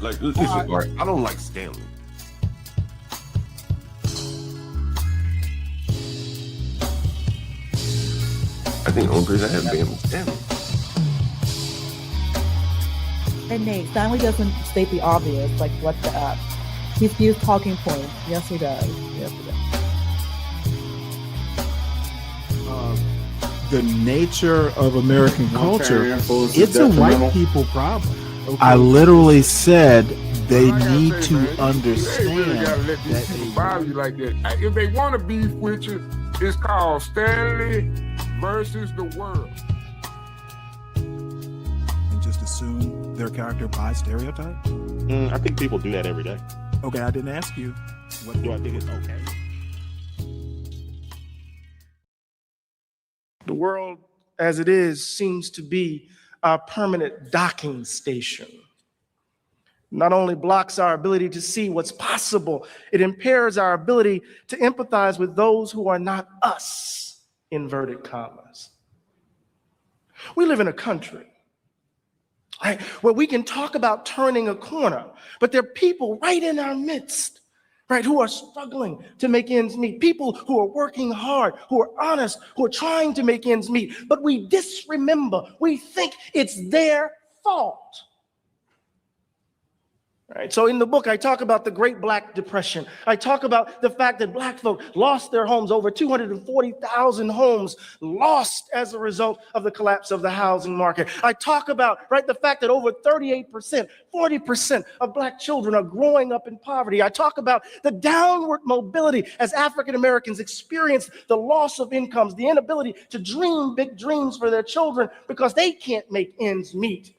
Like, listen, Mark, I don't like Stanley. I think the only person I have banned was Stanley. And Nate, Stanley doesn't state the obvious, like what the up. He's used talking points. Yes, he does. Yes, he does. The nature of American culture, it's a white people problem. Okay. I literally said they need to understand. You really gotta let these people bother you like that. If they want to beef with you, it's called Stanley versus the world. And just assume their character by stereotype? I think people do that every day. Okay, I didn't ask you. What do I think it's okay? The world, as it is, seems to be our permanent docking station. Not only blocks our ability to see what's possible, it impairs our ability to empathize with those who are not us, inverted commas. We live in a country, right, where we can talk about turning a corner, but there are people right in our midst, right, who are struggling to make ends meet, people who are working hard, who are honest, who are trying to make ends meet, but we disremember, we think it's their fault. Right, so in the book, I talk about the Great Black Depression. I talk about the fact that Black folk lost their homes, over 240,000 homes lost as a result of the collapse of the housing market. I talk about, right, the fact that over 38%, 40% of Black children are growing up in poverty. I talk about the downward mobility as African Americans experience the loss of incomes, the inability to dream big dreams for their children because they can't make ends meet.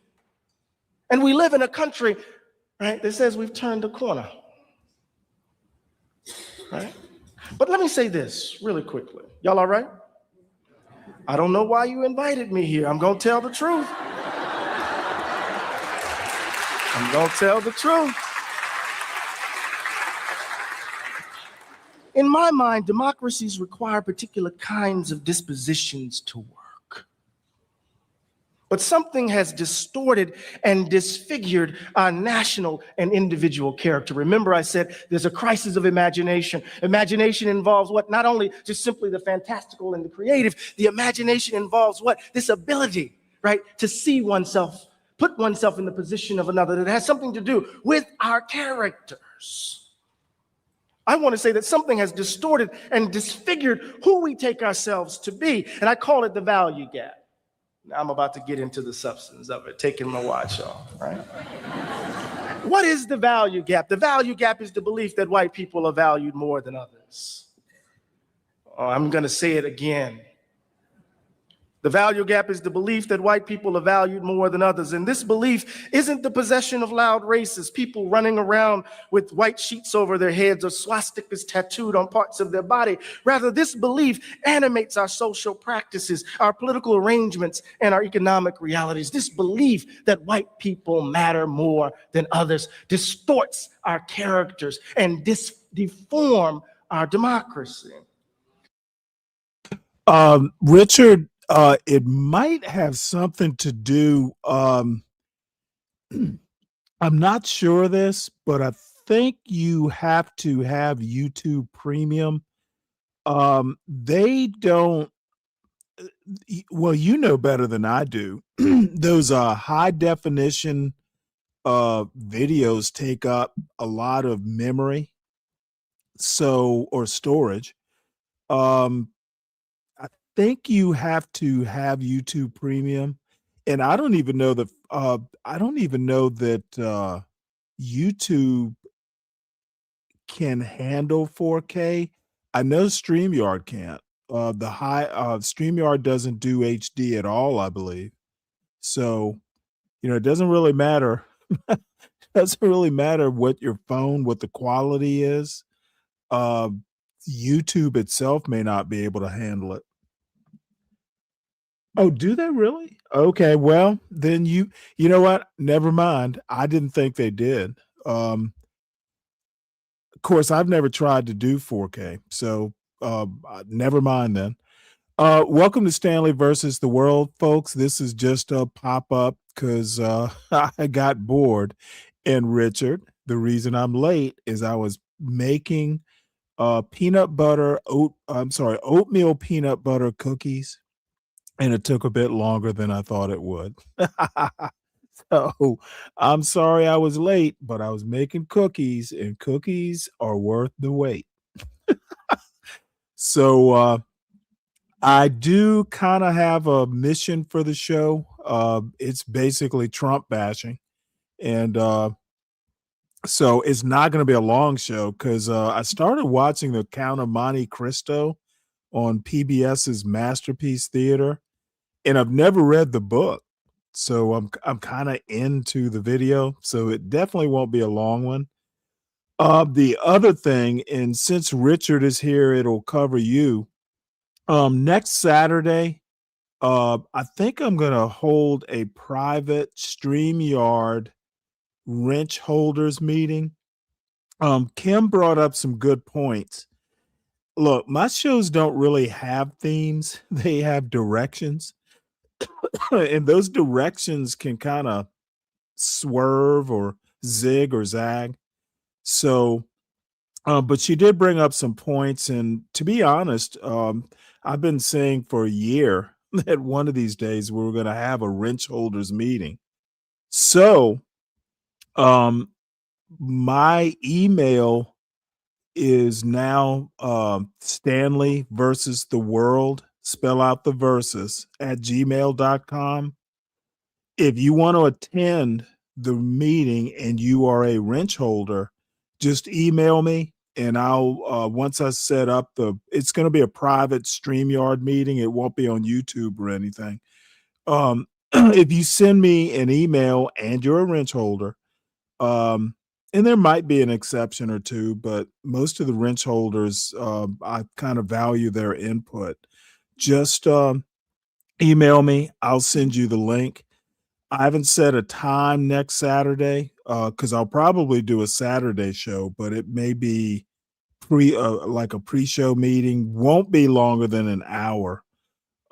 And we live in a country, right, that says we've turned the corner, right? But let me say this really quickly. Y'all all right? I don't know why you invited me here. I'm going to tell the truth. I'm going to tell the truth. In my mind, democracies require particular kinds of dispositions to work. But something has distorted and disfigured our national and individual character. Remember, I said there's a crisis of imagination. Imagination involves what? Not only just simply the fantastical and the creative, the imagination involves what? This ability, right, to see oneself, put oneself in the position of another. That has something to do with our characters. I want to say that something has distorted and disfigured who we take ourselves to be, and I call it the value gap. Now I'm about to get into the substance of it, taking my watch off, right? What is the value gap? The value gap is the belief that white people are valued more than others. Oh, I'm going to say it again. The value gap is the belief that white people are valued more than others. And this belief isn't the possession of loud racists, people running around with white sheets over their heads or swastikas tattooed on parts of their body. Rather, this belief animates our social practices, our political arrangements, and our economic realities. This belief that white people matter more than others distorts our characters and deform our democracy. Richard, it might have something to do, I'm not sure of this, but I think you have to have YouTube Premium. They don't, well, you know better than I do. Those high definition videos take up a lot of memory, or storage. I think you have to have YouTube Premium, and I don't even know that YouTube can handle 4K. I know StreamYard can't. StreamYard doesn't do HD at all, I believe. So, it doesn't really matter. It doesn't really matter what the quality is. YouTube itself may not be able to handle it. Oh, do they really? Okay, well, then you know what? Never mind. I didn't think they did. Of course, I've never tried to do 4K, so never mind then. Welcome to Stanley versus the World, folks. This is just a pop-up because I got bored. And Richard, the reason I'm late is I was making oatmeal peanut butter cookies, and it took a bit longer than I thought it would. So I'm sorry I was late, but I was making cookies, and cookies are worth the wait. So I do kind of have a mission for the show. It's basically Trump bashing. And so it's not going to be a long show because I started watching The Count of Monte Cristo on PBS's Masterpiece Theater, and I've never read the book. So I'm kind of into the video, so it definitely won't be a long one. The other thing, and since Richard is here, it'll cover you. Next Saturday, I think I'm gonna hold a private StreamYard wrench holders meeting. Kim brought up some good points. Look, my shows don't really have themes; they have directions, and those directions can kind of swerve or zig or zag. So, but she did bring up some points, and to be honest, I've been saying for a year that one of these days we were going to have a wrench holders meeting. So, my email is now Stanley versus the world, spell out the versus at gmail.com. If you want to attend the meeting and you are a wrench holder, just email me and I'll once I set up it's going to be a private StreamYard meeting. It won't be on YouTube or anything. If you send me an email and you're a wrench holder, and there might be an exception or two, but most of the wrench holders, I kind of value their input. Just email me. I'll send you the link. I haven't set a time next Saturday because I'll probably do a Saturday show, but it may be like a pre-show meeting. Won't be longer than an hour.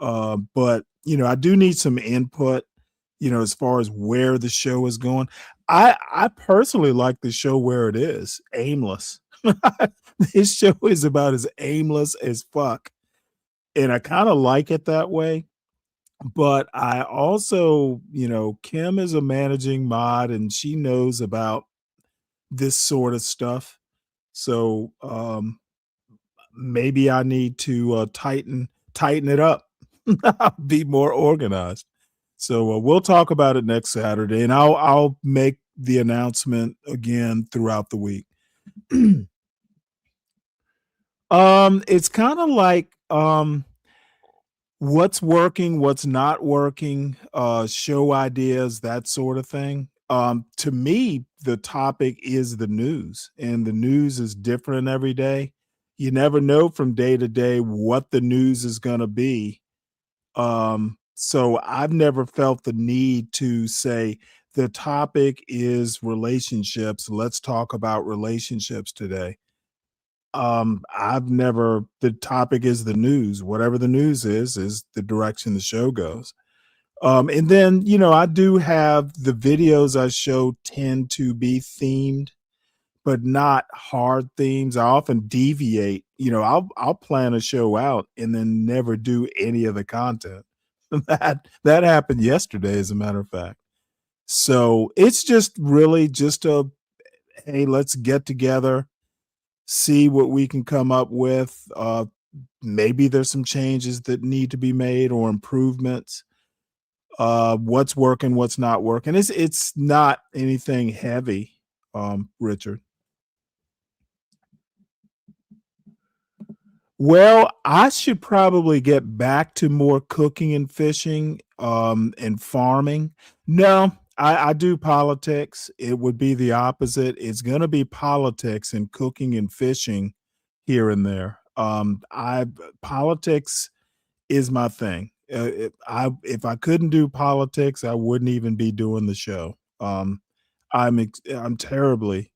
But I do need some input, as far as where the show is going. I personally like the show where it is, aimless. This show is about as aimless as fuck. And I kind of like it that way. But I also, Kim is a managing mod and she knows about this sort of stuff. So maybe I need to tighten it up, be more organized. So we'll talk about it next Saturday, and I'll make the announcement again throughout the week. It's kind of like what's working, what's not working, show ideas, that sort of thing. To me, the topic is the news, and the news is different every day. You never know from day to day what the news is going to be. So I've never felt the need to say the topic is relationships. Let's talk about relationships today. The topic is the news. Whatever the news is the direction the show goes. And then, I do have the videos I show tend to be themed, but not hard themes. I often deviate. I'll plan a show out and then never do any of the content. That happened yesterday, as a matter of fact. So it's just really just hey, let's get together, see what we can come up with. Maybe there's some changes that need to be made or improvements. What's working, what's not working. It's not anything heavy, Richard. Well, I should probably get back to more cooking and fishing, and farming. No, I do politics. It would be the opposite. It's going to be politics and cooking and fishing here and there. Politics is my thing. If I couldn't do politics, I wouldn't even be doing the show. I'm terribly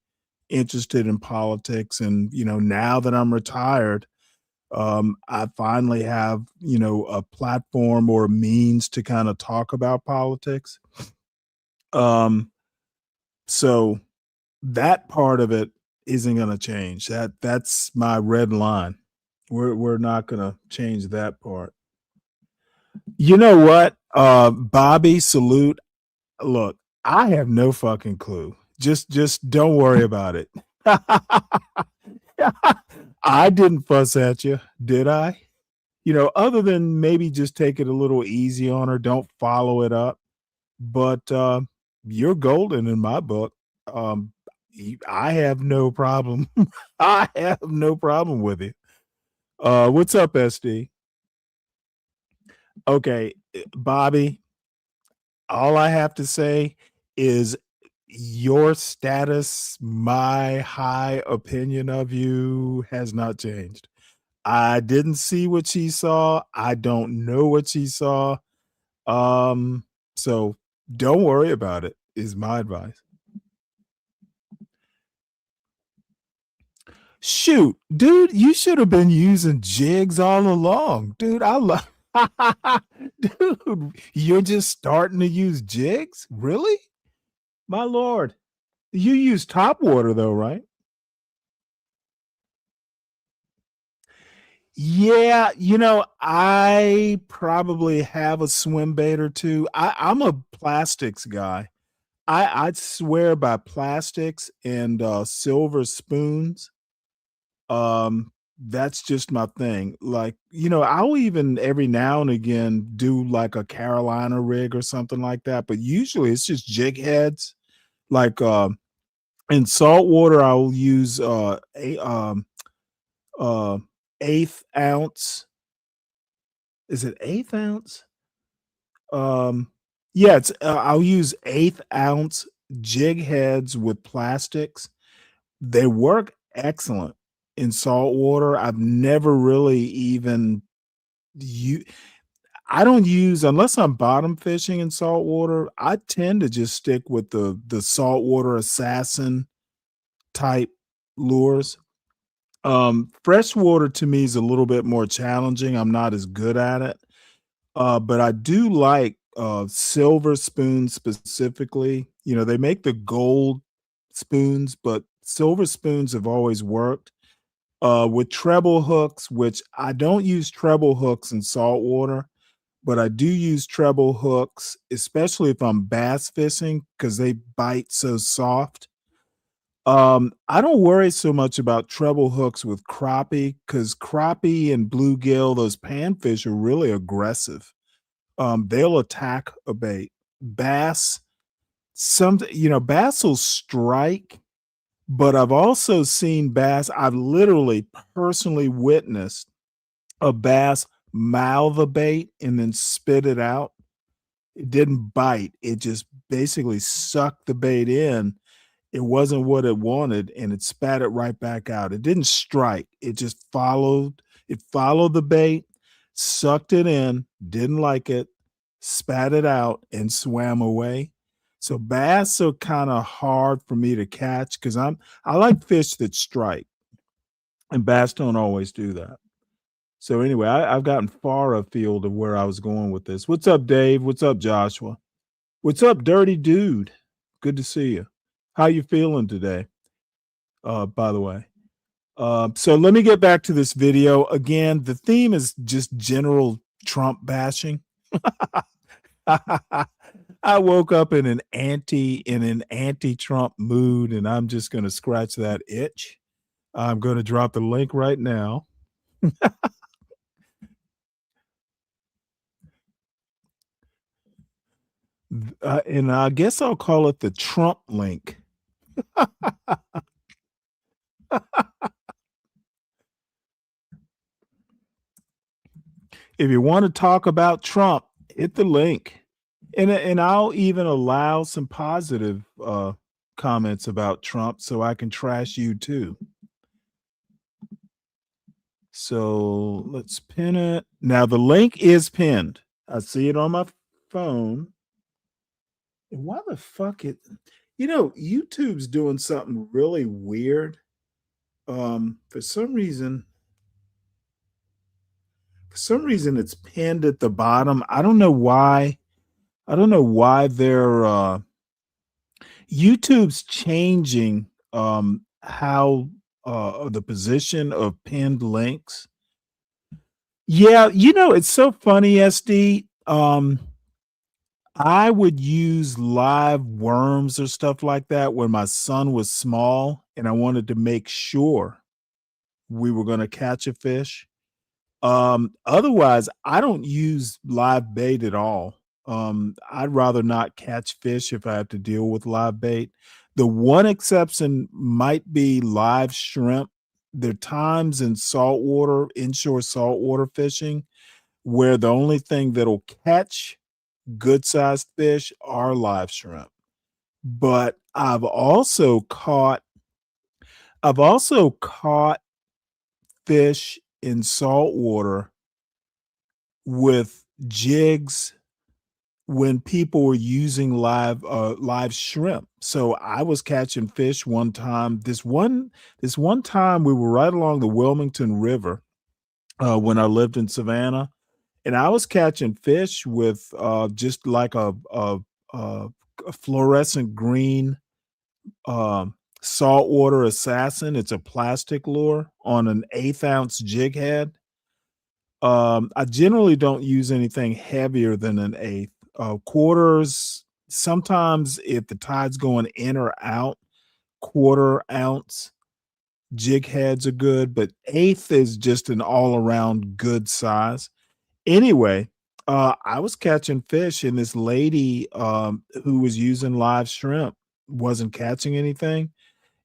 interested in politics, and now that I'm retired, I finally have, a platform or a means to kind of talk about politics. So that part of it isn't going to change. That's my red line. We're not going to change that part. You know what? Bobby, salute. Look, I have no fucking clue. Just don't worry about it. I didn't fuss at you, did I? Other than maybe just take it a little easy on her, don't follow it up. But you're golden in my book. I have no problem. I have no problem with it. What's up, SD? Okay, Bobby, all I have to say is your status, my high opinion of you has not changed. I didn't see what she saw. I don't know what she saw. So don't worry about it, is my advice. Shoot, dude, you should have been using jigs all along. Dude, I love dude, you're just starting to use jigs? Really? My lord. You use top water though, right? Yeah, I probably have a swim bait or two. I'm a plastics guy. I'd swear by plastics and silver spoons. That's just my thing. Like, I'll even every now and again do like a Carolina rig or something like that, but usually it's just jig heads. Like in salt water, I'll use eighth ounce. Is it eighth ounce? Yeah, it's I'll use eighth ounce jig heads with plastics. They work excellent in salt water. I've never really even I don't use, unless I'm bottom fishing in salt water, I tend to just stick with the saltwater assassin type lures. Freshwater to me is a little bit more challenging. I'm not as good at it. But I do like silver spoons specifically. They make the gold spoons, but silver spoons have always worked. With treble hooks, which I don't use treble hooks in salt water, but I do use treble hooks, especially if I'm bass fishing, because they bite so soft. I don't worry so much about treble hooks with crappie, because crappie and bluegill, those panfish, are really aggressive. They'll attack a bait. Bass, bass will strike, but I've also seen bass. I've literally personally witnessed a bass mouth a bait and then spit it out. It didn't bite. It just basically sucked the bait in. It wasn't what it wanted, and it spat it right back out. It didn't strike. It just followed. It followed the bait, sucked it in, didn't like it, spat it out, and swam away. So bass are kind of hard for me to catch because I like fish that strike, and bass don't always do that. So anyway, I've gotten far afield of where I was going with this. What's up, Dave? What's up, Joshua? What's up, Dirty Dude? Good to see you. How you feeling today? By the way. So let me get back to this video. Again, the theme is just general Trump bashing. I woke up in an anti-Trump mood, and I'm just going to scratch that itch. I'm going to drop the link right now. And I guess I'll call it the Trump link. If you want to talk about Trump, hit the link. And I'll even allow some positive comments about Trump so I can trash you too. So let's pin it. Now the link is pinned. I see it on my phone. And why the fuck it? YouTube's doing something really weird. For some reason it's pinned at the bottom. I don't know why. I don't know why they're YouTube's changing how the position of pinned links. Yeah, it's so funny, SD. I would use live worms or stuff like that when my son was small and I wanted to make sure we were going to catch a fish. Otherwise, I don't use live bait at all. I'd rather not catch fish if I have to deal with live bait. The one exception might be live shrimp. There are times in saltwater, inshore saltwater fishing, where the only thing that'll catch good sized fish are live shrimp. But I've also caught fish in saltwater with jigs when people were using live shrimp. So I was catching fish one time. This one time we were right along the Wilmington River when I lived in Savannah, and I was catching fish with just like a fluorescent green saltwater assassin. It's a plastic lure on an 1/8 ounce jig head. I generally don't use anything heavier than an eighth. Quarters, sometimes if the tide's going in or out, 1/4 ounce jig heads are good, but eighth is just an all around good size. Anyway, I was catching fish, and this lady who was using live shrimp wasn't catching anything.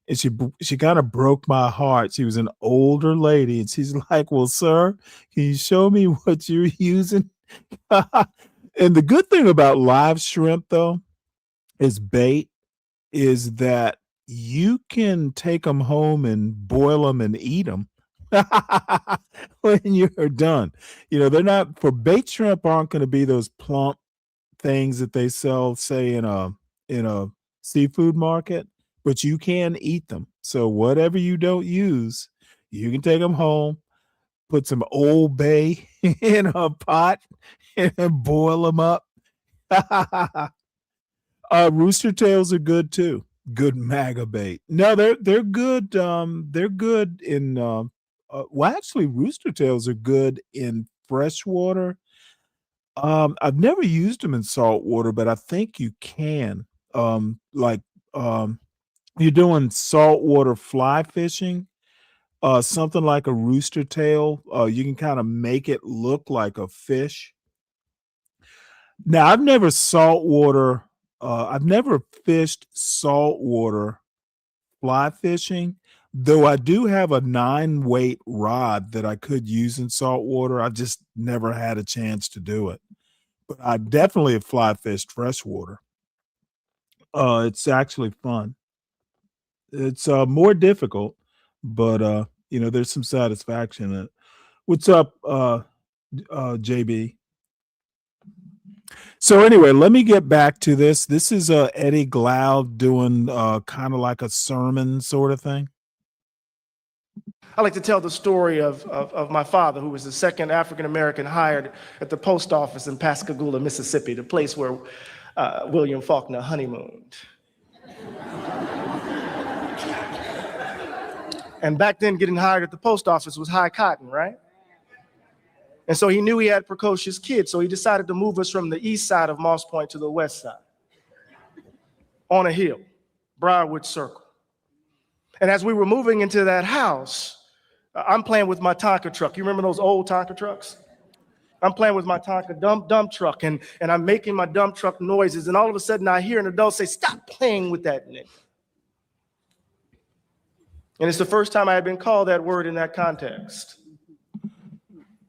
And she kind of broke my heart. She was an older lady, and she's like, "Well, sir, can you show me what you're using?" And the good thing about live shrimp, though, is bait, is that you can take them home and boil them and eat them when you're done. They're not for bait shrimp aren't going to be those plump things that they sell, say in a seafood market, but you can eat them. So whatever you don't use, you can take them home, put some Old Bay in a pot, and boil them up. Rooster tails are good too. Good MAGA bait. No, they're good. They're good in. Well, actually, rooster tails are good in freshwater. I've never used them in saltwater, but I think you can. Like you're doing saltwater fly fishing, something like a rooster tail. You can kind of make it look like a fish. Now, I've never fished saltwater fly fishing, though I do have a 9 weight rod that I could use in saltwater. I just never had a chance to do it. But I definitely have fly fished freshwater. It's actually fun. It's more difficult, but there's some satisfaction in it. What's up, JB? So anyway, let me get back to this. This is Eddie Glaude doing kind of like a sermon sort of thing. I like to tell the story of my father, who was the second African-American hired at the post office in Pascagoula, Mississippi, the place where William Faulkner honeymooned. And back then, getting hired at the post office was high cotton, right? And so he knew he had precocious kids, so he decided to move us from the east side of Moss Point to the west side, on a hill, Briarwood Circle. And as we were moving into that house, I'm playing with my Tonka truck. You remember those old Tonka trucks? I'm playing with my Tonka dump truck, and I'm making my dump truck noises, and all of a sudden I hear an adult say, "Stop playing with that nigga." And it's the first time I had been called that word in that context.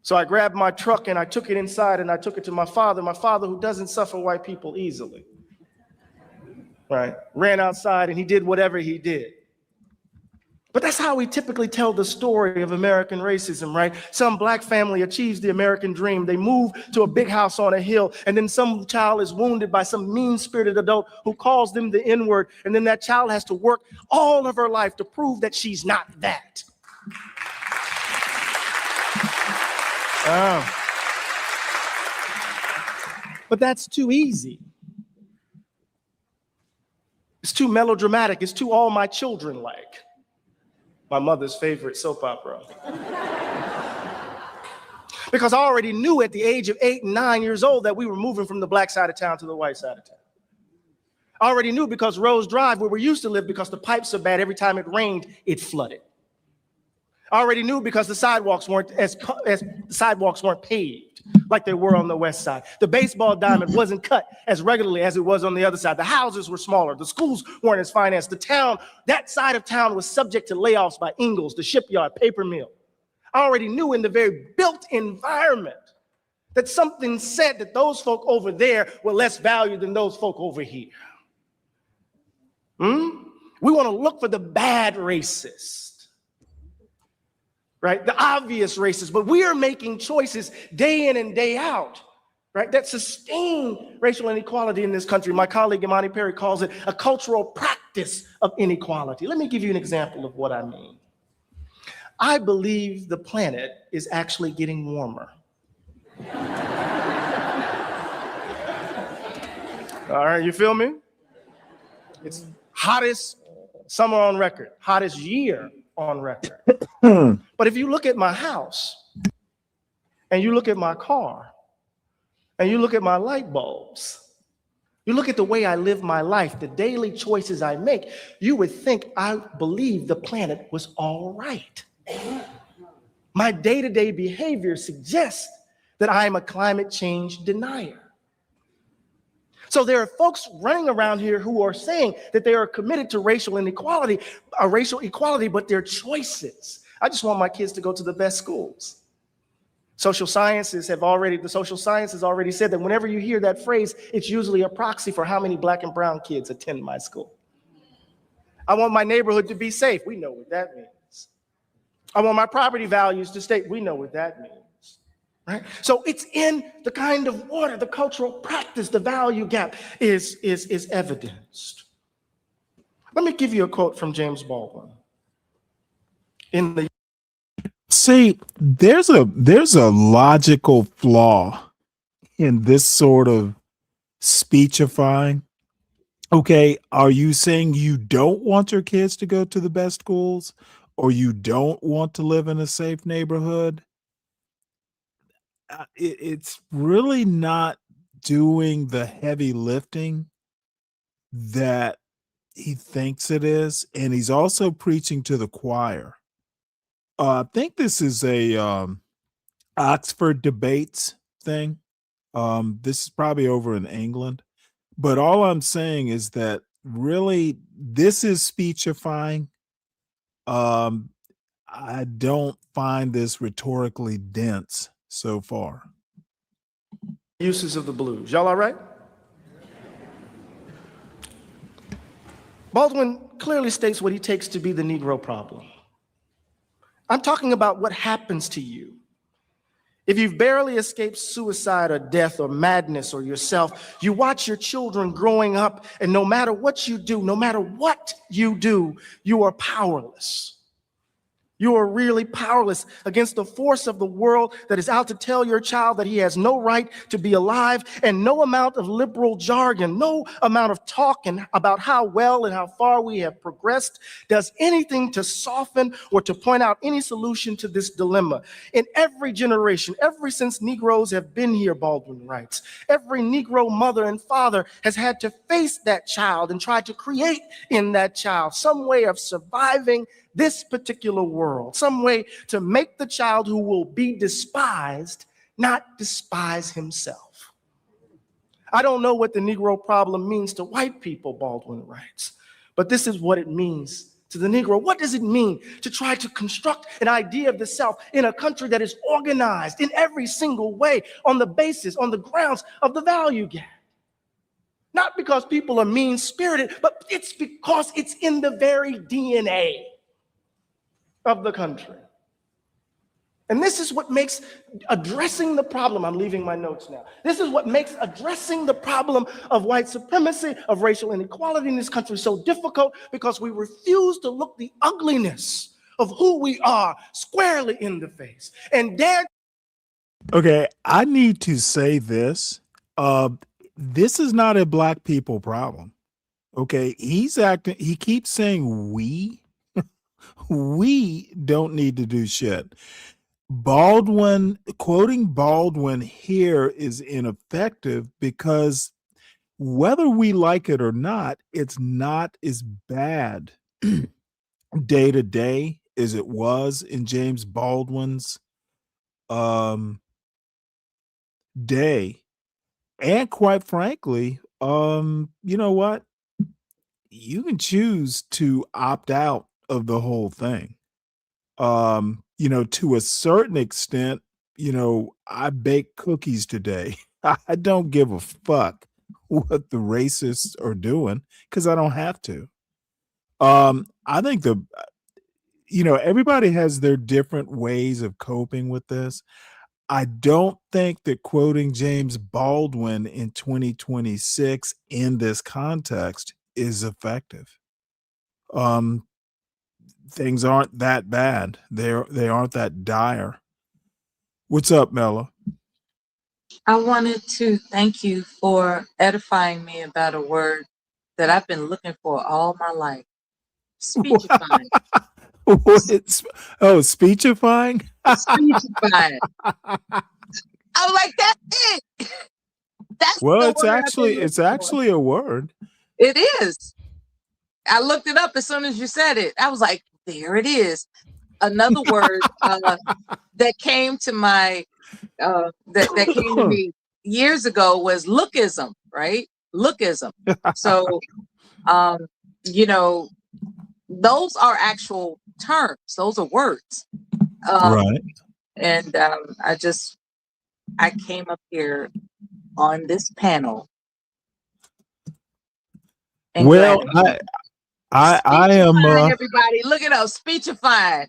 So I grabbed my truck and I took it inside and I took it to my father who doesn't suffer white people easily, right? Ran outside and he did whatever he did. But that's how we typically tell the story of American racism, right? Some black family achieves the American dream. They move to a big house on a hill, and then some child is wounded by some mean-spirited adult who calls them the N-word, and then that child has to work all of her life to prove that she's not that. But that's too easy. It's too melodramatic. It's too all my children like. My mother's favorite soap opera. Because I already knew at the age of 8 and 9 years old that we were moving from the black side of town to the white side of town. I already knew because Rose Drive, where we used to live, because the pipes are bad, every time it rained, it flooded. I already knew because the sidewalks weren't paved like they were on the west side. The baseball diamond wasn't cut as regularly as it was on the other side. The houses were smaller. The schools weren't as financed. The town, that side of town was subject to layoffs by Ingalls, the shipyard, paper mill. I already knew in the very built environment that something said that those folk over there were less valued than those folk over here. We want to look for the bad racist, right? The obvious racist, but we are making choices day in and day out, right? That sustain racial inequality in this country. My colleague Imani Perry calls it a cultural practice of inequality. Let me give you an example of what I mean. I believe the planet is actually getting warmer. All right, you feel me? It's hottest summer on record, hottest year on record. But if you look at my house, and you look at my car, and you look at my light bulbs, you look at the way I live my life, the daily choices I make, you would think I believe the planet was all right. My day-to-day behavior suggests that I am a climate change denier. So there are folks running around here who are saying that they are committed to racial inequality, but their choices. I just want my kids to go to the best schools. The social sciences have already said that whenever you hear that phrase, it's usually a proxy for how many black and brown kids attend my school. I want my neighborhood to be safe. We know what that means. I want my property values to stay. We know what that means, right? So it's in the kind of order, the cultural practice, the value gap is evidenced. Let me give you a quote from James Baldwin. See, there's a logical flaw in this sort of speechifying. Okay, are you saying you don't want your kids to go to the best schools? Or you don't want to live in a safe neighborhood? It's really not doing the heavy lifting that he thinks it is. And he's also preaching to the choir. I think this is a Oxford debates thing. This is probably over in England. But all I'm saying is that really this is speechifying. I don't find this rhetorically dense so far. Uses of the blues. Y'all all right? Baldwin clearly states what he takes to be the Negro problem. I'm talking about what happens to you if you've barely escaped suicide or death or madness or yourself. You watch your children growing up, and no matter what you do, you are powerless. You are really powerless against the force of the world that is out to tell your child that he has no right to be alive, and no amount of liberal jargon, no amount of talking about how well and how far we have progressed does anything to soften or to point out any solution to this dilemma. In every generation, ever since Negroes have been here, Baldwin writes, every Negro mother and father has had to face that child and try to create in that child some way of surviving this particular world, some way to make the child who will be despised not despise himself. I don't know what the Negro problem means to white people, Baldwin writes, but this is what it means to the Negro. What does it mean to try to construct an idea of the South in a country that is organized in every single way on the basis, on the grounds of the value gap? Not because people are mean-spirited, but it's because it's in the very DNA of the country. And this is what makes addressing the problem, I'm leaving my notes now. This is what makes addressing the problem of white supremacy, of racial inequality in this country so difficult, because we refuse to look the ugliness of who we are squarely in the face and dare. Okay, I need to say this. This is not a black people problem. Okay, he keeps saying we. We don't need to do shit. Quoting Baldwin here is ineffective because whether we like it or not, it's not as bad day to day as it was in James Baldwin's um, day. And quite frankly, you know what? You can choose to opt out of the whole thing. To a certain extent, I baked cookies today. I don't give a fuck what the racists are doing because I don't have to. I think everybody has their different ways of coping with this. I don't think that quoting James Baldwin in 2026 in this context is effective. Um, Things aren't that bad. They aren't that dire. What's up, Mella? I wanted to thank you for edifying me about a word that I've been looking for all my life. Speechifying. Speechifying? Speechifying. I was like, that's it. That's Well, the it's word I've been actually looking for. a word. It is. I looked it up as soon as you said it. I was like, there it is. Another word that came to my that came to me years ago was lookism, right? Lookism. So those are actual terms. Those are words. Right. And I came up here on this panel. And Well, I am everybody. Look at us speechifying.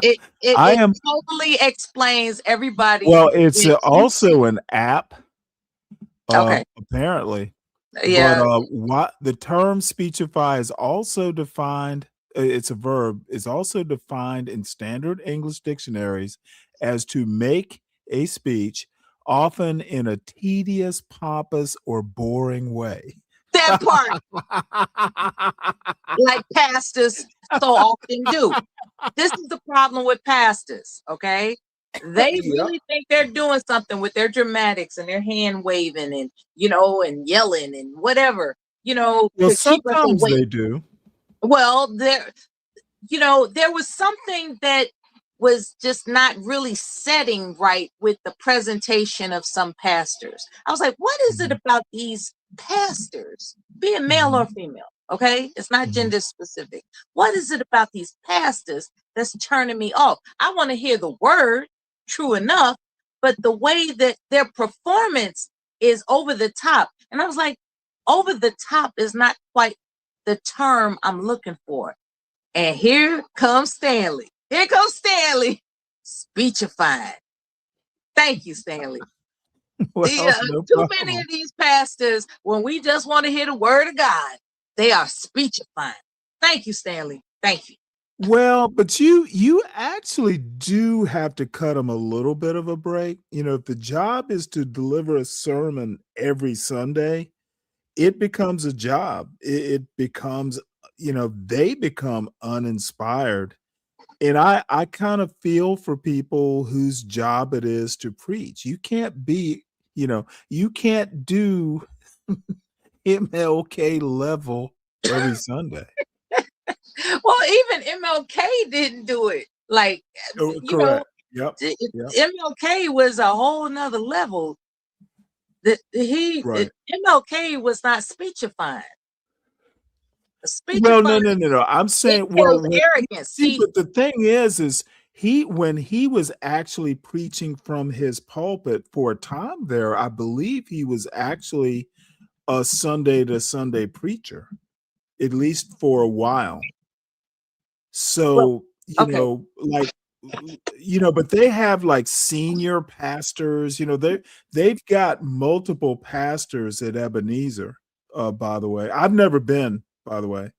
It totally explains everybody. Well, it's also an app. Okay. Apparently. Yeah. But what the term speechify is also defined, it's a verb, is also defined in standard English dictionaries as to make a speech, often in a tedious, pompous, or boring way. That part. Like pastors so often do. This is the problem with pastors, okay? They really think they're doing something with their dramatics and their hand waving and and yelling and whatever, Well, to keep us sometimes awake. they do. Well, there was something that was just not really setting right with the presentation of some pastors. I was like, what is it about these pastors, being male or female? Okay, it's not gender specific. What is it about these pastors that's turning me off? I want to hear the word, true enough, but the way that their performance is over the top. And I was like, over the top is not quite the term I'm looking for. And here comes Stanley. Here comes Stanley, speechifying. Thank you, Stanley. Well, Too many of these pastors, when we just want to hear the word of God, they are speechifying. Thank you, Stanley. Thank you. Well, but you actually do have to cut them a little bit of a break. If the job is to deliver a sermon every Sunday, it becomes a job. It becomes, they become uninspired. And I kind of feel for people whose job it is to preach. You can't you can't do MLK level every Sunday. Well, even MLK didn't do it. Like, Correct. Yep. MLK was a whole nother level. MLK was not speechifying. Well, no. I'm saying, arrogance. See, but the thing is when he was actually preaching from his pulpit for a time there, I believe he was actually a Sunday to Sunday preacher, at least for a while. So, but they have like senior pastors, they've got multiple pastors at Ebenezer, by the way. I've never been, by the way.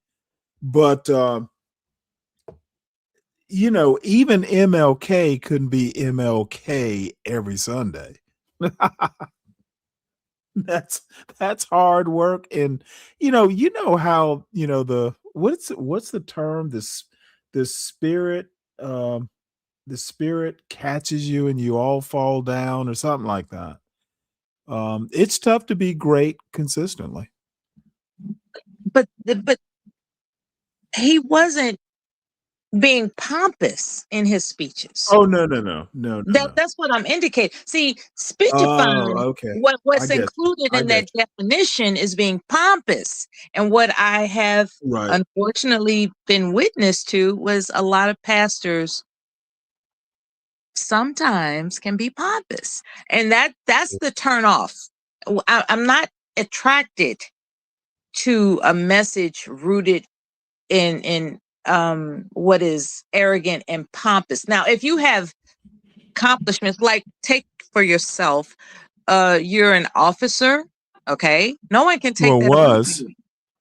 But even MLK couldn't be MLK every Sunday. That's hard work. And you know how, what's the term? The spirit, um, the spirit catches you and you all fall down or something like that. It's tough to be great consistently. But he wasn't being pompous in his speeches. Oh, no. That's what I'm indicating. See, Oh, speechifying, okay. what's I get you. included I in that get you. definition is being pompous. And what I have Right. unfortunately been witness to was a lot of pastors sometimes can be pompous. And that's the turn off. I'm not attracted to a message rooted in what is arrogant and pompous. Now, if you have accomplishments, like take for yourself, you're an officer, okay? No one can take Well, that away from was. you.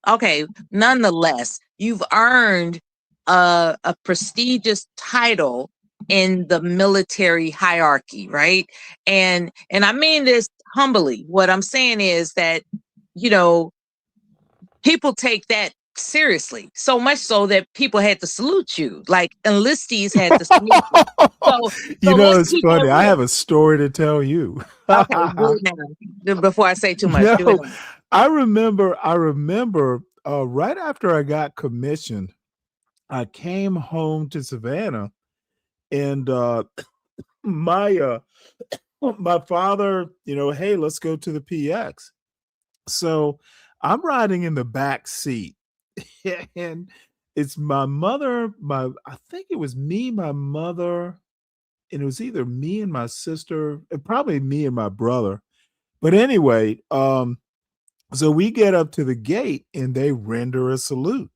Okay, nonetheless, you've earned a prestigious title in the military hierarchy, right? And I mean this humbly. What I'm saying is that, you know, people take that seriously, so much so that people had to salute you, like enlistees had to salute you. So let's It's keep funny. it I real. have a story to tell you. Okay, do it now. Before I say too much, do it No, now. I remember right after I got commissioned, I came home to Savannah and my my father, hey, let's go to the PX. So I'm riding in the back seat and it's my mother, I think it was me, my mother, and it was either me and my sister, probably me and my brother. But anyway, so we get up to the gate and they render a salute.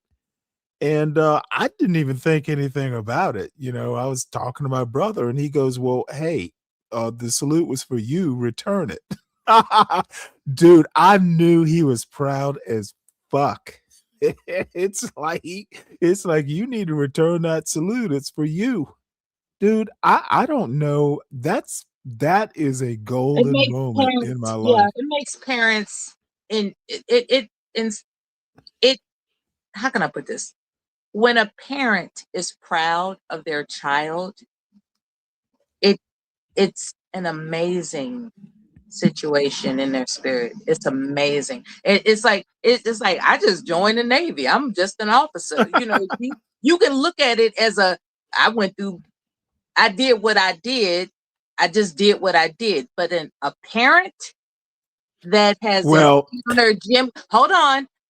And I didn't even think anything about it. I was talking to my brother and he goes, well, hey, the salute was for you, return it. Dude, I knew he was proud as fuck. It's like you need to return that salute. It's for you. Dude, I don't know. That is a It golden makes moment in my parents, yeah, life. it makes parents in it, how can I put this? When a parent is proud of their child, it's an amazing situation in their spirit. It's amazing. It's like I just joined the Navy. I'm just an officer. You can look at it as I did what I did. I just did what I did. But a parent that has Well, encountered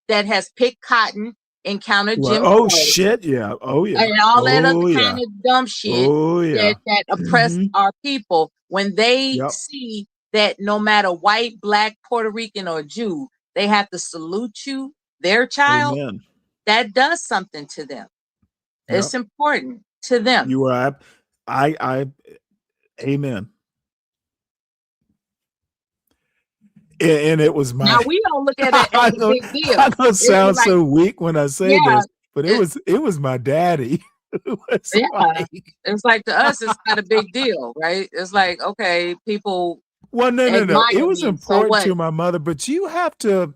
that has picked cotton, encountered Jim oh Crow, shit, yeah. Oh yeah. and all that other Oh kind yeah. of dumb shit Oh yeah. that oppress Mhm. our people, when they Yep. see that no matter white, black, Puerto Rican, or Jew, they have to salute you, their child, Amen. that does something to them. It's Yep. important to them. You are I amen. And it was Now my we don't look at it as I a know big deal. I know it It's sounds like, so weak when I say yeah, this, but it it, was my daddy. It was yeah. like, It's like, to us, it's not a big deal, right? It's like, okay, people well, no. It admire was me, so important what? to my mother, but you have to,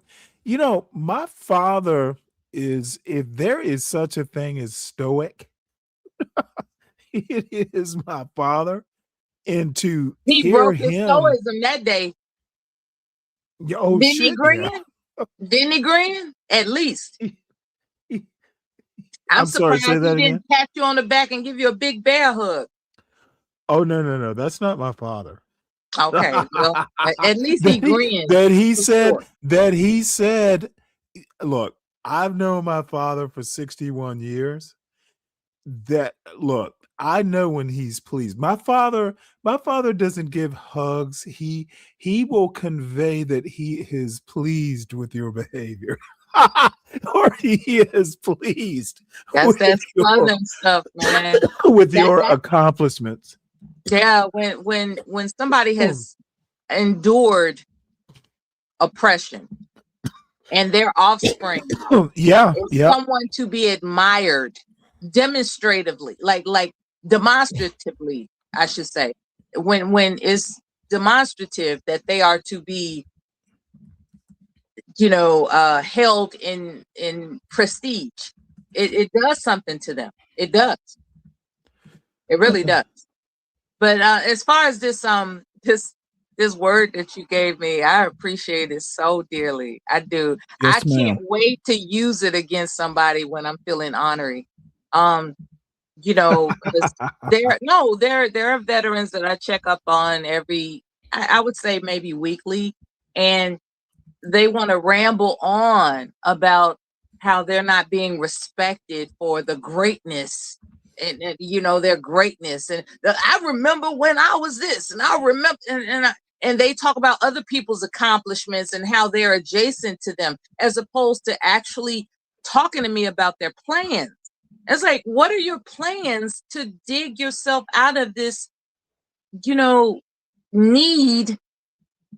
my father is, if there is such a thing as stoic, it is my father. And to He hear broke his him, stoicism that day. oh Didn't he shit, yeah. grin? Didn't he grin? At least. I'm I'm sorry, surprised say he that again. didn't pat you on the back and give you a big bear hug. Oh no. That's not my father. Okay, well, at least he grinned. that he for said sure. that he said, look, I've known my father for 61 years. Look, I know when he's pleased. My father doesn't give hugs. He will convey that he is pleased with your behavior. Or he is pleased That's with that your southern stuff, man. with your That accomplishments. yeah, when somebody has endured oppression and their offspring Yeah, is yeah. someone to be admired demonstratively, like demonstratively, I should say. When it's demonstrative that they are to be held in prestige. It does something to them. It does. It really does. But as far as this word that you gave me, I appreciate it so dearly. I do. I Yes, ma'am. can't wait to use it against somebody when I'm feeling ornery. 'Cause there are veterans that I check up on I would say maybe weekly, and they want to ramble on about how they're not being respected for the greatness and their greatness. And I remember when I was this, and I remember, and they talk about other people's accomplishments and how they're adjacent to them, as opposed to actually talking to me about their plans. It's like, what are your plans to dig yourself out of this, need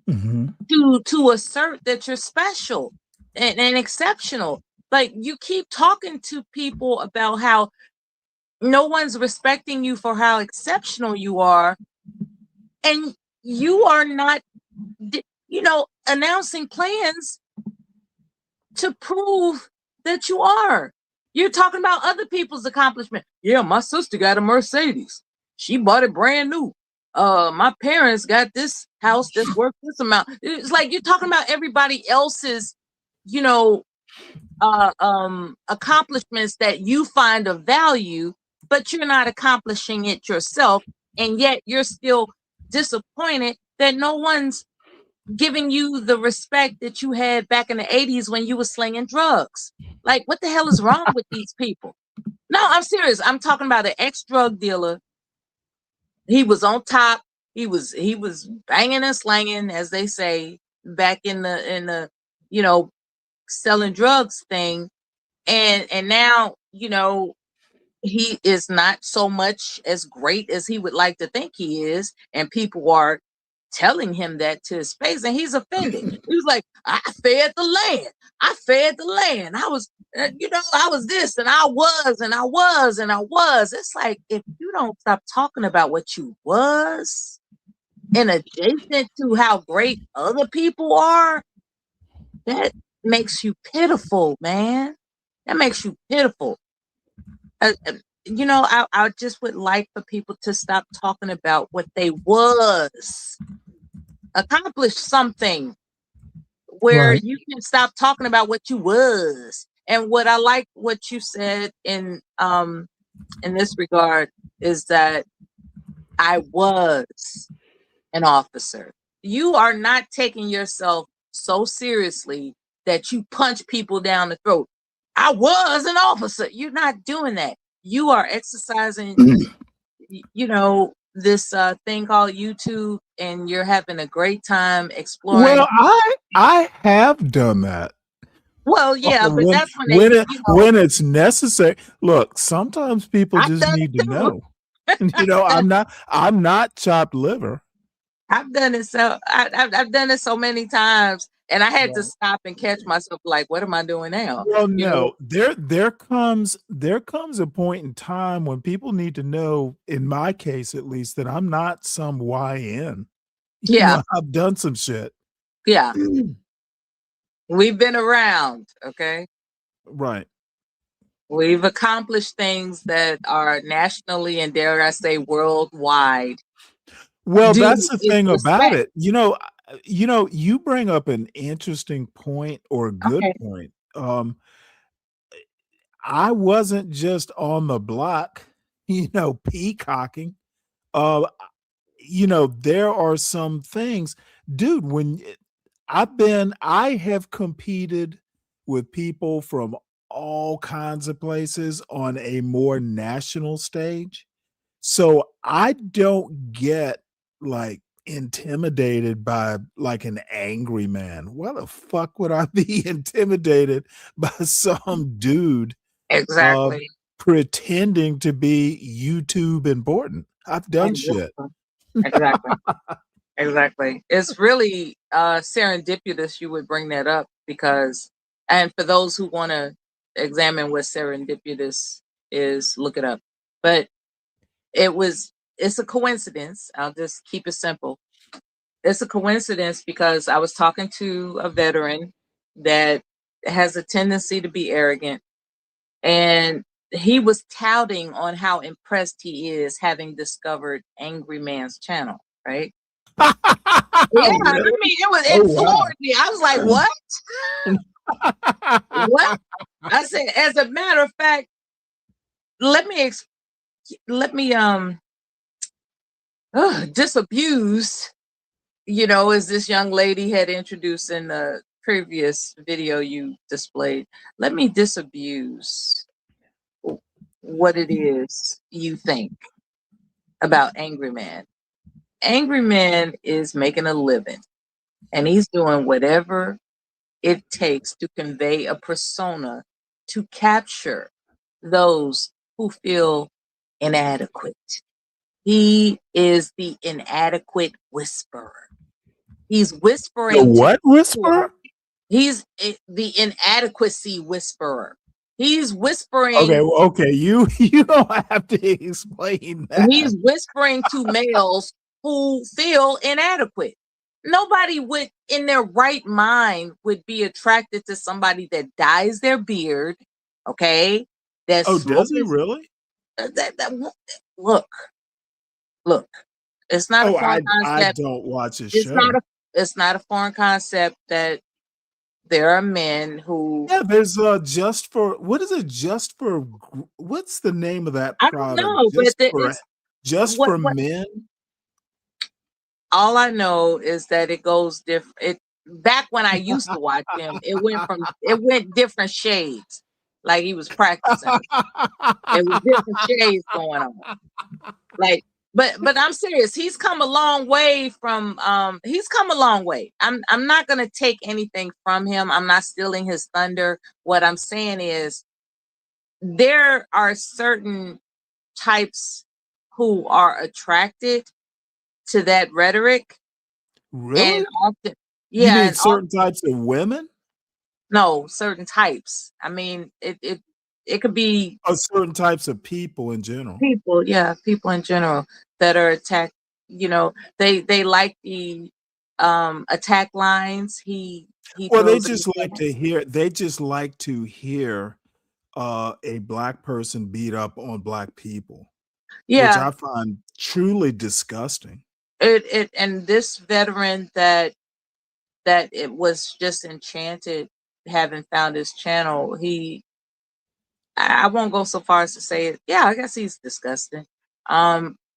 hmm to assert that you're special and exceptional? Like, you keep talking to people about how no one's respecting you for how exceptional you are, and you are not announcing plans to prove that you are. You're talking about other people's accomplishment. Yeah, my sister got a Mercedes. She bought it brand new. My parents got this house that's worth this amount. It's like you're talking about everybody else's, you know, accomplishments that you find of value, but you're not accomplishing it yourself, and yet you're still disappointed that no one's giving you the respect that you had back in the 80s when you were slinging drugs. Like, what the hell is wrong with these people? No, I'm serious. I'm talking about an ex-drug dealer. He was on top. He was banging and slanging, as they say, back in the selling drugs thing. And now, he is not so much as great as he would like to think he is, and people are telling him that to his face, and he's offended. He was like, I fed the land. I fed the land. I was, I was this, and I was, and I was, and I was. It's like, if you don't stop talking about what you was and adjacent to how great other people are, that makes you pitiful, man. That makes you pitiful. I just would like for people to stop talking about what they was. Accomplish something where Right. you can stop talking about what you was. And what I like what you said in this regard is that I was an officer. You are not taking yourself so seriously that you punch people down the throat. I was an officer. You're not doing that. You are exercising, this thing called YouTube, and you're having a great time exploring. Well, I have done that. Well, yeah, but when that's when they, when it's necessary. Look, sometimes people I've just done need it to too. know. I'm not chopped liver. I've done it I've done it so many times, and I had to Right. stop and catch myself. Like, what am I doing now? Well, You know? no, there comes a point in time when people need to know, in my case at least, that I'm not some YN. Yeah, I've done some shit. yeah. We've been around, okay? Right. We've accomplished things that are nationally and, dare I say, worldwide. Well, Due that's the is thing about respect. it. You bring up an interesting point, or a good Okay. point. I wasn't just on the block, peacocking. Uh, there are some things, dude. I have competed with people from all kinds of places on a more national stage. So I don't get like intimidated by like an angry man. Why the fuck would I be intimidated by some dude uh Exactly. pretending to be YouTube important? I've done shit. Exactly. Exactly. Exactly. It's really serendipitous you would bring that up, because, and for those who want to examine what serendipitous is, look it up. But it's a coincidence. I'll just keep it simple. It's a coincidence because I was talking to a veteran that has a tendency to be arrogant. And he was touting on how impressed he is having discovered Angry Man's channel, right? Yeah, I mean, it floored me. I was like, what? What? I said, as a matter of fact, let me disabuse, as this young lady had introduced in the previous video you displayed. Let me disabuse what it is you think about Angry Man. Angry Man is making a living, and he's doing whatever it takes to convey a persona to capture those who feel inadequate. He is the inadequate whisperer. He's whispering. The what whisperer? He's the inadequacy whisperer. He's whispering. Okay. You don't have to explain that. He's whispering to males who feel inadequate. Nobody would, in their right mind, would be attracted to somebody that dyes their beard. Okay. Does he really? Look. It's not a foreign concept. I don't watch his show. It's not a foreign concept that there are men who. Yeah, there's what's the name of that product? I don't know, just for men. All I know is that it goes different. Back when I used to watch him, it went different shades. Like he was practicing. There was different shades going on. Like, but I'm serious. He's come a long way from. He's come a long way. I'm not gonna take anything from him. I'm not stealing his thunder. What I'm saying is, there are certain types who are attracted to that rhetoric. Really? And often, you mean certain types of women? No, certain types. I mean, it could be certain types of people in general. People in general that are attacked. They like the attack lines. They just like to hear a black person beat up on black people. Yeah, which I find truly disgusting. And this veteran that it was just enchanted having found his channel. I won't go so far as to say it. Yeah, I guess he's disgusting.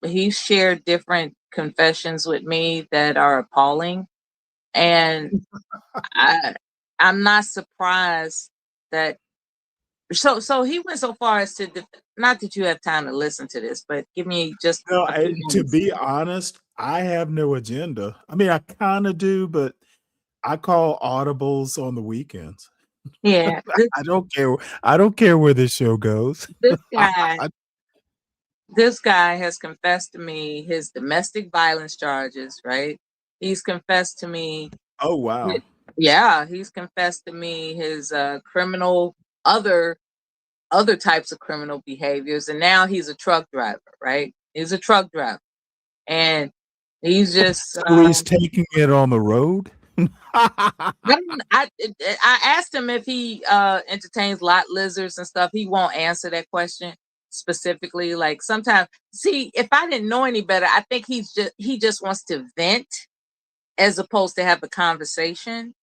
He shared different confessions with me that are appalling, and I'm not surprised that. So he went so far as to not that you have time to listen to this, but give me just. No, to be honest, I have no agenda. I mean, I kind of do, but I call audibles on the weekends. Yeah, I don't care. I don't care where this show goes. This guy has confessed to me his domestic violence charges. Right? He's confessed to me. Oh wow. He's confessed to me his criminal other types of criminal behaviors, and now he's a truck driver. Right? He's a truck driver, and he's just. So he's taking it on the road. I asked him if he entertains lot lizards and stuff. He won't answer that question specifically. Like sometimes, see, if I didn't know any better, I think he just wants to vent as opposed to have a conversation.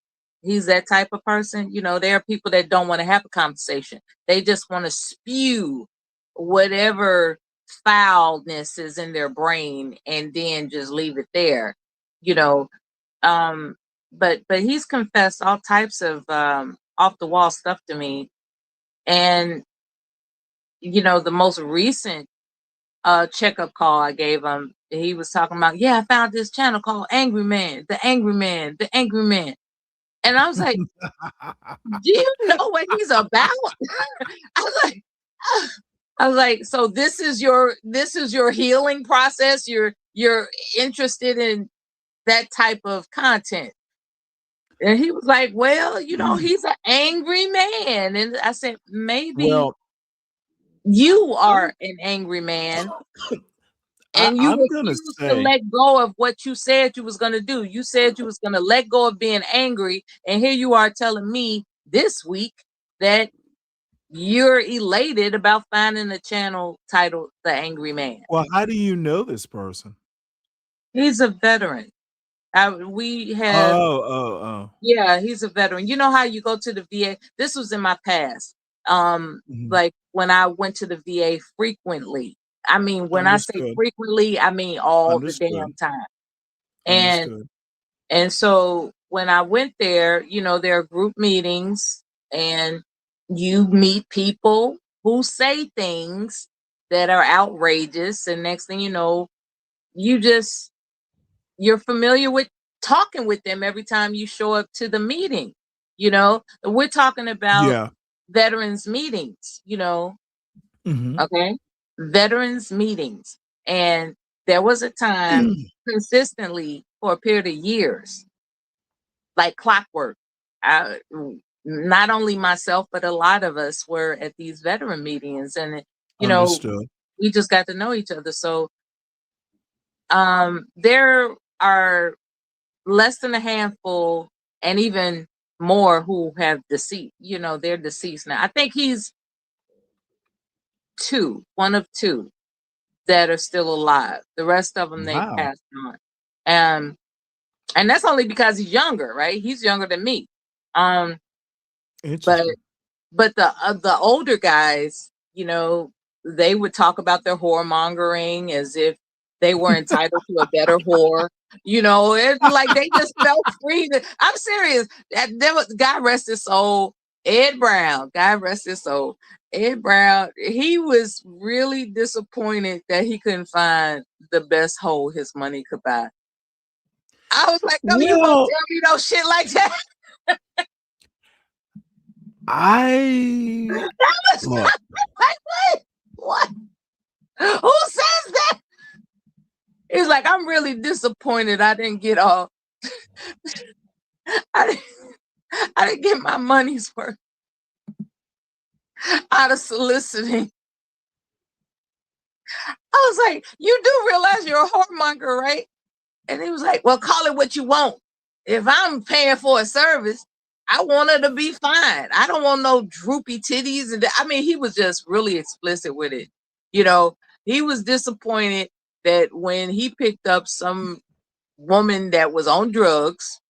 He's that type of person. There are people that don't want to have a conversation. They just want to spew whatever foulness is in their brain and then just leave it there. But he's confessed all types of off the wall stuff to me. And the most recent checkup call I gave him, he was talking about, I found this channel called Angry Man, the Angry Man, the Angry Man. And I was like, do you know what he's about? I was like, so this is your healing process. You're interested in that type of content. And he was like, well, he's an angry man. And I said, maybe you are an angry man. And you I'm gonna refused to say, let go of what you said you was gonna do. You said you was gonna let go of being angry, and here you are telling me this week that you're elated about finding a channel titled The Angry Man. well, how do you know this person? He's a veteran. We had, Oh. yeah, he's a veteran. You know how you go to the VA? This was in my past. Mhm. Like when I went to the VA frequently. I mean, when I say Understood. frequently, I mean all the Understood. damn time. And Understood. And so when I went there, you know, there are group meetings and you meet people who say things that are outrageous. And next thing you know, you just, you're familiar with talking with them every time you show up to the meeting. You know, we're talking about Yeah. veterans meetings, you know, Mhm. okay? Veterans meetings. And there was a time consistently for a period of years, like clockwork. I, not only myself, but a lot of us were at these veteran meetings, and you know, Understood. we just got to know each other. So, there are less than a handful, and even more who have deceased. You know, they're deceased now. I think he's one of two that are still alive. The rest of them they Wow. passed on, and that's only because he's younger, right? He's younger than me. Um, but Interesting. But the older guys, you know, they would talk about their whoremongering as if they were entitled to a better whore. You know, it's like they just felt free. I'm serious. There was, God rest his soul, Ed Brown. God rest his soul. Ed Brown, he was really disappointed that he couldn't find the best hoe his money could buy. I was like, no, you won't Well, tell me no shit like that. I That was look, like, what? Who says that? He's like, I'm really disappointed I didn't get all I didn't, I didn't get my money's worth out of soliciting. I was like, you do realize you're a whoremonger, right? And he was like, well, call it what you want. If I'm paying for a service, I want her to be fine. I don't want no droopy titties. And I mean, he was just really explicit with it. You know, he was disappointed that when he picked up some woman that was on drugs,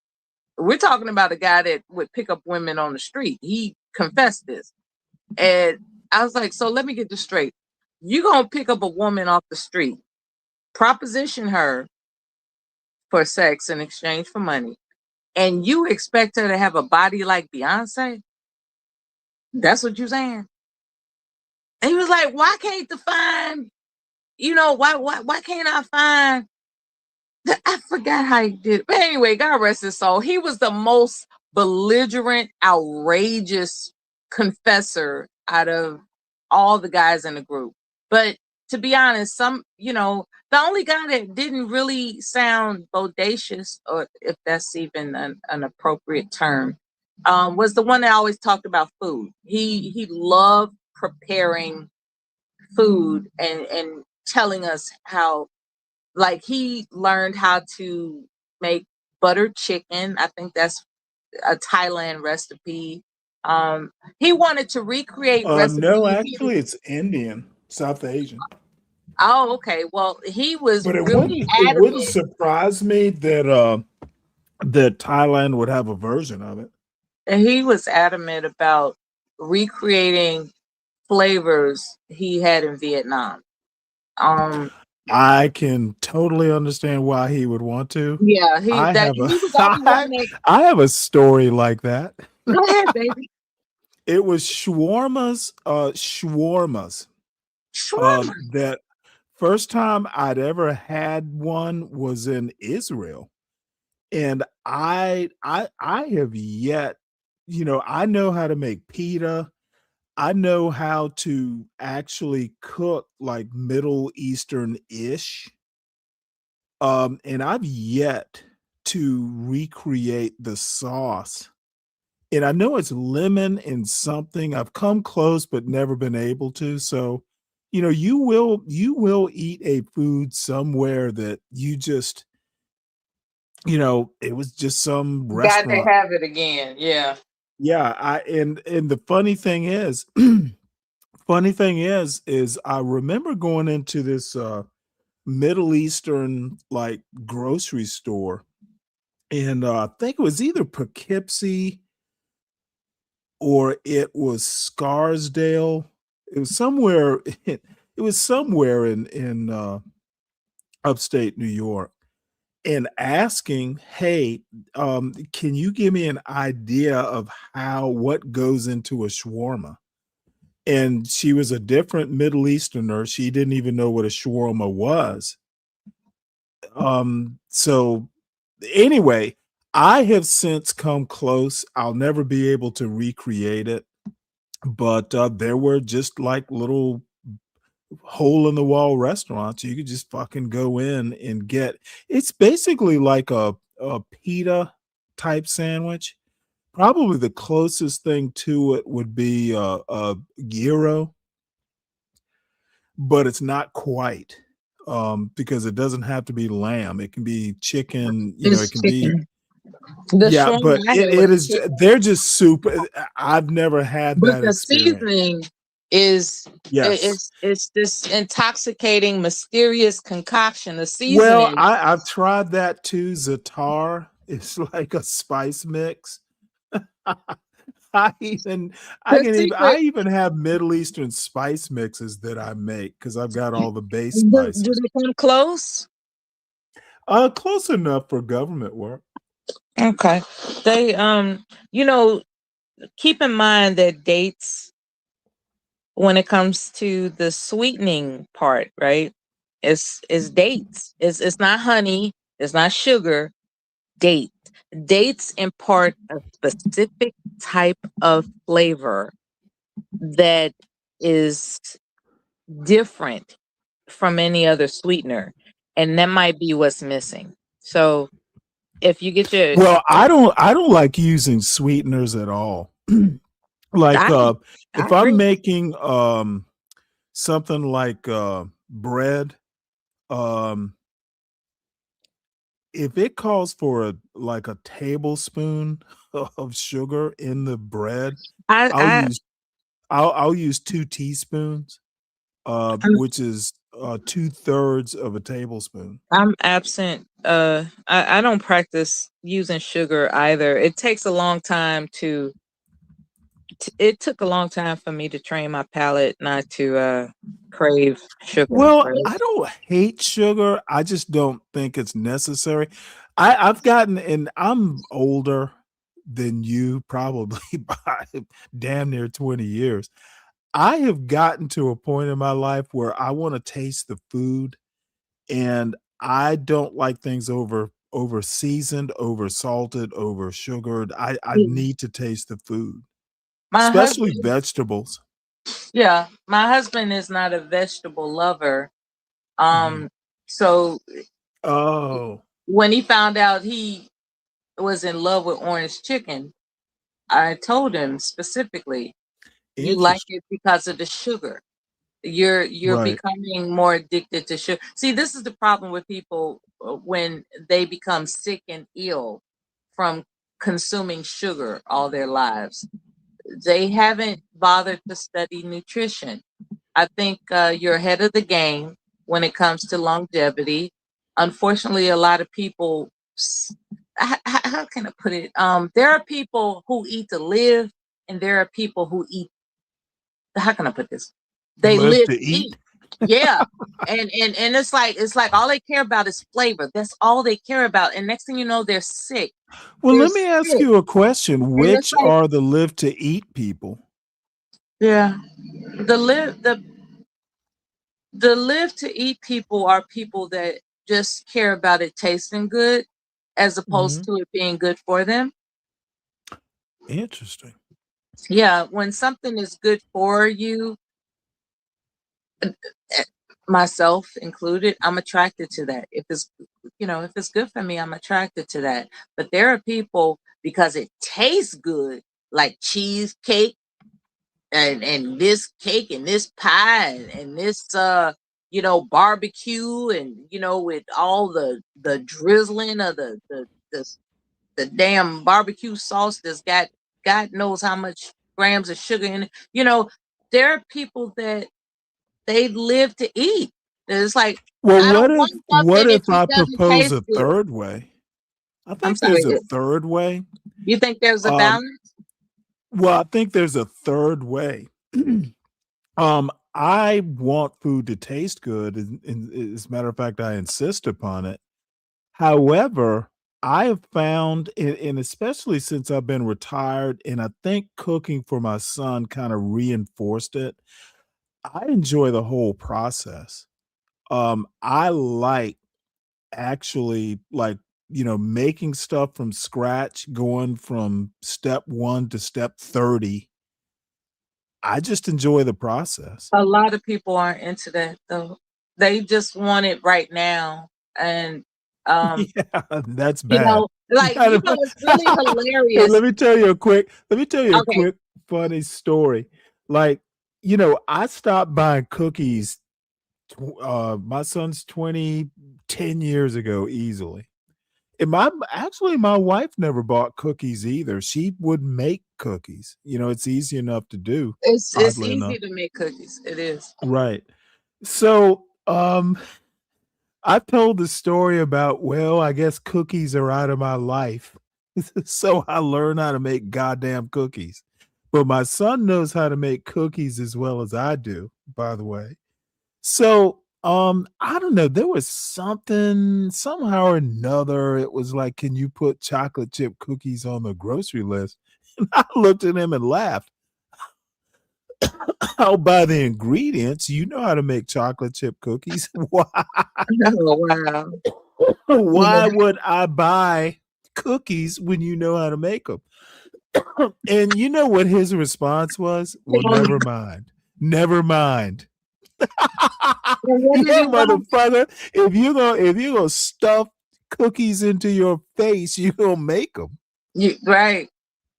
we're talking about a guy that would pick up women on the street. He confessed this. And I was like, so let me get this straight. You're going to pick up a woman off the street, proposition her for sex in exchange for money, and you expect her to have a body like Beyonce? That's what you're saying? And he was like, why can't the find, you know, why can't I find I forgot how he did it. But anyway, God rest his soul. He was the most belligerent, outrageous confessor out of all the guys in the group. But to be honest, you know, the only guy that didn't really sound bodacious, or if that's even an appropriate term, was the one that always talked about food. He loved preparing food and telling us how, like, he learned how to make butter chicken. I think that's a Thailand recipe. He wanted to recreate no, recipes. actually, it's Indian, South Asian. Oh, okay. Well, he was But really it wouldn't adamant. surprise me that Thailand would have a version of it. And he was adamant about recreating flavors he had in Vietnam. I can totally understand why he would want to. Yeah, I have he was the only one that. I have a story like that. Go ahead, baby. It was shawarmas. Shawarma. That first time I'd ever had one was in Israel. And I have yet, you know, I know how to make pita. I know how to actually cook like Middle Eastern-ish. And I've yet to recreate the sauce. And I know it's lemon and something. I've come close but never been able to. So you will eat a food somewhere that you just, it was just some Got to restaurant. have it again. Yeah. Yeah, and the funny thing is, I remember going into this Middle Eastern like grocery store, and I think it was either Poughkeepsie or it was Scarsdale. It was somewhere. It was somewhere in upstate New York, and asking, "Hey, can you give me an idea of what goes into a shawarma?" And she was a different Middle Easterner. She didn't even know what a shawarma was. So anyway, I have since come close. I'll never be able to recreate it, but there were just like little hole in the wall restaurants. You could just fucking go in and get. It's basically like a pita type sandwich. Probably the closest thing to it would be a gyro, but it's not quite, because it doesn't have to be lamb. It can be chicken, it It's can be. chicken. The Yeah, shawarma but I it had was it is chicken, they're just super. I've never had but that the experience. seasoning is Yes. it's this intoxicating, mysterious concoction. The Well, seasoning. I've tried that too, za'atar. It's like a spice mix. I even I The can even I secret. even have Middle Eastern spice mixes that I make because 'cause I've got all the base Do spices. they come close? Close enough for government work. Okay. They you know, keep in mind that dates, when it comes to the sweetening part, right? It's dates. It's not honey, it's not sugar, date. Dates impart a specific type of flavor that is different from any other sweetener. And that might be what's missing. So if you get your Well, I don't like using sweeteners at all. Like, I I if I'm agree. making, something like, bread, um, if it calls for like a tablespoon of sugar in the bread, I'll I use I'll use 2 teaspoons, which is, 2/3 of a tablespoon. I'm absent. I don't practice using sugar either. It takes a long time it took a long time for me to train my palate not to crave sugar, Well, right? I don't hate sugar, I just don't think it's necessary. I've gotten, and I'm older than you probably by damn near 20 years. I have gotten to a point in my life where I wanna taste the food, and I don't like things over seasoned, over salted, over sugared. I Mm. need to taste the food, My especially husband, vegetables. yeah, my husband is not a vegetable lover. Mhm. Um, so Oh, when he found out he was in love with orange chicken, I told him specifically, you like interesting. it because of the sugar. You're Right. becoming more addicted to sugar. See, this is the problem with people when they become sick and ill from consuming sugar all their lives. They haven't bothered to study nutrition. I think you're ahead of the game when it comes to longevity. Unfortunately, a lot of people, how can I put it? There are people who eat to live, and there are people who eat, how can I put this? They Live live to to eat. eat? Yeah. And it's like all they care about is flavor. That's all they care about. And next thing you know, they're sick. Well, They're let me ask sick. you a question. And it's Which like, are the live to eat people? yeah. The live the live to eat people are people that just care about it tasting good as opposed Mhm. to it being good for them. Interesting. Yeah, when something is good for you, eh, myself included, I'm attracted to that. If it's good for me, I'm attracted to that. But there are people, because it tastes good, like cheesecake, and this cake and this pie and this barbecue, and with all the drizzling of the damn barbecue sauce that's got God knows how much grams of sugar in it. There are people that they live to eat. It's like, Well, I don't want what something if if it I doesn't propose taste a good. third way? I I'm think sorry. there's a third way. You think there's a Um, balance? well, I think there's a third way. I want food to taste good, and as a matter of fact, I insist upon it. However, I have found, and especially since I've been retired, and I think cooking for my son kind of reinforced it. I enjoy the whole process. I like actually like making stuff from scratch, going from step 1 to step 30. I just enjoy the process. A lot of people aren't into that though. They just want it right now. And Yeah, that's bad. like it's really Hey, hilarious. let me tell you a Okay. quick funny story. Like, I stopped buying cookies. My son's 20, 10 years ago, easily. And my wife never bought cookies either. She would make cookies. It's easy enough to do, It's oddly easy enough. to make cookies. It is. Right. So, I've told the story about, well, I guess cookies are out of my life. So I learned how to make goddamn cookies. But my son knows how to make cookies as well as I do, by the way. So, I don't know. There was something, somehow or another. It was like, can you put chocolate chip cookies on the grocery list? And I looked at him and laughed. I'll buy the ingredients. You know how to make chocolate chip cookies. Why? Oh, wow. Why would I buy cookies when you know how to make them? And you know what his response was? Well, never mind. Never mind. Yeah, motherfucker. If you're gonna stuff cookies into your face, you're gonna make them. Right.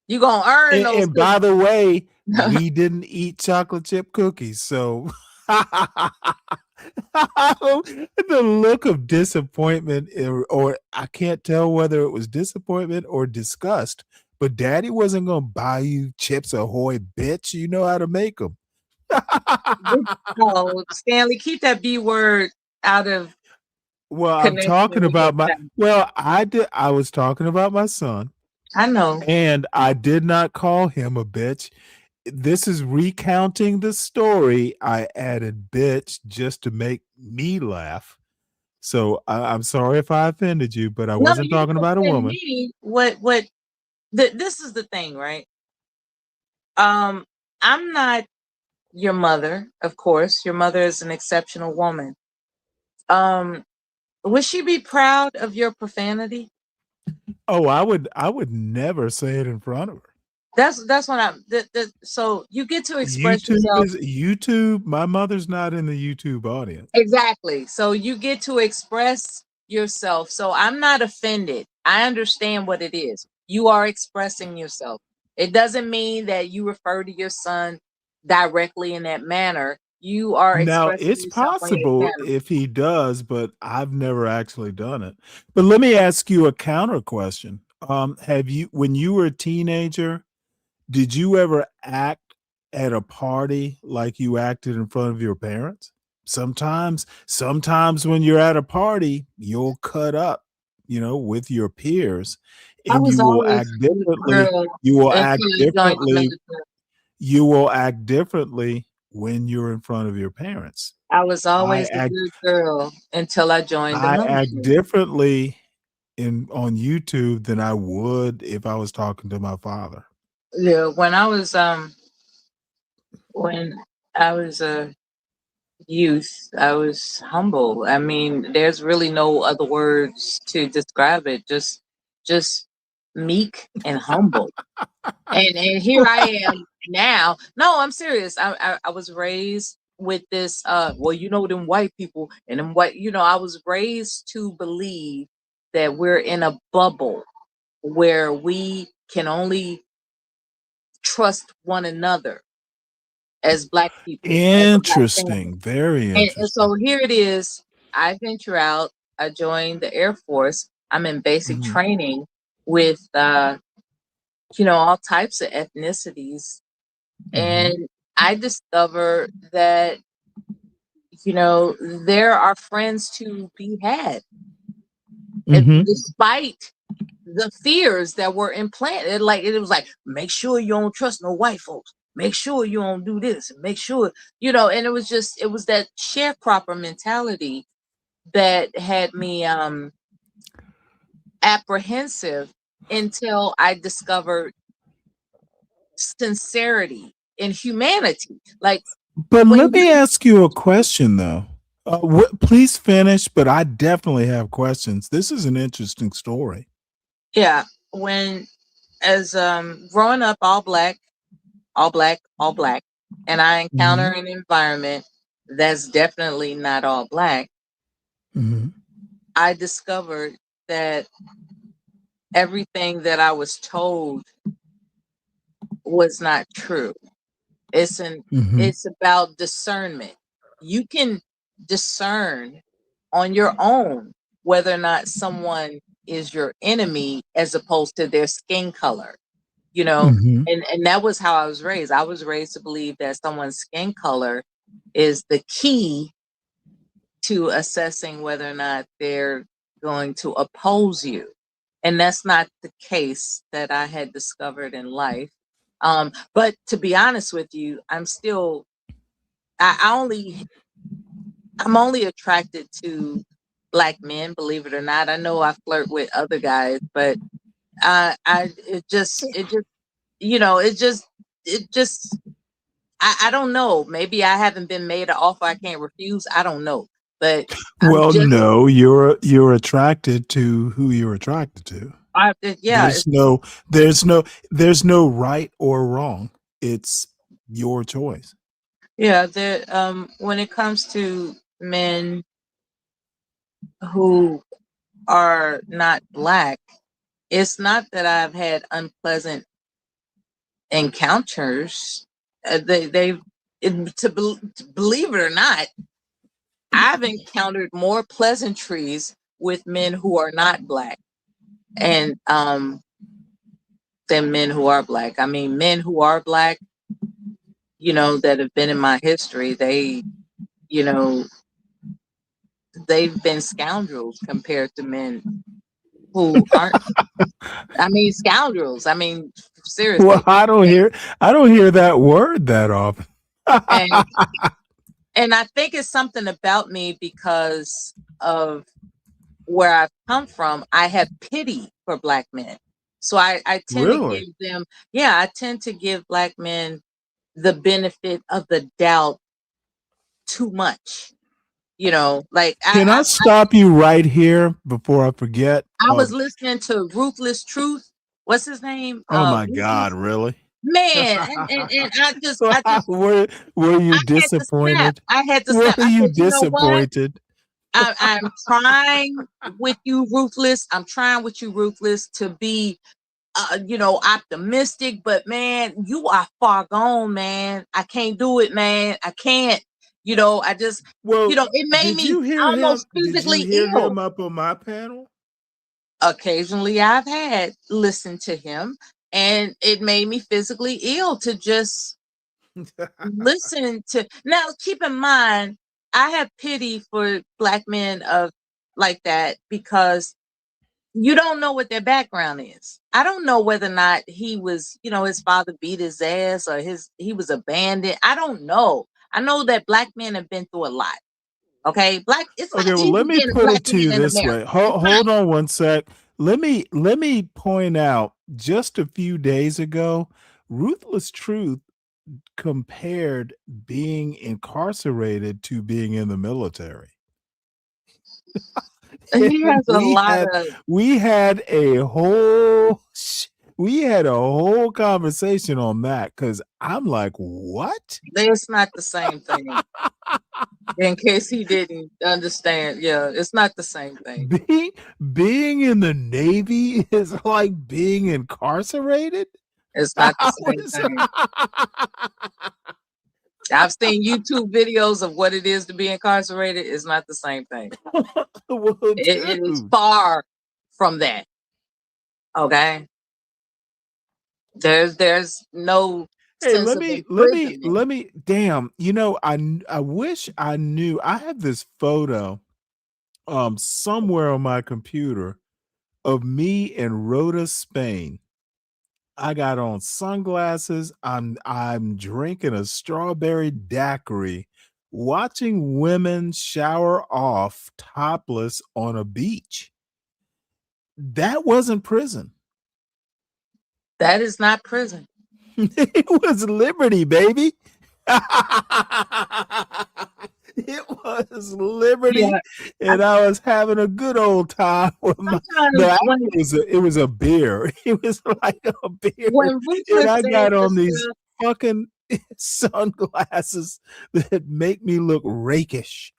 You're gonna earn those And by the way, cookies. we didn't eat chocolate chip cookies, so the look of disappointment, or I can't tell whether it was disappointment or disgust. But Daddy wasn't gonna buy you Chips Ahoy, bitch. You know how to make them. Oh, Stanley, keep that B word out of Well, I'm connection talking with your about my. family. Well, I was talking about my son, I know. and I did not call him a bitch. This is recounting the story. I added bitch just to make me laugh. So I'm sorry if I offended you, but I No, wasn't you talking don't about a offend woman. me. This is the thing, right? I'm not your mother, of course. Your mother is an exceptional woman. Um, would she be proud of your profanity? Oh, I would never say it in front of her. That's what I'm. So you get to express YouTube yourself. is YouTube. My mother's not in the YouTube audience. Exactly. So you get to express yourself. So I'm not offended. I understand what it is. You are expressing yourself. It doesn't mean that you refer to your son directly in that manner. You are Now, expressing it's yourself on his possible manner. if he does, but I've never actually done it. But let me ask you a counter question. Have you, when you were a teenager, did you ever act at a party like you acted in front of your parents? Sometimes when you're at a party, you'll cut up, with your peers, I and was you will always act a good differently. girl You will act until I joined the differently. military. You will act differently when you're in front of your parents. I was I always a act good girl until I joined the I act military. differently on YouTube than I would if I was talking to my father. Yeah, when I was a youth, I was humble. I mean, there's really no other words to describe it. Just meek and humble. And here I am now. No, I'm serious. I was raised with this well, them white people and them white, I was raised to believe that we're in a bubble where we can only trust one another. as Black people, as a Black family. Interesting. Very And interesting. so here it is. I venture out. I joined the Air Force. I'm in basic Mhm. training with, all types of ethnicities. Mhm. And I discovered that, there are friends to be had. Mhm. Despite the fears that were implanted, like it was like, make sure you don't trust no white folks. Make sure you don't do this. And make sure, and it was that sharecropper mentality that had me apprehensive until I discovered sincerity and humanity. Like But when let me ask you a question, though. Please finish, but I definitely have questions. This is an interesting story. yeah, when as growing up all black, and I encounter Mhm. an environment that's definitely not all black, Mhm. I discovered that everything that I was told was not true. Mhm. It's about discernment. You can discern on your own whether or not someone is your enemy as opposed to their skin color. Mhm. And that was how I was raised. I was raised to believe that someone's skin color is the key to assessing whether or not they're going to oppose you. And that's not the case that I had discovered in life. But to be honest with you, I'm only attracted to Black men, believe it or not. I know I flirt with other guys, but it just I don't know. Maybe I haven't been made an offer I can't refuse. I don't know. But I'm Well, just no, you're attracted to who you're attracted to. yeah, There's no right or wrong. It's your choice. yeah, when it comes to men who are not Black, it's not that I've had unpleasant encounters. To believe it or not, I've encountered more pleasantries with men who are not Black, and than men who are Black. I mean, men who are Black, that have been in my history, you know, they've been scoundrels compared to men who aren't. I mean, scoundrels. I mean, Well, seriously. I don't hear that word that often. And and I think it's something about me because of where I've come from. I have pity for Black men. So I tend to Really? give them, yeah, I tend to give Black men the benefit of the doubt too much. Like Can I stop you right here before I forget? I was listening to Ruthless Truth. What's his name? Oh my God, Ruthless really? Man. And I just Were you I had to snap. disappointed? I had to Were snap. I you said, you know what? disappointed? I'm trying with you, Ruthless. I'm trying with you, Ruthless, to be optimistic, but man, you are far gone, man. I can't do it, man. I can't. I just, Well, it made did me you hear him? almost Did you physically hear ill. him up on my panel? Occasionally I've had listened to him, and it made me physically ill to just listen to. Now keep in mind, I have pity for Black men of like that because you don't know what their background is. I don't know whether or not he was, his father beat his ass or he was abandoned. I don't know. I know that Black men have been through a lot. Okay, it's not Okay, well, easy let me being a put Black it to man you in this America. way. Hold on one sec. Let me point out just a few days ago, Ruthless Truth compared being incarcerated to being in the military. He And has a lot of. we had a whole we had a whole conversation on that because I'm like, what? It's not the same thing. In case he didn't understand, yeah, it's not the same thing. Being in the Navy is like being incarcerated? It's not the How same is- thing. I've seen YouTube videos of what it is to be incarcerated. It's not the same thing. Well, It is dude. far from that. Okay. There's no Hey, sense of imprisonment. let me. Damn, I wish I knew. I have this photo, somewhere on my computer of me in Rota, Spain. I got on sunglasses. I'm drinking a strawberry daiquiri, watching women shower off topless on a beach. That wasn't prison. That is not prison. It was liberty, baby. It was liberty, Yeah. and I was having a good old time with my. Sometimes No, when actually, it was a beer. It was like a beer, when and Ruthless I said got on this these stuff, fucking sunglasses that make me look rakish.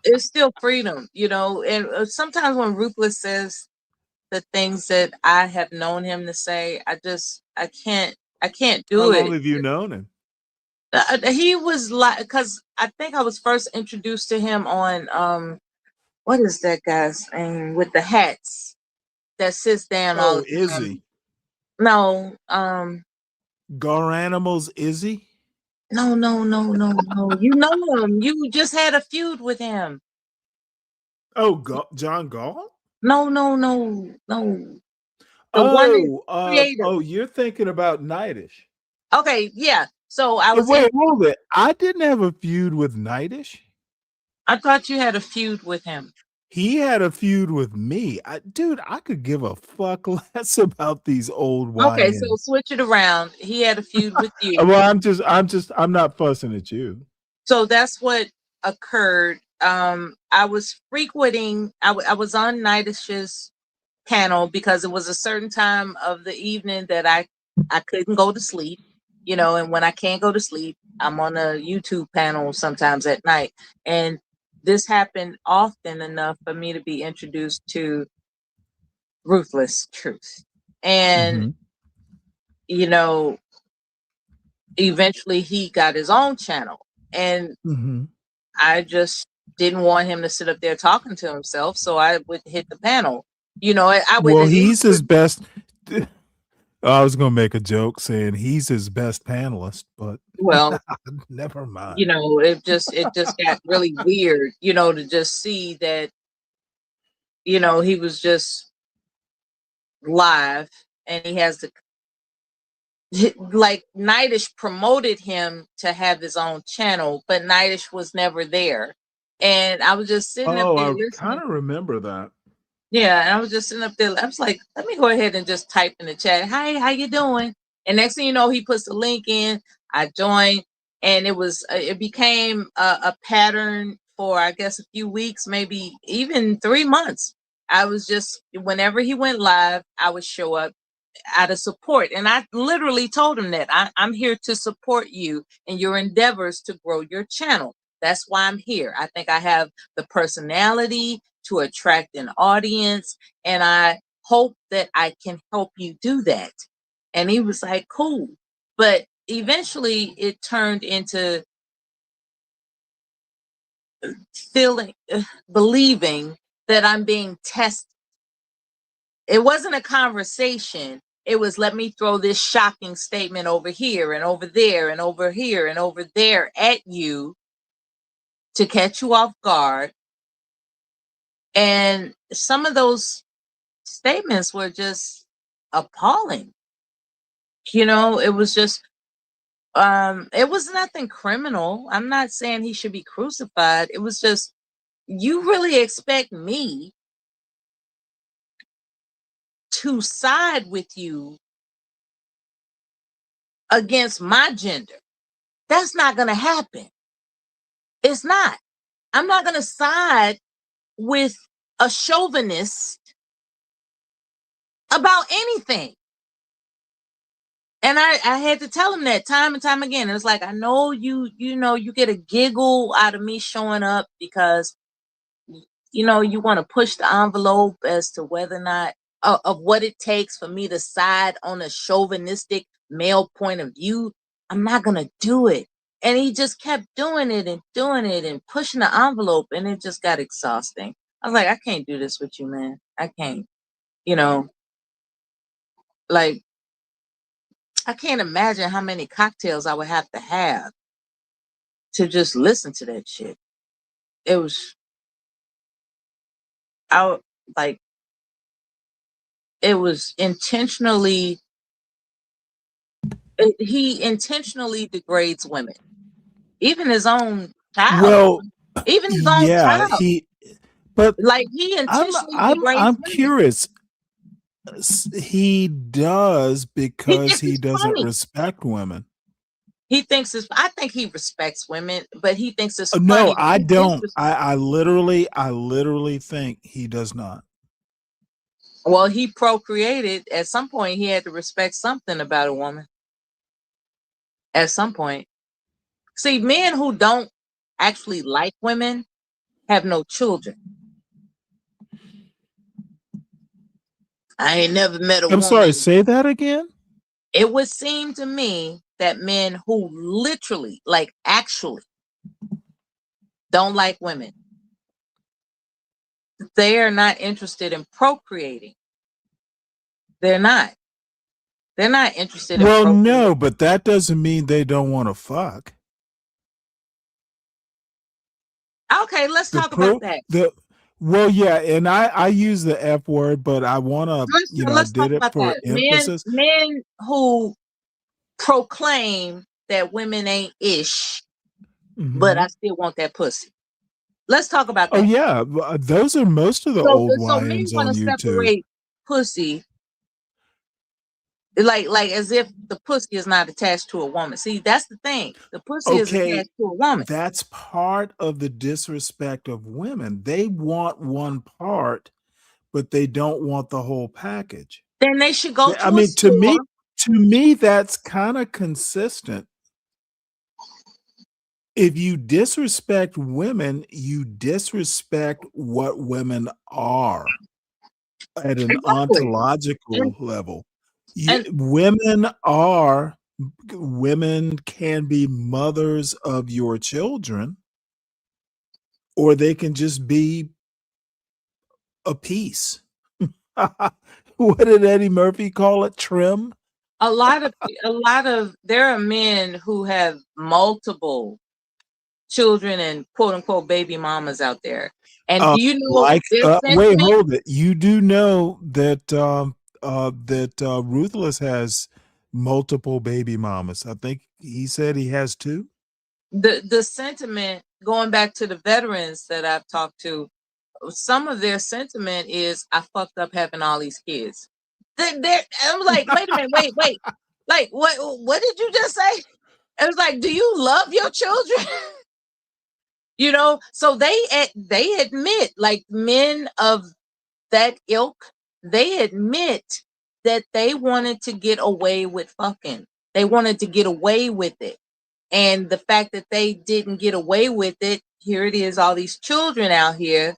it's still freedom, and sometimes when Ruthless says the things that I have known him to say, I can't How do long it. have you known him? He was like, because I think I was first introduced to him on what is that guy's name with the hats that sits down all Oh, the time? Izzy. No, Gar Animals, Izzy. no. You know him. You just had a feud with him. Oh, John Gall. No. The one that created. Oh, you're thinking about Nightish. Okay, yeah. So I was. Wait, hold it. I didn't have a feud with Nightish. I thought you had a feud with him. He had a feud with me. Dude, I could give a fuck less about these old Okay, YNs. so switch it around. He had a feud with you. Well, I'm not fussing at you. So that's what occurred. I was frequenting. I was on Nightish's panel because it was a certain time of the evening that I couldn't go to sleep. And when I can't go to sleep, I'm on a YouTube panel sometimes at night. And this happened often enough for me to be introduced to Ruthless Truth. And, eventually he got his own channel. And I just didn't want him to sit up there talking to himself. So I would hit the panel. I would. Well, he's his best. I was gonna make a joke saying he's his best panelist, but well, never mind. it just got really weird, to just see that, he was just live and he has the like Nightish promoted him to have his own channel, but Nightish was never there. And I was just sitting up there I listening. kind of remember that. Yeah, and I was just sitting up there. I was like, let me go ahead and just type in the chat. Hi, how you doing? And next thing you know, he puts the link in. I joined, and it became a pattern for, I guess, a few weeks, maybe even 3 months. I was just, whenever he went live, I would show up out of support. And I literally told him that I'm here to support you in your endeavors to grow your channel. That's why I'm here. I think I have the personality to attract an audience, and I hope that I can help you do that. And he was like, cool. But eventually it turned into believing that I'm being tested. It wasn't a conversation. It was, let me throw this shocking statement over here and over there and over here and over there at you to catch you off guard. And some of those statements were just appalling. It was just, it was nothing criminal. I'm not saying he should be crucified. It was just, you really expect me to side with you against my gender? That's not going to happen. It's not. I'm not going to side with a chauvinist about anything. And I had to tell him that time and time again. It was like, I know you get a giggle out of me showing up because, you want to push the envelope as to whether or not of what it takes for me to side on a chauvinistic male point of view. I'm not going to do it. And he just kept doing it and pushing the envelope, and it just got exhausting. I was like, I can't do this with you, man. I can't. You know, like, I can't imagine how many cocktails I would have to just listen to that shit. It was, I like, it was intentionally, he intentionally degrades women, even his own child, Well, even his own yeah, child. but Like, he intentionally degrades I'm women. curious. He does because thinks he it's doesn't funny. respect women. He thinks it's. I think he respects women, but he thinks it's No, funny. I that don't. I literally think he does not. Well, he procreated. At some point, he had to respect something about a woman. At some point, see, men who don't actually like women have no children. I ain't never met a I'm sorry, woman. say that again? It would seem to me that men who literally, like, actually don't like women, they are not interested in procreating. They're not. They're not interested in Well, procreating. no, but that doesn't mean they don't want to fuck. Okay, let's talk about that. Well, yeah, and I use the F word, but I want to, I Let's talk did it about for that. emphasis. Men who proclaim that women ain't ish, but I still want that pussy. Let's talk about that. Oh yeah, those are most of the old So men YNs want on to YouTube. separate pussy, like as if the pussy is not attached to a woman. See, that's the thing. The pussy is attached to a woman. That's part of the disrespect of women. They want one part, but they don't want the whole package. Then they should go to I a mean, store. to me, that's kind of consistent. If you disrespect women, you disrespect what women are at an ontological level. Women can be mothers of your children, or they can just be a piece. What did Eddie Murphy call it? Trim? A lot of there are men who have multiple children and quote unquote baby mamas out there. And do you know wait, hold it. You do know that Ruthless has multiple baby mamas. I think he said he has 2. The sentiment, going back to the veterans that I've talked to, some of their sentiment is, I fucked up having all these kids. I'm like, wait a minute, wait. Like, what did you just say? It was like, do you love your children? You know, so they admit, like, men of that ilk, they admit that they wanted to get away with fucking. They wanted to get away with it. And the fact that they didn't get away with it, here it is, all these children out here,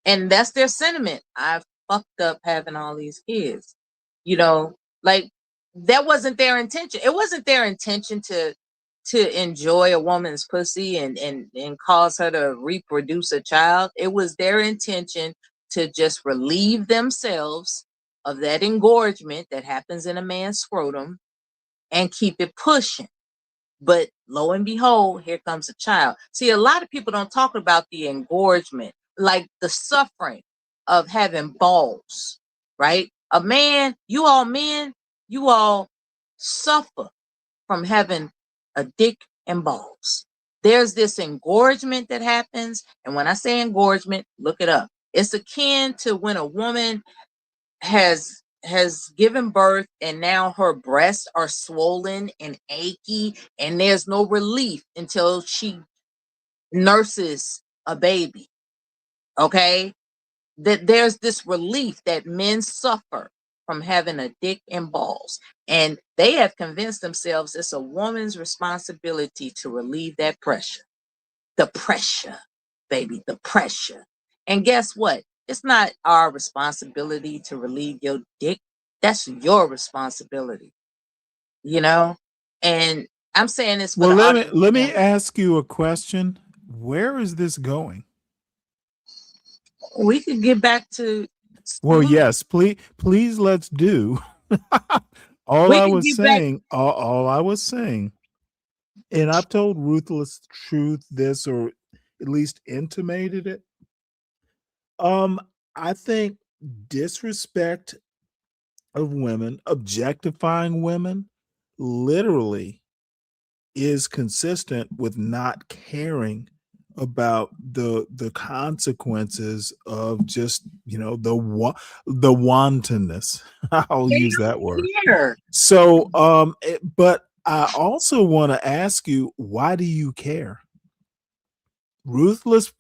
and that's their sentiment. I fucked up having all these kids. You know, like, that wasn't their intention. It wasn't their intention to enjoy a woman's pussy and cause her to reproduce a child. It was their intention to just relieve themselves of that engorgement that happens in a man's scrotum and keep it pushing. But lo and behold, here comes a child. See, a lot of people don't talk about the engorgement, like the suffering of having balls, right? A man, you all suffer from having a dick and balls. There's this engorgement that happens. And when I say engorgement, look it up. It's akin to when a woman has given birth and now her breasts are swollen and achy and there's no relief until she nurses a baby. Okay? That there's this relief that men suffer from having a dick and balls, and they have convinced themselves it's a woman's responsibility to relieve that pressure. The pressure, baby, the pressure. And guess what? It's not our responsibility to relieve your dick. That's your responsibility, you know? And I'm saying this for Well, the let me audience. let me ask you a question. Where is this going? We could get back to Well, yes, please let's do. all we I can was get back. saying, all I was saying, and I've told Ruthless Truth this, or at least intimated it. I think disrespect of women, objectifying women, literally is consistent with not caring about the consequences of just, the wantonness. I'll They use that don't word. care. So but I also want to ask you, why do you care? Ruthless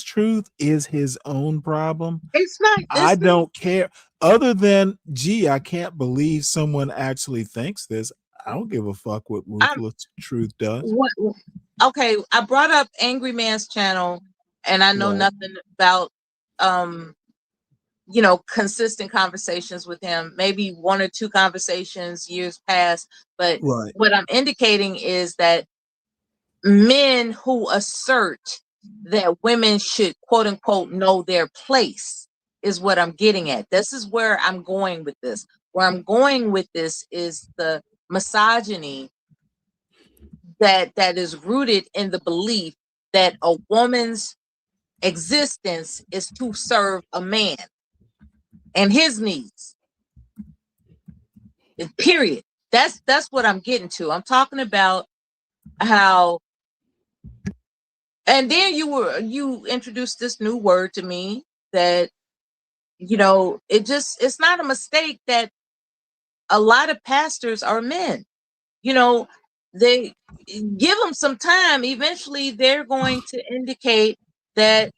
Truth is his own problem. It's not. I It's not. don't care. Other than, gee, I can't believe someone actually thinks this. I don't give a fuck what I'm, Ruthless Truth does. what? Okay, I brought up Angry Man's channel, and I know Right. nothing about consistent conversations with him. Maybe one or two conversations years past, but Right. what I'm indicating is that men who assert that women should quote unquote know their place is what I'm getting at. This is where I'm going with this. Where I'm going with this is the misogyny that is rooted in the belief that a woman's existence is to serve a man and his needs. Period. That's what I'm getting to. I'm talking about how. And then you introduced this new word to me that it's not a mistake that a lot of pastors are men. They give them some time. Eventually, they're going to indicate that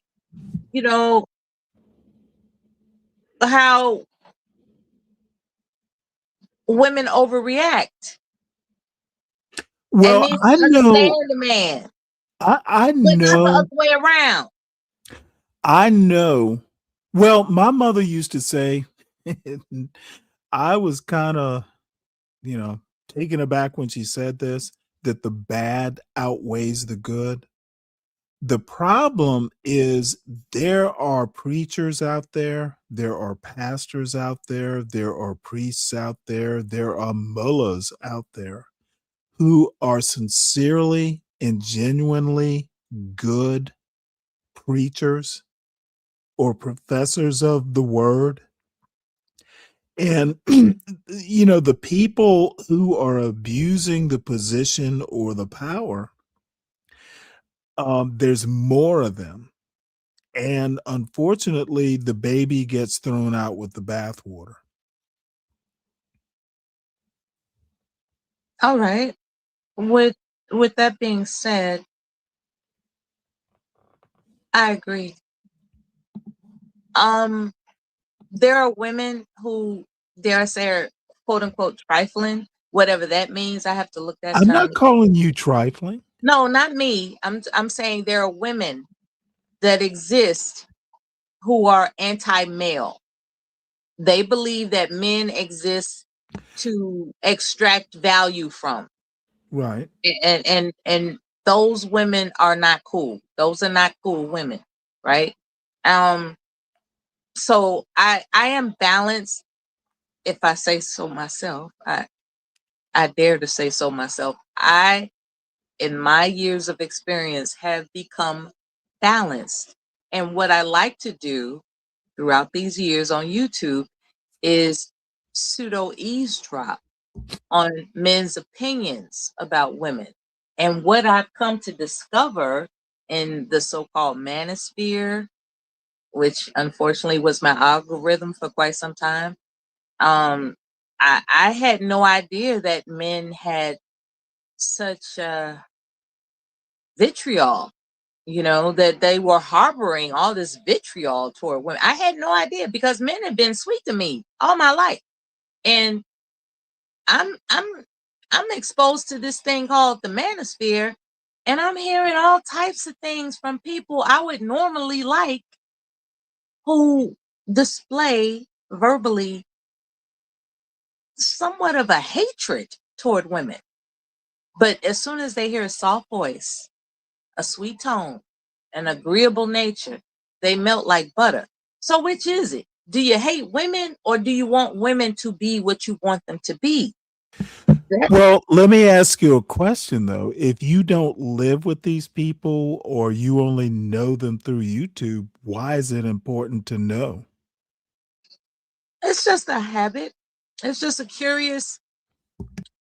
how women overreact, and Well, then I understand know, the man, I but not the know, other way around. I know. Well, my mother used to say, I was kind of, taken aback when she said this, that the bad outweighs the good. The problem is there are preachers out there are pastors out there are priests out there are mullahs out there who are sincerely and genuinely good preachers or professors of the word. And, the people who are abusing the position or the power, there's more of them. And unfortunately, the baby gets thrown out with the bathwater. All right. With that being said, I agree. There are women who, dare I say, are quote unquote trifling, whatever that means. I have to look that I'm term. not calling you trifling. No, not me. I'm saying there are women that exist who are anti-male. They believe that men exist to extract value from. Right. And those women are not cool. Those are not cool women, right? So I am balanced, if I say so myself. I dare to say so myself. I, in my years of experience, have become balanced. And what I like to do throughout these years on YouTube is pseudo eavesdrop on men's opinions about women. And what I've come to discover in the so-called manosphere, which unfortunately was my algorithm for quite some time, I had no idea that men had such vitriol, that they were harboring all this vitriol toward women. I had no idea, because men have been sweet to me all my life. And I'm I'm I'm exposed to this thing called the manosphere, and I'm hearing all types of things from people I would normally like, who display verbally somewhat of a hatred toward women. But as soon as they hear a soft voice, a sweet tone, an agreeable nature, they melt like butter. So which is it? Do you hate women, or do you want women to be what you want them to be? Well, let me ask you a question though. If you don't live with these people or you only know them through YouTube, why is it important to know? It's just a habit. It's just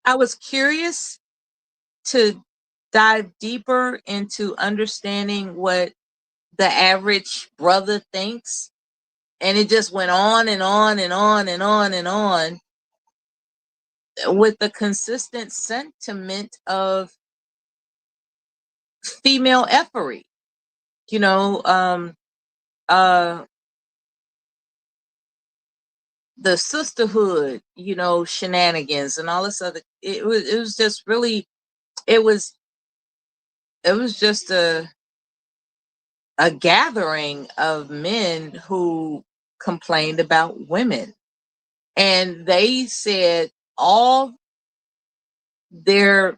I was curious to dive deeper into understanding what the average brother thinks. And it just went on and on and on and on and on with the consistent sentiment of female effery, you know, uh, the sisterhood, shenanigans and all this other. It was just really, it was just a gathering of men who complained about women, and they said all their,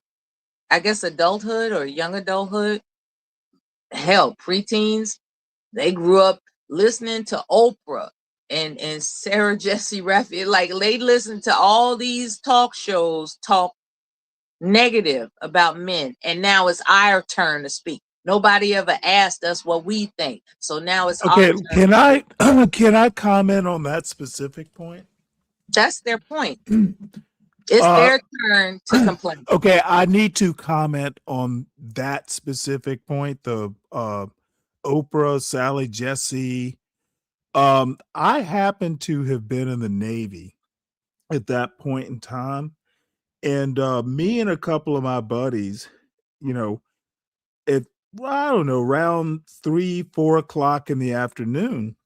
I guess, adulthood or young adulthood, hell, preteens, they grew up listening to Oprah and Sarah Jesse Raphael. Like, they listened to all these talk shows talk negative about men, and now it's our turn to speak. Nobody ever asked us what we think, so now it's Okay, our turn. can I can I comment on that specific point? That's their point. It's Uh, their turn to complain. Okay, I need to comment on that specific point. The Oprah, Sally Jesse. I happen to have been in the Navy at that point in time, and me and a couple of my buddies, you know, at I don't know, around 3, 4 o'clock in the afternoon,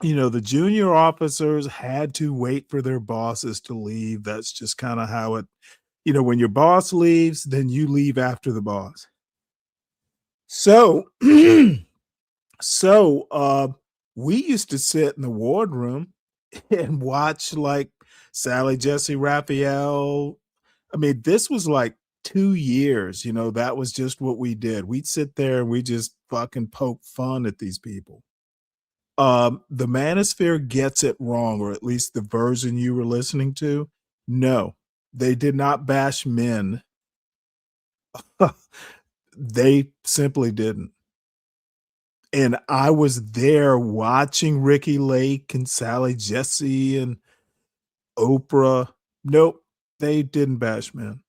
the junior officers had to wait for their bosses to leave. That's just kind of how it, when your boss leaves, then you leave after the boss. So, we used to sit in the wardroom and watch like Sally Jesse Raphael. I mean, this was like 2 years, that was just what we did. We'd sit there and we just fucking poke fun at these people. The manosphere gets it wrong, or at least the version you were listening to. No, they did not bash men. They simply didn't. And I was there watching Ricky Lake and Sally Jesse and Oprah. Nope, they didn't bash men.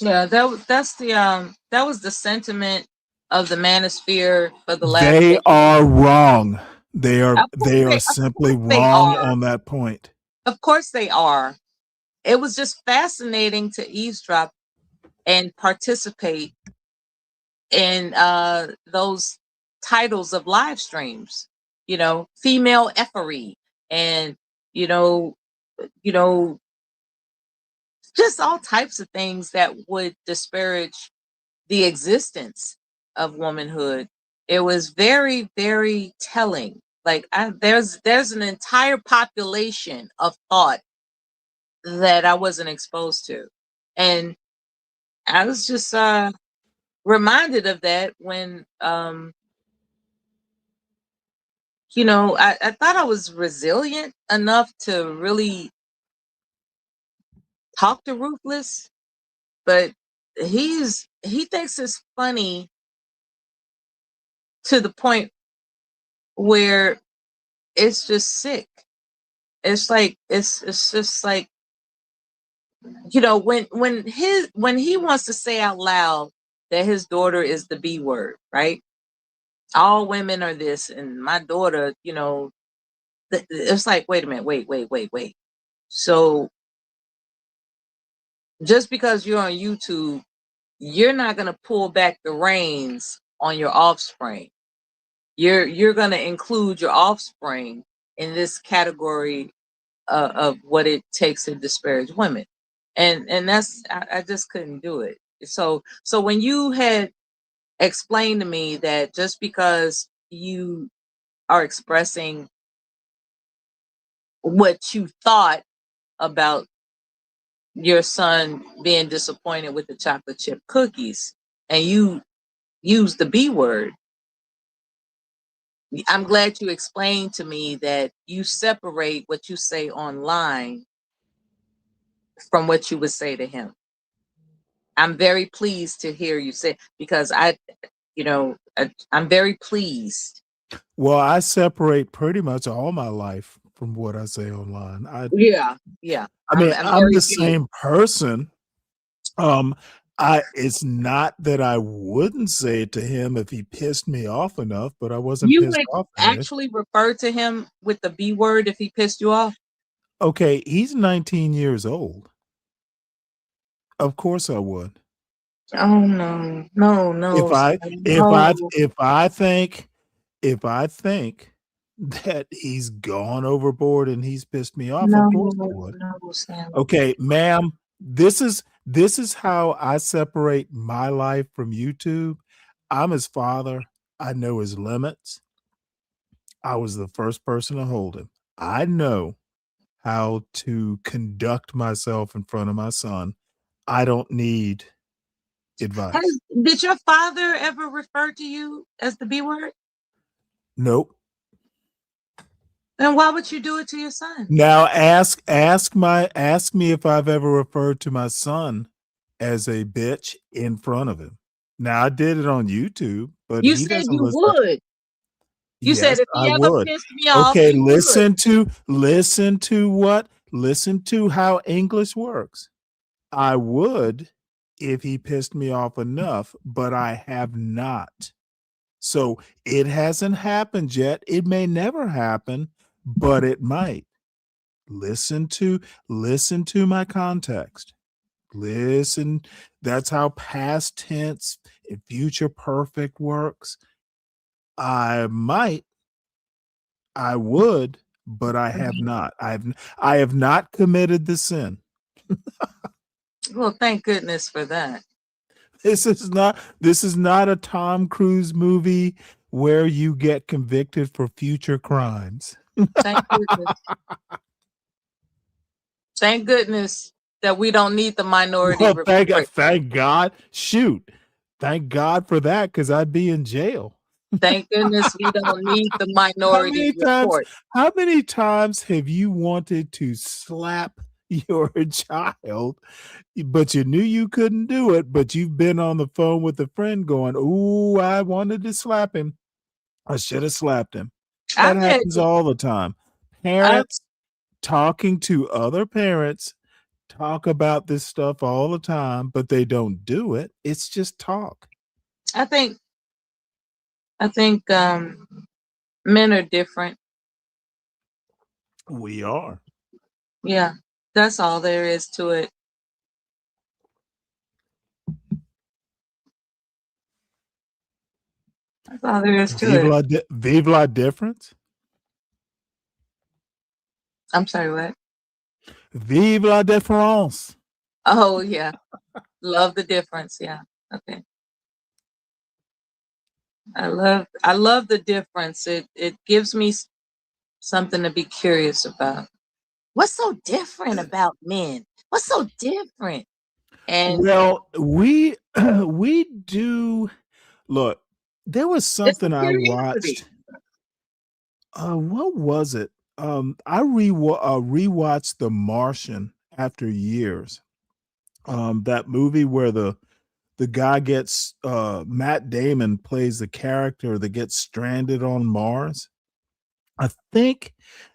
Yeah, that was the sentiment of the manosphere for the last They decade. are wrong. They are Of course they are simply they wrong are. on that point. Of course they are. It was just fascinating to eavesdrop and participate in those titles of live streams, female effery, and you know, you know, just all types of things that would disparage the existence of womanhood. It was very, very telling. Like, there's an entire population of thought that I wasn't exposed to, and I was just reminded of that when I thought I was resilient enough to really talk to Ruthless, but he thinks it's funny to the point where it's just sick. It's like it's just like, when he wants to say out loud that his daughter is the B word, right? All women are this, and my daughter, it's like, wait a minute, wait. So just because you're on YouTube, you're not going to pull back the reins on your offspring. You're going to include your offspring in this category of what it takes to disparage women, and that's, I just couldn't do it. So when you had explained to me that just because you are expressing what you thought about your son being disappointed with the chocolate chip cookies and you use the B word. I'm glad you explained to me that you separate what you say online from what you would say to him. I'm very pleased to hear you say, because I'm very pleased. Well, I separate pretty much all my life from what I say online. Yeah. I mean, I'm I'm very the pleased. same person. It's not that I wouldn't say it to him if he pissed me off enough, but I wasn't You pissed would off at it. actually refer to him with the B word if he pissed you off? Okay, he's 19 years old. Of course I would. Oh no, If I Stanley, if I no. if I think that he's gone overboard and he's pissed me off, of No, course I would. no, Stanley. Okay, ma'am, this is how I separate my life from YouTube. I'm his father. I know his limits. I was the first person to hold him. I know how to conduct myself in front of my son. I don't need advice. Did your father ever refer to you as the B word? Nope. Then why would you do it to your son? Now ask me if I've ever referred to my son as a bitch in front of him. Now I did it on YouTube, but You he said doesn't you listen. would. You said Yes, if I he ever would. pissed me off, Okay, you would. listen to what? Listen to how English works. I would if he pissed me off enough, but I have not. So it hasn't happened yet. It may never happen, but it might. Listen to my context. Listen, that's how past tense and future perfect works. I would, but I have not. I have not committed the sin. Well, thank goodness for that. This is not a Tom Cruise movie where you get convicted for future crimes. Thank goodness. Thank goodness that we don't need the minority Well, report. thank God. Shoot. Thank God for that, because I'd be in jail. Thank goodness we don't need the minority report. How many times have you wanted to slap your child, but you knew you couldn't do it, but you've been on the phone with a friend going, "Ooh, I wanted to slap him. I should have slapped him." That I've had happens all the time. Parents talking to other parents talk about this stuff all the time, but they don't do it. It's just talk. I think men are different. We are. Yeah, that's all there is to it. That's all there is to it. Vive la difference. I'm sorry, what? Vive la différence. Oh yeah, love the difference. Yeah, okay. I love the difference. It gives me something to be curious about. What's so different about men? What's so different? And Well, we we do. Look, there was it's a something I curiosity. watched. What was it? I rewatched The Martian after years. That movie where the guy gets Matt Damon plays the character that gets stranded on Mars. I think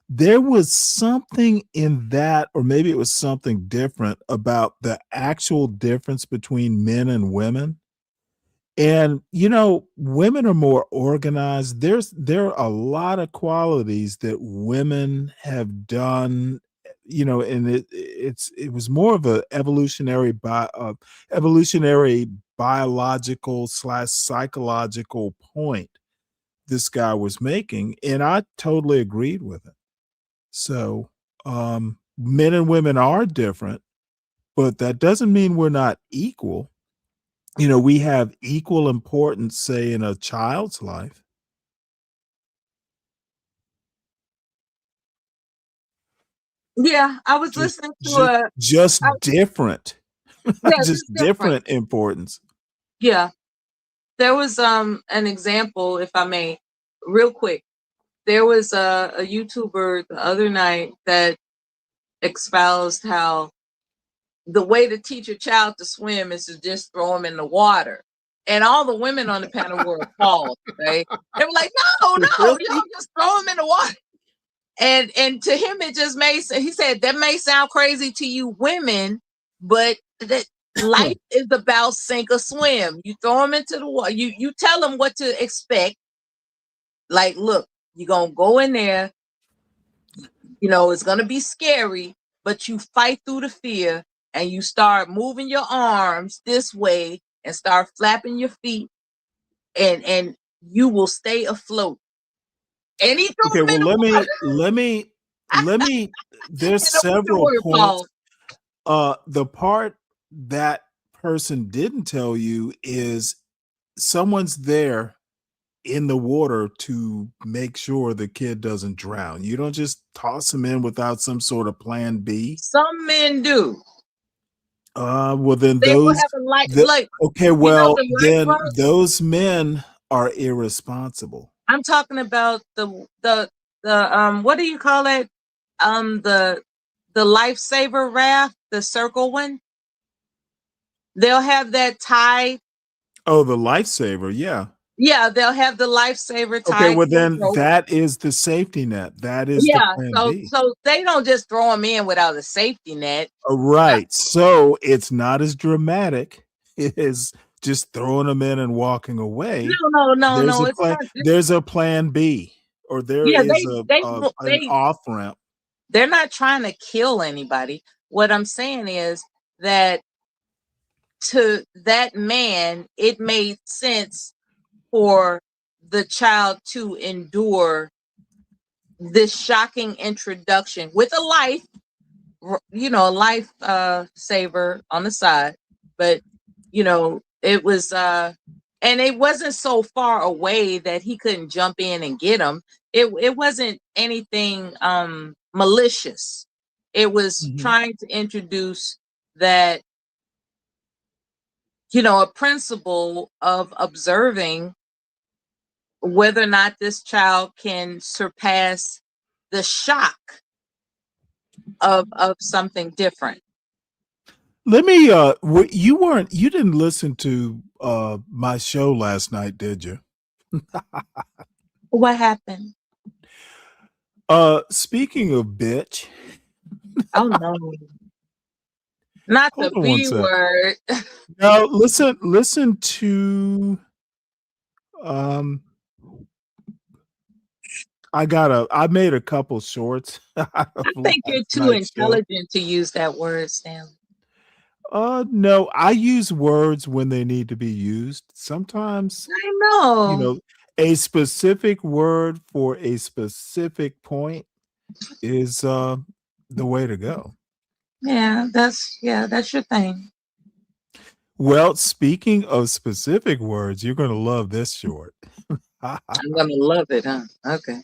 there was something in that, or maybe it was something different about the actual difference between men and women. And women are more organized. There are a lot of qualities that women have done, and it was more of a evolutionary biological / psychological point this guy was making, and I totally agreed with it. So, men and women are different, but that doesn't mean we're not equal. We have equal importance, say, in a child's life. Yeah, I was Just listening to just, just I, different. yeah, Just just different. different importance. Yeah, there was an example, if I may, real quick. There was a YouTuber the other night that espoused how the way to teach a child to swim is to just throw them in the water. And all the women on the panel were appalled, right? They were like, no, no, you don't just throw them in the water. And to him, it just he said, that may sound crazy to you women, but that life is about sink or swim. You throw them into the water. You tell them what to expect. Like, look, you're going to go in there. You know, it's going to be scary, but you fight through the fear and you start moving your arms this way and start flapping your feet and you will stay afloat. And he threw Okay, him well, in the let me, there's And the women several were points. appalled. The part that person didn't tell you is someone's there in the water to make sure the kid doesn't drown. You don't just toss him in without some sort of plan B. Some men do. Well, then They will those, have a light. okay, You know well, the then lifeguard? those men are irresponsible. I'm talking about the what do you call it? The lifesaver raft, the circle one. They'll have that tied. Oh, the lifesaver, yeah. Yeah, they'll have the lifesaver tied. Okay, well to a then rope. that is the safety net. That is the Yeah, plan so B. they don't just throw them in without a safety net. Right. So it's not as dramatic as just throwing them in and walking away. No. It's not. There's a plan B, or there Yeah, is an off ramp. They're not trying to kill anybody. What I'm saying is that to that man, it made sense for the child to endure this shocking introduction with a life, a life saver on the side. But it was and it wasn't so far away that he couldn't jump in and get him. It wasn't anything malicious. It was trying to introduce that a principle of observing whether or not this child can surpass the shock of something different. Let me you didn't listen to my show last night, did you? What happened? Speaking of bitch. Oh no. Not the B word. Now listen to I made a couple shorts. I think you're too intelligent to use that word, Stanley. No, I use words when they need to be used. Sometimes I know. A specific word for a specific point is the way to go. Yeah, that's your thing. Well, speaking of specific words, you're going to love this short. I'm going to love it, huh? Okay.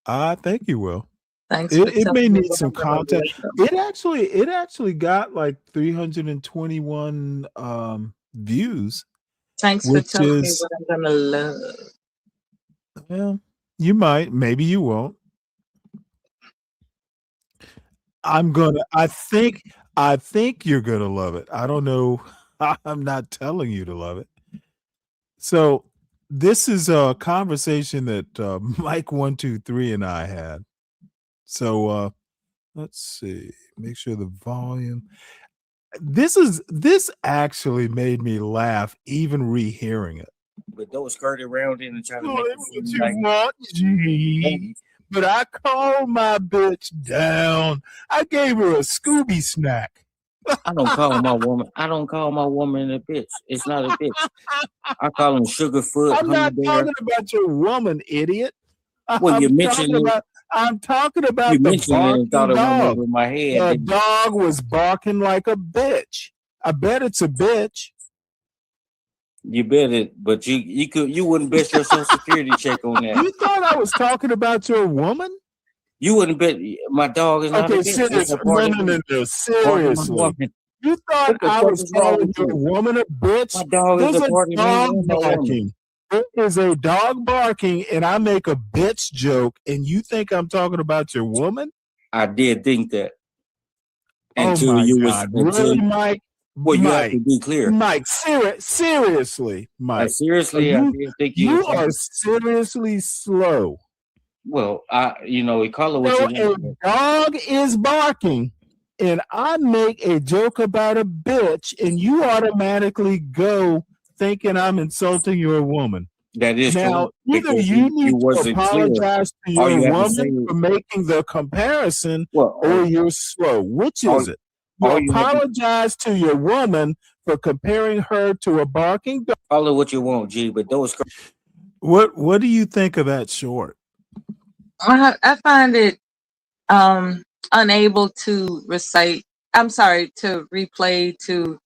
I think you will. Thanks. It may need some content. It actually got like 321 views. Thanks for telling me what I'm gonna love. Well, you might, maybe you won't. I think you're gonna love it. I don't know. I'm not telling you to love it. So this is a conversation that Mike 123 and I had. So let's see. Make sure the volume. This actually made me laugh even rehearing it. But don't skirt around in and try to make what you want, G. But I called my bitch down. I gave her a Scooby snack. I don't call my woman a bitch. It's not a bitch. I call them Sugarfoot. I'm not talking about your woman, idiot. Well, you mentioned I'm talking about you the mentioned it and thought it went over my head. The dog was barking like a bitch. I bet it's a bitch. You bet it, but you wouldn't bet your Social Security check on that. You thought I was talking about your woman? You wouldn't bet my dog is not a Okay, bitch. It's serious. a No, part no, of no, me. no. Part of my Seriously. woman. You thought What the I fuck was is wrong calling with your you? woman a bitch? My dog is There's a a part of me dog and my woman. barking. There is a dog barking, and I make a bitch joke, and you think I'm talking about your woman? I did think that Oh until my you was God. Really, Mike? well, you have to Mike, be clear. Mike, seriously, Mike. Seriously, I did think you You was are seriously slow. well, we call it what So you a want. dog is barking, and I make a joke about a bitch, and you automatically go thinking I'm insulting your woman. That is Now, true. either Because you need to wasn't clear. apologize to All your you have to say woman for making the comparison, well, or you're slow. Which all- is it? You all you have to- apologize to your woman for comparing her to a barking dog. call it what you want, G, but those What do you think of that short? I find it unable to to replay to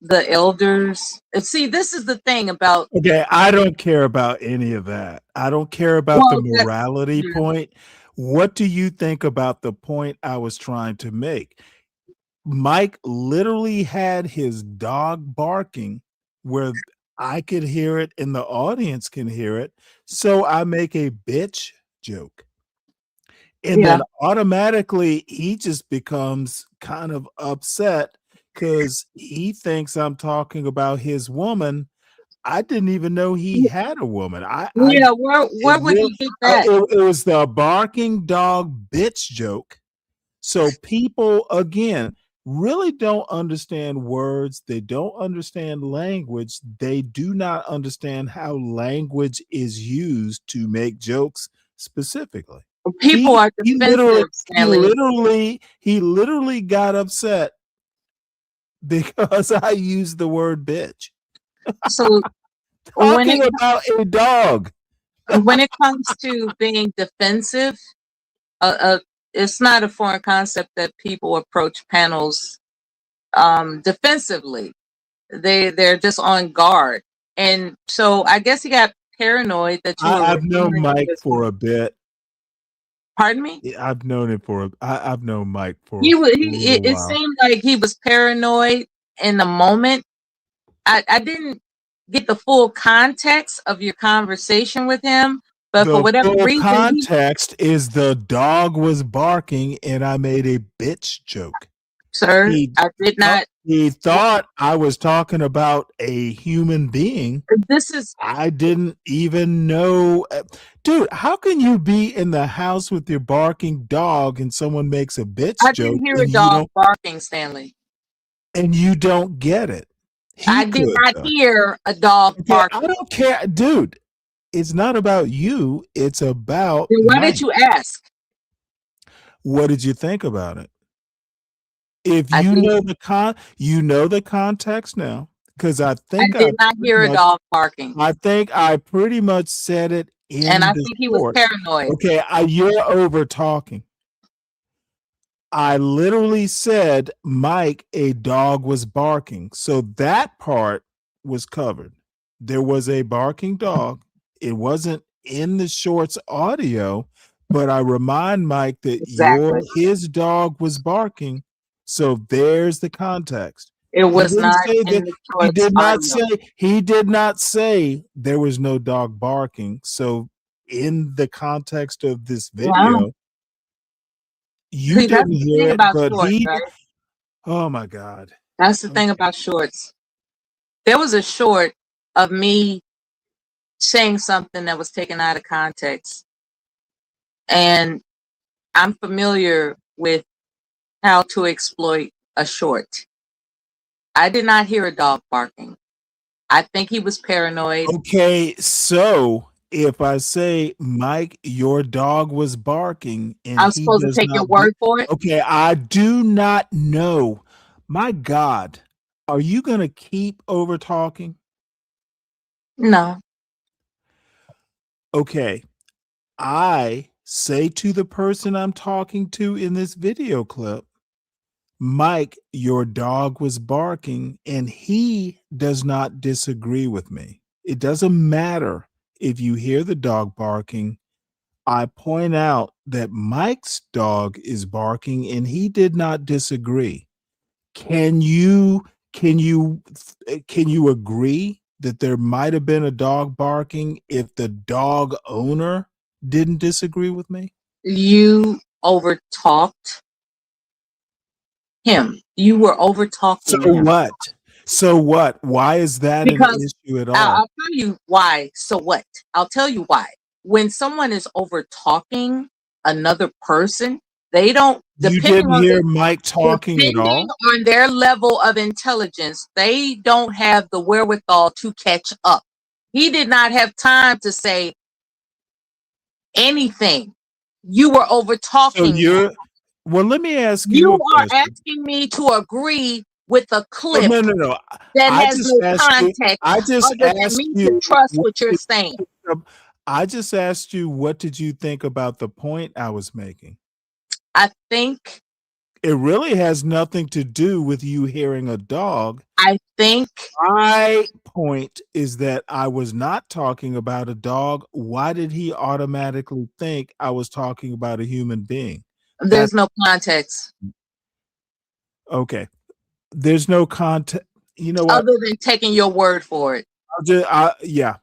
the elders. And see, this is the thing about Okay, I don't care about any of that. I don't care about the morality point. What do you think about the point I was trying to make? Mike literally had his dog barking where I could hear it and the audience can hear it. So I make a bitch joke. And then automatically he just becomes kind of upset because he thinks I'm talking about his woman. I didn't even know he had a woman. where would he get that? It was the barking dog bitch joke. So people, again, really don't understand words. They don't understand language. They do not understand how language is used to make jokes specifically. People are defensive, Stanley. He literally got upset because I used the word bitch. So Talking about a dog. When it comes to being defensive, it's not a foreign concept that people approach panels defensively. They're just on guard, and so I guess he got paranoid that you were. I've known Mike for a bit. Pardon me? I've known him for. I've known Mike for. It seemed like he was paranoid in the moment. I didn't get the full context of your conversation with him, but for whatever reason, context is the dog was barking and I made a bitch joke. Sir, I did not. He thought I was talking about a human being. I didn't even know. Dude, how can you be in the house with your barking dog and someone makes a bitch joke? I didn't hear a dog barking, Stanley. And you don't get it. I did not hear a dog barking. I don't care. Dude, it's not about you. It's about then why did you ask? What did you think about it? If you know the context now, because I think I did not hear a dog barking. I think I pretty much said it and I think he was paranoid. Okay, you're over talking. I literally said, Mike, a dog was barking. So that part was covered. There was a barking dog. It wasn't in the shorts audio, but I remind Mike that his dog was barking. So there's the context. It was not he did not say there was no dog barking. So in the context of this video, you didn't hear it, but right? Oh my God. That's the thing about shorts. There was a short of me saying something that was taken out of context. And I'm familiar with how to exploit a short. I did not hear a dog barking. I think he was paranoid. Okay, so if I say, Mike, your dog was barking, and I'm supposed to take your word for it. Okay, I do not know. My God, are you going to keep over talking? No. Okay, I say to the person I'm talking to in this video clip, Mike, your dog was barking, and he does not disagree with me. It doesn't matter if you hear the dog barking. I point out that Mike's dog is barking and he did not disagree. Can you agree that there might have been a dog barking if the dog owner didn't disagree with me? You overtalked him. You were over talking So him. what? So what? Why is that an Because issue at I'll all? tell you why. So what? I'll tell you why. When someone is over talking another person, they don't, You depending didn't on hear Mike talking at depending all? on their level of intelligence, they don't have the wherewithal to catch up. He did not have time to say anything. You were over So talking him. well, let me ask You you a are question. asking me to agree with a Oh, clip no. that I has just no asked you. context I just other than asked me you. to trust What what you're did you saying. think of, I just asked you, what did you think about the point I was making? I think It really has nothing to do with you hearing a dog. I think My point is that I was not talking about a dog. Why did he automatically think I was talking about a human being? there's no context Okay. There's no context. You know what? other than taking your word for it. Yeah,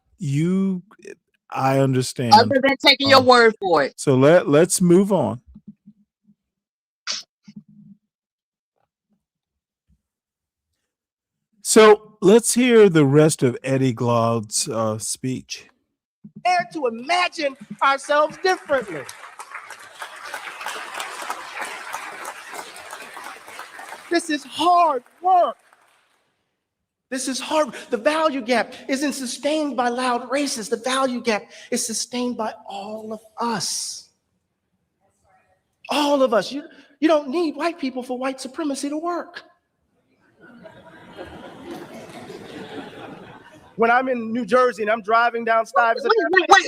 I understand. Other than taking your word for it. So let's move on. So let's hear the rest of Eddie Glaude's speech. Dare to imagine ourselves differently. This is hard work. This is hard. The value gap isn't sustained by loud racists. The value gap is sustained by all of us. All of us. You don't need white people for white supremacy to work. When I'm in New Jersey and I'm driving down Stuyvesant,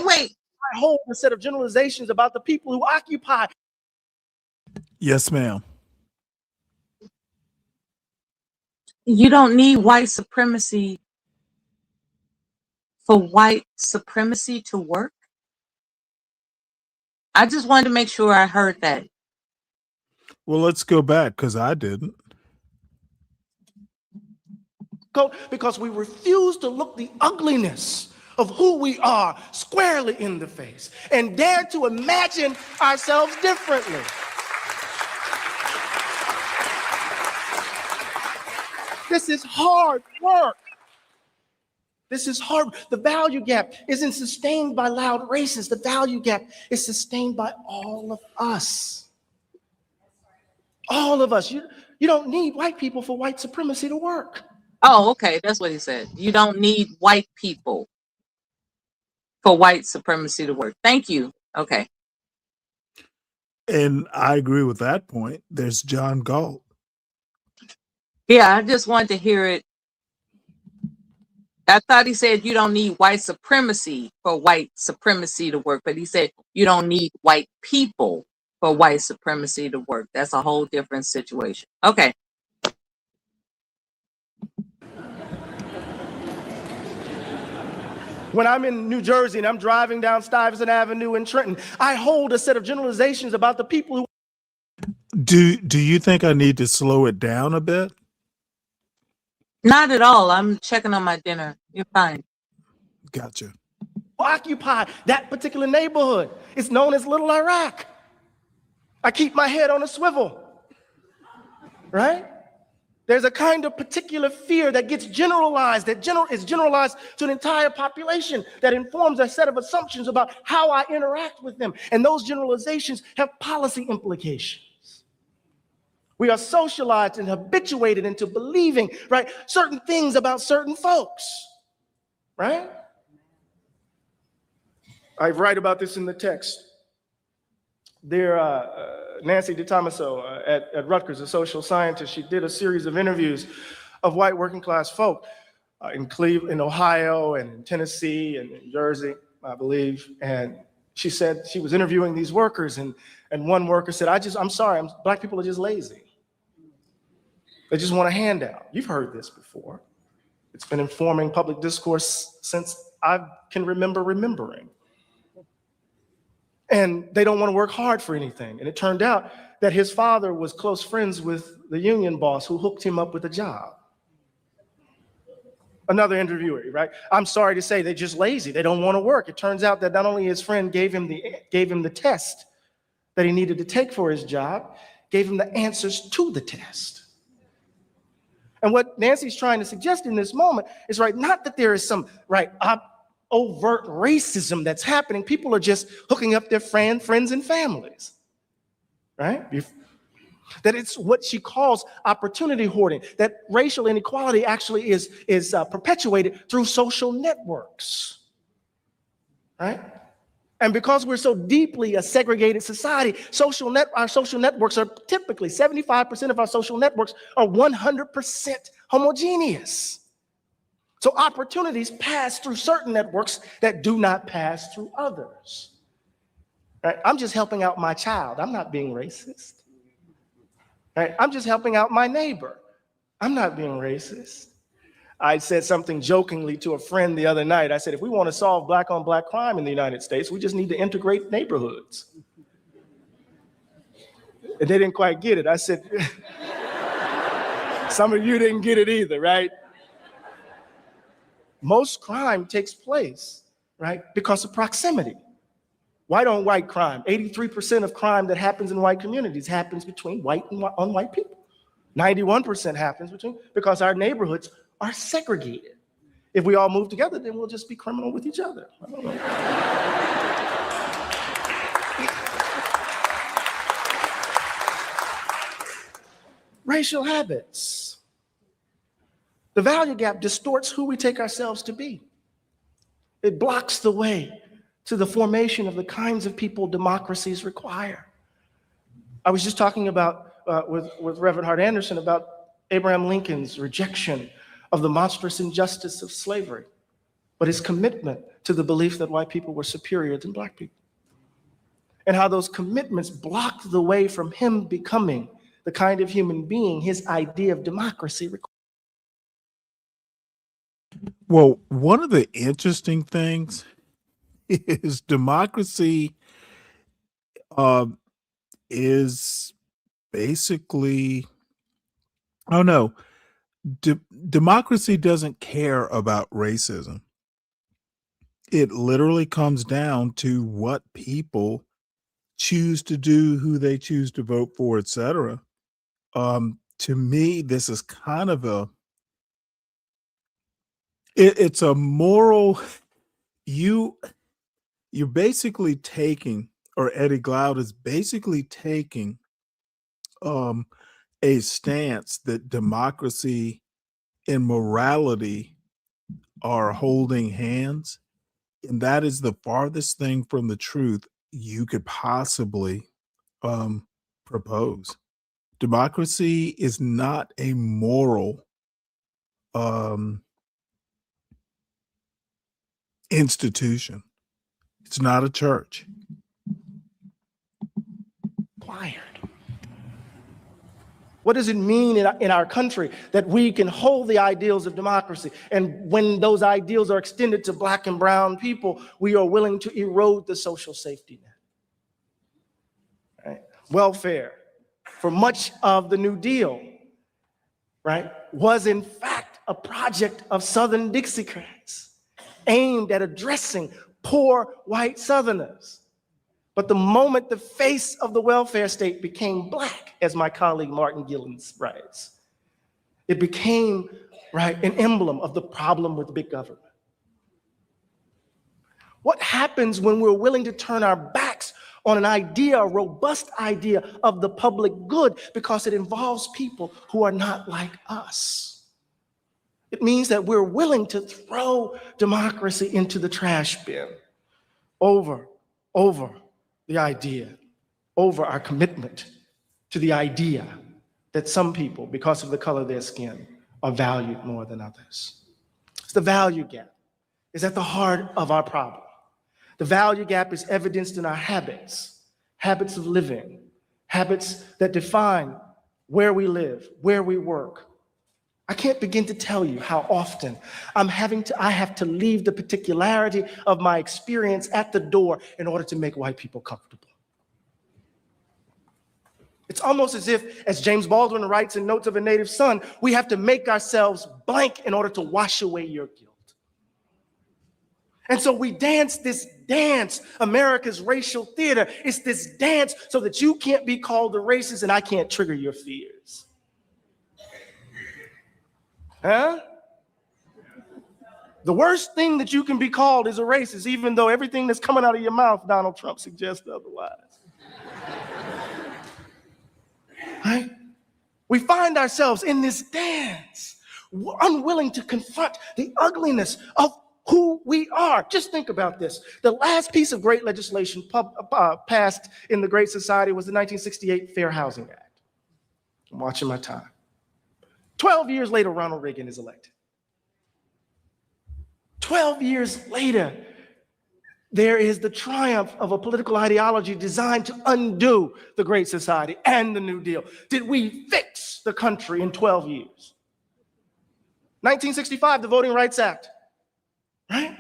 Wait. I hold a set of generalizations about the people who occupy. Yes, ma'am. You don't need white supremacy for white supremacy to work. I just wanted to make sure I heard that. Well, let's go back because I didn't. Because we refuse to look the ugliness of who we are squarely in the face and dare to imagine ourselves differently. This is hard work. This is hard. The value gap isn't sustained by loud racists. The value gap is sustained by all of us. All of us. You don't need white people for white supremacy to work. Oh, okay. That's what he said. You don't need white people for white supremacy to work. Thank you. Okay. And I agree with that point. There's John Galt. Yeah, I just wanted to hear it. I thought he said you don't need white supremacy for white supremacy to work, but he said you don't need white people for white supremacy to work. That's a whole different situation. Okay. When I'm in New Jersey and I'm driving down Stuyvesant Avenue in Trenton, I hold a set of generalizations about the people who. Do you think I need to slow it down a bit? Not at all. I'm checking on my dinner. You're fine. Gotcha. Occupy that particular neighborhood. It's known as Little Iraq. I keep my head on a swivel, right? There's a kind of particular fear that gets generalized, is generalized to an entire population that informs a set of assumptions about how I interact with them. And those generalizations have policy implications. We are socialized and habituated into believing, right, certain things about certain folks, right? I write about this in the text. There, Nancy DeTomaso at Rutgers, a social scientist, she did a series of interviews of white working class folk in Cleveland, in Ohio, and in Tennessee, and in Jersey, I believe. And she said she was interviewing these workers, and one worker said, I'm sorry, black people are just lazy. They just want a handout. You've heard this before. It's been informing public discourse since I can remember remembering. And they don't want to work hard for anything. And it turned out that his father was close friends with the union boss who hooked him up with a job. Another interviewee, right? I'm sorry to say they're just lazy. They don't want to work. It turns out that not only his friend gave him the test that he needed to take for his job, gave him the answers to the test. And what Nancy's trying to suggest in this moment is, right, not that there is some, right, overt racism that's happening. People are just hooking up their friends and families, right? That it's what she calls opportunity hoarding, that racial inequality actually is perpetuated through social networks, right? And because we're so deeply a segregated society, our social networks are typically, 75% of our social networks are 100% homogeneous. So opportunities pass through certain networks that do not pass through others. Right? I'm just helping out my child. I'm not being racist. Right? I'm just helping out my neighbor. I'm not being racist. I said something jokingly to a friend the other night. I said, if we want to solve black on black crime in the United States, we just need to integrate neighborhoods. And they didn't quite get it. I said, some of you didn't get it either, right? Most crime takes place, right, because of proximity. White on white crime, 83% of crime that happens in white communities happens between white and unwhite people. 91% happens because our neighborhoods are segregated. If we all move together, then we'll just be criminal with each other. I don't know. Racial habits. The value gap distorts who we take ourselves to be. It blocks the way to the formation of the kinds of people democracies require. I was just talking about with Reverend Hart Anderson about Abraham Lincoln's rejection of the monstrous injustice of slavery, but his commitment to the belief that white people were superior than black people, and how those commitments blocked the way from him becoming the kind of human being his idea of democracy required. Well, one of the interesting things is democracy is basically, oh no, democracy doesn't care about racism. It literally comes down to what people choose to do, who they choose to vote for, etc. To me, this is kind of it's a moral. You're basically taking, or Eddie Glaude is basically taking a stance that democracy and morality are holding hands, and that is the farthest thing from the truth you could possibly propose. Democracy is not a moral institution. It's not a church. Required. What does it mean in our country that we can hold the ideals of democracy, and when those ideals are extended to black and brown people, we are willing to erode the social safety net? Right? Welfare, for much of the New Deal, right, was in fact a project of Southern Dixiecrats aimed at addressing poor white Southerners. But the moment the face of the welfare state became black, as my colleague Martin Gillens writes, it became, right, an emblem of the problem with big government. What happens when we're willing to turn our backs on an idea, a robust idea of the public good, because it involves people who are not like us? It means that we're willing to throw democracy into the trash bin over the idea, over our commitment to the idea that some people, because of the color of their skin, are valued more than others. It's the value gap is at the heart of our problem. The value gap is evidenced in our habits of living, habits that define where we live, where we work, I can't begin to tell you how often I have to leave the particularity of my experience at the door in order to make white people comfortable. It's almost as if, as James Baldwin writes in Notes of a Native Son, we have to make ourselves blank in order to wash away your guilt. And so we dance this dance, America's racial theater. It's this dance so that you can't be called a racist and I can't trigger your fears. Huh? The worst thing that you can be called is a racist, even though everything that's coming out of your mouth, Donald Trump suggests otherwise. Right? We find ourselves in this dance, unwilling to confront the ugliness of who we are. Just think about this. The last piece of great legislation passed in the Great Society was the 1968 Fair Housing Act. I'm watching my time. 12 years later, Ronald Reagan is elected. 12 years later, there is the triumph of a political ideology designed to undo the Great Society and the New Deal. Did we fix the country in 12 years? 1965, the Voting Rights Act, right?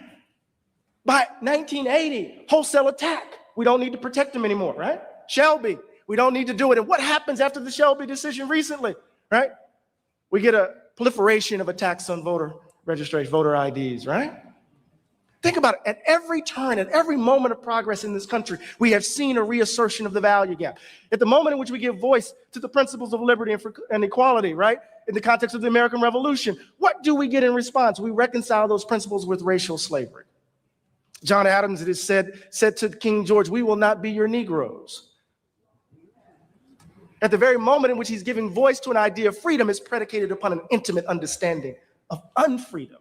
By 1980, wholesale attack. We don't need to protect them anymore, right? Shelby, we don't need to do it. And what happens after the Shelby decision recently, right? We get a proliferation of attacks on voter registration, voter IDs, right? Think about it. At every turn, at every moment of progress in this country, we have seen a reassertion of the value gap. At the moment in which we give voice to the principles of liberty and equality, right? In the context of the American Revolution, what do we get in response? We reconcile those principles with racial slavery. John Adams, it is said to King George, "We will not be your Negroes." At the very moment in which he's giving voice to an idea of freedom, is predicated upon an intimate understanding of unfreedom,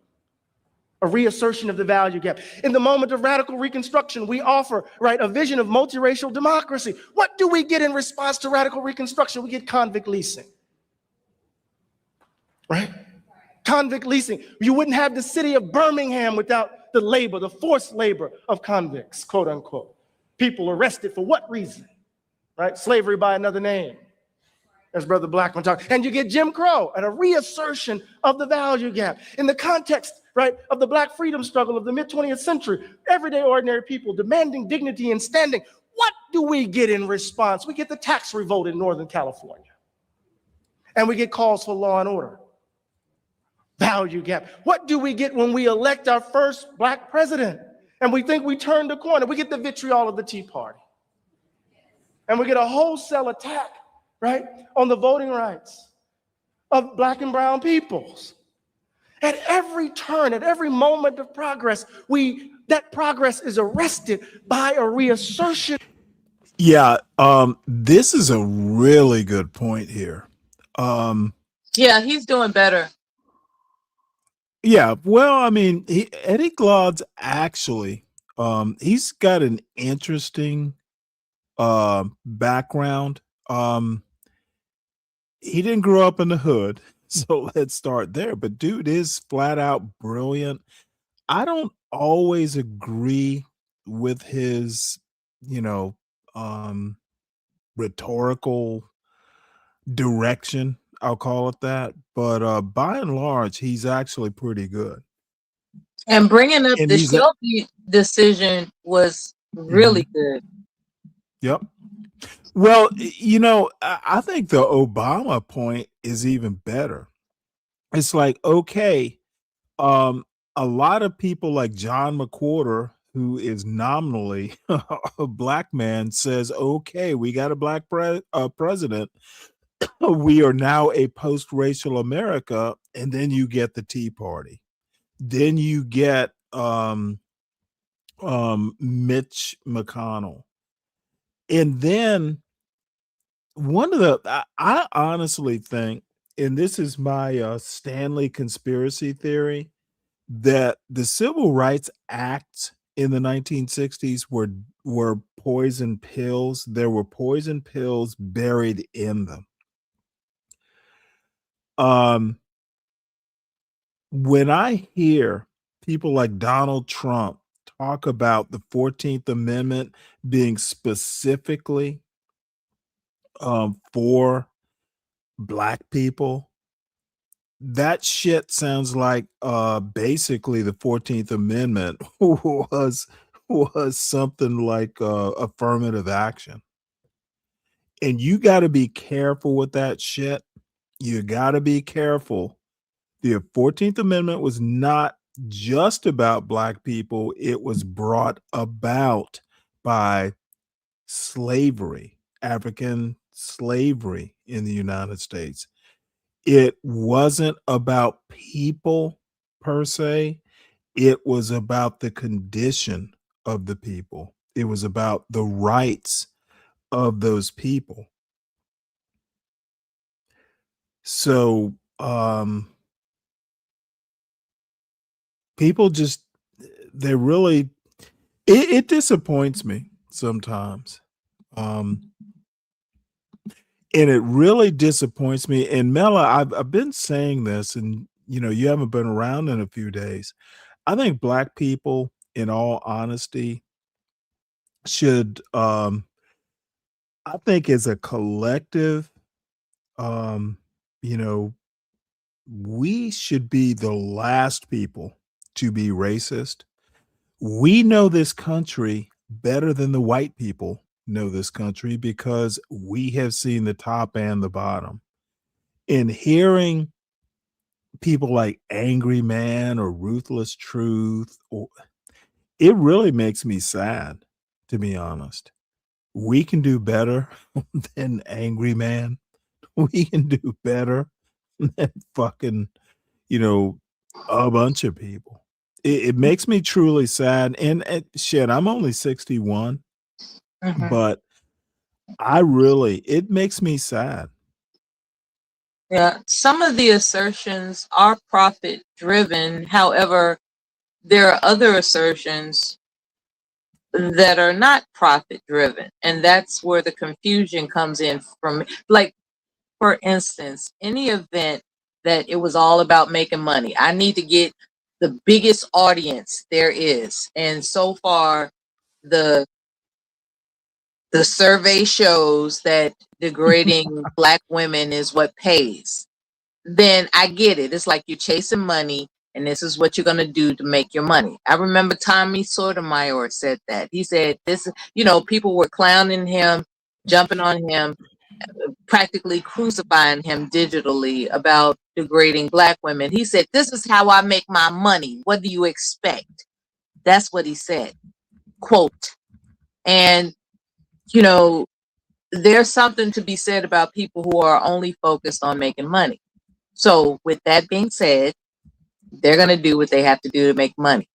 a reassertion of the value gap. In the moment of radical reconstruction, we offer, right, a vision of multiracial democracy. What do we get in response to radical reconstruction? We get convict leasing, right? Convict leasing. You wouldn't have the city of Birmingham without the labor, the forced labor of convicts, quote unquote. People arrested for what reason, right? Slavery by another name, as Brother Blackman talked. And you get Jim Crow and a reassertion of the value gap. In the context, right, of the Black freedom struggle of the mid-20th century, everyday ordinary people demanding dignity and standing. What do we get in response? We get the tax revolt in Northern California. And we get calls for law and order. Value gap. What do we get when we elect our first Black president? And we think we turned the corner. We get the vitriol of the Tea Party. And we get a wholesale attack, right, on the voting rights of Black and brown peoples. At every turn, at every moment of progress, that progress is arrested by a reassertion. Yeah, this is a really good point here. Yeah, he's doing better. Yeah, well, I mean, Eddie Glaude's actually, he's got an interesting background. He didn't grow up in the hood, so let's start there. But dude is flat out brilliant. I don't always agree with his, rhetorical direction. I'll call it that. But by and large, he's actually pretty good. And bringing up And the he's a- Shelby decision was really good. Yep. Well, I think the Obama point is even better. It's like, okay, a lot of people like John McWhorter, who is nominally a Black man, says, okay, we got a Black president. We are now a post-racial America. And then you get the Tea Party. Then you get Mitch McConnell. And then I honestly think, and this is my Stanley conspiracy theory, that the Civil Rights Acts in the 1960s were poison pills. There were poison pills buried in them. When I hear people like Donald Trump talk about the 14th Amendment being specifically for Black people, that shit sounds like basically the 14th Amendment was something like affirmative action. And you got to be careful with that shit. You got to be careful. The 14th Amendment was not just about black people, it was brought about by slavery, African slavery in the United States. It wasn't about people per se, it was about the condition of the people, it was about the rights of those people. So, people just, they really, it disappoints me sometimes. And it really disappoints me. And Mela, I've been saying this, and you haven't been around in a few days. I think black people, in all honesty, should I think as a collective, um, you know, we should be the last people to be racist. We know this country better than the white people know this country because we have seen the top and the bottom. In hearing people like Angry Man or Ruthless Truth, it really makes me sad, to be honest. We can do better than Angry Man. We can do better than fucking, a bunch of people. It makes me truly sad. And shit, I'm only 61, but it makes me sad. Yeah, some of the assertions are profit driven. However, there are other assertions that are not profit driven. And that's where the confusion comes in from. Like, for instance, any event that it was all about making money, I need to get the biggest audience there is. And so far, the survey shows that degrading black women is what pays. Then I get it. It's like you're chasing money, and this is what you're going to do to make your money. I remember Tommy Sotomayor said that. He said this, people were clowning him, jumping on him, practically crucifying him digitally about degrading black women. He said, this is how I make my money. What do you expect? That's what he said. Quote. And, there's something to be said about people who are only focused on making money. So with that being said, they're going to do what they have to do to make money.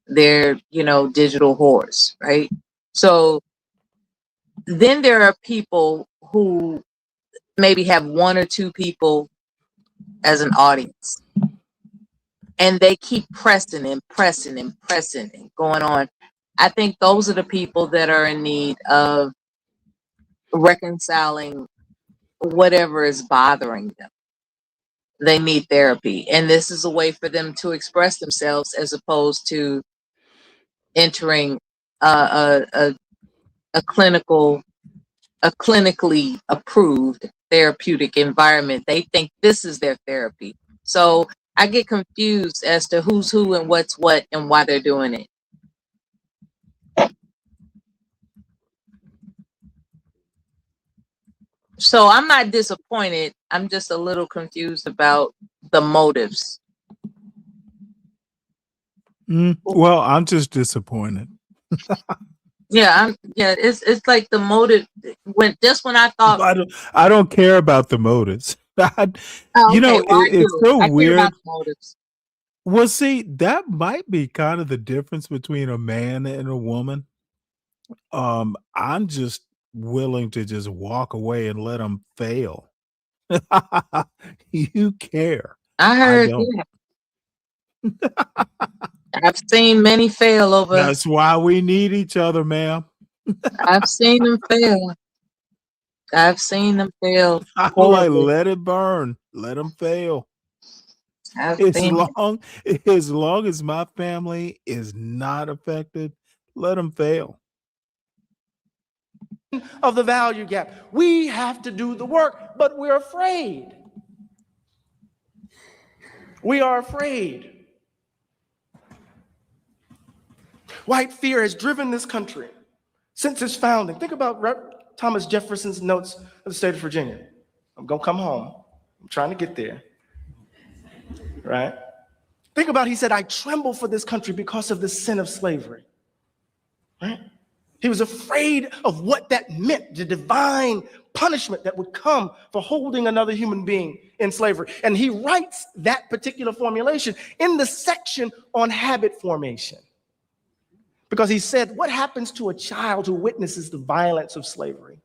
They're, digital whores, right? So then there are people who maybe have one or two people as an audience, and they keep pressing and pressing and pressing and going on. I think those are the people that are in need of reconciling whatever is bothering them. They need therapy, and this is a way for them to express themselves as opposed to entering a clinically approved therapeutic environment. They think this is their therapy. So I get confused as to who's who and what's what and why they're doing it. So I'm not disappointed. I'm just a little confused about the motives. Well, I'm just disappointed. It's like the motive when I thought I don't care about the motives. It's so weird. Well, see, that might be kind of the difference between a man and a woman. I'm just willing to just walk away and let them fail. You care. I heard I've seen many fail over. That's why we need each other, ma'am. I've seen them fail. I'm like, let it burn. Let them fail. As long as my family is not affected, let them fail. Of the value gap. We have to do the work, but we're afraid. We are afraid. White fear has driven this country since its founding. Think about Thomas Jefferson's notes of the state of Virginia. I'm going to come home. I'm trying to get there. Right? Think about, he said, I tremble for this country because of the sin of slavery. Right? He was afraid of what that meant, the divine punishment that would come for holding another human being in slavery. And he writes that particular formulation in the section on habit formation. Because he said, what happens to a child who witnesses the violence of slavery?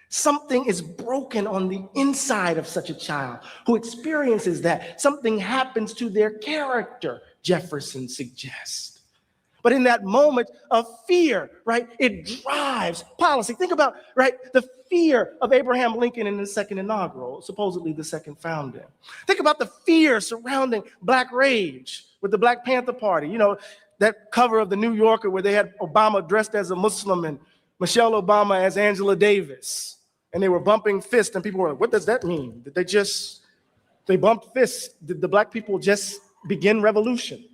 Something is broken on the inside of such a child who experiences that. Something happens to their character, Jefferson suggests. But in that moment of fear, right, it drives policy. Think about, right, the fear of Abraham Lincoln in the second inaugural, supposedly the second founding. Think about the fear surrounding Black rage with the Black Panther Party. You know, that cover of the New Yorker where they had Obama dressed as a Muslim and Michelle Obama as Angela Davis. And they were bumping fists, and people were like, what does that mean? Did they bumped fists? Did the Black people just begin revolution?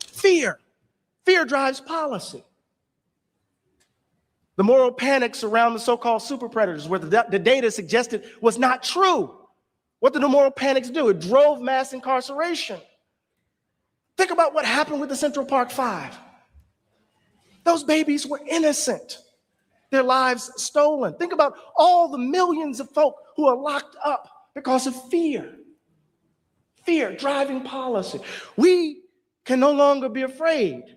Fear. Fear drives policy. The moral panics around the so-called super predators, where the data suggested was not true. What did the moral panics do? It drove mass incarceration. Think about what happened with the Central Park Five. Those babies were innocent. Their lives stolen. Think about all the millions of folk who are locked up because of fear. Fear driving policy. We can no longer be afraid.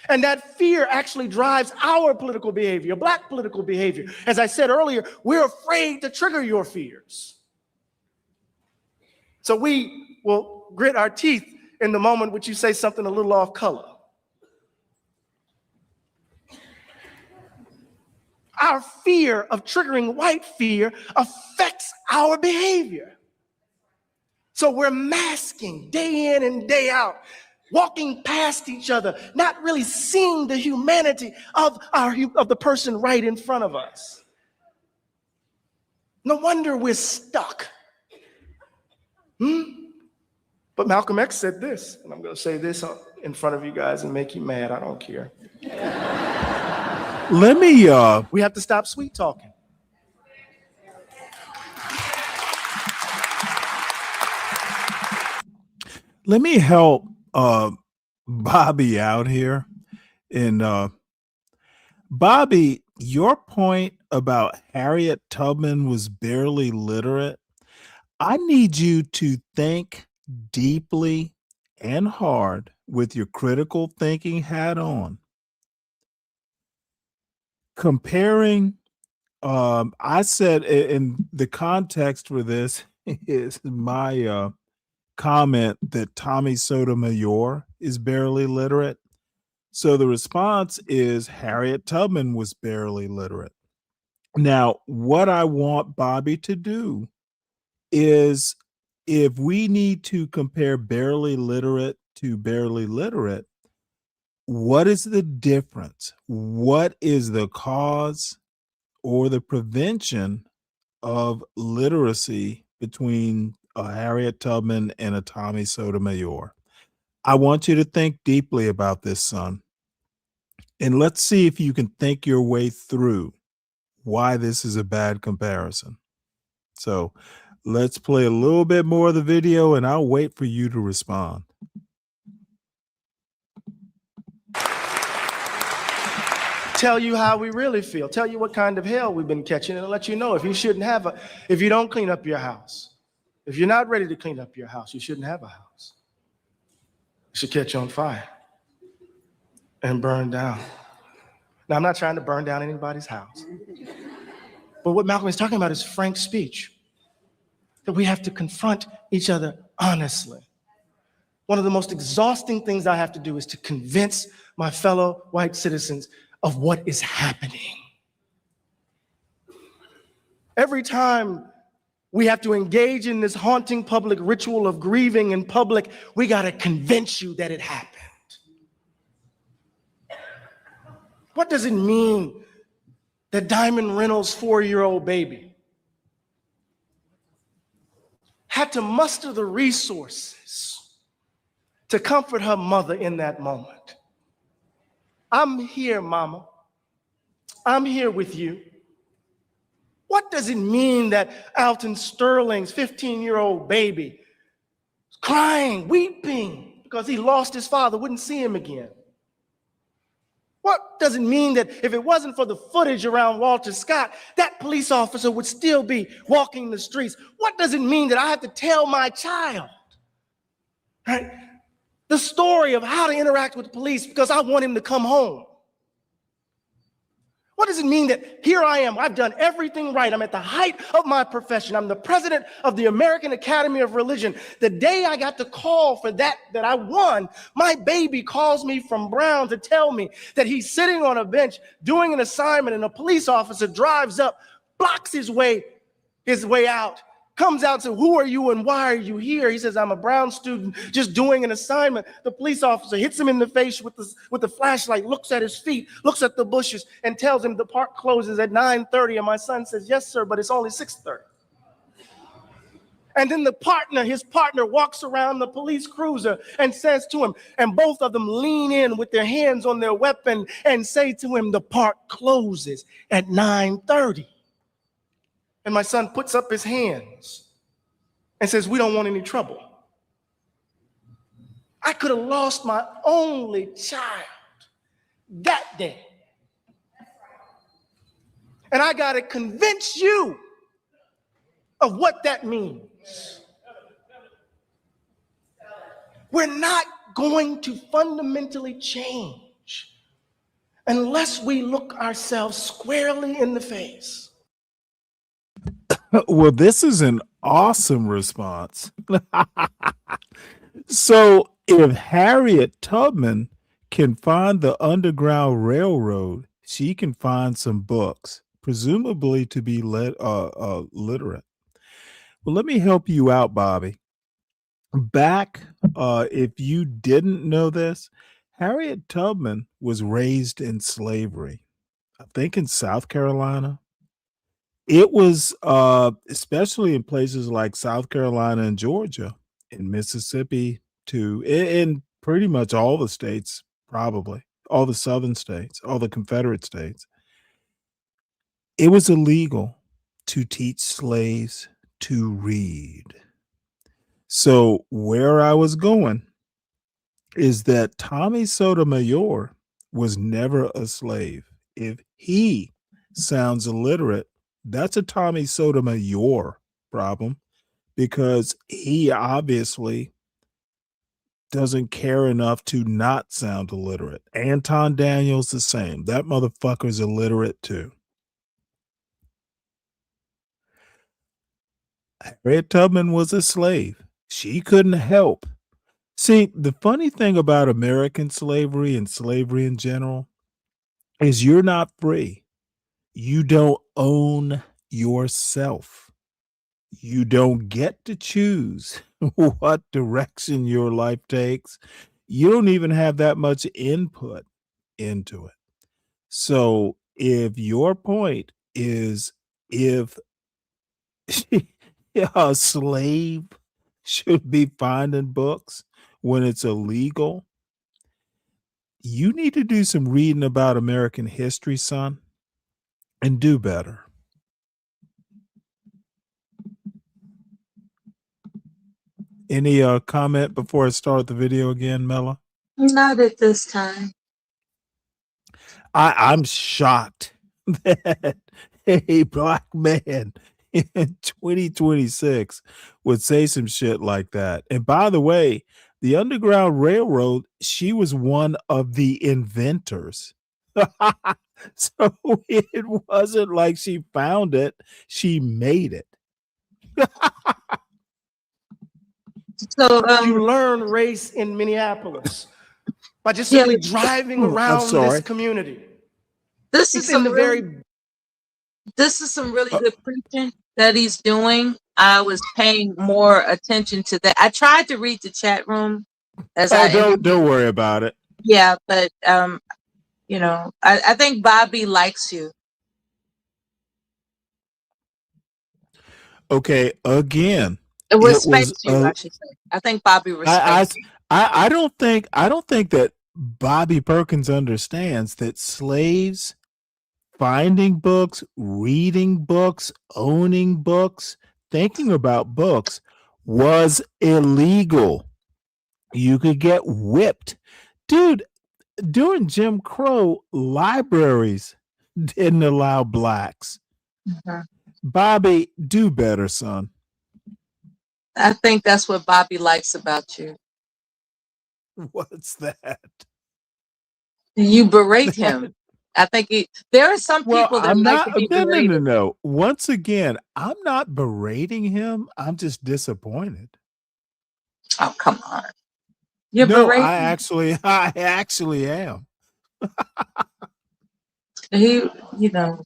And that fear actually drives our political behavior, Black political behavior. As I said earlier, we're afraid to trigger your fears. So we will grit our teeth in the moment which you say something a little off color. Our fear of triggering white fear affects our behavior. So we're masking day in and day out, walking past each other, not really seeing the humanity of the person right in front of us. No wonder we're stuck. But Malcolm X said this, and I'm going to say this in front of you guys and make you mad. I don't care. We have to stop sweet talking. Let me help Bobby out here. And Bobby, your point about Harriet Tubman was barely literate, I need you to think deeply and hard with your critical thinking hat on. Comparing, I said in the context for this is my comment that Tommy Sotomayor is barely literate. So the response is Harriet Tubman was barely literate. Now, what I want Bobby to do is, if we need to compare barely literate to barely literate, what is the difference? What is the cause or the prevention of literacy between a Harriet Tubman and a Tommy Sotomayor? I want you to think deeply about this, son. And let's see if you can think your way through why this is a bad comparison. So let's play a little bit more of the video and I'll wait for you to respond. Tell you how we really feel. Tell you what kind of hell we've been catching, and let you know if you don't clean up your house. If you're not ready to clean up your house, you shouldn't have a house. It should catch on fire and burn down. Now, I'm not trying to burn down anybody's house. But what Malcolm is talking about is frank speech. That we have to confront each other honestly. One of the most exhausting things I have to do is to convince my fellow white citizens of what is happening. Every time we have to engage in this haunting public ritual of grieving in public, we got to convince you that it happened. What does it mean that Diamond Reynolds' 4-year-old baby had to muster the resources to comfort her mother in that moment. I'm here, Mama. I'm here with you. What does it mean that Alton Sterling's 15-year-old baby is crying, weeping because he lost his father, wouldn't see him again? What does it mean that if it wasn't for the footage around Walter Scott, that police officer would still be walking the streets? What does it mean that I have to tell my child, right, the story of how to interact with the police because I want him to come home? What does it mean that here I am, I've done everything right, I'm at the height of my profession, I'm the president of the American Academy of Religion. The day I got the call for that I won, my baby calls me from Brown to tell me that he's sitting on a bench doing an assignment and a police officer drives up, blocks his way out, comes out and says, "Who are you and why are you here?" He says, "I'm a Brown student just doing an assignment." The police officer hits him in the face with the flashlight, looks at his feet, looks at the bushes, and tells him the park closes at 9:30. And my son says, "Yes, sir, but it's only 6:30. And then his partner walks around the police cruiser and says to him, and both of them lean in with their hands on their weapon and say to him, "The park closes at 9:30. And my son puts up his hands and says, "We don't want any trouble." I could have lost my only child that day. And I got to convince you of what that means. We're not going to fundamentally change unless we look ourselves squarely in the face. Well, this is an awesome response. So if Harriet Tubman can find the Underground Railroad, she can find some books, presumably to be literate. Well, let me help you out, Bobby. Back, if you didn't know this, Harriet Tubman was raised in slavery, I think in South Carolina. It was especially in places like South Carolina and Georgia, in Mississippi, too, in pretty much all the states, probably all the southern states, all the Confederate states. It was illegal to teach slaves to read. So where I was going is that Tommy Sotomayor was never a slave. If he sounds illiterate, that's a Tommy Sotomayor problem, because he obviously doesn't care enough to not sound illiterate. Anton Daniels the same. That motherfucker's illiterate too. Harriet Tubman was a slave. She couldn't help. See, the funny thing about American slavery and slavery in general is you're not free. You don't own yourself. You don't get to choose what direction your life takes. You don't even have that much input into it. So if your point is if a slave should be finding books when it's illegal, you need to do some reading about American history, son, and do better. Any comment before I start the video again, Mela? Not at this time. I'm shocked that a black man in 2026 would say some shit like that. And by the way, the Underground Railroad, she was one of the inventors. So it wasn't like she found it, she made it. So You learn race in Minneapolis by just simply driving around this community. This is some really good preaching that he's doing. I was paying more attention to that. I tried to read the chat room as don't worry about it. Yeah, but I think Bobby likes you. Okay, again, It it was respects you, I should say. I think Bobby I, respects you. I don't think that Bobby Perkins understands that slaves finding books, reading books, owning books, thinking about books was illegal. You could get whipped. Dude, during Jim Crow, libraries didn't allow blacks. Mhm. Bobby, do better, son. I think that's what Bobby likes about you. What's that? You berate him. I think there are some Well, people that I'm like not. to be No, no, no, berated. no. Once again, I'm not berating him. I'm just disappointed. Oh, come on. You're No, berating. I actually am. He, you know,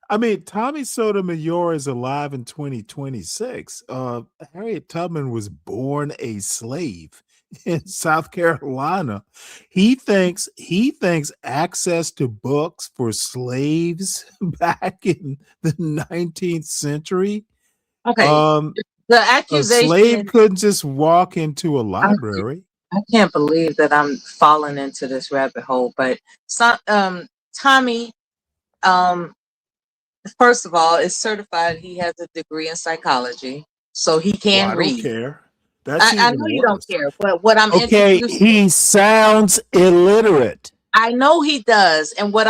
I mean, Tommy Sotomayor is alive in 2026. Harriet Tubman was born a slave in South Carolina. He thinks access to books for slaves back in the 19th century. okay. The A slave accusation, couldn't just walk into a I, library. I can't believe that I'm falling into this rabbit hole, but Tommy, um, first of all, is certified. He has a degree in psychology, so he Well, can I don't read. care. That's I even know you don't worse. care, but what I'm Okay, introducing, he sounds illiterate. I know he does, and what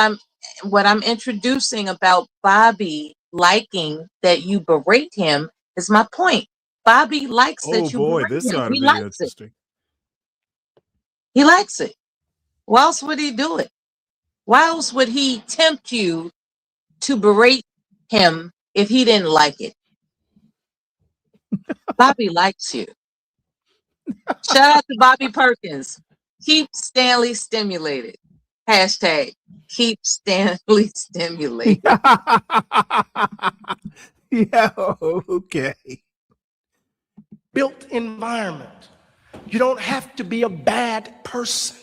I'm introducing about Bobby liking that you berate him is my point. Bobby likes Oh that you boy, berate this him. ought to He be likes it. interesting. He likes it. Why else would he do it? Why else would he tempt you to berate him if he didn't like it? Bobby likes you. Shout out to Bobby Perkins. Keep Stanley stimulated. Hashtag keep Stanley stimulated. Yeah, okay. Built environment. You don't have to be a bad person.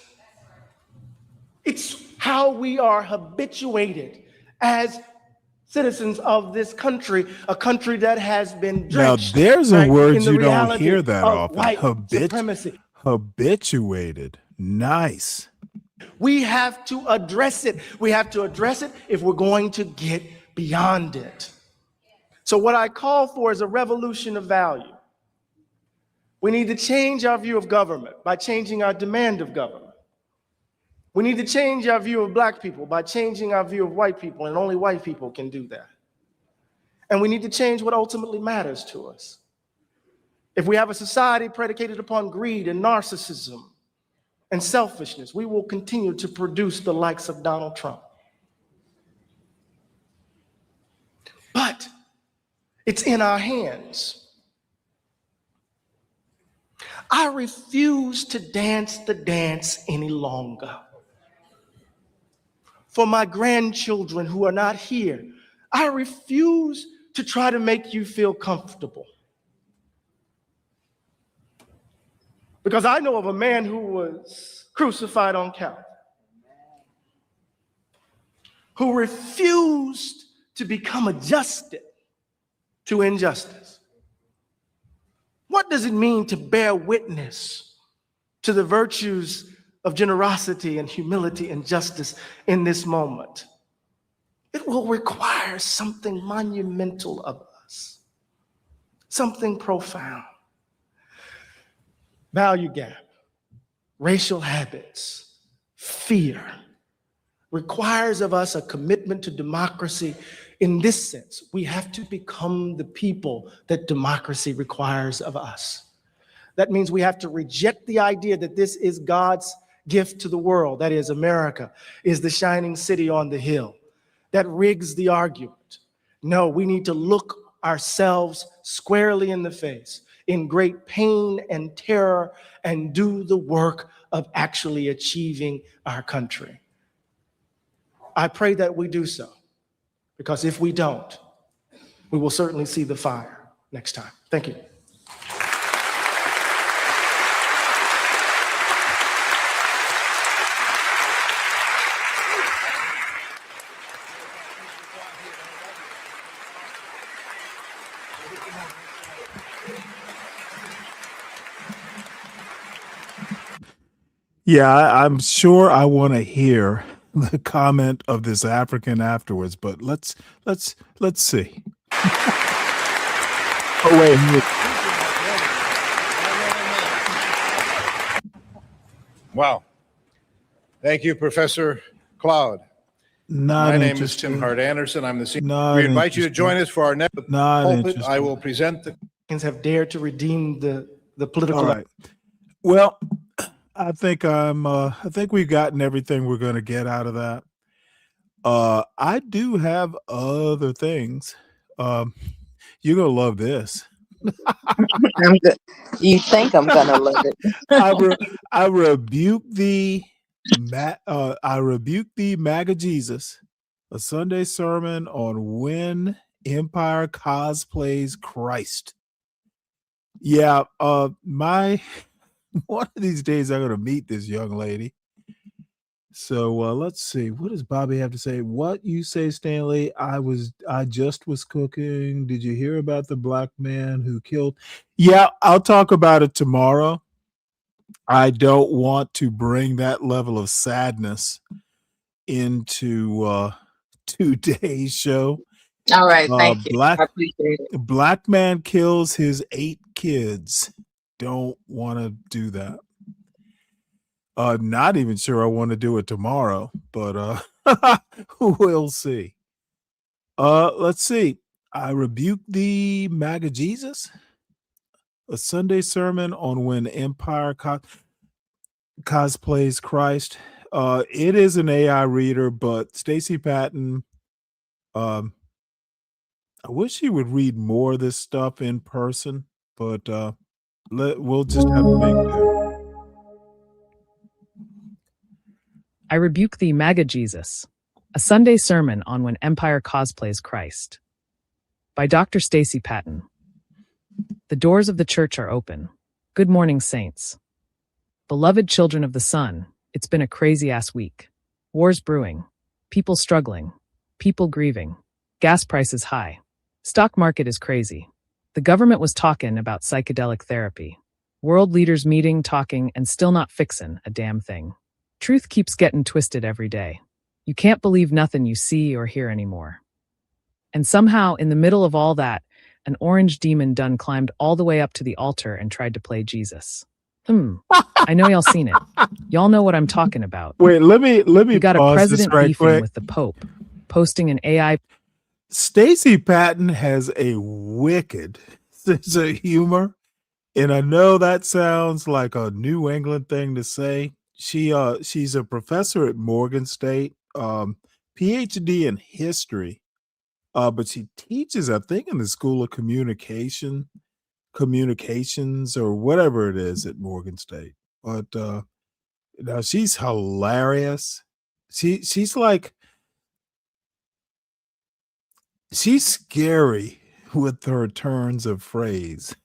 It's how we are habituated as citizens of this country, a country that has been Now drenched, there's a right, word in the you don't reality hear that of often. white supremacy. Habituated. Nice. We have to address it. We have to address it if we're going to get beyond it. So what I call for is a revolution of value. We need to change our view of government by changing our demand of government. We need to change our view of black people by changing our view of white people, and only white people can do that. And we need to change what ultimately matters to us. If we have a society predicated upon greed and narcissism and selfishness, we will continue to produce the likes of Donald Trump. But it's in our hands. I refuse to dance the dance any longer. For my grandchildren who are not here, I refuse to try to make you feel comfortable. Because I know of a man who was crucified on Calvary, who refused to become adjusted to injustice. What does it mean to bear witness to the virtues of generosity and humility and justice in this moment? It will require something monumental of us, something profound. Value gap, racial habits, fear requires of us a commitment to democracy. In this sense, we have to become the people that democracy requires of us. That means we have to reject the idea that this is God's gift to the world, that is, America is the shining city on the hill. That rigs the argument. No, we need to look ourselves squarely in the face in great pain and terror and do the work of actually achieving our country. I pray that we do so, because if we don't, we will certainly see the fire next time. Thank you. Yeah, I'm sure I want to hear the comment of this African afterwards, but let's see. Oh wait, Wow. Thank you, Professor Cloud. not My name is Tim interested. Hart Anderson. I'm the senior. Not We invite you to interested. join us for our next Not pulpit. interested. I will present the. Have dared to redeem the political. All right. Well, I think I think we've gotten everything we're going to get out of that. I do have other things. You're going to love this. You think I'm gonna love it? I rebuke the MAGA Jesus, a Sunday sermon on when empire cosplays Christ. Yeah, my one of these days I'm gonna meet this young lady. So let's see. What does Bobby have to say? What you say, Stanley? I just was cooking. Did you hear about the black man who killed? Yeah, I'll talk about it tomorrow. I don't want to bring that level of sadness into today's show. All right, thank you. Black I appreciate it. black man kills his 8 kids. Don't want to do that. Not even sure I want to do it tomorrow, but we'll see. Let's see. I rebuke the MAGA Jesus, a Sunday sermon on when empire cosplays Christ. It is an AI reader, but Stacey Patton, I wish she would read more of this stuff in person, but we'll just have to make do. I rebuke thee, MAGA Jesus, a Sunday sermon on when empire cosplays Christ. By Dr. Stacey Patton. The doors of the church are open. Good morning, saints. Beloved children of the sun, it's been a crazy-ass week. Wars brewing, people struggling, people grieving, gas prices high. Stock market is crazy. The government was talking about psychedelic therapy. World leaders meeting, talking, and still not fixin' a damn thing. Truth keeps getting twisted every day. You can't believe nothing you see or hear anymore. And somehow, in the middle of all that, an orange demon done climbed all the way up to the altar and tried to play Jesus. I know y'all seen it. Y'all know what I'm talking about. Wait, let me We got a pause this president right beefing quick. with the Pope, posting an AI. Stacey Patton has a wicked sense of humor, and I know that sounds like a New England thing to say. She's a professor at Morgan State, PhD in history, but she teaches, I think, in the School of Communications or whatever it is at Morgan State. But now she's hilarious. She's scary with her turns of phrase.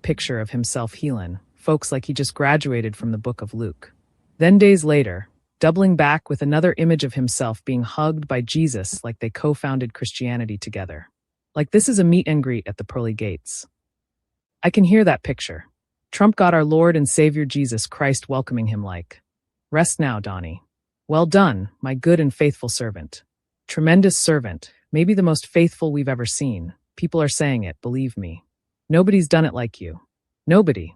Picture of himself healing folks like he just graduated from the book of Luke. Then days later, doubling back with another image of himself being hugged by Jesus like they co-founded Christianity together. Like this is a meet and greet at the pearly gates. I can hear that picture. Trump got our Lord and Savior Jesus Christ welcoming him like, "Rest now, Donnie. Well done, my good and faithful servant. Tremendous servant, maybe the most faithful we've ever seen. People are saying it, believe me. Nobody's done it like you. Nobody.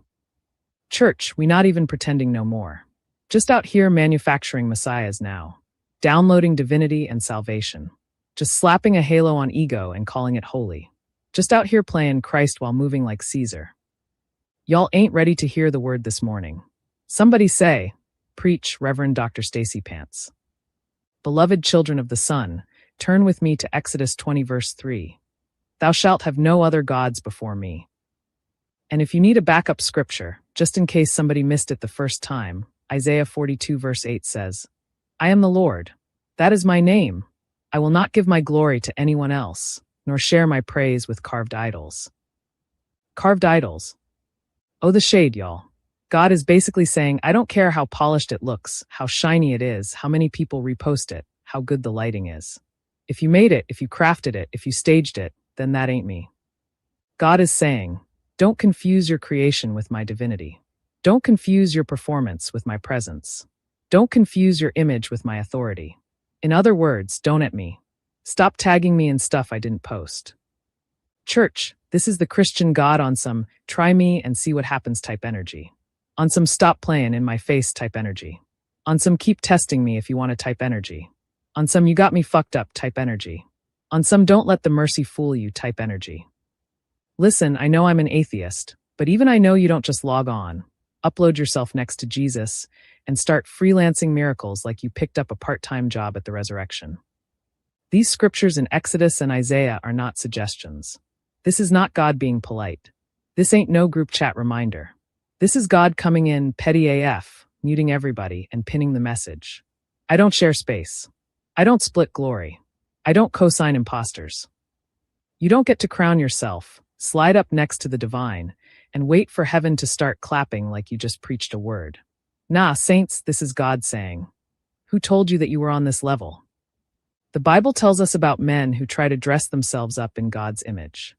Church, we not even pretending no more. Just out here manufacturing messiahs now. Downloading divinity and salvation. Just slapping a halo on ego and calling it holy. Just out here playing Christ while moving like Caesar. Y'all ain't ready to hear the word this morning. Somebody say, preach, Reverend Dr. Stacey Pants. Beloved children of the sun, turn with me to Exodus 20 verse 3. Thou shalt have no other gods before me. And if you need a backup scripture, just in case somebody missed it the first time, Isaiah 42 verse 8 says, I am the Lord. That is my name. I will not give my glory to anyone else, nor share my praise with carved idols. Carved idols. Oh, the shade, y'all. God is basically saying, I don't care how polished it looks, how shiny it is, how many people repost it, how good the lighting is. If you made it, if you crafted it, if you staged it, then that ain't me. God is saying, don't confuse your creation with my divinity. Don't confuse your performance with my presence. Don't confuse your image with my authority. In other words, don't at me. Stop tagging me in stuff I didn't post. Church, this is the Christian God on some try me and see what happens type energy. On some stop playing in my face type energy. On some keep testing me if you want to type energy. On some you got me fucked up type energy. On some don't let the mercy fool you type energy. Listen, I know I'm an atheist, but even I know you don't just log on, upload yourself next to Jesus, and start freelancing miracles like you picked up a part-time job at the resurrection. These scriptures in Exodus and Isaiah are not suggestions. This is not God being polite. This ain't no group chat reminder. This is God coming in petty AF, muting everybody and pinning the message. I don't share space. I don't split glory. I don't co-sign imposters. You don't get to crown yourself, slide up next to the divine, and wait for heaven to start clapping like you just preached a word. Nah, saints, this is God saying. Who told you that you were on this level? The Bible tells us about men who try to dress themselves up in God's image.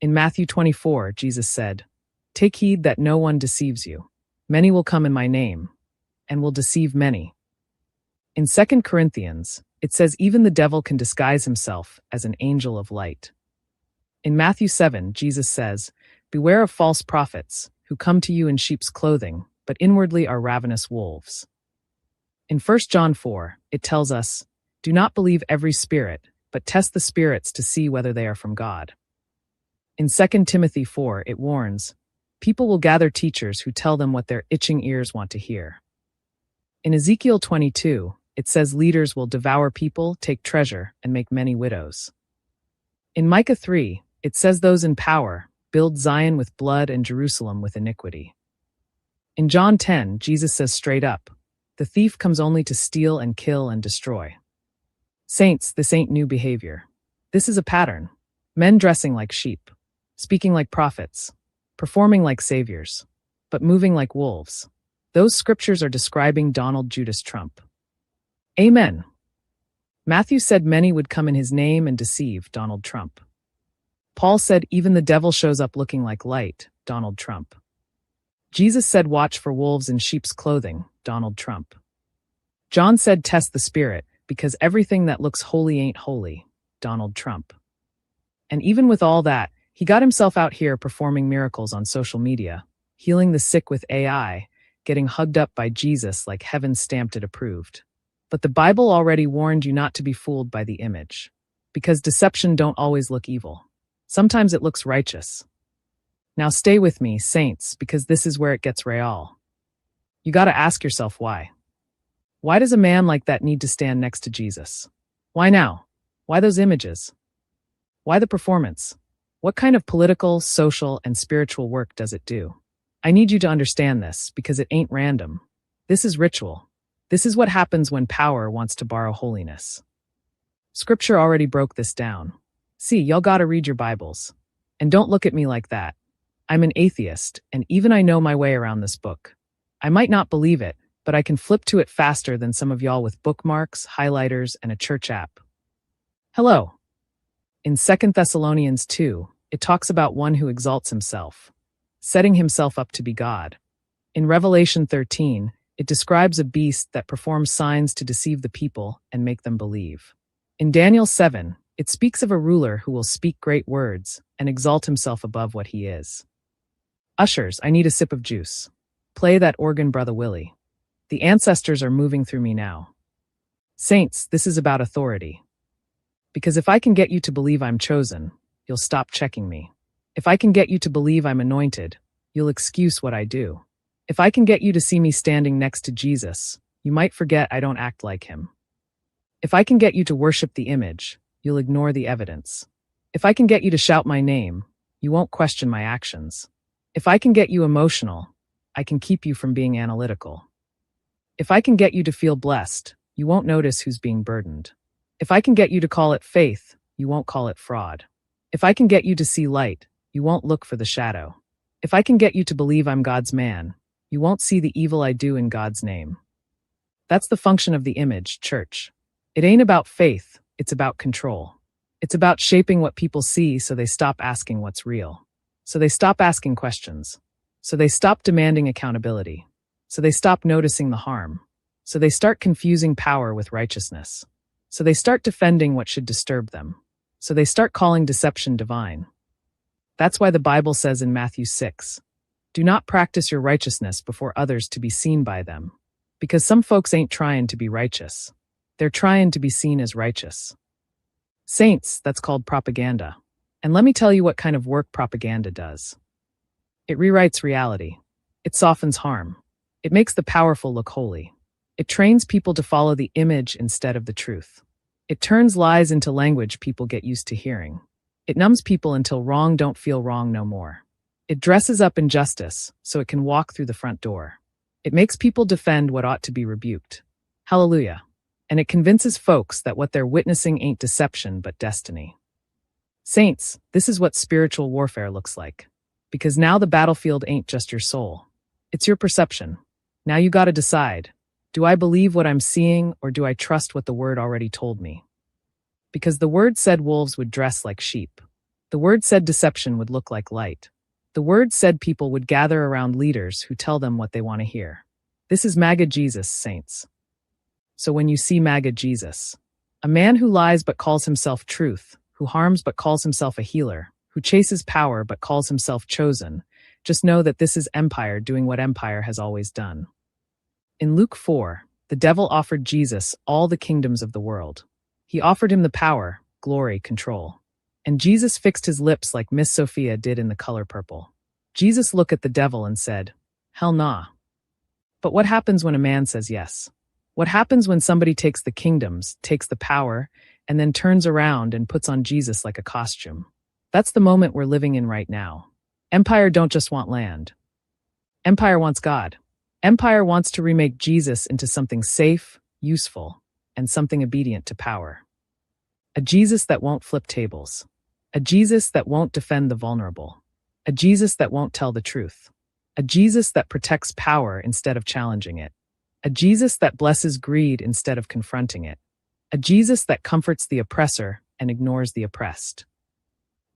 In Matthew 24, Jesus said, "Take heed that no one deceives you. Many will come in my name, and will deceive many." In 2 Corinthians, it says even the devil can disguise himself as an angel of light. In Matthew 7, Jesus says, "Beware of false prophets, who come to you in sheep's clothing, but inwardly are ravenous wolves." In 1 John 4, it tells us, "Do not believe every spirit, but test the spirits to see whether they are from God." In 2 Timothy 4, it warns, "People will gather teachers who tell them what their itching ears want to hear." In Ezekiel 22, it says leaders will devour people, take treasure, and make many widows. In Micah 3, it says those in power build Zion with blood and Jerusalem with iniquity. In John 10, Jesus says straight up, "The thief comes only to steal and kill and destroy." Saints, this ain't new behavior. This is a pattern. Men dressing like sheep, speaking like prophets, performing like saviors, but moving like wolves. Those scriptures are describing Donald Judas Trump. Amen. Matthew said many would come in his name and deceive Donald Trump. Paul said even the devil shows up looking like light, Donald Trump. Jesus said watch for wolves in sheep's clothing, Donald Trump. John said test the spirit, because everything that looks holy ain't holy, Donald Trump. And even with all that, he got himself out here performing miracles on social media, healing the sick with AI, getting hugged up by Jesus like heaven stamped it approved. But the Bible already warned you not to be fooled by the image, because deception don't always look evil. Sometimes it looks righteous. Now stay with me, saints, because this is where it gets real. You gotta ask yourself why. Why does a man like that need to stand next to Jesus? Why now? Why those images? Why the performance? What kind of political, social, and spiritual work does it do? I need you to understand this, because it ain't random. This is ritual. This is what happens when power wants to borrow holiness. Scripture already broke this down. See, y'all gotta read your Bibles. And don't look at me like that. I'm an atheist, and even I know my way around this book. I might not believe it, but I can flip to it faster than some of y'all with bookmarks, highlighters, and a church app. Hello. In 2 Thessalonians 2, it talks about one who exalts himself, setting himself up to be God. In Revelation 13, it describes a beast that performs signs to deceive the people and make them believe. In Daniel 7, it speaks of a ruler who will speak great words and exalt himself above what he is. Ushers, I need a sip of juice. Play that organ, Brother Willie. The ancestors are moving through me now. Saints, this is about authority. Because if I can get you to believe I'm chosen, you'll stop checking me. If I can get you to believe I'm anointed, you'll excuse what I do. If I can get you to see me standing next to Jesus, you might forget I don't act like him. If I can get you to worship the image, you'll ignore the evidence. If I can get you to shout my name, you won't question my actions. If I can get you emotional, I can keep you from being analytical. If I can get you to feel blessed, you won't notice who's being burdened. If I can get you to call it faith, you won't call it fraud. If I can get you to see light, you won't look for the shadow. If I can get you to believe I'm God's man, you won't see the evil I do in God's name. That's the function of the image, church. It ain't about faith, it's about control. It's about shaping what people see so they stop asking what's real. So they stop asking questions. So they stop demanding accountability. So they stop noticing the harm. So they start confusing power with righteousness. So they start defending what should disturb them. So they start calling deception divine. That's why the Bible says in Matthew 6, "Do not practice your righteousness before others to be seen by them." Because some folks ain't trying to be righteous. They're trying to be seen as righteous. Saints, that's called propaganda. And let me tell you what kind of work propaganda does. It rewrites reality. It softens harm. It makes the powerful look holy. It trains people to follow the image instead of the truth. It turns lies into language people get used to hearing. It numbs people until wrong don't feel wrong no more. It dresses up injustice so it can walk through the front door. It makes people defend what ought to be rebuked. Hallelujah. And it convinces folks that what they're witnessing ain't deception but destiny. Saints, this is what spiritual warfare looks like. Because now the battlefield ain't just your soul. It's your perception. Now you gotta decide. Do I believe what I'm seeing, or do I trust what the word already told me? Because the word said wolves would dress like sheep. The word said deception would look like light. The word said people would gather around leaders who tell them what they want to hear. This is MAGA Jesus, saints. So when you see MAGA Jesus, a man who lies but calls himself truth, who harms but calls himself a healer, who chases power but calls himself chosen, just know that this is empire doing what empire has always done. In Luke 4, the devil offered Jesus all the kingdoms of the world. He offered him the power, glory, control. And Jesus fixed his lips like Miss Sophia did in The Color Purple. Jesus looked at the devil and said, "Hell nah." But what happens when a man says yes? What happens when somebody takes the kingdoms, takes the power, and then turns around and puts on Jesus like a costume? That's the moment we're living in right now. Empire don't just want land. Empire wants God. Empire wants to remake Jesus into something safe, useful, and something obedient to power. A Jesus that won't flip tables. A Jesus that won't defend the vulnerable. A Jesus that won't tell the truth. A Jesus that protects power instead of challenging it. A Jesus that blesses greed instead of confronting it. A Jesus that comforts the oppressor and ignores the oppressed.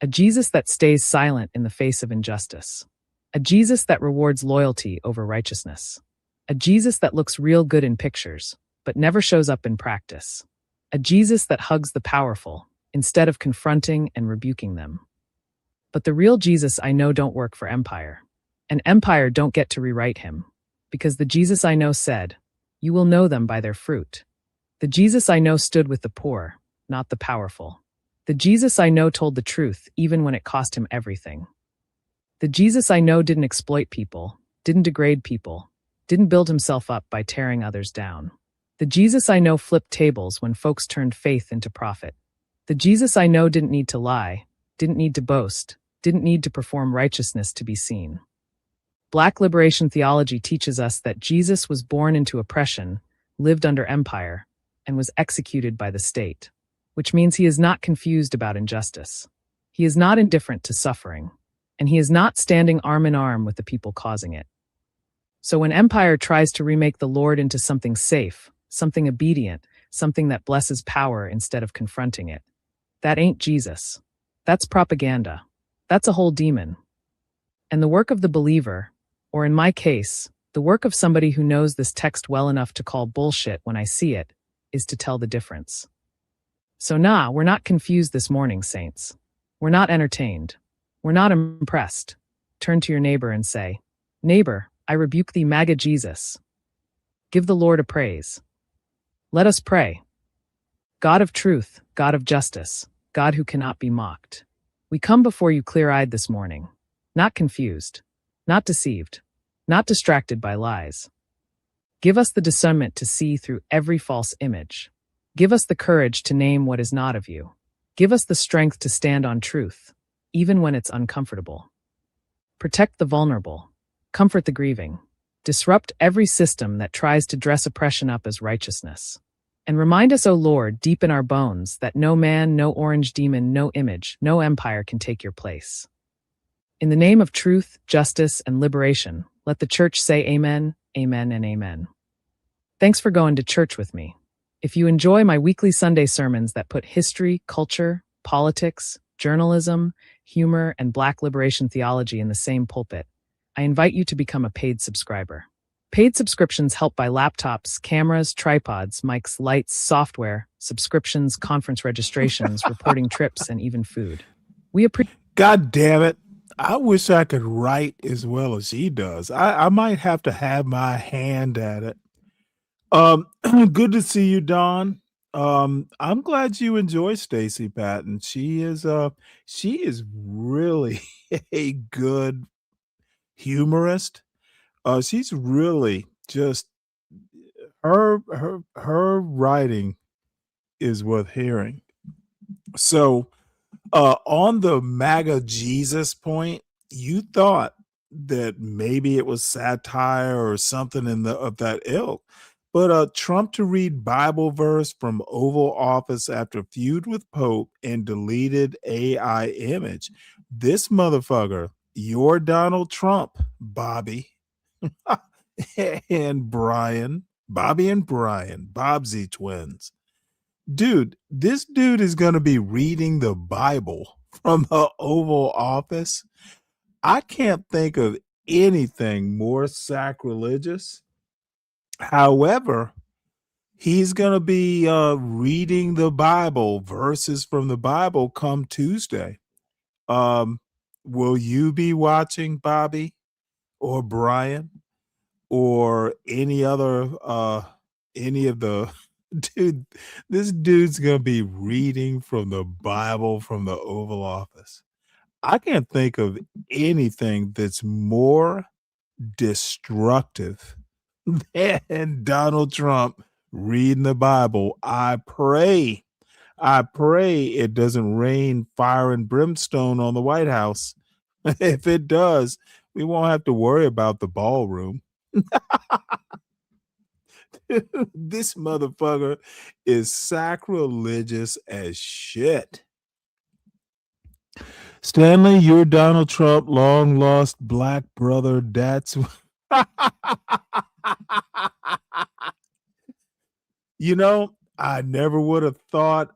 A Jesus that stays silent in the face of injustice. A Jesus that rewards loyalty over righteousness. A Jesus that looks real good in pictures, but never shows up in practice. A Jesus that hugs the powerful, instead of confronting and rebuking them. But the real Jesus I know don't work for empire. And empire don't get to rewrite him. Because the Jesus I know said, "You will know them by their fruit." The Jesus I know stood with the poor, not the powerful. The Jesus I know told the truth even when it cost him everything. The Jesus I know didn't exploit people, didn't degrade people, didn't build himself up by tearing others down. The Jesus I know flipped tables when folks turned faith into profit. The Jesus I know didn't need to lie, didn't need to boast, didn't need to perform righteousness to be seen. Black liberation theology teaches us that Jesus was born into oppression, lived under empire, and was executed by the state, which means he is not confused about injustice. He is not indifferent to suffering, and he is not standing arm in arm with the people causing it. So when empire tries to remake the Lord into something safe, something obedient, something that blesses power instead of confronting it, that ain't Jesus. That's propaganda. That's a whole demon. And the work of the believer, or in my case, the work of somebody who knows this text well enough to call bullshit when I see it, is to tell the difference. So nah, we're not confused this morning, saints. We're not entertained. We're not impressed. Turn to your neighbor and say, "Neighbor, I rebuke thee, MAGA Jesus." Give the Lord a praise. Let us pray. God of truth, God of justice, God who cannot be mocked. We come before you clear-eyed this morning, not confused, not deceived, not distracted by lies. Give us the discernment to see through every false image. Give us the courage to name what is not of you. Give us the strength to stand on truth, even when it's uncomfortable. Protect the vulnerable. Comfort the grieving. Disrupt every system that tries to dress oppression up as righteousness. And remind us, O Lord, deep in our bones, that no man, no orange demon, no image, no empire can take your place. In the name of truth, justice, and liberation, let the church say amen, amen, and amen. Thanks for going to church with me. If you enjoy my weekly Sunday sermons that put history, culture, politics, journalism, humor, and Black liberation theology in the same pulpit, I invite you to become a paid subscriber. Paid subscriptions help buy laptops, cameras, tripods, mics, lights, software, subscriptions, conference registrations, reporting trips, and even food. We appreciate. God damn it. I wish I could write as well as he does. I might have to have my hand at it. Good to see you, Don. I'm glad you enjoy Stacy Patton. She is really a good humorist. She's really just her writing is worth hearing. So on the MAGA Jesus point, you thought that maybe it was satire or something in the of that ilk. But Trump to read Bible verse from Oval Office after feud with Pope and deleted AI image. This motherfucker, you're Donald Trump, Bobby. And Brian, Bobby and Brian, Bobsy twins. Dude, this dude is going to be reading the Bible from the Oval Office. I can't think of anything more sacrilegious. However, he's going to be reading the Bible, verses from the Bible come Tuesday. Will you be watching, Bobby or Brian or any of the dude? This dude's going to be reading from the Bible from the Oval Office. I can't think of anything that's more destructive than Donald Trump reading the Bible. I pray it doesn't rain fire and brimstone on the White House. If it does, we won't have to worry about the ballroom. This motherfucker is sacrilegious as shit. Stanley, you're Donald Trump, long lost black brother. That's you know, I never would have thought.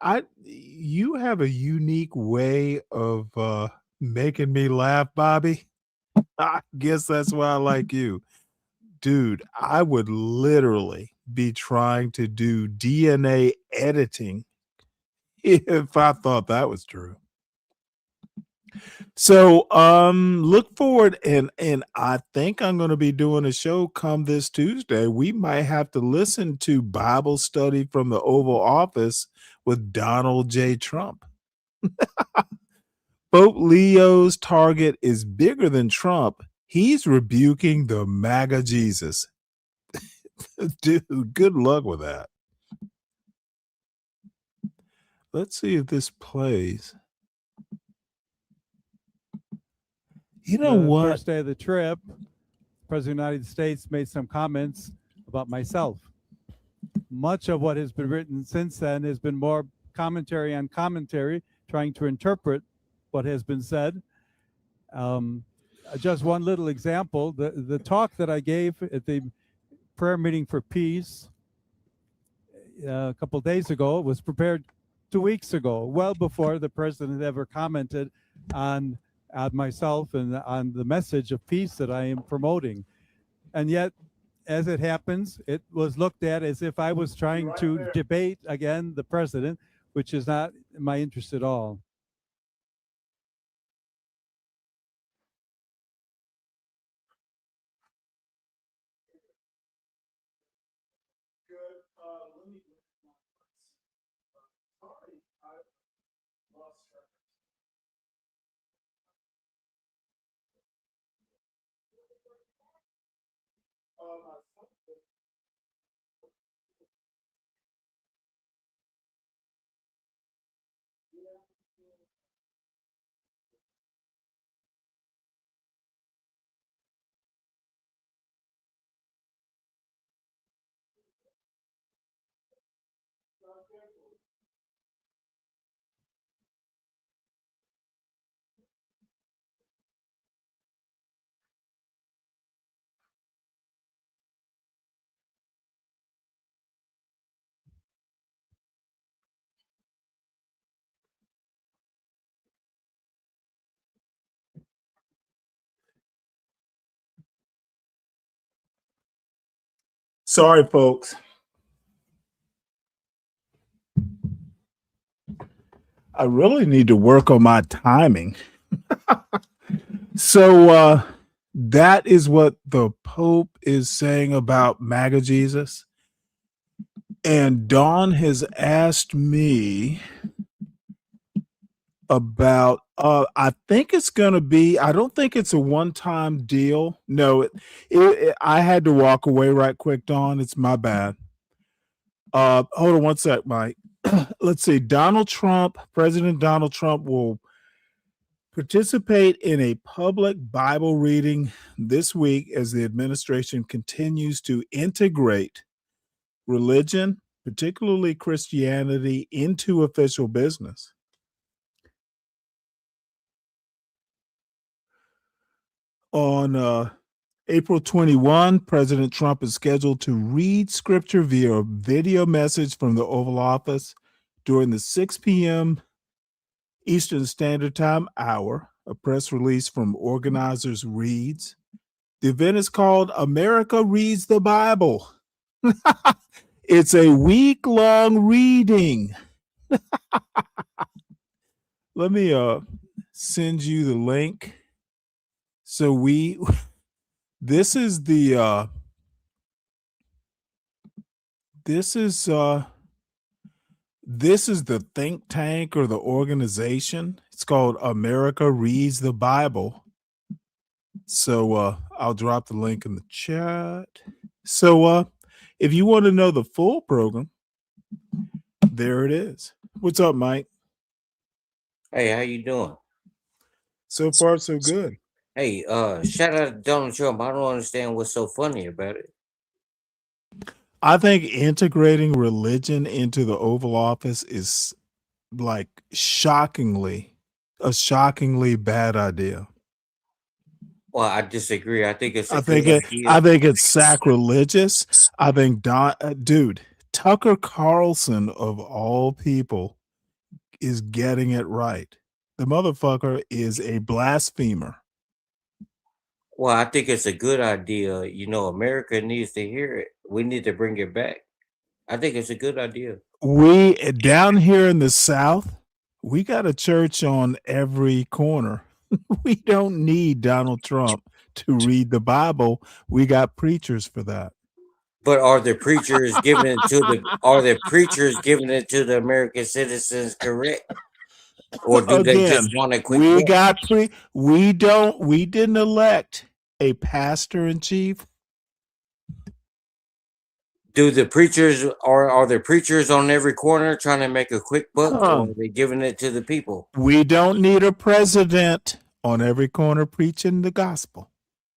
You have a unique way of making me laugh, Bobby. I guess that's why I like you. Dude, I would literally be trying to do DNA editing if I thought that was true. So look forward, and I think I'm going to be doing a show come this Tuesday. We might have to listen to Bible study from the Oval Office with Donald J. Trump. Pope Leo's target is bigger than Trump. He's rebuking the MAGA Jesus. Dude, good luck with that. Let's see if this plays. You know what? First day of the trip, President of the United States made some comments about myself. Much of what has been written since then has been more commentary on commentary, trying to interpret what has been said. Just one little example, the talk that I gave at the prayer meeting for peace a couple of days ago was prepared 2 weeks ago, well before the president ever commented on myself and on the message of peace that I am promoting. And yet, as it happens, it was looked at as if I was trying to debate again the president, which is not my interest at all. Sorry, folks. I really need to work on my timing. So that is what the Pope is saying about MAGA Jesus. And Dawn has asked me about I think it's going to be, I don't think it's a one-time deal. No, I had to walk away right quick, Dawn. It's my bad. Hold on one sec, Mike. Let's see. President Donald Trump will participate in a public Bible reading this week as the administration continues to integrate religion, particularly Christianity, into official business. On April 21, President Trump is scheduled to read scripture via video message from the Oval Office during the 6 p.m. Eastern Standard Time hour. A press release from organizers reads, the event is called America Reads the Bible. It's a week-long reading. Let me send you the link. So this is the think tank or the organization. It's called America Reads the Bible. So I'll drop the link in the chat. So if you want to know the full program, there it is. What's up, Mike? Hey, how you doing? So far, so good. Hey, shout out to Donald Trump. I don't understand what's so funny about it. I think integrating religion into the Oval Office is like a shockingly bad idea. Well, I disagree. I think it's I think it's sacrilegious. I think dude, Tucker Carlson of all people is getting it right. The motherfucker is a blasphemer. Well, I think it's a good idea. You know, America needs to hear it. We need to bring it back. I think it's a good idea. We down here in the South, we got a church on every corner. We don't need Donald Trump to read the Bible. We got preachers for that. But are the preachers giving it to the American citizens correct? Or do they just want to quit? We didn't elect a pastor in chief. Do the preachers are the preachers on every corner trying to make a quick buck, or are they giving it to the people? We don't need a president on every corner preaching the gospel.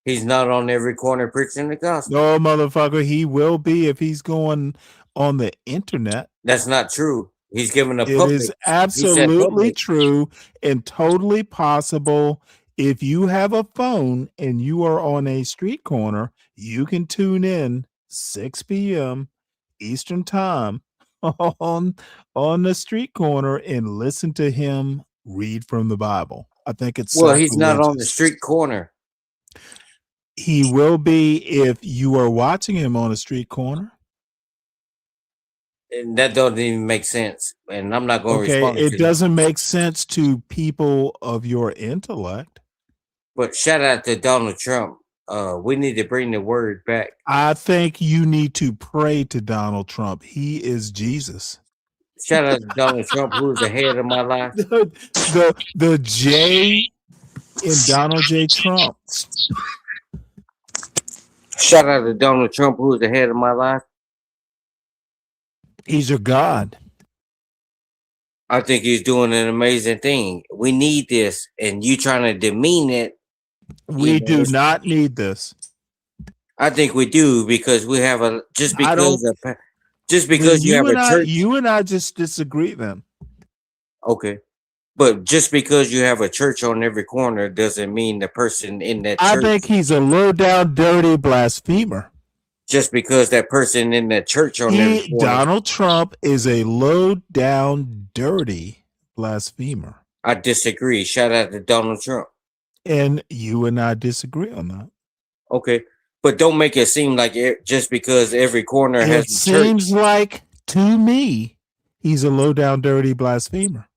He's not on every corner preaching the gospel. No, motherfucker, he will be if he's going on the internet. That's not true. He's giving a public. It is absolutely true and totally possible. If you have a phone and you are on a street corner, you can tune in 6 p.m. Eastern Time on the street corner and listen to him read from the Bible. I think it's he's not on the street corner. He will be if you are watching him on a street corner. And that doesn't even make sense. And I'm not going to respond to it doesn't make sense to people of your intellect. But shout out to Donald Trump. We need to bring the word back. I think you need to pray to Donald Trump. He is Jesus. Shout out to Donald Trump, who's the head of my life. The J in Donald J. Trump. Shout out to Donald Trump, who's the head of my life. He's your God. I think he's doing an amazing thing. We need this, and you trying to demean it. We do not need this. I think we do because we have a because you have a church. You and I just disagree then. Okay. But just because you have a church on every corner doesn't mean the person in that church. I think he's a low down, dirty blasphemer. Just because that person in that church on every corner. Donald Trump is a low down, dirty blasphemer. I disagree. Shout out to Donald Trump. And you and I disagree on that. Okay. But don't make it seem like just because every corner It has a church. seems like to me he's a low down, dirty blasphemer.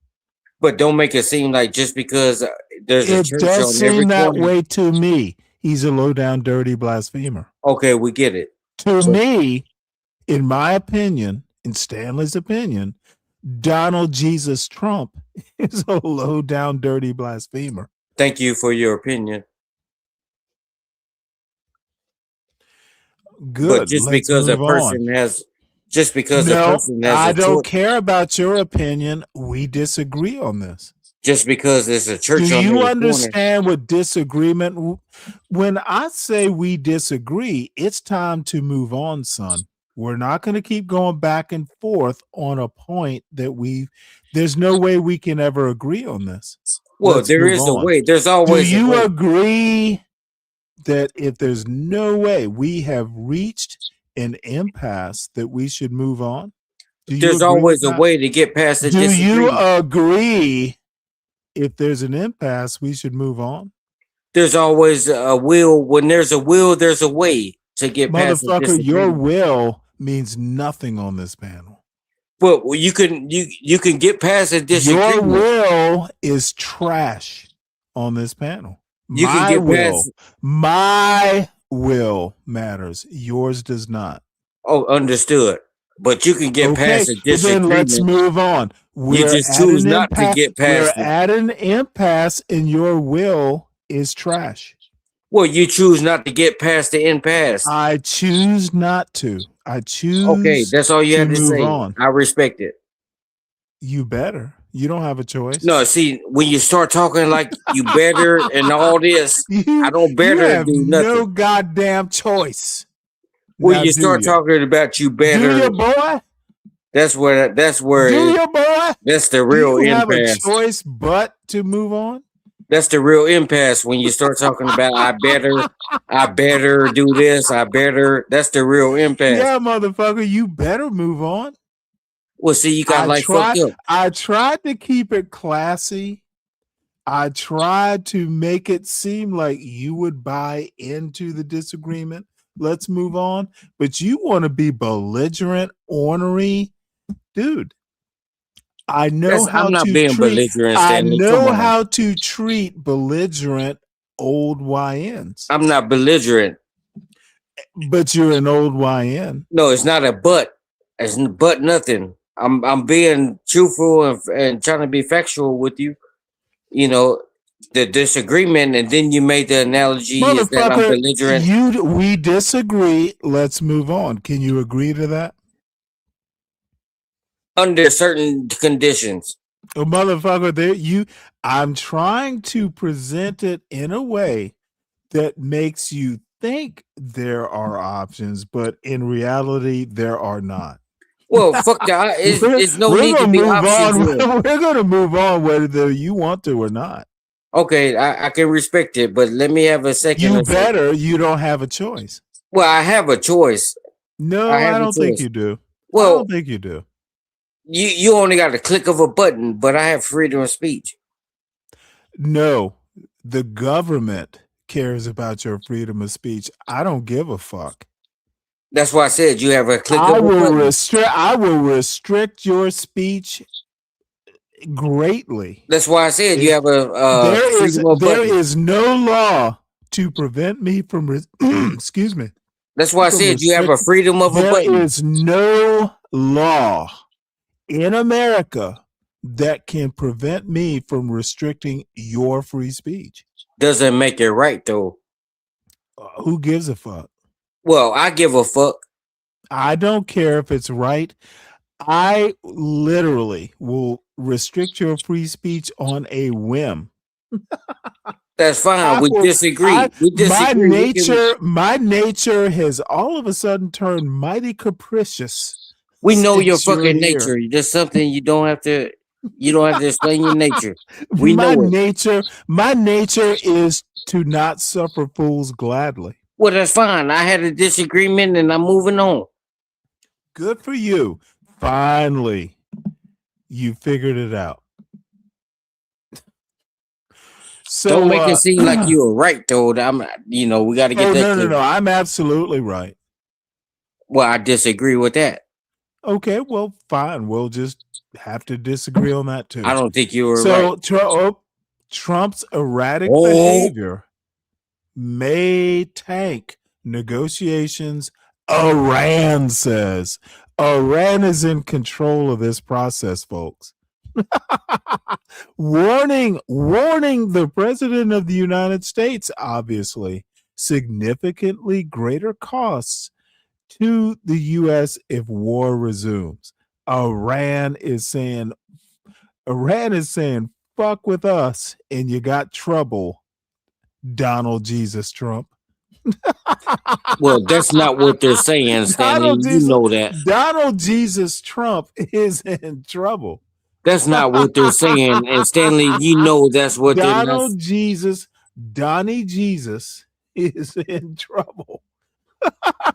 But don't make it seem like just because there's a It church does on every seem that corner. way to me. He's a low down, dirty blasphemer. Okay, we get it. To me, in my opinion, in Stanley's opinion, Donald Jesus Trump is a low down, dirty blasphemer. Thank you for your opinion. Good. But just Let's because a move person on. has, just because a No, person has I a don't church, care about your opinion. We disagree on this. just because there's a church Do on you every corner. understand what disagreement? When I say we disagree, it's time to move on, son. We're not going to keep going back and forth on a point that there's no way we can ever agree on this. Well, Let's there move is a on. way. There's Do always a you way. agree that if there's no way we have reached an impasse that we should move on? Do you There's agree with always a that? way to get past the Do you disagreement. agree if there's an impasse, we should move on? There's always a will. When there's a will, there's a way to get past the Motherfucker, your disagreement. will means nothing on this panel. But you can get past the Your disagreement. will is trash on this panel. You can My get will, past. my will matters. Yours does not. Oh, understood. But you can get Okay, past the well then let's disagreement. move on. You We're just at choose an not to impasse. get We're past it. at an impasse, and your will is trash. Well, you choose not to get past the impasse. I choose not to. I Okay, choose that's all you to had to move say. on. I respect it. You better. You don't have a choice. No, see, when you start talking like you better and all this, I You, don't you better have do no nothing. goddamn choice. When Now, you do start you? talking about you Do better, you, boy? that's where Do it, you, boy? that's the Do real you have a impasse. choice but to move on? That's the real impasse when you start talking about I better do this, I better. That's the real impasse. Yeah, motherfucker, you better move on. Well, see, you got like fucked up. I tried to keep it classy. I tried to make it seem like you would buy into the disagreement. Let's move on. But you want to be belligerent, ornery, dude. I know how I'm not to being treat. belligerent, I Stanley. Come know on. how to treat belligerent old YNs. I'm not belligerent. But you're an old YN. No, it's not a but. It's but nothing. I'm being truthful and trying to be factual with you. You know, the disagreement, and then you made the analogy is that I'm belligerent. We disagree. Let's move on. Can you agree to that? Under certain conditions. Oh, motherfucker, I'm trying to present it in a way that makes you think there are options, but in reality, there are not. Well, fuck that. It's no need to be options. We're going to move on whether you want to or not. Okay, I can respect it, but let me have a second. You better. You don't have a choice. Well, I have a choice. No, I don't think you do. Well, I don't think you do. You only got a click of a button, but I have freedom of speech. No, the government cares about your freedom of speech. I don't give a fuck. That's why I said you have a click of a button. I will restrict your speech greatly. That's why I said you have a freedom of there button. is no law to prevent me from excuse me. That's why I said you have a freedom of a button. There is no law in America that can prevent me from restricting your free speech. Doesn't make it right though. Who gives a fuck? Well, I give a fuck. I don't care if it's right. I literally will restrict your free speech on a whim. That's fine. We disagree. My nature has all of a sudden turned mighty capricious. We know your fucking nature. There's something you don't have to explain your nature. We know it. My nature is to not suffer fools gladly. Well, that's fine. I had a disagreement and I'm moving on. Good for you. Finally, you figured it out. So Don't make it seem like you were right, though. We got to get Oh that no, no, clear. no! I'm absolutely right. Well, I disagree with that. Okay, well, fine. We'll just have to disagree on that too. I don't think you were So right. Trump's erratic Oh. behavior may tank negotiations. Iran says Iran is in control of this process, folks. warning the president of the United States, obviously, significantly greater costs to the U.S. if war resumes. Iran is saying, fuck with us and you got trouble, Donald Jesus Trump. Well, that's not what they're saying, Stanley. You know that. Donald Jesus Trump is in trouble. That's not what they're saying. And Stanley, you know that's what they're not. Donnie Jesus is in trouble.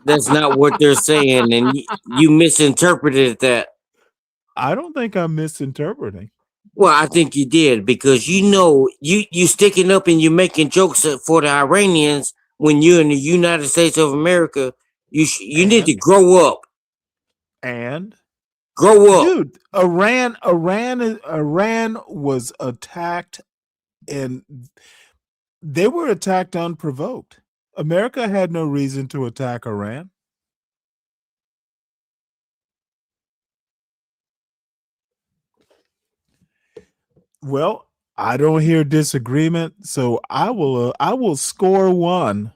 That's not what they're saying. And you misinterpreted that. I don't think I'm misinterpreting. Well, I think you did, because you sticking up and you making jokes for the Iranians when you're in the United States of America. You need to grow up. And grow up. Dude, Iran was attacked, and they were attacked unprovoked. America had no reason to attack Iran. Well, I don't hear disagreement, so I will score 1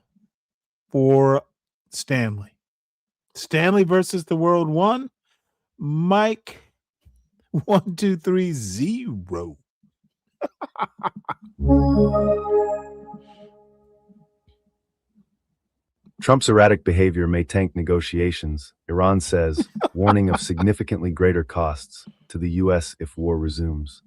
for Stanley. Stanley versus the world 1. Mike 1, 2, 3, 0. Trump's erratic behavior may tank negotiations, Iran says, warning of significantly greater costs to the U.S. if war resumes.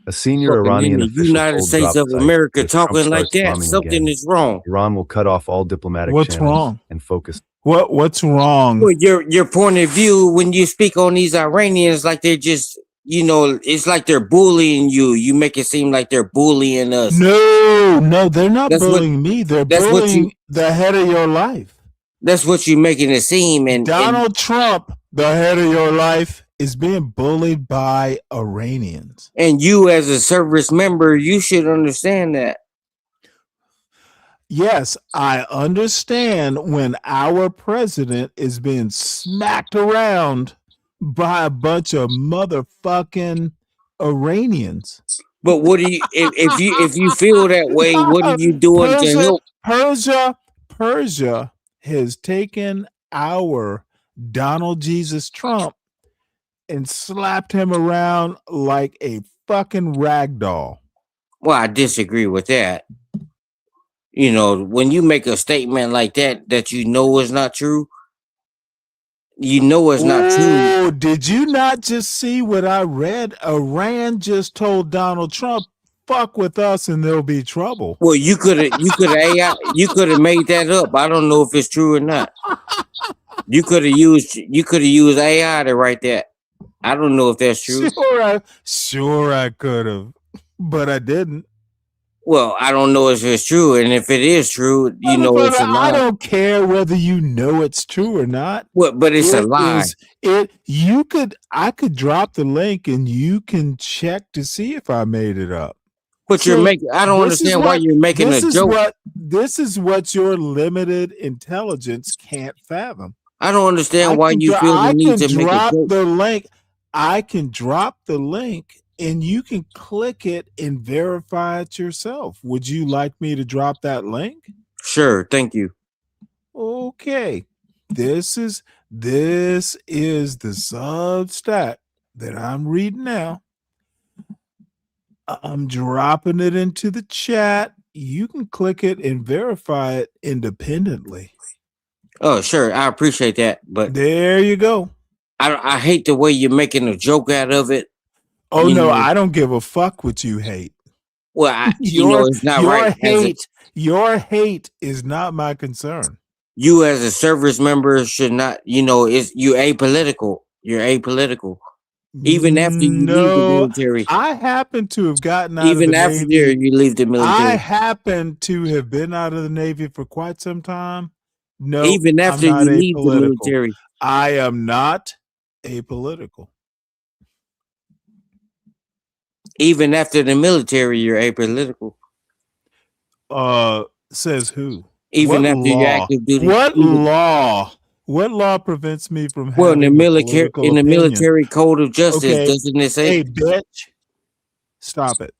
A senior Iranian in the official United told States of Dropsite America if Trump talking like starts that, bombing something again, is wrong. Iran will cut off all diplomatic What's channels wrong? and focus. What's wrong? Well, your point of view when you speak on these Iranians, like they're just, it's like they're bullying you. You make it seem like they're bullying us. No, they're not bullying me. They're bullying the head of your life. That's what you're making it seem. And Donald Trump, the head of your life, is being bullied by Iranians. And you, as a service member, you should understand that. Yes, I understand when our president is being smacked around by a bunch of motherfucking Iranians. But what do you, if you feel that way, what are you doing to help? Persia has taken our Donald Jesus Trump and slapped him around like a fucking rag doll. Well, I disagree with that. When you make a statement like that you know is not true, not true. Did you not just see what I read? Iran just told Donald Trump, fuck with us and there'll be trouble. Well, you could have made that up. I don't know if it's true or not. You could have used AI to write that. I don't know if that's true. Sure I could have, but I didn't. Well, I don't know if it's true, and if it is true, it's a lie. I don't care whether you know it's true or not. But it's a lie. I could drop the link and you can check to see if I made it up. But I don't understand why you're making a joke. This is what your limited intelligence can't fathom. I don't understand why you feel the need to make a joke. I can drop the link and you can click it and verify it yourself. Would you like me to drop that link? Sure, thank you. Okay. This is the Substack that I'm reading now. I'm dropping it into the chat. You can click it and verify it independently. Oh, sure. I appreciate that. But there you go. I hate the way you're making a joke out of it. Oh, no, I don't give a fuck what you hate. Well, it's not right. Your hate is not my concern. You as a service member should not, you apolitical. You're apolitical. Even after you leave the No, military. I happen to have gotten out Even of the after Navy. you leave the I military. happen to have been out of the Navy for quite some time. No, Even I'm after not you leave the apolitical. military. I am not apolitical. Even after the military, you're apolitical. Says who? Even What after your law? active duty. What Even, law? What law prevents me from well, in the having a military, political in the opinion? military code of justice, Okay, doesn't it say? hey, bitch, stop it.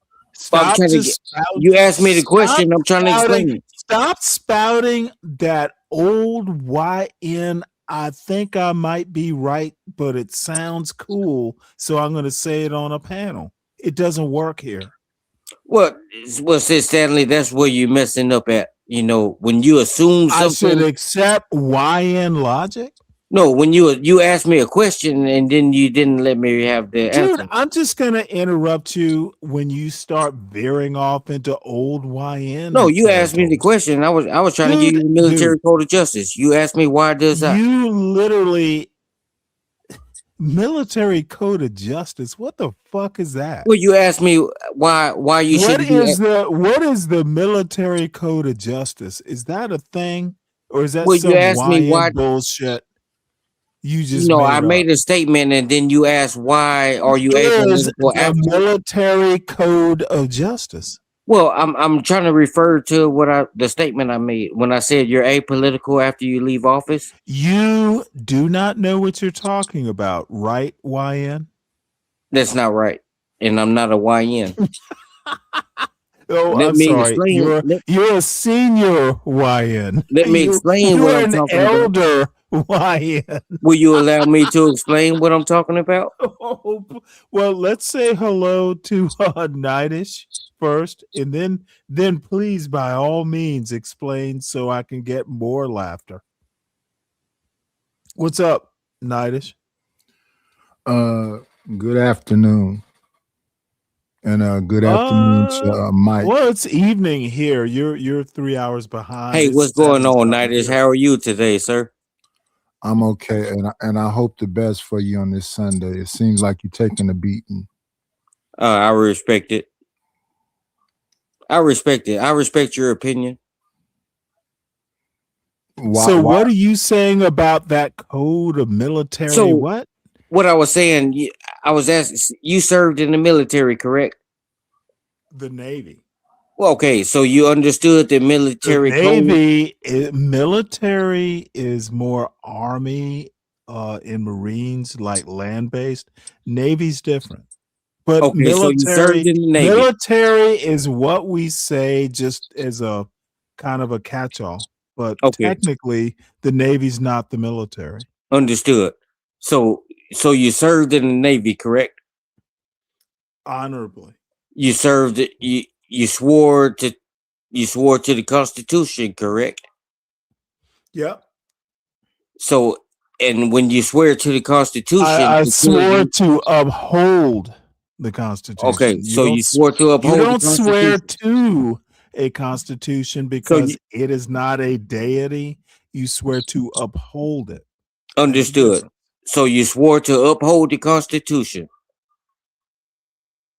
Well, I'm Stop trying to just get. You asked me the question. I'm trying to spouting. explain it. Stop spouting that old YN. I think I might be right, but it sounds cool, so I'm going to say it on a panel. It doesn't work here. Well, says Stanley, that's where you're messing up at. You know, when you assume I should something. accept YN logic. No, when you asked me a question and then you didn't let me have the Dude, answer. I'm just going to interrupt you when you start veering off into old YN. No, you asked me the question. I was trying to give you the military code of justice. You asked me why does that? You literally military code of justice. What the fuck is that? Well, you asked me why you should. What is the military code of justice? Is that a thing, or is that Well, some you asked me why bullshit? You just I made a statement and then you asked why are you apolitical after military code of justice? Well, I'm trying to refer to the statement I made when I said you're apolitical after you leave office. You do not know what you're talking about, right, YN? That's not right, and I'm not a YN. Oh, I'm sorry. You're a senior YN. Let me explain what I'm talking about. You're an elder YN. Will you allow me to explain what I'm talking about? Oh, well, let's say hello to Nightish first, and then please, by all means, explain so I can get more laughter. What's up, Nightish? Good afternoon. And good afternoon to Mike. Well, it's evening here. You're 3 hours behind. Hey, It's what's going on, 7 Nightish? here. How are you today, sir? I'm okay, and I hope the best for you on this Sunday. It seems like you're taking a beating. I respect it. I respect it. I respect your opinion. So what are you saying about that code of military? So what I was saying, I was asking, you served in the military, correct? The Navy. Well, okay, so you understood the military Navy military is more Army and Marines, like land-based. Navy's different. But okay, military, so you served in the Navy. Military is what we say just as a kind of a catch-all. But technically, the Navy's not the military. Understood. So you served in the Navy, correct? Honorably. You served. You swore to the Constitution, correct? Yep. So, and when you swear to the Constitution, I swore to uphold the Constitution. Okay, so you swore to uphold. You don't swear to a constitution because it is not a deity. You swear to uphold it. Understood. So you swore to uphold the Constitution.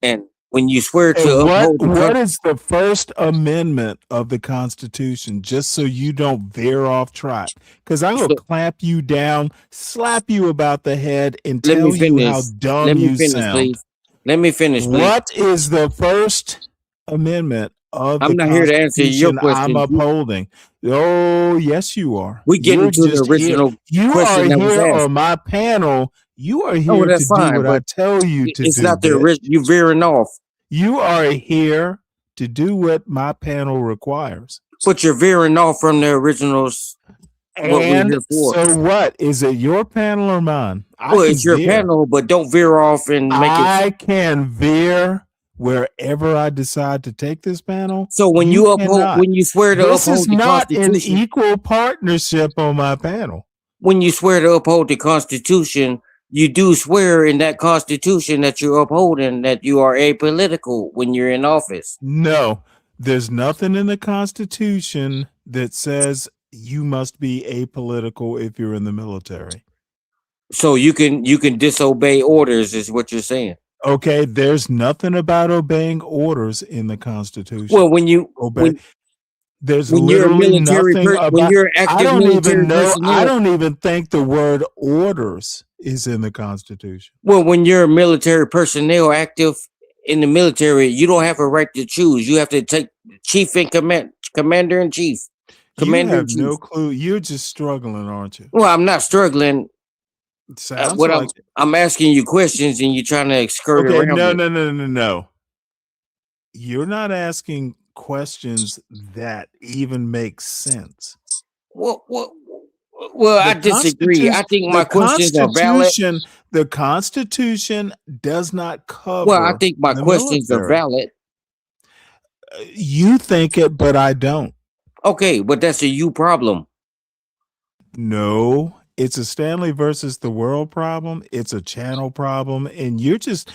And when you swear to uphold what is the First Amendment of the Constitution? Just so you don't veer off track, because I'm gonna clamp you down, slap you about the head, and tell you how dumb you sound. Please. Let me finish, please. What is the First Amendment of the I'm not here to answer your question. I'm upholding. Oh, yes, you are. We get into the original question that was asked. You are here on my panel. You are here to do what I tell you to do. It's not the original. You veering off. You are here to do what my panel requires. But you're veering off from the originals. And so what? Is it your panel or mine? Well, it's your panel, but don't veer off and make it. I can veer wherever I decide to take this panel. So when you uphold, when you swear to uphold the Constitution, this is not an equal partnership on my panel. When you swear to uphold the Constitution, you do swear in that Constitution that you're upholding that you are apolitical when you're in office. No, there's nothing in the Constitution that says you must be apolitical if you're in the military. So you can disobey orders, is what you're saying. Okay, there's nothing about obeying orders in the Constitution. Well, when there's you're a literally military nothing when about. you're I active don't military even know. personnel. I don't even think the word orders is in the Constitution. Well, when you're a military personnel active in the military, you don't have a right to choose. You have to take chief in command, commander in chief. You have no clue. You're just struggling, aren't you? Well, I'm not struggling. It sounds like I'm asking you questions and you're trying to skirt okay. around. No. You're not asking questions that even make sense. Well, I disagree. I think my questions are valid. The Constitution does not cover. Well, I think my questions are valid. You think it, but I don't. Okay, but that's a you problem. No, it's a Stanley versus the world problem. It's a channel problem, and you're just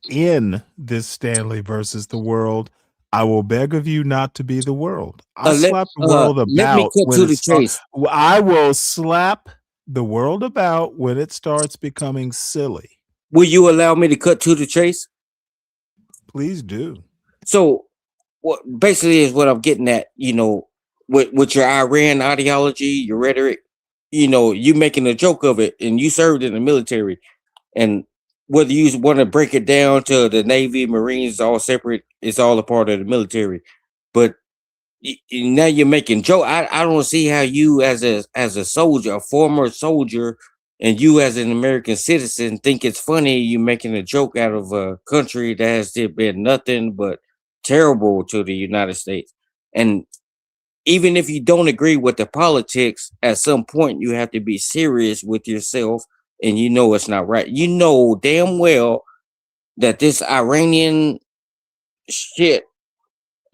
in this Stanley versus the world. I will beg of you not to be the world. I slap the world about. Let me cut to the chase. I will slap the world about when it starts becoming silly. Will you allow me to cut to the chase? Please do. So, what basically is what I'm getting at, you know, with your Iran ideology, your rhetoric, you know, you making a joke of it, and you served in the military, and whether you want to break it down to the Navy, Marines, all separate, it's all a part of the military. But now you're making joke. I don't see how you as a soldier, a former soldier, and you as an American citizen think it's funny you making a joke out of a country that has been nothing but terrible to the United States. And even if you don't agree with the politics, at some point you have to be serious with yourself, and you know it's not right. You know damn well that this Iranian shit,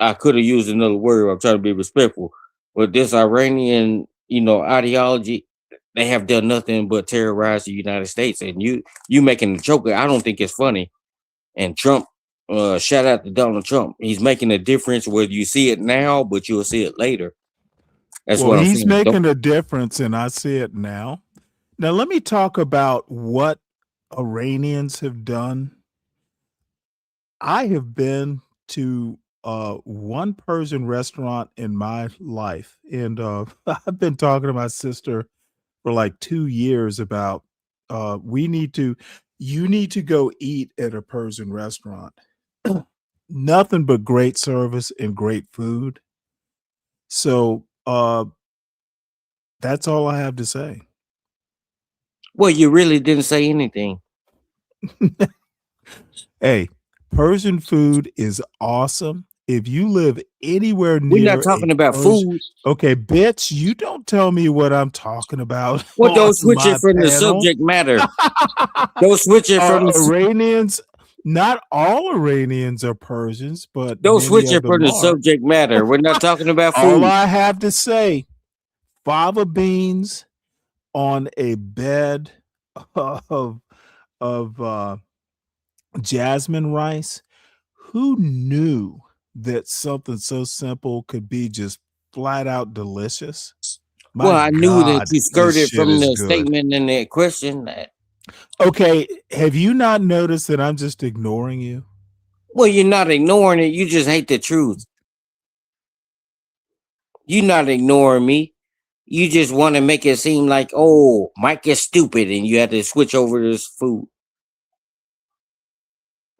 I could have used another word, I'm trying to be respectful, but this Iranian, you know, ideology, they have done nothing but terrorize the United States, and you making a joke. I don't think it's funny. And Trump, shout out to Donald Trump. He's making a difference whether you see it now, but you'll see it later. That's what I'm saying. He's making a difference, and I see it now. Now, let me talk about what Iranians have done. I have been to one Persian restaurant in my life, and I've been talking to my sister for like 2 years about you need to go eat at a Persian restaurant. Nothing but great service and great food. So that's all I have to say. Well, you really didn't say anything. Hey, Persian food is awesome. If you live anywhere near, we're not talking about food. Okay, bitch, you don't tell me what I'm talking about. Well, don't switch it from the subject matter. Don't switch it from Iranians. Not all Iranians are Persians, but don't switch it from the subject matter. We're not talking about food. All I have to say, fava beans on a bed of jasmine rice. Who knew that something so simple could be just flat out delicious? Well, I knew that you skirted from the statement and the question. Okay, have you not noticed that I'm just ignoring you? Well, you're not ignoring it. You just hate the truth. You're not ignoring me. You just want to make it seem like, oh, Mike is stupid and you had to switch over to this food.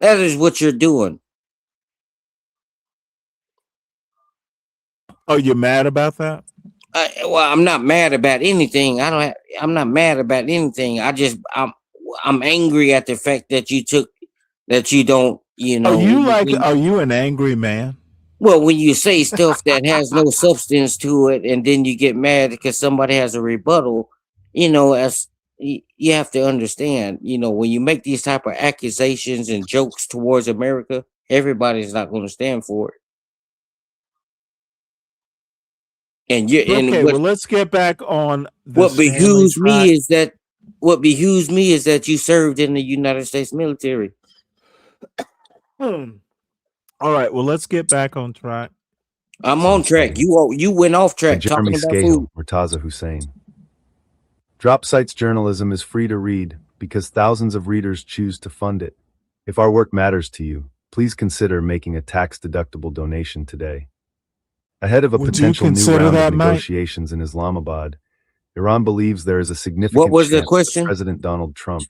That is what you're doing. Oh, you're mad about that? Well, I'm not mad about anything. I'm not mad about anything. I'm angry at the fact that you don't, you know. Are you an angry man? Well, when you say stuff that has no substance to it, and then you get mad because somebody has a rebuttal, you know, as you have to understand, you know, when you make these type of accusations and jokes towards America, everybody's not going to stand for it. And well, let's get back on what behooves me is that you served in the United States military. All right, well, let's get back on track. I'm on track. You went off track. Jeremy talking about Scahill, food. Murtaza Hussein. Drop Site's journalism is free to read because thousands of readers choose to fund it. If our work matters to you, please consider making a tax-deductible donation today. Ahead of a Would you potential new consider round that, of Mike? negotiations in Islamabad, Iran believes there is a What significant was the chance that question? President Donald Trump,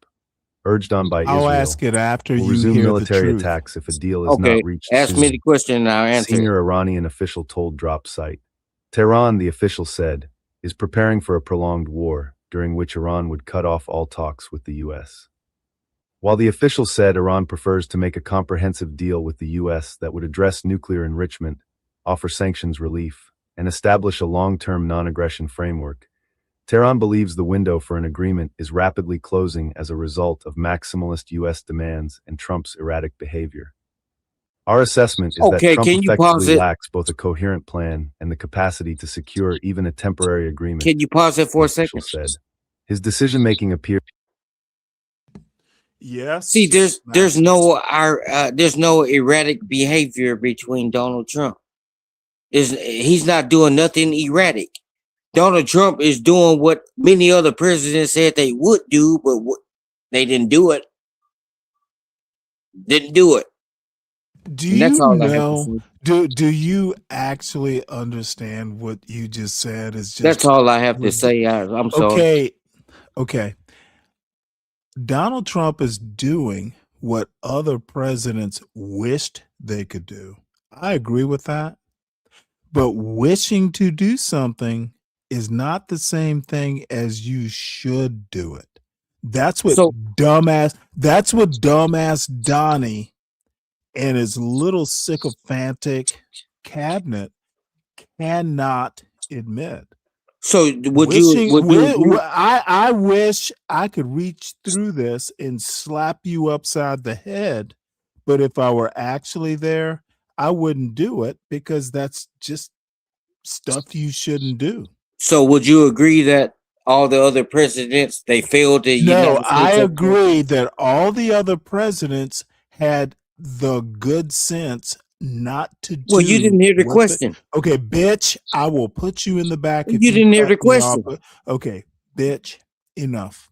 urged on by I'll Israel, ask it after will you resume hear the military truth. attacks if a deal is Okay, not reached ask me the soon. question and I'll A answer it. senior Iranian official told Drop Site. Tehran, the official said, is preparing for a prolonged war, during which Iran would cut off all talks with the U.S. While the official said Iran prefers to make a comprehensive deal with the U.S. that would address nuclear enrichment, offer sanctions relief, and establish a long-term non-aggression framework, Tehran believes the window for an agreement is rapidly closing as a result of maximalist U.S. demands and Trump's erratic behavior. Our assessment is that Okay, Trump can you pause effectively it? lacks both a coherent plan and the capacity to secure even a temporary agreement, Can you pause it for a the official second? said. His decision-making appears. Yes. See, there's no erratic behavior between Donald Trump. He's not doing nothing erratic. Donald Trump is doing what many other presidents said they would do, but they didn't do it. Didn't do it. Do And that's you all I have to know? say. Do you actually understand what you just said? Is That's just all I have to say. I'm sorry. Okay. Donald Trump is doing what other presidents wished they could do. I agree with that. But wishing to do something is not the same thing as you should do it. That's what So dumbass Donnie and his little sycophantic cabinet cannot admit. So would you agree? I wish I could reach through this and slap you upside the head, but if I were actually there, I wouldn't do it because that's just stuff you shouldn't do. So would you agree that all the other presidents they failed the No, United I States? agree that all the other presidents had the good sense not to do. Well, you didn't hear the question. Okay, bitch, I will put you in the back if You didn't hear cut the me off. question. Okay, bitch, enough.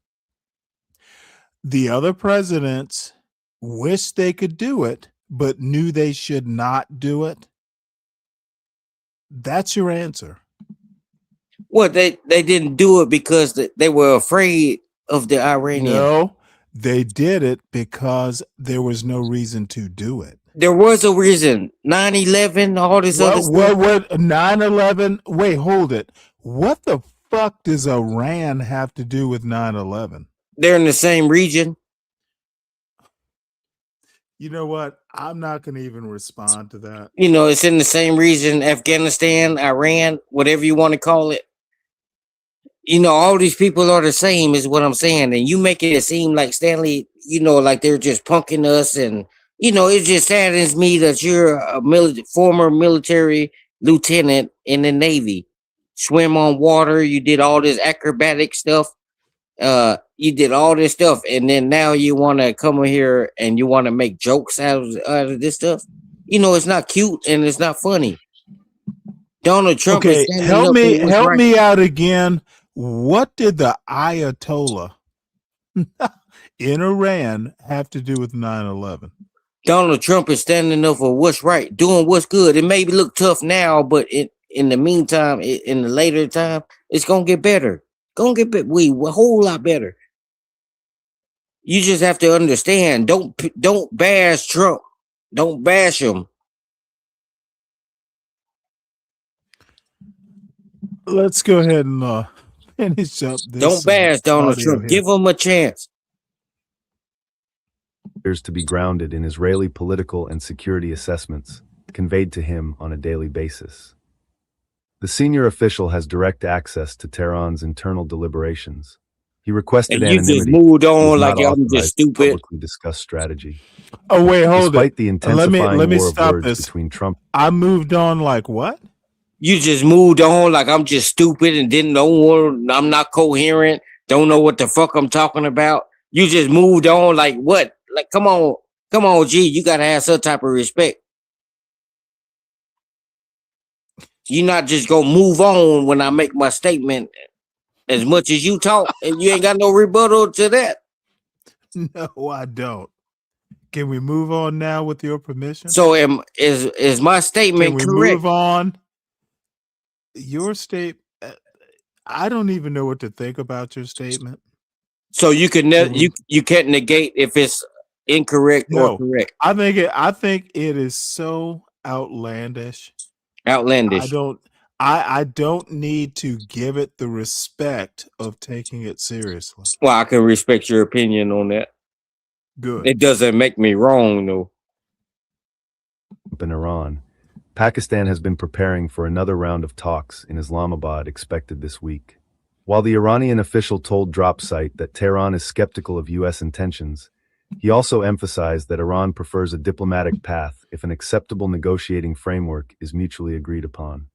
The other presidents wished they could do it, but knew they should not do it. That's your answer. Well, they didn't do it because they were afraid of the Iranians. No, they did it because there was no reason to do it. There was a reason. 9/11, all this other stuff. What 9/11? Wait, hold it. What the fuck does Iran have to do with 9/11? They're in the same region. You know what? I'm not going to even respond to that. You know, it's in the same region, Afghanistan, Iran, whatever you want to call it. You know, all these people are the same is what I'm saying. And you make it seem like Stanley, you know, like they're just punking us. And, you know, it just saddens me that you're a former military lieutenant in the Navy. Swim on water. You did all this acrobatic stuff. You did all this stuff. And then now you want to come in here and you want to make jokes out of this stuff. You know, it's not cute and it's not funny. Donald Trump is standing help up me out again. What did the Ayatollah in Iran have to do with 9/11? Donald Trump is standing up for what's right, doing what's good. It may look tough now, but in the meantime, in the later time, it's gonna get better. Gonna get better. A whole lot better. You just have to understand. Don't bash Trump. Don't bash him. Let's go ahead and finish up this. Don't bash Donald Trump. Here. Give him a chance. Appears to be grounded in Israeli political and security assessments conveyed to him on a daily basis. The senior official has direct access to Tehran's internal deliberations. He requested and you anonymity. just moved on like I'm just stupid. Publicly discuss strategy. Oh wait, hold Despite it. the intensifying Let me war of stop words this. between Trump. I moved on like what? You just moved on like I'm just stupid and didn't know I'm not coherent. Don't know what the fuck I'm talking about. You just moved on like what? Like come on, G. You gotta have some type of respect. You're not just gonna move on when I make my statement. as much as you talk, and you ain't got no rebuttal to that. No, I don't. Can we move on now with your permission? So is my Can statement we correct? move on? Your I don't even know what to think about your statement. So you can Can we- you can't negate if it's incorrect or No, correct. I think it is so outlandish. Outlandish. I don't need to give it the respect of taking it seriously. Well, I can respect your opinion on that. Good. It doesn't make me wrong though. In Iran, Pakistan has been preparing for another round of talks in Islamabad expected this week. While the Iranian official told Drop Site that Tehran is skeptical of U.S. intentions, he also emphasized that Iran prefers a diplomatic path if an acceptable negotiating framework is mutually agreed upon.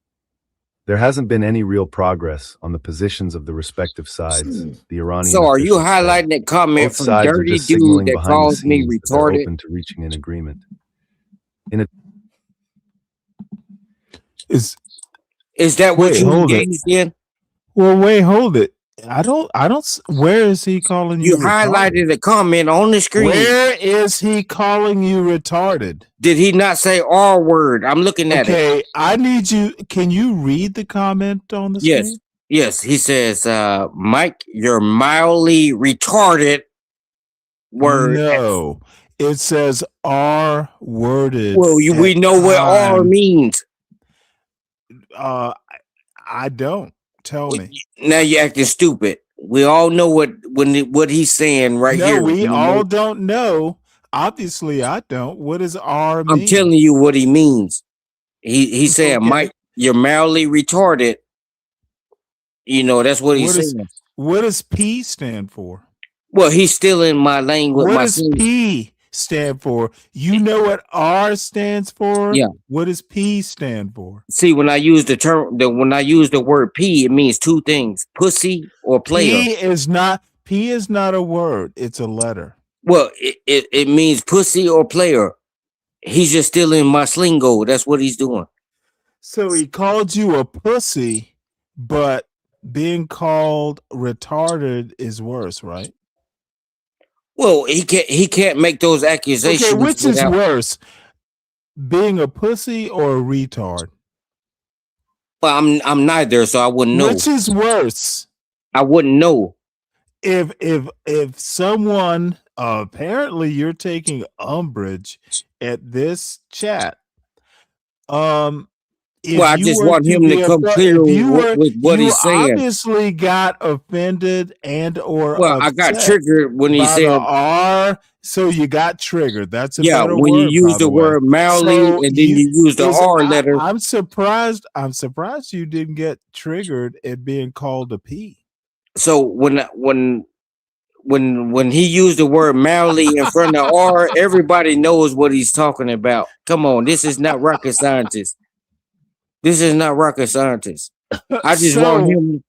There hasn't been any real progress on the positions of the respective sides. The Iranian So are you official said. highlighting that comment Both from sides are Dirty just Dude signaling that behind the calls me scenes that they're retarded? open to reaching an agreement. Is that what wait, you hold it. engaged in? Well, wait, hold it. I don't. Where is he calling you? You highlighted a comment on the screen. Where is he calling you retarded? Did he not say R word? I'm looking at it. Okay, I need you. Can you read the comment on the Yes. screen? Yes. He says, Mike, you're mildly retarded. Word. No, it says R worded. Well, we know what R means. I don't. Tell me. Now you're acting stupid. We all know what he's saying right here. No, we all don't know. Obviously, I don't. What does R mean? I'm telling you what he means. He's saying, Okay. Mike, you're mildly retarded. You know, that's what he's saying. What does P stand for? Well, he's still in my lane with What my does scenes. P stand for? You know what R stands for? Yeah. What does P stand for? See, when I use when I use the word P, it means two things: pussy or player. P is not a word. It's a letter. Well, it means pussy or player. He's just still in my slingo. That's what he's doing. So he called you a pussy, but being called retarded is worse, right? Well, he can't make those accusations. Okay, which is worse? Being a pussy or a retard? Well, I'm neither, so I wouldn't know. Which is worse? I wouldn't know. If someone apparently you're taking umbrage at this chat. Well, I just want him to come clear with what he's saying. You obviously got offended or well, I got triggered when he said R. So you got triggered. That's a better when word, you use the word mildly and then you use the R letter. I'm surprised you didn't get triggered at being called a P. So when he used the word mildly in front of R, everybody knows what he's talking about. Come on, this is not rocket scientist. This is not rocket scientist. I just want him.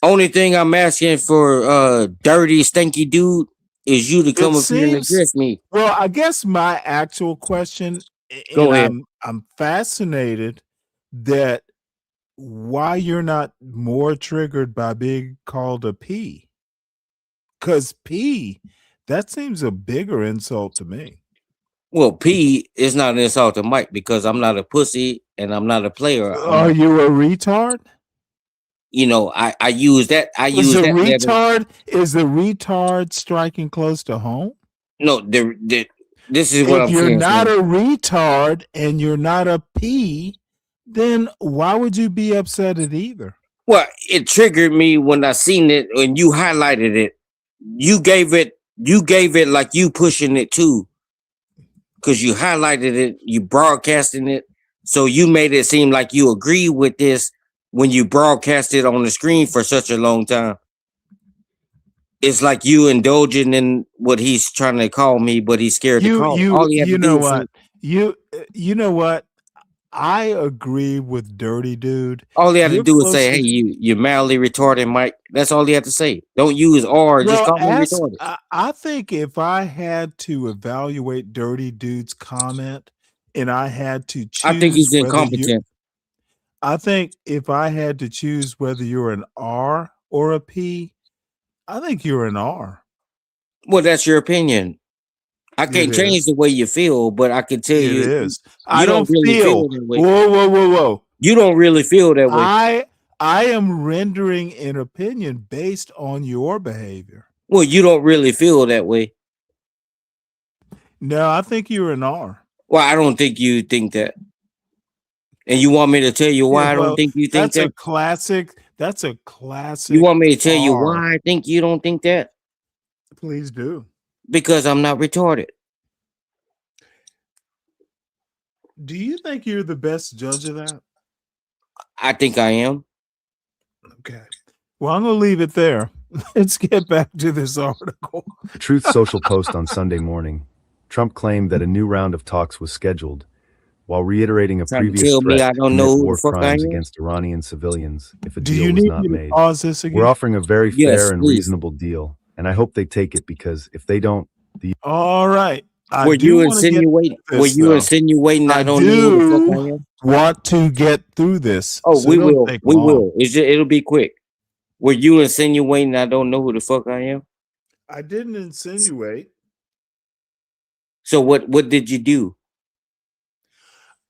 Only thing I'm asking for, dirty, stinky dude, is you to come up here and address me. Well, I guess my actual question. Go ahead. I'm fascinated that why you're not more triggered by being called a P. Because P, that seems a bigger insult to me. Well, P is not an insult to Mike because I'm not a pussy and I'm not a player. Are you a retard? You know, I use that. Is the retard striking close to home? No, this is what I'm saying. If you're not a retard and you're not a P, then why would you be upset at either? Well, it triggered me when I seen it and you highlighted it. You gave it like you pushing it too. Because you highlighted it, you broadcasting it, so you made it seem like you agree with this when you broadcast it on the screen for such a long time. It's like you indulging in what he's trying to call me, but he's scared to call. You know what? I agree with Dirty Dude. All he had to do is say, "Hey, you mildly retarded, Mike." That's all he had to say. Don't use R. Just call me retarded. I think if I had to evaluate Dirty Dude's comment, and I had to choose, I think he's incompetent. I think if I had to choose whether you're an R or a P, I think you're an R. Well, that's your opinion. I It can't change is. the way you feel, but I can tell It you, is. I you don't don't really feel feel. that way. Whoa, whoa, whoa, whoa. You don't really feel that way. I am rendering an opinion based on your behavior. Well, you don't really feel that way. No, I think you're an R. Well, I don't think you think that. And you want me to tell you why Yeah, I don't well, think you think that's a that? classic. That's a classic. You want me to tell you R. why I think you don't think that? Please do. Because I'm not retarded. Do you think you're the best judge of that? I think I am. Okay. Well, I'm going to leave it there. Let's get back to this article. The Truth Social post on Sunday morning, Trump claimed that a new round of talks was scheduled, while reiterating a Trying to previous tell me threat I to don't commit know who war the fuck I crimes am? against Iranian civilians if a Do deal you was need not me to made. pause this again? We're offering a very Yes, fair and please. reasonable deal, and I hope they take it because if they don't, the All right. I Were do you want to get insinuating? through Were this, you though. insinuating I I don't know who the fuck I do am? want to get through this. Oh, So we don't will. take We long. will. It'll be quick. Were you insinuating I don't know who the fuck I am? I didn't insinuate. So what did you do?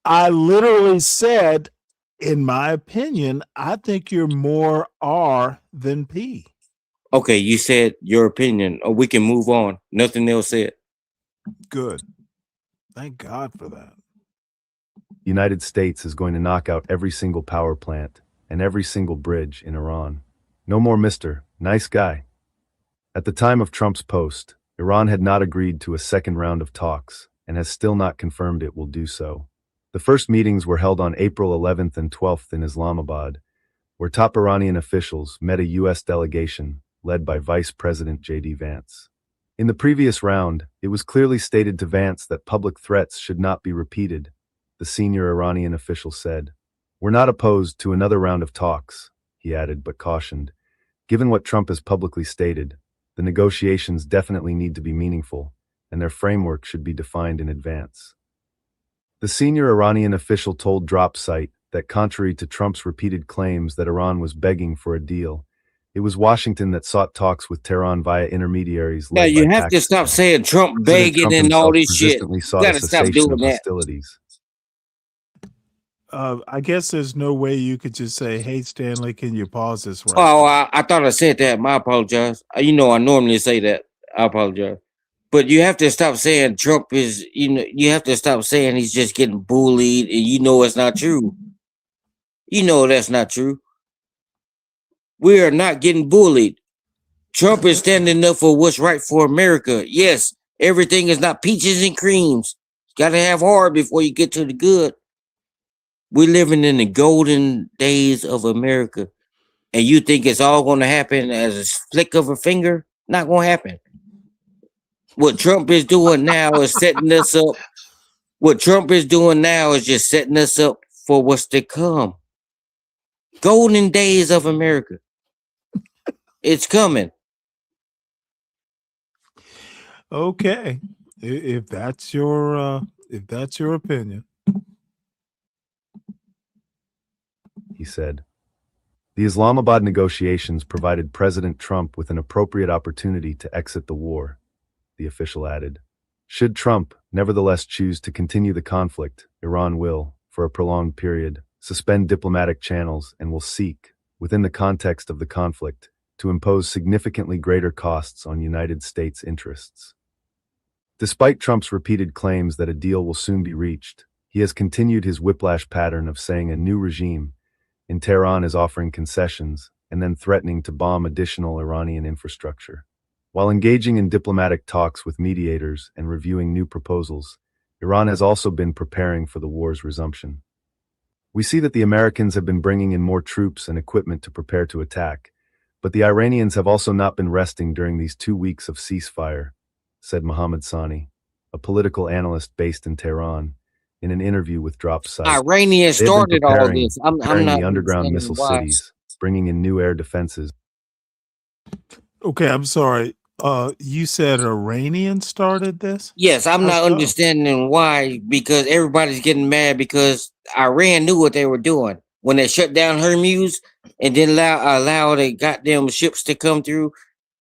I literally said, in my opinion, I think you're more R than P. Okay, you said your opinion. We can move on. Nothing else said. Good. Thank God for that. United States is going to knock out every single power plant and every single bridge in Iran. No more Mr. Nice Guy. At the time of Trump's post, Iran had not agreed to a second round of talks and has still not confirmed it will do so. The first meetings were held on April 11th and 12th in Islamabad, where top Iranian officials met a U.S. delegation led by Vice President J.D. Vance. In the previous round, it was clearly stated to Vance that public threats should not be repeated, the senior Iranian official said. We're not opposed to another round of talks, he added, but cautioned. Given what Trump has publicly stated, the negotiations definitely need to be meaningful, and their framework should be defined in advance. The senior Iranian official told Drop Site that contrary to Trump's repeated claims that Iran was begging for a deal, it was Washington that sought talks with Tehran via intermediaries Now led you by have to stop Pakistan. saying Trump President begging Trump and all himself this shit. persistently You sought a gotta stop cessation doing of that. hostilities. I guess there's no way you could just say, "Hey, Stanley, can you pause this right Oh, now?" I thought I said that. I apologize. You know, I normally say that. I apologize. But you have to stop saying Trump is, you have to stop saying he's just getting bullied and you know it's not true. You know that's not true. We are not getting bullied. Trump is standing up for what's right for America. Yes, everything is not peaches and creams. Gotta have hard before you get to the good. We're living in the golden days of America. And you think it's all going to happen as a flick of a finger? Not going to happen. What Trump is doing now is setting us up. What Trump is doing now is just setting us up for what's to come. Golden days of America. It's coming. Okay, if that's your opinion. He said. The Islamabad negotiations provided President Trump with an appropriate opportunity to exit the war, the official added. Should Trump, nevertheless, choose to continue the conflict, Iran will, for a prolonged period, suspend diplomatic channels and will seek, within the context of the conflict, to impose significantly greater costs on United States interests. Despite Trump's repeated claims that a deal will soon be reached, he has continued his whiplash pattern of saying a new regime in Tehran is offering concessions and then threatening to bomb additional Iranian infrastructure. While engaging in diplomatic talks with mediators and reviewing new proposals, Iran has also been preparing for the war's resumption. We see that the Americans have been bringing in more troops and equipment to prepare to attack, but the Iranians have also not been resting during these 2 weeks of ceasefire, said Mohammad Sani, a political analyst based in Tehran, in an interview with Drop Site. Iranians started all this. I'm not the underground understanding missile why. cities, bringing in new air defenses. Okay, I'm sorry. You said Iranian started this? Yes, I'm How not so? understanding why, because everybody's getting mad because Iran knew what they were doing. when they shut down Hermes and then allow the goddamn ships to come through.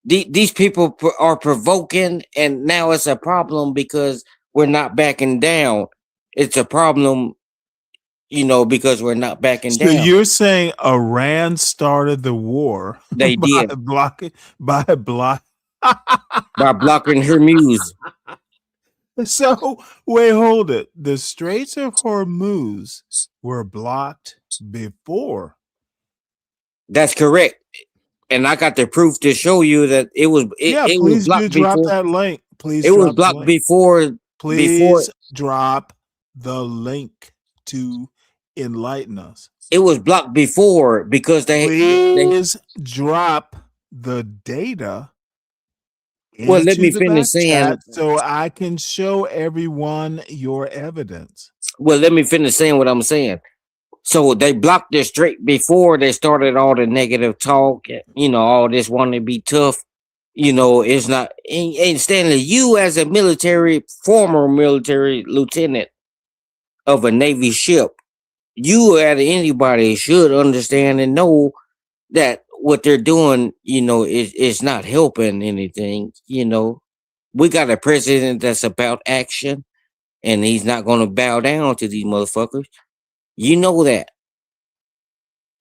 These people are provoking, and now it's a problem because we're not backing down. It's a problem, because we're not backing So down. you're saying Iran started the war They did by blocking Hermes. So wait, hold it. The Straits of Hormuz were blocked before. That's correct. And I got the proof to show you that it was it was Please blocked do drop before. that link. Please It was drop the blocked link. before. Please drop the link to enlighten us. It was blocked before because Please drop the data. Well, let me into the finish back saying. chat so I can show everyone your evidence. Well, let me finish saying what I'm saying. So they blocked the strait before they started all the negative talk, all this wanting to be tough. It's not. And Stanley, you as a former military lieutenant of a Navy ship, you as anybody should understand and know that what they're doing, is not helping anything. We got a president that's about action, and he's not going to bow down to these motherfuckers. You know that.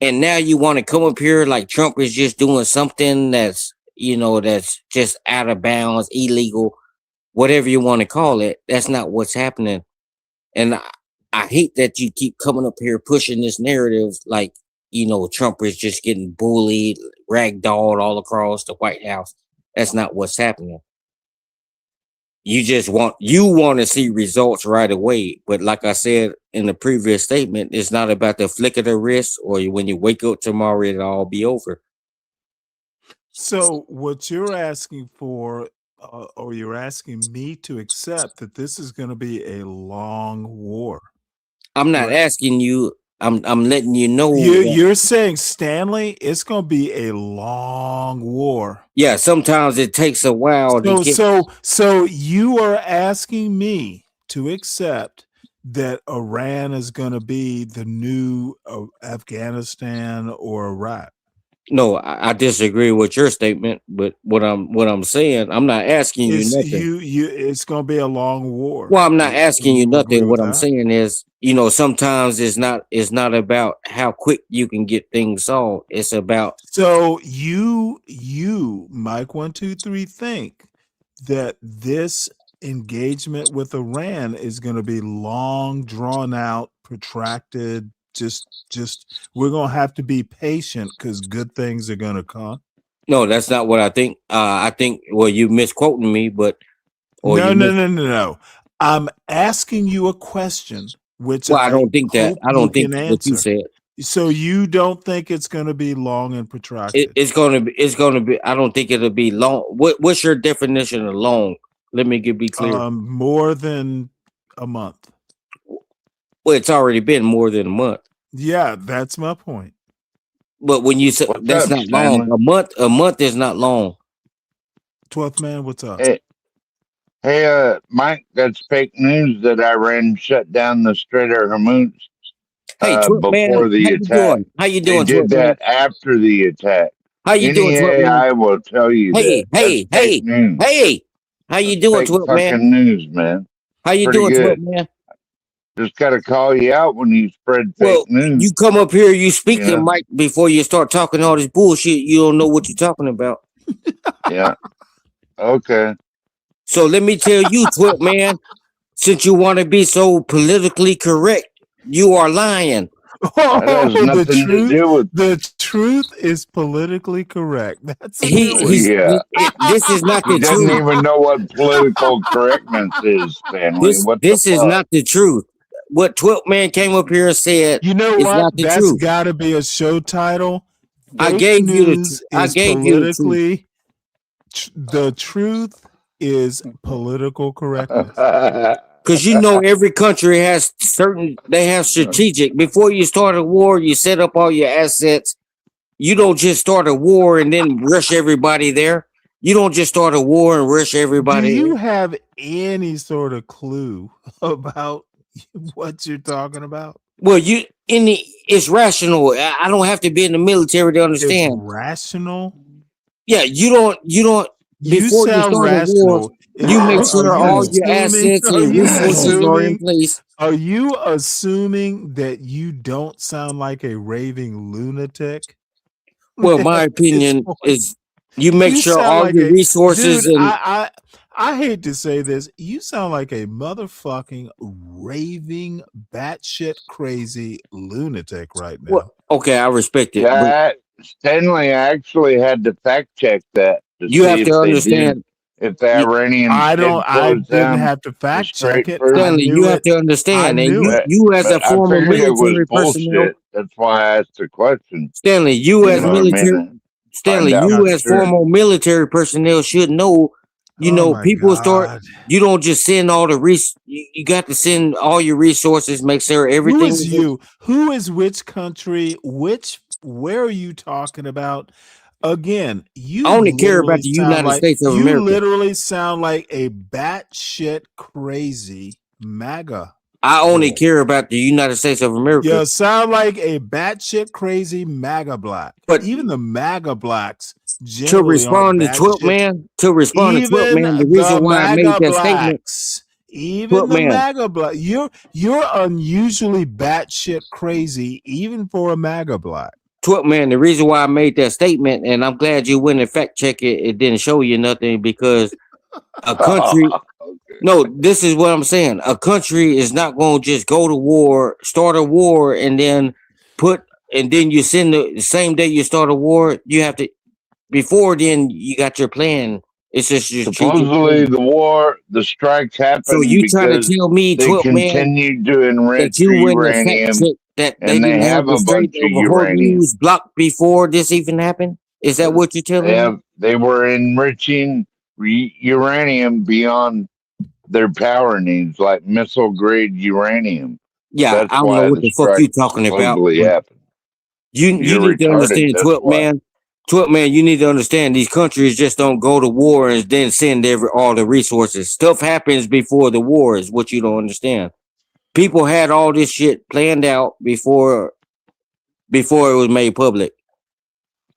And now you want to come up here like Trump is just doing something that's, that's just out of bounds, illegal, whatever you want to call it. That's not what's happening. And I hate that you keep coming up here pushing this narrative like, Trump is just getting bullied, ragdolled all across the White House. That's not what's happening. You want to see results right away. But like I said in the previous statement, it's not about the flick of the wrist or when you wake up tomorrow, it'll all be over. So what you're asking for, or you're asking me to accept that this is going to be a long war. I'm not asking you. I'm letting you know. You're saying, Stanley, it's going to be a long war. Yeah, sometimes it takes a while. So you are asking me to accept that Iran is going to be the new Afghanistan or Iraq. No, I disagree with your statement, but what I'm saying, I'm not asking you nothing. It's going to be a long war. Well, I'm not asking you nothing. What I'm saying is, sometimes it's not about how quick you can get things solved. It's about. So you, Mike 123, think that this engagement with Iran is going to be long, drawn out, protracted. Just we're gonna have to be patient because good things are gonna come. No, that's not what I think. I think you misquoting me, but no. I'm asking you a question, which I don't think that. I don't think what you said. So you don't think it's going to be long and protracted? It's going to be. I don't think it'll be long. What's your definition of long? Let me be clear. More than a month. Well, it's already been more than a month. Yeah, that's my point. But when you say that's not long, a month is not long. 12th man, what's up? Hey, Mike, that's fake news that Iran shut down the Strait of Hormuz before the attack. How you doing? They did that after the attack. How you doing? I will tell you that. Hey, how you doing? Fake fucking news, man. How you Pretty doing, good. man? Just got to call you out when you spread fake news. You come up here, you speak to Mike before you start talking all this bullshit. You don't know what you're talking about. Yeah. Okay. So let me tell you, Twit man, since you want to be so politically correct, you are lying. The truth is politically correct. That's this is not the truth. He doesn't even know what political correctness is, Stanley. This is not the truth. What 12 man came up here and said, you know is what? not the That's truth. Got to be a show title. I gave you the the truth is political correctness. Because every country has strategic. Before you start a war, you set up all your assets. You don't just start a war and then rush everybody there. You don't just start a war and rush everybody. Do you have any sort of clue about what you're talking about? Well, you it's rational. I don't have to be in the military to It's understand. rational. Yeah, you don't You before you sound start a war, rational. you make sure all your assets and resources are in place. Are you assuming that you don't sound like a raving lunatic? Well, my opinion is you make You sure sound all like your a resources dude. and I hate to say this. You sound like a motherfucking raving, batshit crazy lunatic right now. well, okay, I respect it, but Yeah, Stanley actually had to fact check that to you see have if to they did, understand. if the Iranians I did didn't close down have to the fact check Strait it. first. I Stanley, you knew have it. to I understand, and knew it. you as a But I former figured it was military personnel, bullshit. That's why I asked the question. Stanley, you You as know what I military, mean? Stanley, Find out you for as sure. former military personnel should know. You Oh know, my people start. God. You don't just send all the you got to send all your resources. Make sure Who everything is is. you? Who is which country? Where are you talking about? Again, I only care about the United States of you America. literally sound like a batshit crazy MAGA. I only care about the United States of America. You sound like a batshit crazy MAGA black. But even the MAGA blacks to generally aren't respond to Twelve batshit. Man, the Even reason the why I made MAGA that statement, blacks, even Twelve the Man, MAGA black, you're unusually batshit crazy, even for a MAGA black. the reason why I made that statement, and I'm glad you went and fact check it. It didn't show you nothing because a country. No, this is what I'm saying. A country is not going to just go to war, start a war, and then you send the same day you start a war. You have to before then you got your plan. It's just your Supposedly the strikes So happened you trying to because tell me, they 12 Man, continued to that enrich you the went and fact uranium, check that they and they didn't have have the a Strait bunch of of uranium. Hormuz blocked before this even happened? Is that what you're telling me? They were enriching uranium beyond their power needs, like missile grade uranium. Yeah, That's I don't know why what the the fuck you strike talking about. supposedly But happened. you You're need to retarded. understand, That's 12 why. Man. 12 Man, you need to understand these countries just don't go to war and then send all the resources. Stuff happens before the war is what you don't understand. People had all this shit planned out before it was made public.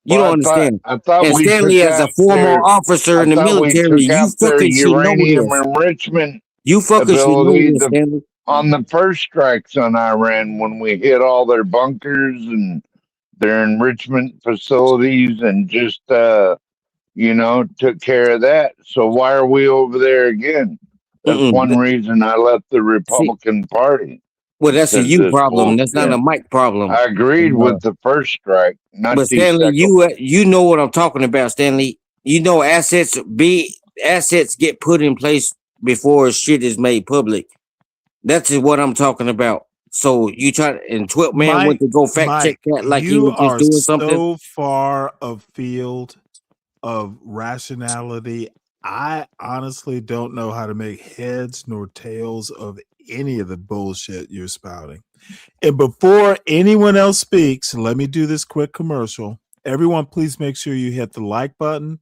You Well, don't understand. I thought And we Stanley, took as a out former officer I in the thought we military, took you out their fucking should know uranium this. enrichment You fucking should know ability this, Stanley. on the first strikes on Iran when we hit all their bunkers and their enrichment facilities and just took care of that. So why are we over there again? That's one reason I left the Republican Party. Well, that's a Because you this problem. That's not a bullshit. Mike problem. I agreed with the first strike, not But the Stanley, second. you know what I'm talking about, Stanley. You know assets get put in place before shit is made public. That's what I'm talking about. So you try and 12 Man went to go fact check that like he you was just are doing something. so far afield of rationality. I honestly don't know how to make heads nor tails of any of the bullshit you're spouting. And before anyone else speaks, let me do this quick commercial. Everyone, please make sure you hit the like button.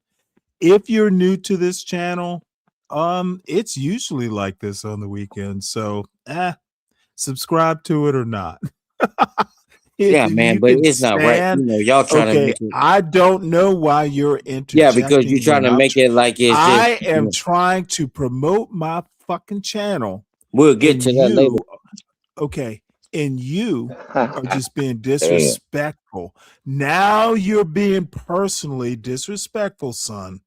If you're new to this channel, it's usually like this on the weekend. So subscribe to it or not. Yeah, man, but it's not right. You know, y'all trying to make it. I don't know why you're interjecting. Yeah, because you're trying to make it like it's just. I am trying to promote my fucking channel. We'll get to that later. Okay, and you are just being disrespectful. Now you're being personally disrespectful, son.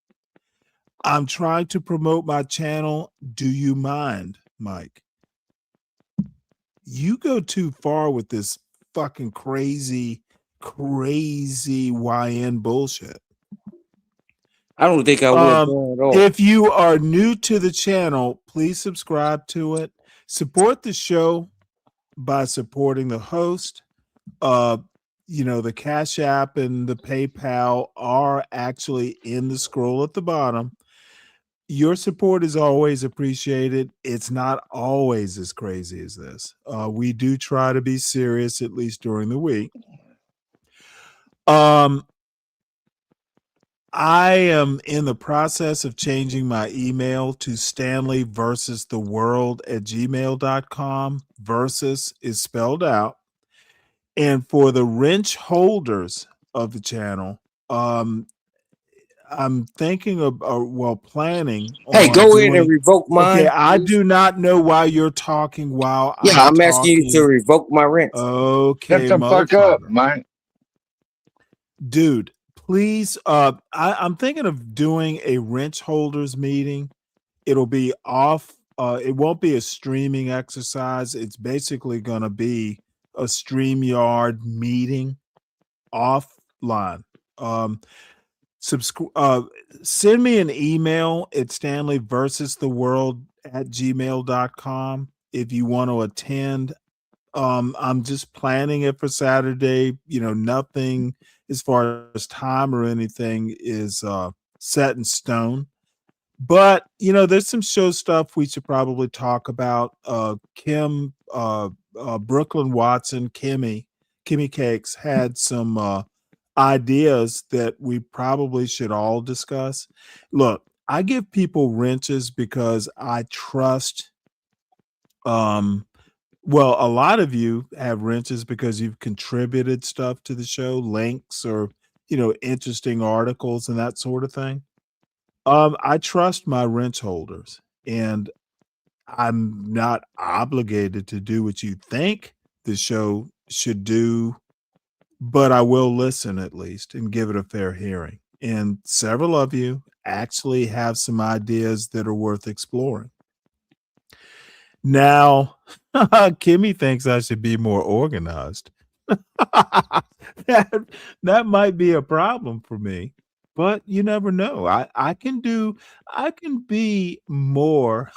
I'm trying to promote my channel. Do you mind, Mike? You go too far with this fucking crazy YN bullshit. I don't think I would at all. If you are new to the channel, please subscribe to it. Support the show by supporting the host. The Cash App and the PayPal are actually in the scroll at the bottom. Your support is always appreciated. It's not always as crazy as this. We do try to be serious, at least during the week. I am in the process of changing my email to stanleyversustheworld@gmail.com. Versus is spelled out. And for the wrench holders of the channel, I'm thinking of, planning Hey, on go in and doing. revoke Okay, mine. I do not know why you're talking while Yeah, I'm I'm asking you to talking. revoke my wrench. Okay, Shut the fuck up, motherfucker. man. Dude, please. I'm thinking of doing a wrench holders meeting. It'll be off. It won't be a streaming exercise. It's basically going to be a StreamYard meeting offline. Send me an email at Stanley versus the world at gmail.com if you want to attend. I'm just planning it for Saturday. Nothing as far as time or anything is set in stone. But there's some show stuff we should probably talk about. Kim, Brooklyn Watson, Kimmy Cakes had some ideas that we probably should all discuss. Look, I give people wrenches because I trust. Well, a lot of you have wrenches because you've contributed stuff to the show, links or interesting articles and that sort of thing. I trust my wrench holders, and I'm not obligated to do what you think the show should do, but I will listen at least and give it a fair hearing. And several of you actually have some ideas that are worth exploring. Now, Kimmy thinks I should be more organized. that might be a problem for me, but you never know. I can be more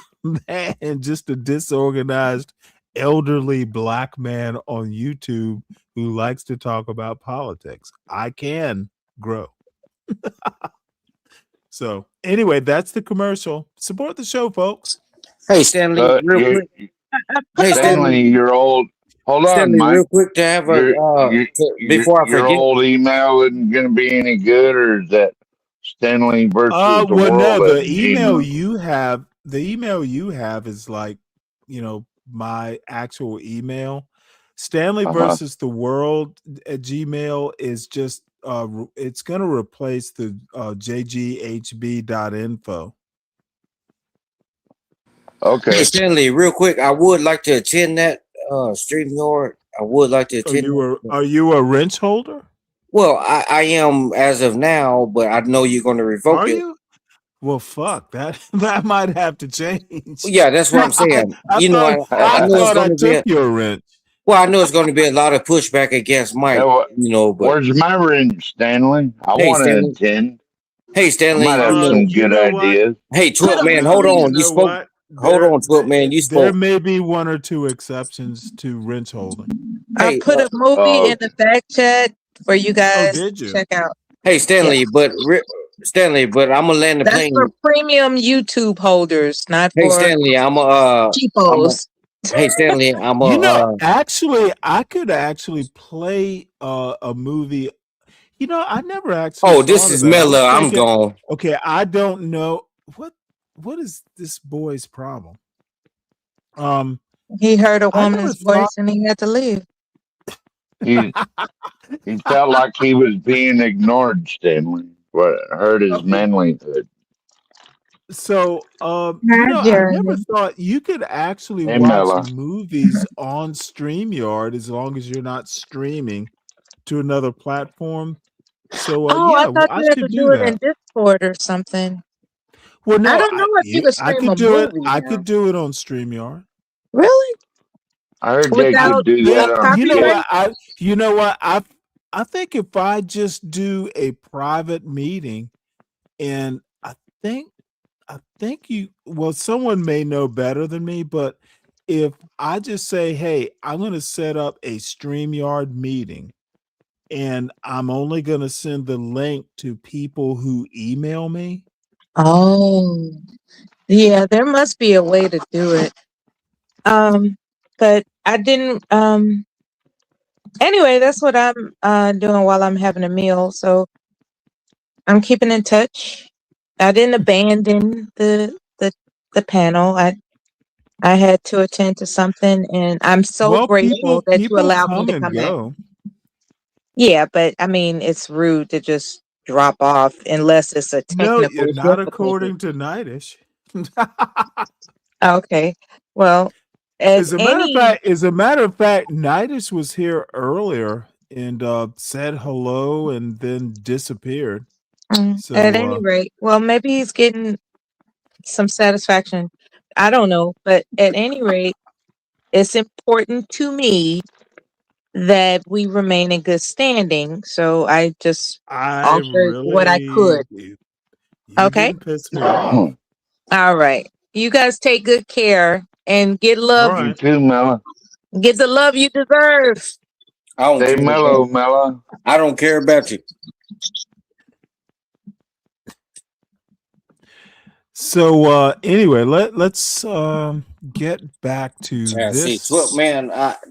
than just a disorganized elderly black man on YouTube who likes to talk about politics. I can grow. So anyway, that's the commercial. Support the show, folks. Hey, Stanley, real quick. Hey, Stanley, your old. Hold on, Stanley, Mike. real quick to have before I your forget. old email isn't going to be any good, or is that Stanley versus the Well, no, world at the email Gmail? you have is like, my actual email. Stanley Uh-huh. versus the world at Gmail is just it's going to replace the jghb.info. Okay. Hey, Stanley, real quick, I would like to attend that StreamYard. I would like to attend. Are you a wrench holder? Well, I am as of now, but I know you're going to revoke Are it. you? Well, fuck that. That might have to change. Yeah, that's what I'm saying. I know thought I it's going took your wrench. Well, I know it's going to be a lot of pushback against Mike. But where's my wrench, Stanley? I Hey, want to Stanley. attend. Hey, Stanley, I might have some you good know what? ideas. Hey, Twilp man, hold on. You spoke. What? Hold on, Twilp man. You There spoke. may be one or two exceptions to wrench holding. I put a movie in the back chat for you guys did to you? check out. Hey, Stanley, Stanley, but I'm gonna land the That's plane. for premium YouTube holders, not Hey, for Stanley, cheapos. Hey, Stanley, Actually, I could actually play a movie. I never actually. Oh, this thought of is that. I was Miller. I'm thinking, gone. Okay, I don't know what is this boy's problem. He heard a I never woman's thought- voice and he had to leave. He felt like he was being ignored, Stanley. What hurt his manlyhood. So, I never thought you could actually Hey, watch Miller. movies on StreamYard as long as you're not streaming to another platform. So, I thought I you had to should do it in Discord or something. Well, no, I don't know if you could I stream could a do it. movie I now. could do it on StreamYard. Really? I heard they could do that on You know Kick. what? I think if I just do a private meeting, and I think someone may know better than me, but if I just say, hey, I'm going to set up a StreamYard meeting and I'm only going to send the link to people who email me. Oh, yeah, there must be a way to do it. But I didn't, anyway, that's what I'm doing while I'm having a meal. So I'm keeping in touch. I didn't abandon the panel. I had to attend to something, and I'm so grateful that you allowed me to come back. Yeah, but I mean, it's rude to just drop off unless it's a No, technical not difficulty. according to Nidish. Okay. Well, at any As a matter of fact, Nidish was here earlier and said hello and then disappeared. at So any rate, well, maybe he's getting some satisfaction. I don't know, but at any rate, it's important to me that we remain in good standing. So I just I offered what I could. you Okay. didn't piss me off. All right. You guys take good care and get All love. You right. too, Mella. Get the love you deserve. I don't Stay care. mellow, Mella. I don't care about you. So anyway, let's get back to Yeah, see, this. Swoop, man,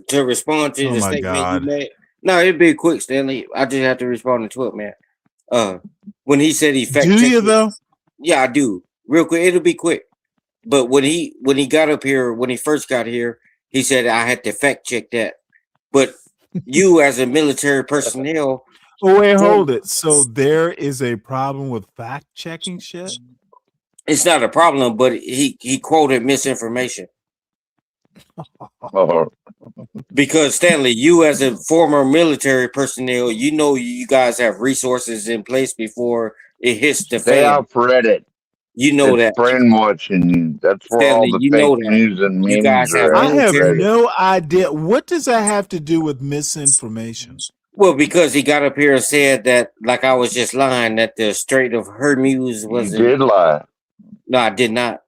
to respond to Oh the my statement you God. made. No, it'd be quick, Stanley. I just have to respond to Swoop, man. When he said he fact Do checked you it- though? Yeah, I do. Real quick, it'll be quick. But when he got up here, when he first got here, he said I had to fact check that. But you, as a military personnel, Oh wait, hold it. So there is a problem with fact checking shit? it's not a problem. But he quoted misinformation. Oh, Because Stanley, you as a former military personnel, you know you guys have resources in place before it hits the stay fan. off Reddit. You know It's that, brainwashing you. That's where all Stanley. the You fake know that. news and You memes guys have are I at. have military. Reddit. no idea. What does that have to do with misinformation? Well, because he got up here and said that, like I was just lying, that the Strait of Hormuz You wasn't. did lie. No, I did not.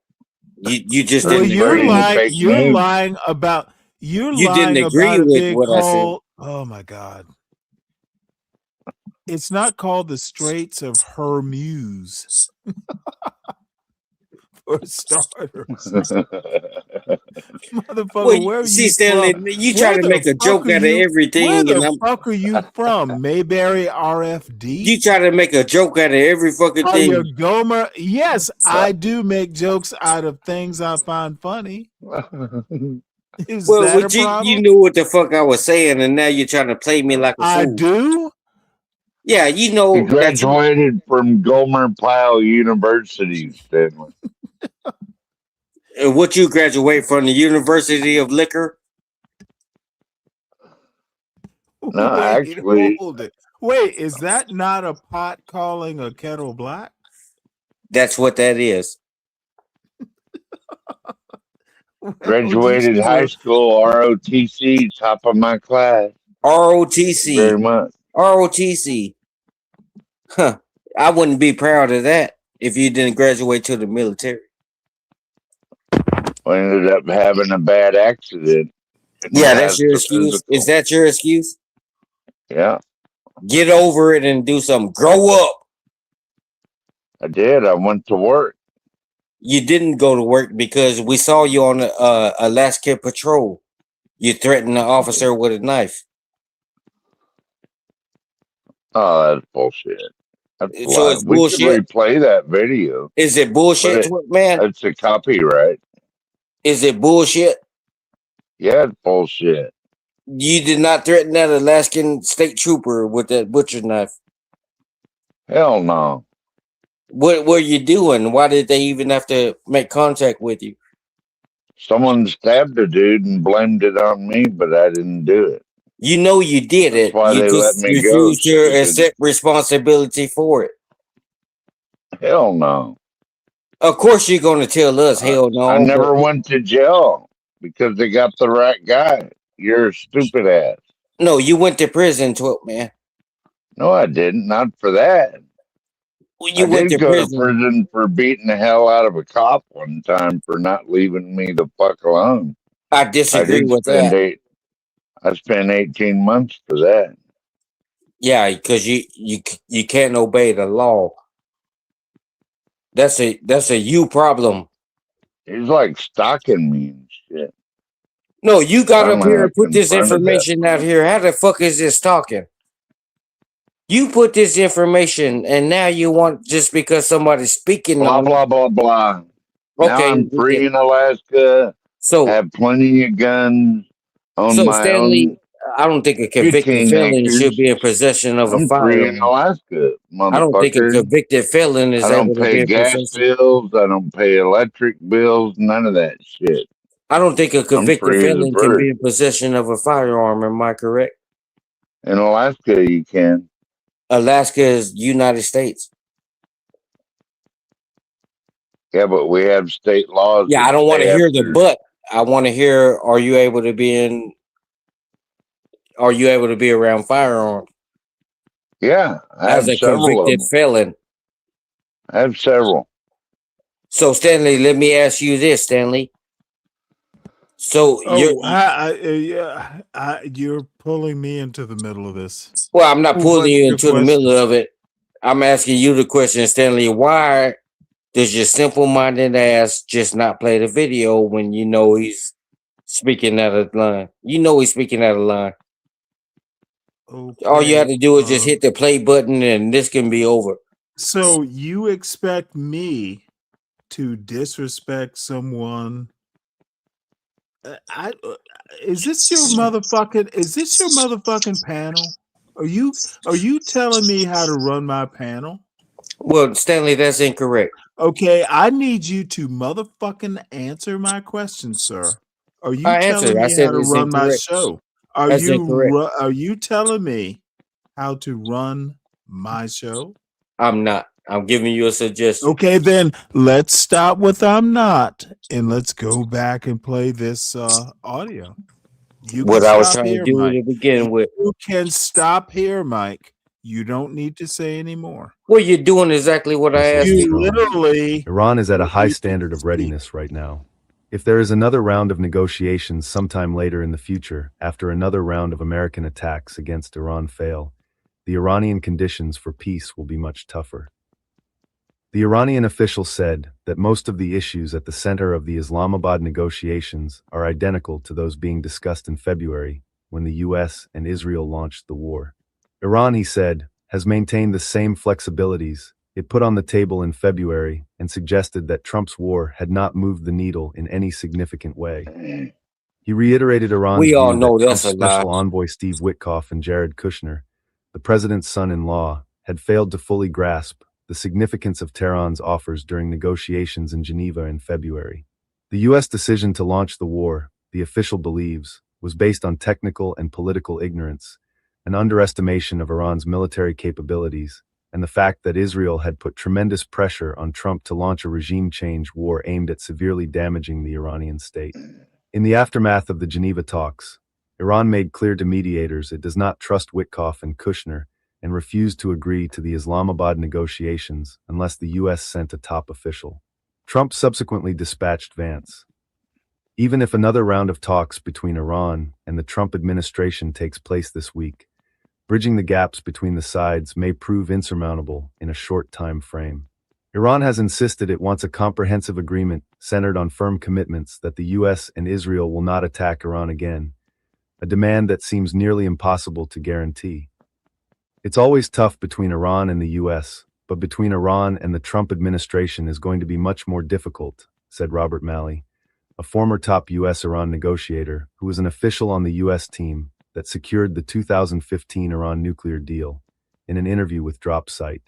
You just Well, didn't you're agree. lying. Fake You're news. lying about. You're You didn't lying agree about it with being what I said. called. Oh my God! It's not called the Straits of Hormuz. For starters, motherfucker, Well, where are see, you Stanley, from? you try Where to the make a fuck joke are out of you? Where everything, and the fuck are you from? Mayberry, RFD? you try to make a joke out of every fucking Oh, you're thing. Gomer. Yes, I do make jokes out of things I find funny. Is Well, that a what you problem? knew what the fuck I was saying, and now you're trying to play me like a I fool. do. Yeah, you He know that you. graduated from Gomer Pyle University, Stanley. What you graduate from the University of Liquor? No, Wait, actually, hold it. Wait, is that not a pot calling a kettle black? That's what that is. graduated high school ROTC, top of my class. ROTC. Very much. ROTC. Huh. I wouldn't be proud of that if you didn't graduate to the military. I ended up having a bad accident and Yeah, that's passed your the excuse. physical. Is that your excuse? Yeah, Get over it and do something. Grow up. I did. I went to work. You didn't go to work because we saw you on the Alaska patrol. You threatened the officer with a knife. Oh, that's bullshit. That's So lie. it's We could bullshit. replay that video, Is it but bullshit, man? it's a copyright. Is it bullshit? Yeah, it's bullshit. You did not threaten that Alaskan state trooper with that butcher knife. Hell no. What were you doing? Why did they even have to make contact with you? Someone stabbed a dude and blamed it on me, but I didn't do it. You know you did That's it. why You they let just me go. refused to accept responsibility for it. Hell no. Of course you're going to tell us hell no. I never but- went to jail because they got the right guy. You're a stupid ass. No, you went to prison, man. No, I didn't. Not for that. Well, you I went did to go prison. to prison for beating the hell out of a cop one time for not leaving me the fuck alone. I disagree with that. I spent 18 months for that. Yeah, because you can't obey the law. That's a you problem. He's like stalking me and shit. No, you got up Finally, here I and put this confronted that information out here. How the fuck is this talking? You put this information, and now you want just because somebody's speaking Blah on blah blah blah. Now Okay, I'm free in Alaska. So have plenty of guns. Own So my Stanley, own. I don't think a convicted 18 felon should acres. be in possession of a I'm free in firearm. Alaska, I don't think a motherfucker. convicted felon is I don't able to be pay in gas possession. bills. I don't pay electric bills. None of that shit. I don't think a I'm convicted free as a felon can be bird. in possession of a firearm. Am I correct? In Alaska, you can. Alaska is United States. Yeah, but we have state laws Yeah, that I don't want to say hear the after. but. I want to hear: Are you able to be in? Are you able to be around firearms Yeah, I as have a several of convicted them. felon? I have several. So, Stanley, let me ask you this, Stanley. So You're pulling me into the middle of this. well, I'm not pulling What's you your into the middle of it. I'm asking you the question, Stanley. Why does your simple-minded ass just not play the video when you know he's speaking out of line? You know he's speaking out of line. All you have to do is just hit the play button, and this can be over. So you expect me to disrespect someone? Is this your motherfucking panel? Are you telling me how to run my panel? Well, Stanley, that's incorrect. Okay, I need you to motherfucking answer my question, sir. Are you I answered. telling I me how said to it's run my incorrect. show? That's incorrect. Are you telling me how to run my show? I'm not. I'm giving you a suggestion. Okay, then let's stop with I'm not, and let's go back and play this audio. You What can I was stop trying to here, do Mike. to begin with. You can stop here, Mike. You don't need to say anymore. Well, you're doing exactly what I asked you. Literally. Iran is at a high standard of readiness right now. If there is another round of negotiations sometime later in the future, after another round of American attacks against Iran fail, the Iranian conditions for peace will be much tougher. The Iranian official said that most of the issues at the center of the Islamabad negotiations are identical to those being discussed in February when the US and Israel launched the war. Iran, he said, has maintained the same flexibilities it put on the table in February and suggested that Trump's war had not moved the needle in any significant way. He reiterated Iran's We all view know that that's Trump's a lie. special envoy Steve Witkoff and Jared Kushner, the president's son-in-law, had failed to fully grasp the significance of Tehran's offers during negotiations in Geneva in February. The U.S. decision to launch the war, the official believes, was based on technical and political ignorance, an underestimation of Iran's military capabilities, and the fact that Israel had put tremendous pressure on Trump to launch a regime change war aimed at severely damaging the Iranian state. In the aftermath of the Geneva talks, Iran made clear to mediators it does not trust Witkoff and Kushner and refused to agree to the Islamabad negotiations unless the U.S. sent a top official. Trump subsequently dispatched Vance. Even if another round of talks between Iran and the Trump administration takes place this week, bridging the gaps between the sides may prove insurmountable in a short time frame. Iran has insisted it wants a comprehensive agreement centered on firm commitments that the U.S. and Israel will not attack Iran again, a demand that seems nearly impossible to guarantee. It's always tough between Iran and the U.S., but between Iran and the Trump administration is going to be much more difficult, said Robert Malley, a former top U.S.-Iran negotiator who was an official on the U.S. team that secured the 2015 Iran nuclear deal, in an interview with Drop Site.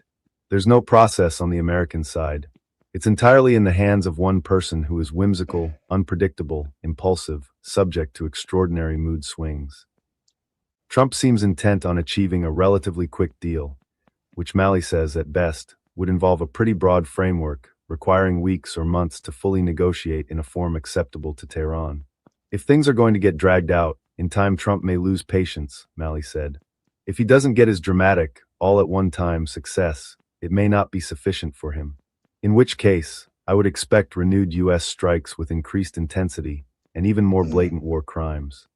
There's no process on the American side. It's entirely in the hands of one person who is whimsical, unpredictable, impulsive, subject to extraordinary mood swings. Trump seems intent on achieving a relatively quick deal, which Malley says, at best, would involve a pretty broad framework, requiring weeks or months to fully negotiate in a form acceptable to Tehran. If things are going to get dragged out, in time Trump may lose patience, Malley said. If he doesn't get his dramatic, all-at-one-time success, it may not be sufficient for him. In which case, I would expect renewed U.S. strikes with increased intensity and even more blatant war crimes.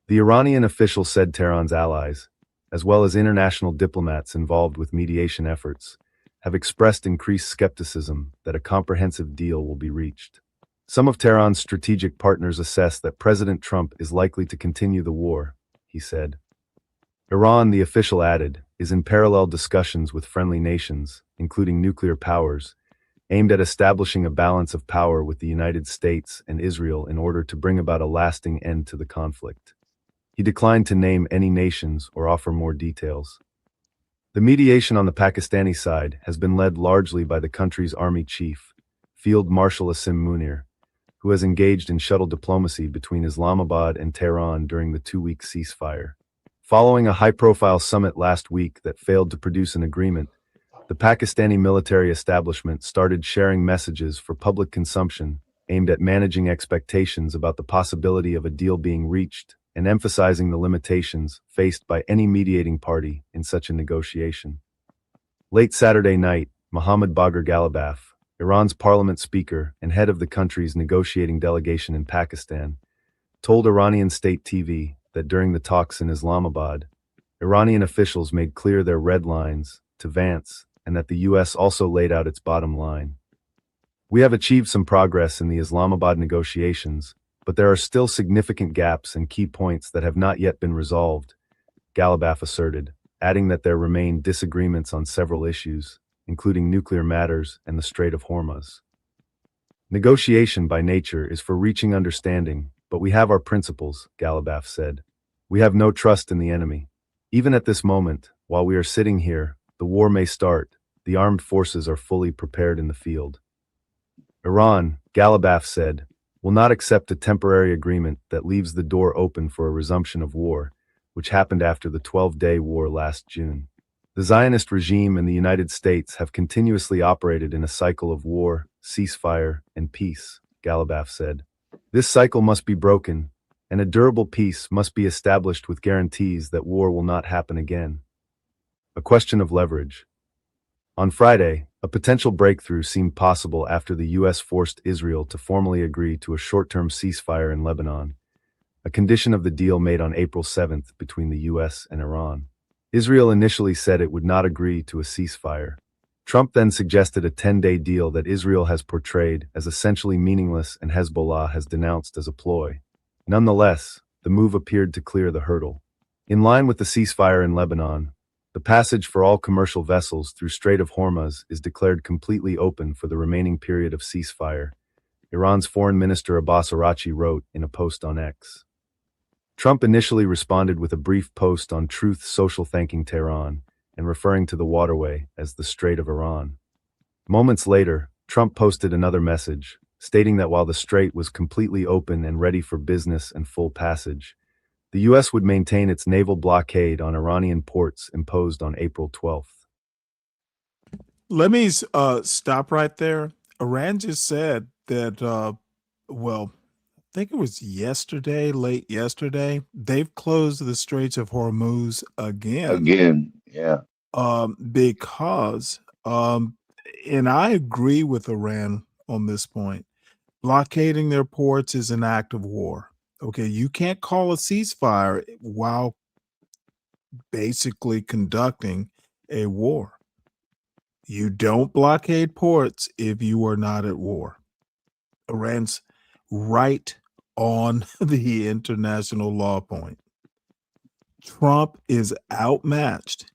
The Iranian official said Tehran's allies, as well as international diplomats involved with mediation efforts, have expressed increased skepticism that a comprehensive deal will be reached. Some of Tehran's strategic partners assess that President Trump is likely to continue the war, he said. Iran, the official added, is in parallel discussions with friendly nations, including nuclear powers, aimed at establishing a balance of power with the United States and Israel in order to bring about a lasting end to the conflict. He declined to name any nations or offer more details. The mediation on the Pakistani side has been led largely by the country's army chief, Field Marshal Asim Munir, who has engaged in shuttle diplomacy between Islamabad and Tehran during the 2-week ceasefire. Following a high-profile summit last week that failed to produce an agreement, the Pakistani military establishment started sharing messages for public consumption aimed at managing expectations about the possibility of a deal being reached and emphasizing the limitations faced by any mediating party in such a negotiation. Late Saturday night, Mohammad Bagher Ghalibaf, Iran's parliament speaker and head of the country's negotiating delegation in Pakistan, told Iranian state TV that during the talks in Islamabad, Iranian officials made clear their red lines to Vance and that the U.S. also laid out its bottom line. We have achieved some progress in the Islamabad negotiations, but there are still significant gaps and key points that have not yet been resolved, Ghalibaf asserted, adding that there remain disagreements on several issues, including nuclear matters and the Strait of Hormuz. Negotiation by nature is for reaching understanding, but we have our principles, Ghalibaf said. We have no trust in the enemy. Even at this moment, while we are sitting here, the war may start. The armed forces are fully prepared in the field. Iran, Ghalibaf said, will not accept a temporary agreement that leaves the door open for a resumption of war, which happened after the 12-day war last June. The Zionist regime and the United States have continuously operated in a cycle of war, ceasefire, and peace, Ghalibaf said. This cycle must be broken, and a durable peace must be established with guarantees that war will not happen again. A question of leverage. On Friday, a potential breakthrough seemed possible after the U.S. forced Israel to formally agree to a short-term ceasefire in Lebanon, a condition of the deal made on April 7th between the U.S. and Iran. Israel initially said it would not agree to a ceasefire. Trump then suggested a 10-day deal that Israel has portrayed as essentially meaningless and Hezbollah has denounced as a ploy. Nonetheless, the move appeared to clear the hurdle. In line with the ceasefire in Lebanon, the passage for all commercial vessels through Strait of Hormuz is declared completely open for the remaining period of ceasefire, Iran's Foreign Minister Abbas Araghchi wrote in a post on X. Trump initially responded with a brief post on Truth Social thanking Tehran and referring to the waterway as the Strait of Iran. Moments later, Trump posted another message, stating that while the strait was completely open and ready for business and full passage, the U.S. would maintain its naval blockade on Iranian ports imposed on April 12th. Let me stop right there. Iran just said that, I think it was late yesterday, they've closed the Straits of Hormuz again. Yeah. Because, and I agree with Iran on this point, blockading their ports is an act of war. Okay, you can't call a ceasefire while basically conducting a war. You don't blockade ports if you are not at war. Iran's right on the international law point. Trump is outmatched.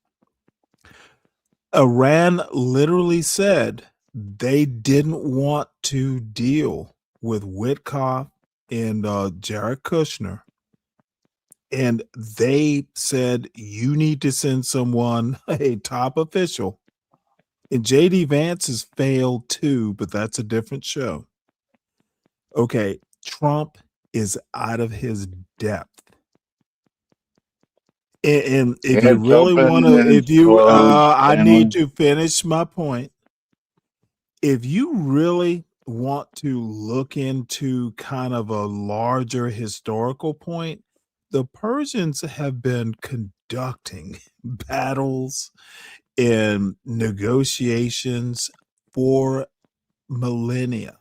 Iran literally said they didn't want to deal with Witkoff and Jared Kushner. And they said, you need to send someone, a top official. And J.D. Vance has failed too, but that's a different show. Okay, Trump is out of his depth. And if you really want to, I need to finish my point. If you really want to look into kind of a larger historical point, the Persians have been conducting battles and negotiations for millennia.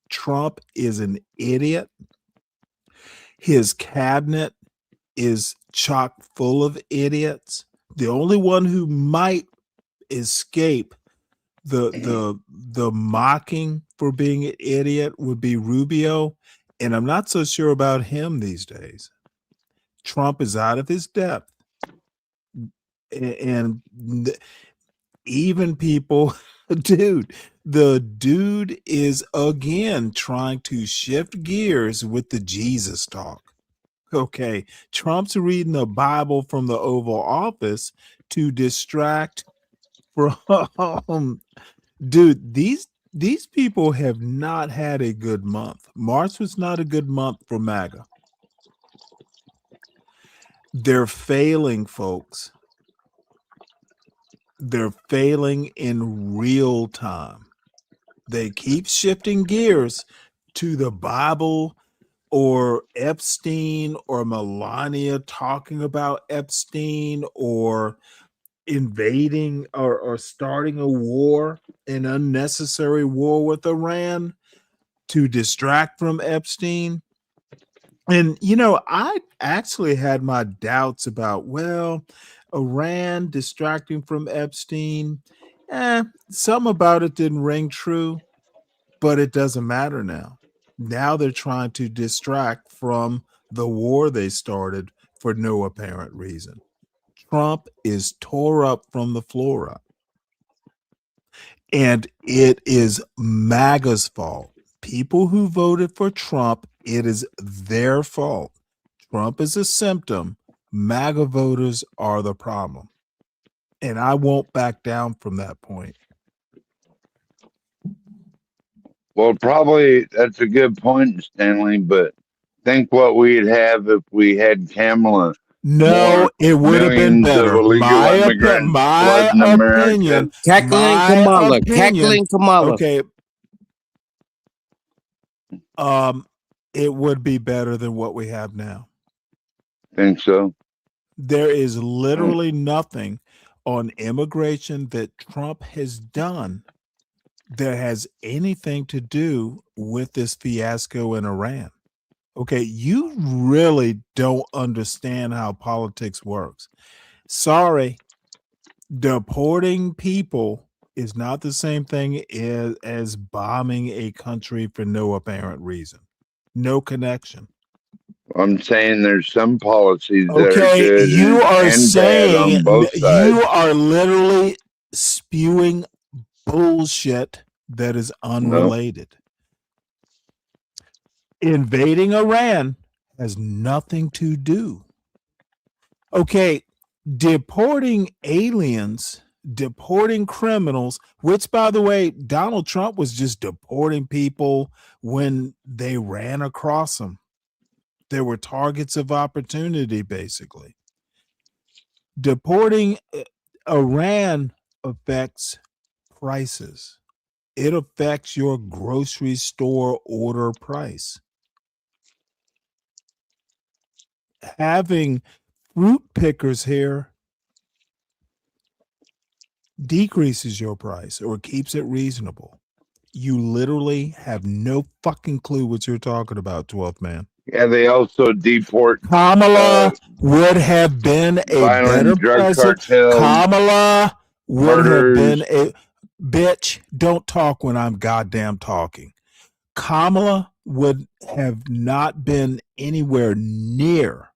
Trump is an idiot. His cabinet is chock full of idiots. The only one who might escape the mocking for being an idiot would be Rubio, and I'm not so sure about him these days. Trump is out of his depth, and even people, the dude is again trying to shift gears with the Jesus talk. Okay, Trump's reading the Bible from the Oval Office to distract from dude, these people have not had a good month. March was not a good month for MAGA. They're failing, folks. They're failing in real time. They keep shifting gears to the Bible or Epstein or Melania talking about Epstein or invading or starting a war, an unnecessary war with Iran to distract from Epstein. And, you know, I actually had my doubts about, well, Iran distracting from Epstein. Some about it didn't ring true, but it doesn't matter now. Now they're trying to distract from the war they started for no apparent reason. Trump is tore up from the floor up. And it is MAGA's fault. People who voted for Trump, it is their fault. Trump is a symptom. MAGA voters are the problem. And I won't back down from that point. Well, probably that's a good point, Stanley, but think what we'd have if we had Kamala. No, More it would have been millions better. of illegal immigrants My flooding America. opinion. Cackling My Kamala. opinion. Cackling Kamala. Okay. It would be better than what we have now. Think so? There is literally nothing on immigration that Trump has done that has anything to do with this fiasco in Iran. Okay, you really don't understand how politics works. Sorry, deporting people is not the same thing as bombing a country for no apparent reason. No connection. I'm saying there's some policies that are Okay, good you are and bad saying on both sides. you are literally spewing bullshit that is unrelated. Invading Iran has nothing to do. Okay, deporting aliens, deporting criminals, which, by the way, Donald Trump was just deporting people when they ran across them. They were targets of opportunity, basically. Deporting Iran affects prices. It affects your grocery store order price. Having fruit pickers here decreases your price or keeps it reasonable. You literally have no fucking clue what you're talking about, 12th man. Yeah, they also deport Kamala would have been a better violent drug president. cartels, Kamala would have been murders. a bitch. Don't talk when I'm goddamn talking. Kamala would have not been anywhere near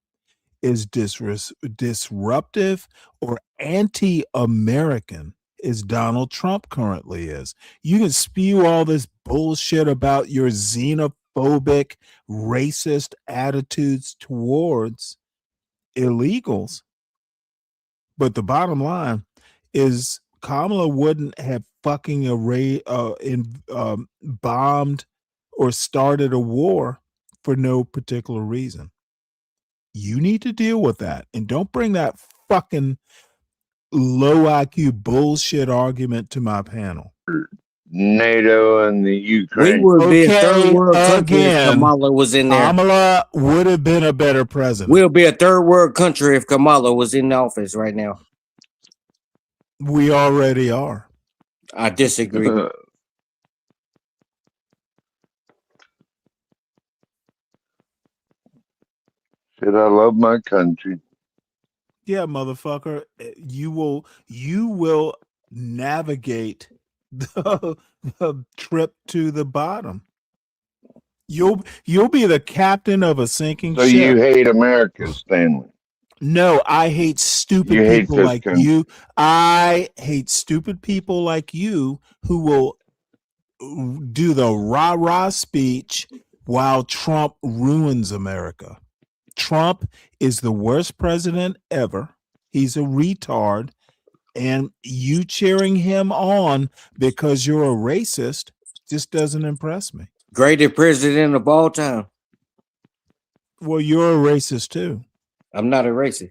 as disruptive or anti-American as Donald Trump currently is. You can spew all this bullshit about your xenophobic, racist attitudes towards illegals, but the bottom line is Kamala wouldn't have fucking bombed or started a war for no particular reason. You need to deal with that, and don't bring that fucking low IQ bullshit argument to my panel. NATO and the Ukraine. We would be a third world country if Kamala was in there. Kamala would have been a better president. We'll be a third world country if Kamala was in office right now. We already are. I disagree. Shit, I love my country. Yeah, motherfucker. You will navigate the trip to the bottom. You'll be the captain of a sinking So ship. you hate America, Stanley? No, I hate stupid You hate people this like country. you. I hate stupid people like you who will do the rah-rah speech while Trump ruins America. Trump is the worst president ever. He's a retard. And you cheering him on because you're a racist just doesn't impress me. Greatest president of all time. Well, you're a racist too. I'm not a racist.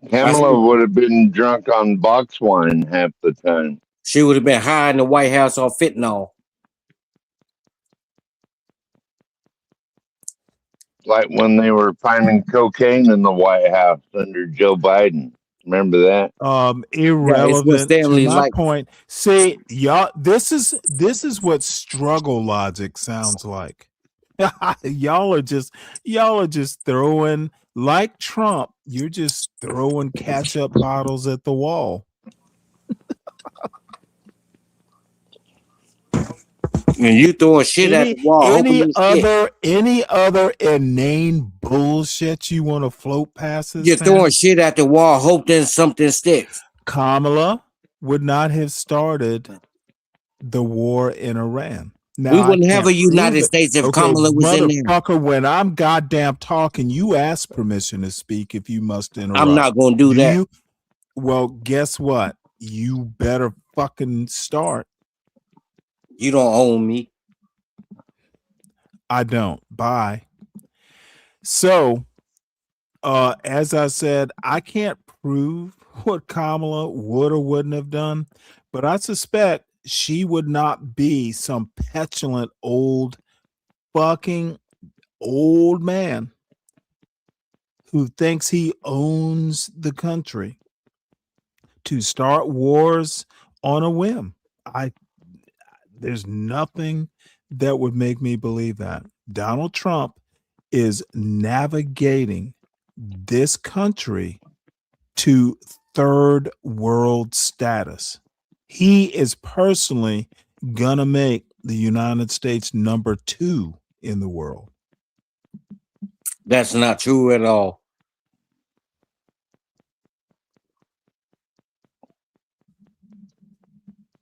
Kamala would have been drunk on box wine half the time. She would have been high in the White House on fentanyl. Like when they were finding cocaine in the White House under Joe Biden. Remember that? Irrelevant Stanley to my like. point. See, y'all, this is what struggle logic sounds like. y'all are just throwing, like Trump, you're just throwing catch-up bottles at the wall. And you throwing shit at the wall. Any other inane bullshit you want to float past this? You're throwing shit at the wall, hoping something sticks. Kamala would not have started the war in Iran. Now, we wouldn't have a United States if Kamala was in there. Motherfucker, when I'm goddamn talking, you ask permission to speak if you must interrupt. I'm not going to do that. Well, guess what? You better fucking start. You don't own me. I don't. Bye. So, as I said, I can't prove what Kamala would or wouldn't have done, but I suspect she would not be some petulant fucking old man who thinks he owns the country to start wars on a whim. There's nothing that would make me believe that. Donald Trump is navigating this country to third world status. He is personally gonna make the United States number 2 in the world. That's not true at all.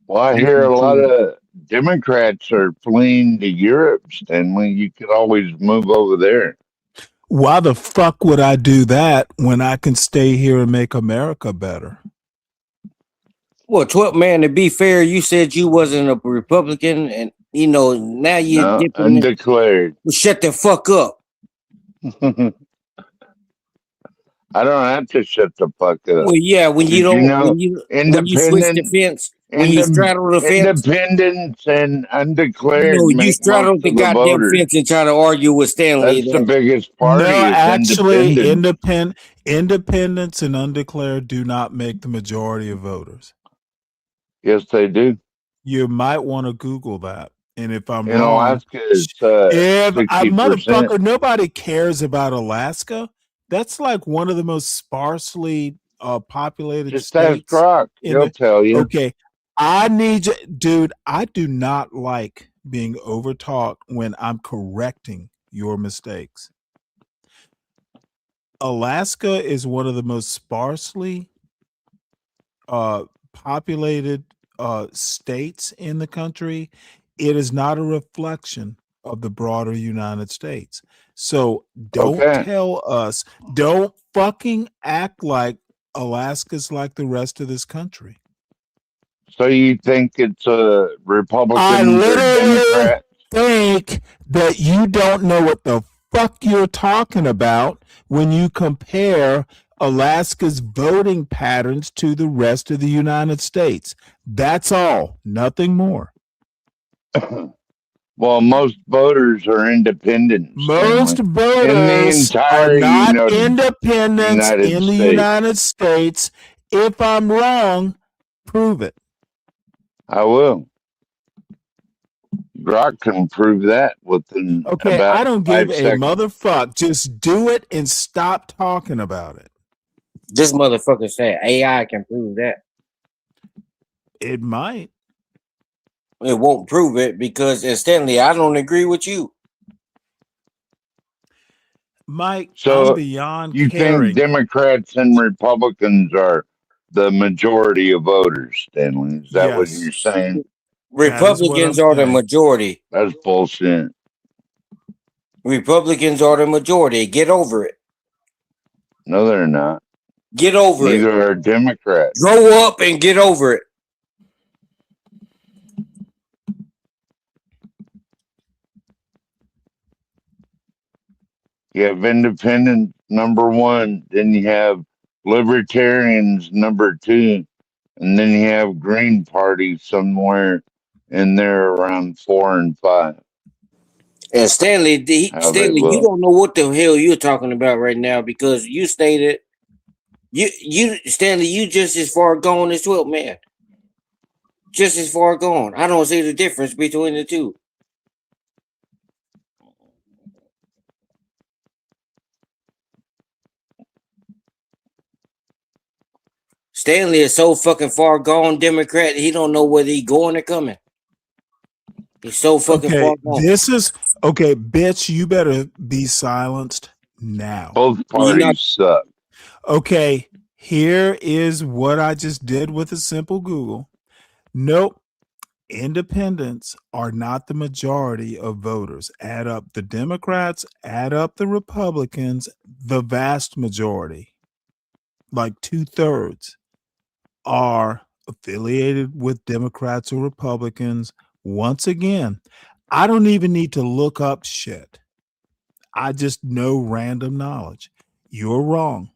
Well, I hear a lot of Democrats are fleeing to Europe, Stanley. You could always move over there. Why the fuck would I do that when I can stay here and make America better? Well, 12 man, to be fair, you said you wasn't a Republican, and now you're undeclared. Well, shut the fuck up. I don't have to shut the fuck up. Well, yeah, when you don't, when you switch the fence, when you straddle the fence, independence and undeclared. You straddle the goddamn fence and try to argue with Stanley. That's the biggest party. No, actually, independence and undeclared do not make the majority of voters. Yes, they do. You might want to Google that. And if I'm in wrong, Alaska, it's motherfucker, nobody cares about Alaska. That's like one of the most sparsely populated just states. Ask Croc. He'll tell you. Okay. I need you, dude. I do not like being overtalked when I'm correcting your mistakes. Alaska is one of the most sparsely populated states in the country. It is not a reflection of the broader United States. So don't tell us, don't fucking act like Alaska's like the rest of this country. So you think it's a Republican I or literally Democrat? think that you don't know what the fuck you're talking about when you compare Alaska's voting patterns to the rest of the United States. That's all, nothing more. Well, most voters are independent. Most voters are not independents in the United States. If I'm wrong, prove it. I will. Grok can prove that within Okay, about I don't give 5 a seconds. motherfuck. Just do it and stop talking about it. This motherfucker said AI can prove that. It might. It won't prove it because, Stanley, I don't agree with you. Mike, So I'm beyond you caring. think Democrats and Republicans are the majority of voters, Stanley? Is that what Yes. you're saying? Republicans I'm are the saying. majority. That's bullshit. Republicans are the majority. Get over it. No, they're not. Get over it. Neither are Democrats. Grow up and get over it. You have independents number one, then you have libertarians number two, and then you have Green Party somewhere in there around 4 and 5. And Stanley, How they Stanley, you look. don't know what the hell you're talking about right now because you stated you Stanley, you just as far gone as 12 man. Just as far gone. I don't see the difference between the two. Stanley is so fucking far gone Democrat, he don't know whether he going or coming. He's so fucking far gone. This is okay, bitch. You better be silenced now. Both parties suck. Okay, here is what I just did with a simple Google. Nope. Independents are not the majority of voters. Add up the Democrats, add up the Republicans, the vast majority, like 2/3, are affiliated with Democrats or Republicans. Once again, I don't even need to look up shit. I just know random knowledge. You're wrong.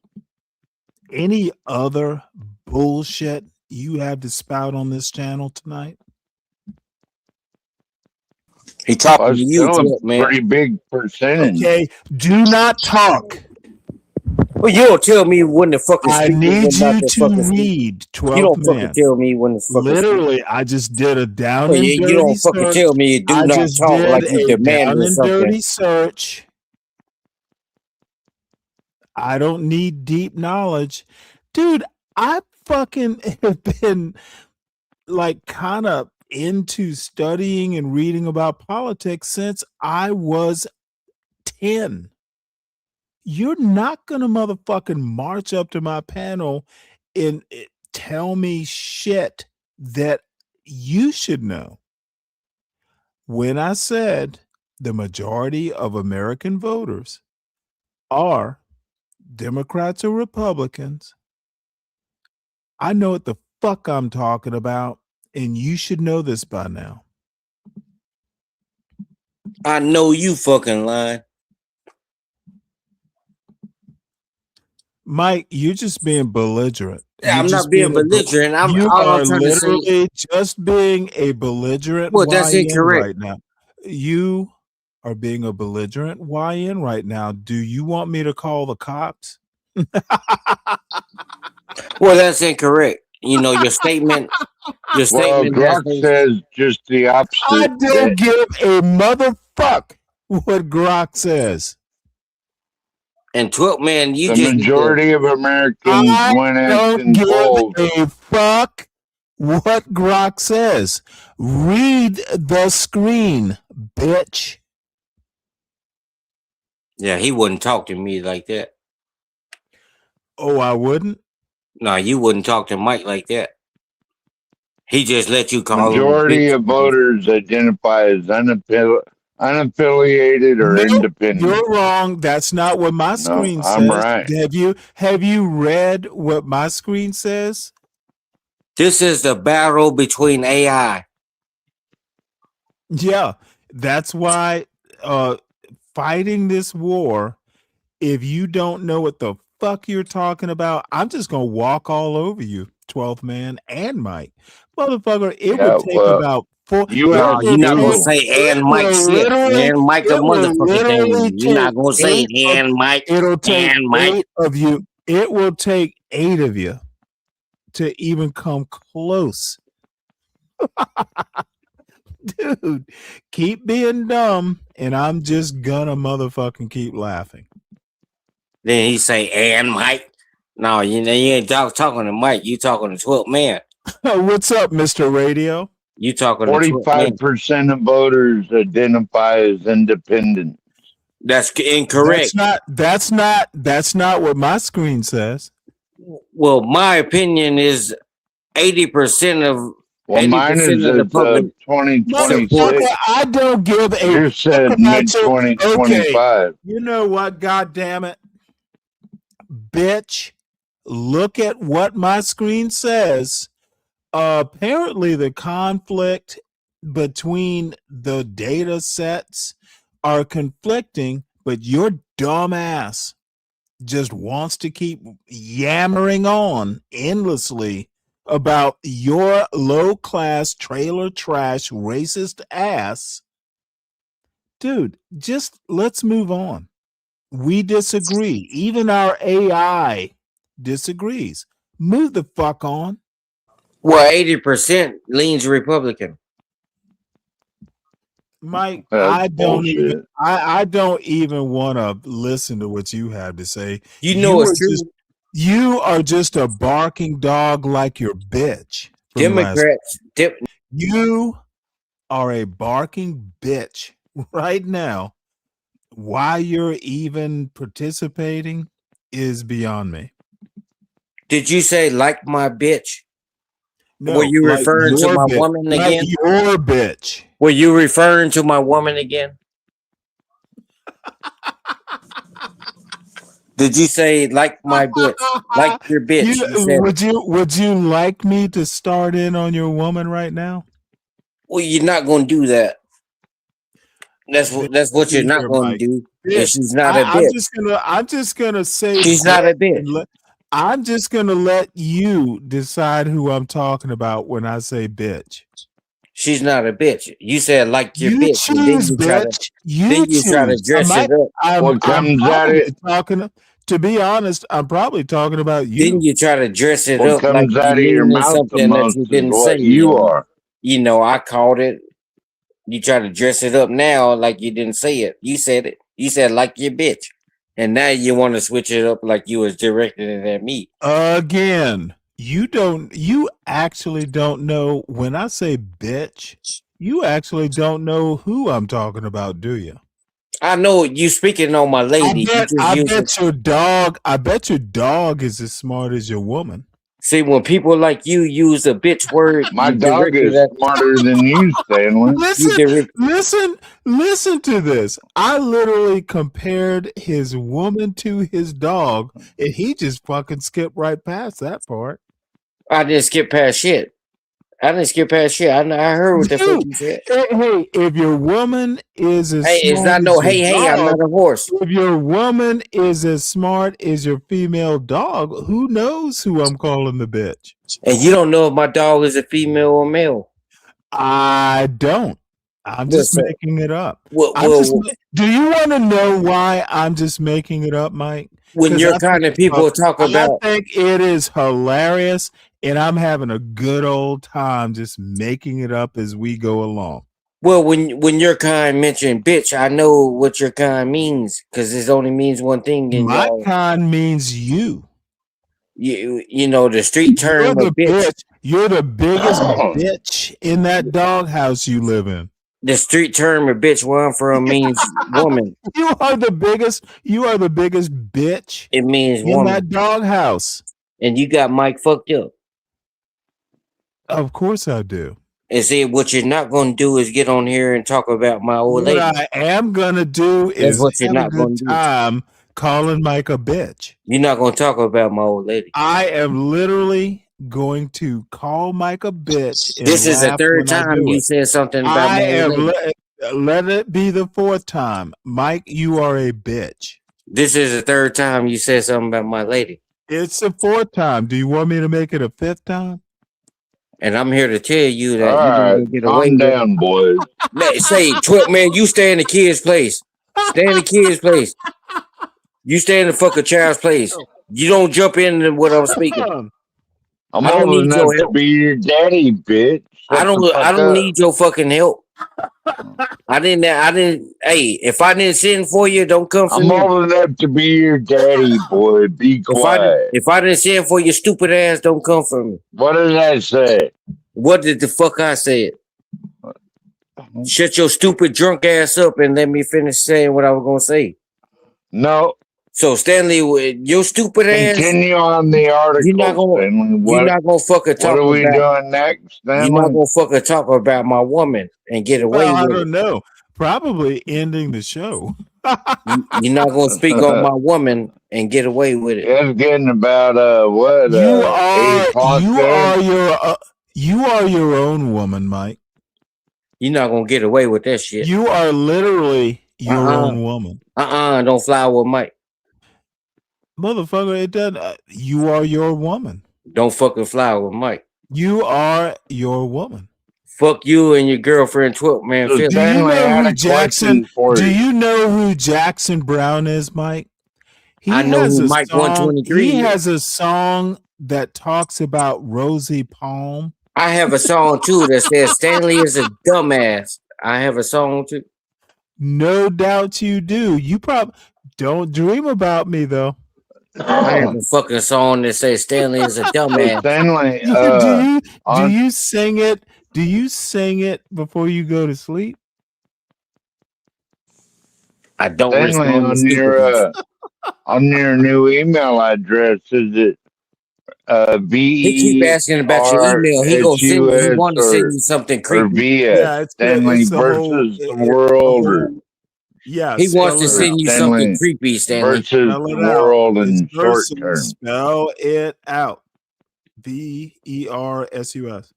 Any other bullshit you have to spout on this channel tonight? He talking Well, to you, still a man. pretty big percentage. Okay, do not talk. Well, you don't tell me when the fucking I speaker need is about you to to fucking speak. read You 12th don't fucking Man. tell me when the fucking Literally, I just did a down Well, and you dirty don't fucking search. tell me you do I not just talk did like you a demanding down and something. dirty search. I don't need deep knowledge. Dude, I fucking have been like kind of into studying and reading about politics since I was 10. You're not gonna motherfucking march up to my panel and tell me shit that you should know. When I said the majority of American voters are Democrats or Republicans, I know what the fuck I'm talking about, and you should know this by now. I know you fucking lying. Mike, you're just being belligerent. I'm You're not just being being belligerent. you All are I'm trying to say. literally just being a belligerent Well, that's YN incorrect. right now. You are being a belligerent YN right now. Do you want me to call the cops? Well, that's incorrect. You know, your statement. Your Well, statement has Glock says just the opposite. I don't that give a motherfuck what Grok says. And 12 man, you the just need to. majority of Americans, I when asked don't and give told, a fuck what Grok says. Read the screen, bitch. Yeah, he wouldn't talk to me like that. Oh, I wouldn't? No, you wouldn't talk to Mike like that. He just let you call majority him a of bitch. voters identify as unaffiliated or Nope, independent. you're wrong. That's not what my No, screen I'm says. right. Have you read what my screen says? This is the battle between AI. Yeah, that's why fighting this war, if you don't know what the fuck you're talking about, I'm just gonna walk all over you, 12th man and Mike. Motherfucker, it Yeah, would take well, about 4 you it have No, you're will not gonna to. take say and it Mike will shit. literally And Mike a it will motherfucking literally thing. You're not take gonna say 8 of and Mike it'll take and Mike. 8 of you. It will take 8 of you to even come close. Dude, keep being dumb, and I'm just gonna motherfucking keep laughing. Then he say and Mike. No, you ain't talking to Mike. You talking to 12 man. What's up, Mr. Radio? You talking to 12 man. 45% of voters identify as independent. That's incorrect. That's not what my screen says. Well, my opinion is 80% of Well, mine 80% is of the as public of 2026. Motherfucker, I don't give a You fuck said about mid your. Okay, 2025. you know what? God damn it! bitch. Look at what my screen says. Apparently, the conflict between the data sets are conflicting, but your dumb ass just wants to keep yammering on endlessly about your low class trailer trash racist ass. Dude, just let's move on. We disagree. Even our AI disagrees. Move the fuck on. Well, 80% leans Republican. Mike, That's I don't even bullshit. I don't even want to listen to what you have to say. You know it's true. You are just a barking dog like your bitch. From last Democrats. You are a barking bitch right now. Why you're even participating is beyond me. Did you say like my bitch? No, Were you like referring to your my bitch. woman Like again? your bitch. Were you referring to my woman again? Did you say like my bitch? Like your bitch? You said it. Would you like me to start in on your woman right now? Well, you're not going to do that. That's what you're not going to do. And she's not a bitch. I'm just gonna say she's not a bitch. I'm just gonna let you decide who I'm talking about when I say bitch. She's not a bitch. You said like your You bitch, and then choose, you try to bitch. try to dress it up. What comes out it? To be honest, I'm probably talking about you. Then you try to dress it What up like comes out of you your meaning mouth the something that most you is didn't what say. you are. You know, I called it. You try to dress it up now like you didn't say it. You said it. You said like your bitch. And now you want to switch it up like you was directing it at me. Again, you actually don't know when I say bitch, you actually don't know who I'm talking about, do you? I know you speaking on my lady. I bet your dog is as smart as your woman. See, when people like you use a bitch word, my dog is smarter than you, Stanley. Listen to this. I literally compared his woman to his dog, and he just fucking skipped right past that part. I didn't skip past shit. I heard what the fuck you said. Hey, if your woman is as smart it's not no hey, I'm not a horse. If your woman is as smart as your female dog, who knows who I'm calling the bitch? And you don't know if my dog is a female or male. I don't. I'm just making it up. Do you want to know why I'm just making it up, Mike? When your kind of people talk about, I think it is hilarious, and I'm having a good old time just making it up as we go along. Well, when your kind mentioned bitch, I know what your kind means because it only means one thing. And my kind means you. You know the street term of bitch. You're the biggest bitch in that doghouse you live in. The street term of bitch where I'm from means woman. You are the biggest bitch. It means in woman. that doghouse. And you got Mike fucked up. Of course I do. And see, what you're not going to do is get on here and talk about my old lady. What I am going to do is what you're have not a going good to time calling Mike a bitch. You're not going to talk about my old lady. I am literally going to call Mike a bitch. And this is the third when I time do you it. said something about my old lady. Let it be the fourth time. Mike, you are a bitch. This is the third time you said something about my lady. It's the fourth time. Do you want me to make it a fifth time? And I'm here to tell you that all you're right, going to get away calm down, boys. Say, 12, man, you stay in the kid's place. Stay in the kid's place. You stay in the fucking child's place. You don't jump into what I'm speaking. I'm old enough to be your daddy, bitch. I don't need your fucking help. I didn't. Hey, if I didn't send for you, don't come for me. I'm old enough to be your daddy, boy. Be quiet. If I didn't send for your stupid ass, don't come for me. What did I say? What did the fuck I said? Shut your stupid drunk ass up and let me finish saying what I was gonna say. No. So Stanley, your stupid ass. Continue on the article. You're not gonna fucking talk. What are we doing next, Stanley? You're not gonna fucking talk about my woman and get away with I it. don't know. Probably ending the show. You're not gonna speak on my woman and get away with it. It's getting about what You 8 o'clock there. You are your own woman, Mike. You're not gonna get away with that shit. You are literally your own woman. Don't fly with Mike. Motherfucker, it doesn't. You are your woman. Don't fucking fly with Mike. You are your woman. Fuck you and your girlfriend 12 man. Do you know who Jackson? Do you know who Jackson Brown is, Mike? I know who Mike 123 He is. has a song that talks about Rosie Palm. I have a song too that says Stanley is a dumbass. I have a song too. No doubt you do. You probably don't dream about me though. I have a fucking song that says Stanley is a dumbass. Stanley, do you sing it? Do you sing it before you go to sleep? I don't Stanley, on your new email address, is it He keep asking about your email. He gonna send you. He want to send you something or creepy. via Stanley versus the world, or Yeah, He wants to send you something creepy, Stanley. versus the world in short term. Spell it out. VERSUS.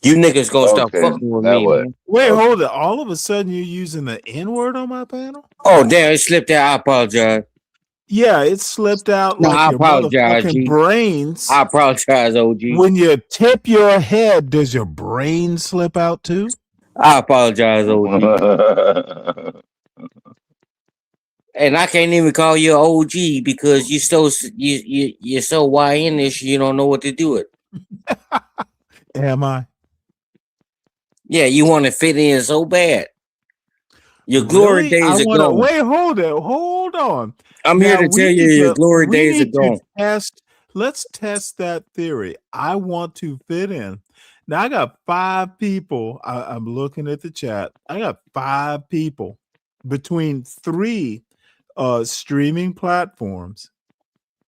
You niggas gonna stop Okay, fucking with that me, way. man. Wait, hold it. All of a sudden you're using the N-word on my panel? Oh damn, it slipped out. I apologize. Yeah, it slipped out No, like I your apologize, motherfucking G. brains. I apologize, OG. When you tip your head, does your brain slip out too? I apologize, OG. And I can't even call you OG because you're so YN-ish. You don't know what to do it. Am I? Yeah, you want to fit in so bad. Your glory Really? days are gone. Wait, hold on. I'm Now, here to we tell you need your glory we days are need to gone. Let's test that theory. I want to fit in. Now I got 5 people. I'm looking at the chat. I got 5 people between 3 streaming platforms,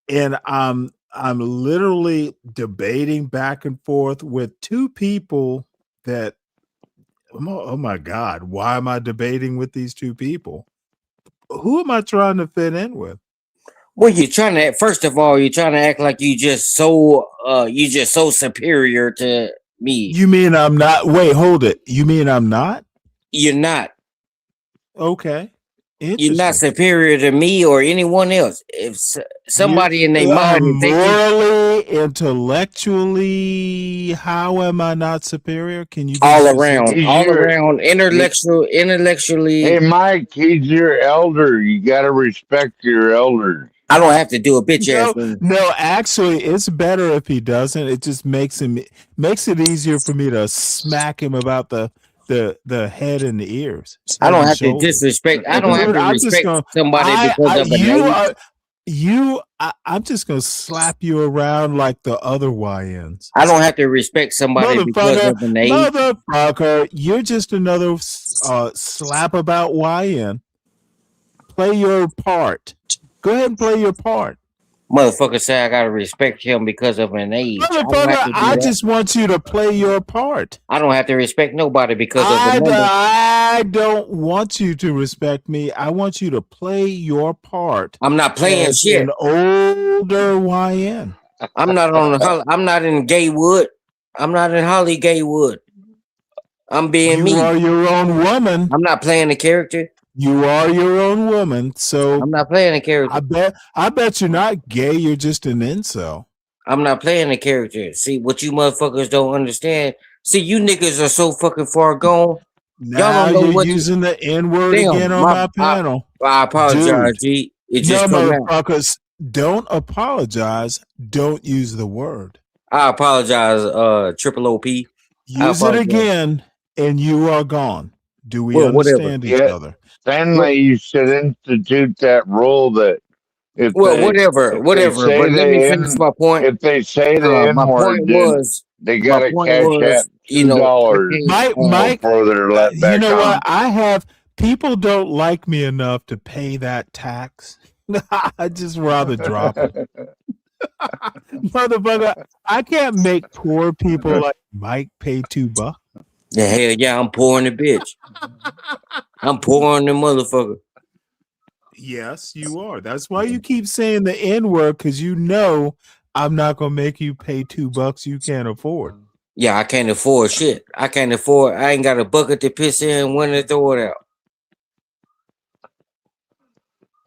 and I'm literally debating back and forth with 2 people that. Oh my God! Why am I debating with these 2 people? Who am I trying to fit in with? Well, you're trying to. First of all, you're trying to act like you just so superior to me. You mean I'm not? Wait, hold it. You mean I'm not? You're not. Okay. You're not superior to me or anyone else. If somebody in their mind, if they morally, intellectually, how am I not superior? Can you be all specific? around, intellectually. Hey, Mike, he's your elder. You got to respect your elders. I don't have to do a bitch ass thing. No, actually, it's better if he doesn't. It just makes it easier for me to smack him about the head and the ears. I don't have to disrespect. I don't have to respect somebody because of a name. I'm just gonna slap you around like the other YNs. I don't have to respect somebody because of a name. Motherfucker, you're just another slap about YN. Play your part. Go ahead and play your part. Motherfucker say I gotta respect him because of an age. Motherfucker, I just want you to play your part. I don't have to respect nobody because of a number. I don't want you to respect me. I want you to play your part. I'm not playing shit. An older YN. I'm not in Gaywood. I'm not in Holly Gaywood. I'm being me. You are your own woman. I'm not playing the character. You are your own woman, so I'm not playing a character. I bet you're not gay. You're just an incel. I'm not playing a character. See what you motherfuckers don't understand. See, you niggas are so fucking far gone. Now Y'all don't know you're using the N-word again on my panel. I apologize, G. It just come out. Motherfuckers, don't apologize. Don't use the word. I apologize, Triple OP. Use it again, and you are gone. Do we understand each other? Stanley, you should institute that rule that if whatever. But let me finish my point. If they say the N-word, they got to cash out $2 Mike, for their let back you know on. what? I have people don't like me enough to pay that tax. I just rather drop it. Motherfucker, I can't make poor people like Mike pay $2. The hell yeah, I'm pouring the bitch. I'm pouring the motherfucker. Yes, you are. That's why you keep saying the N word, because you know I'm not gonna make you pay $2 you can't afford. Yeah, I can't afford shit. I ain't got a bucket to piss in and when to throw it out.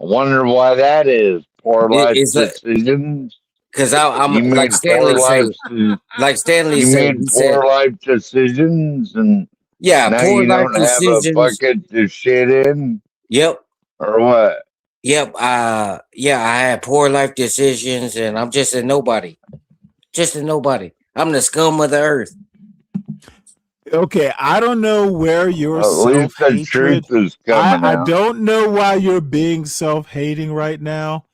I wonder why that is. Poor life It's decisions. because You I'm like made Stanley poor said. life. Like Stanley You said, made poor life decisions, and yeah, now poor you life don't have a decisions. bucket to shit in, Yep. or what? Yep. Yeah, I had poor life decisions and I'm just a nobody. Just a nobody. I'm the scum of the earth. Okay, I don't know where your At least the self-hatred. truth is coming I out. don't know why you're being self-hating right now.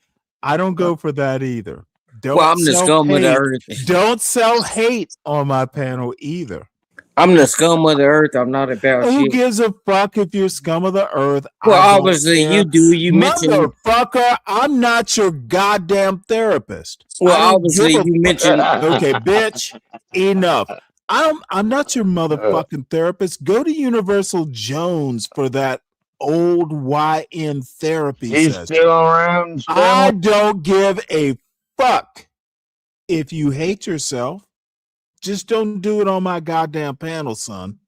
I don't go for that either. Well, Don't I'm the scum of the self-hate. earth. Don't self-hate on my panel either. I'm the scum of the earth. I'm not about Who shit. gives a fuck if you're scum of the earth? Well, I don't obviously care. you do. You mentioned. Motherfucker, I'm not your goddamn therapist. Well, I don't obviously give a you mentioned. Okay, bitch, enough. I'm not your motherfucking therapist. Go to Universal Jones for that old YN therapy He's session. still around, I Stanley? don't give a fuck if you hate yourself. Just don't do it on my goddamn panel, son.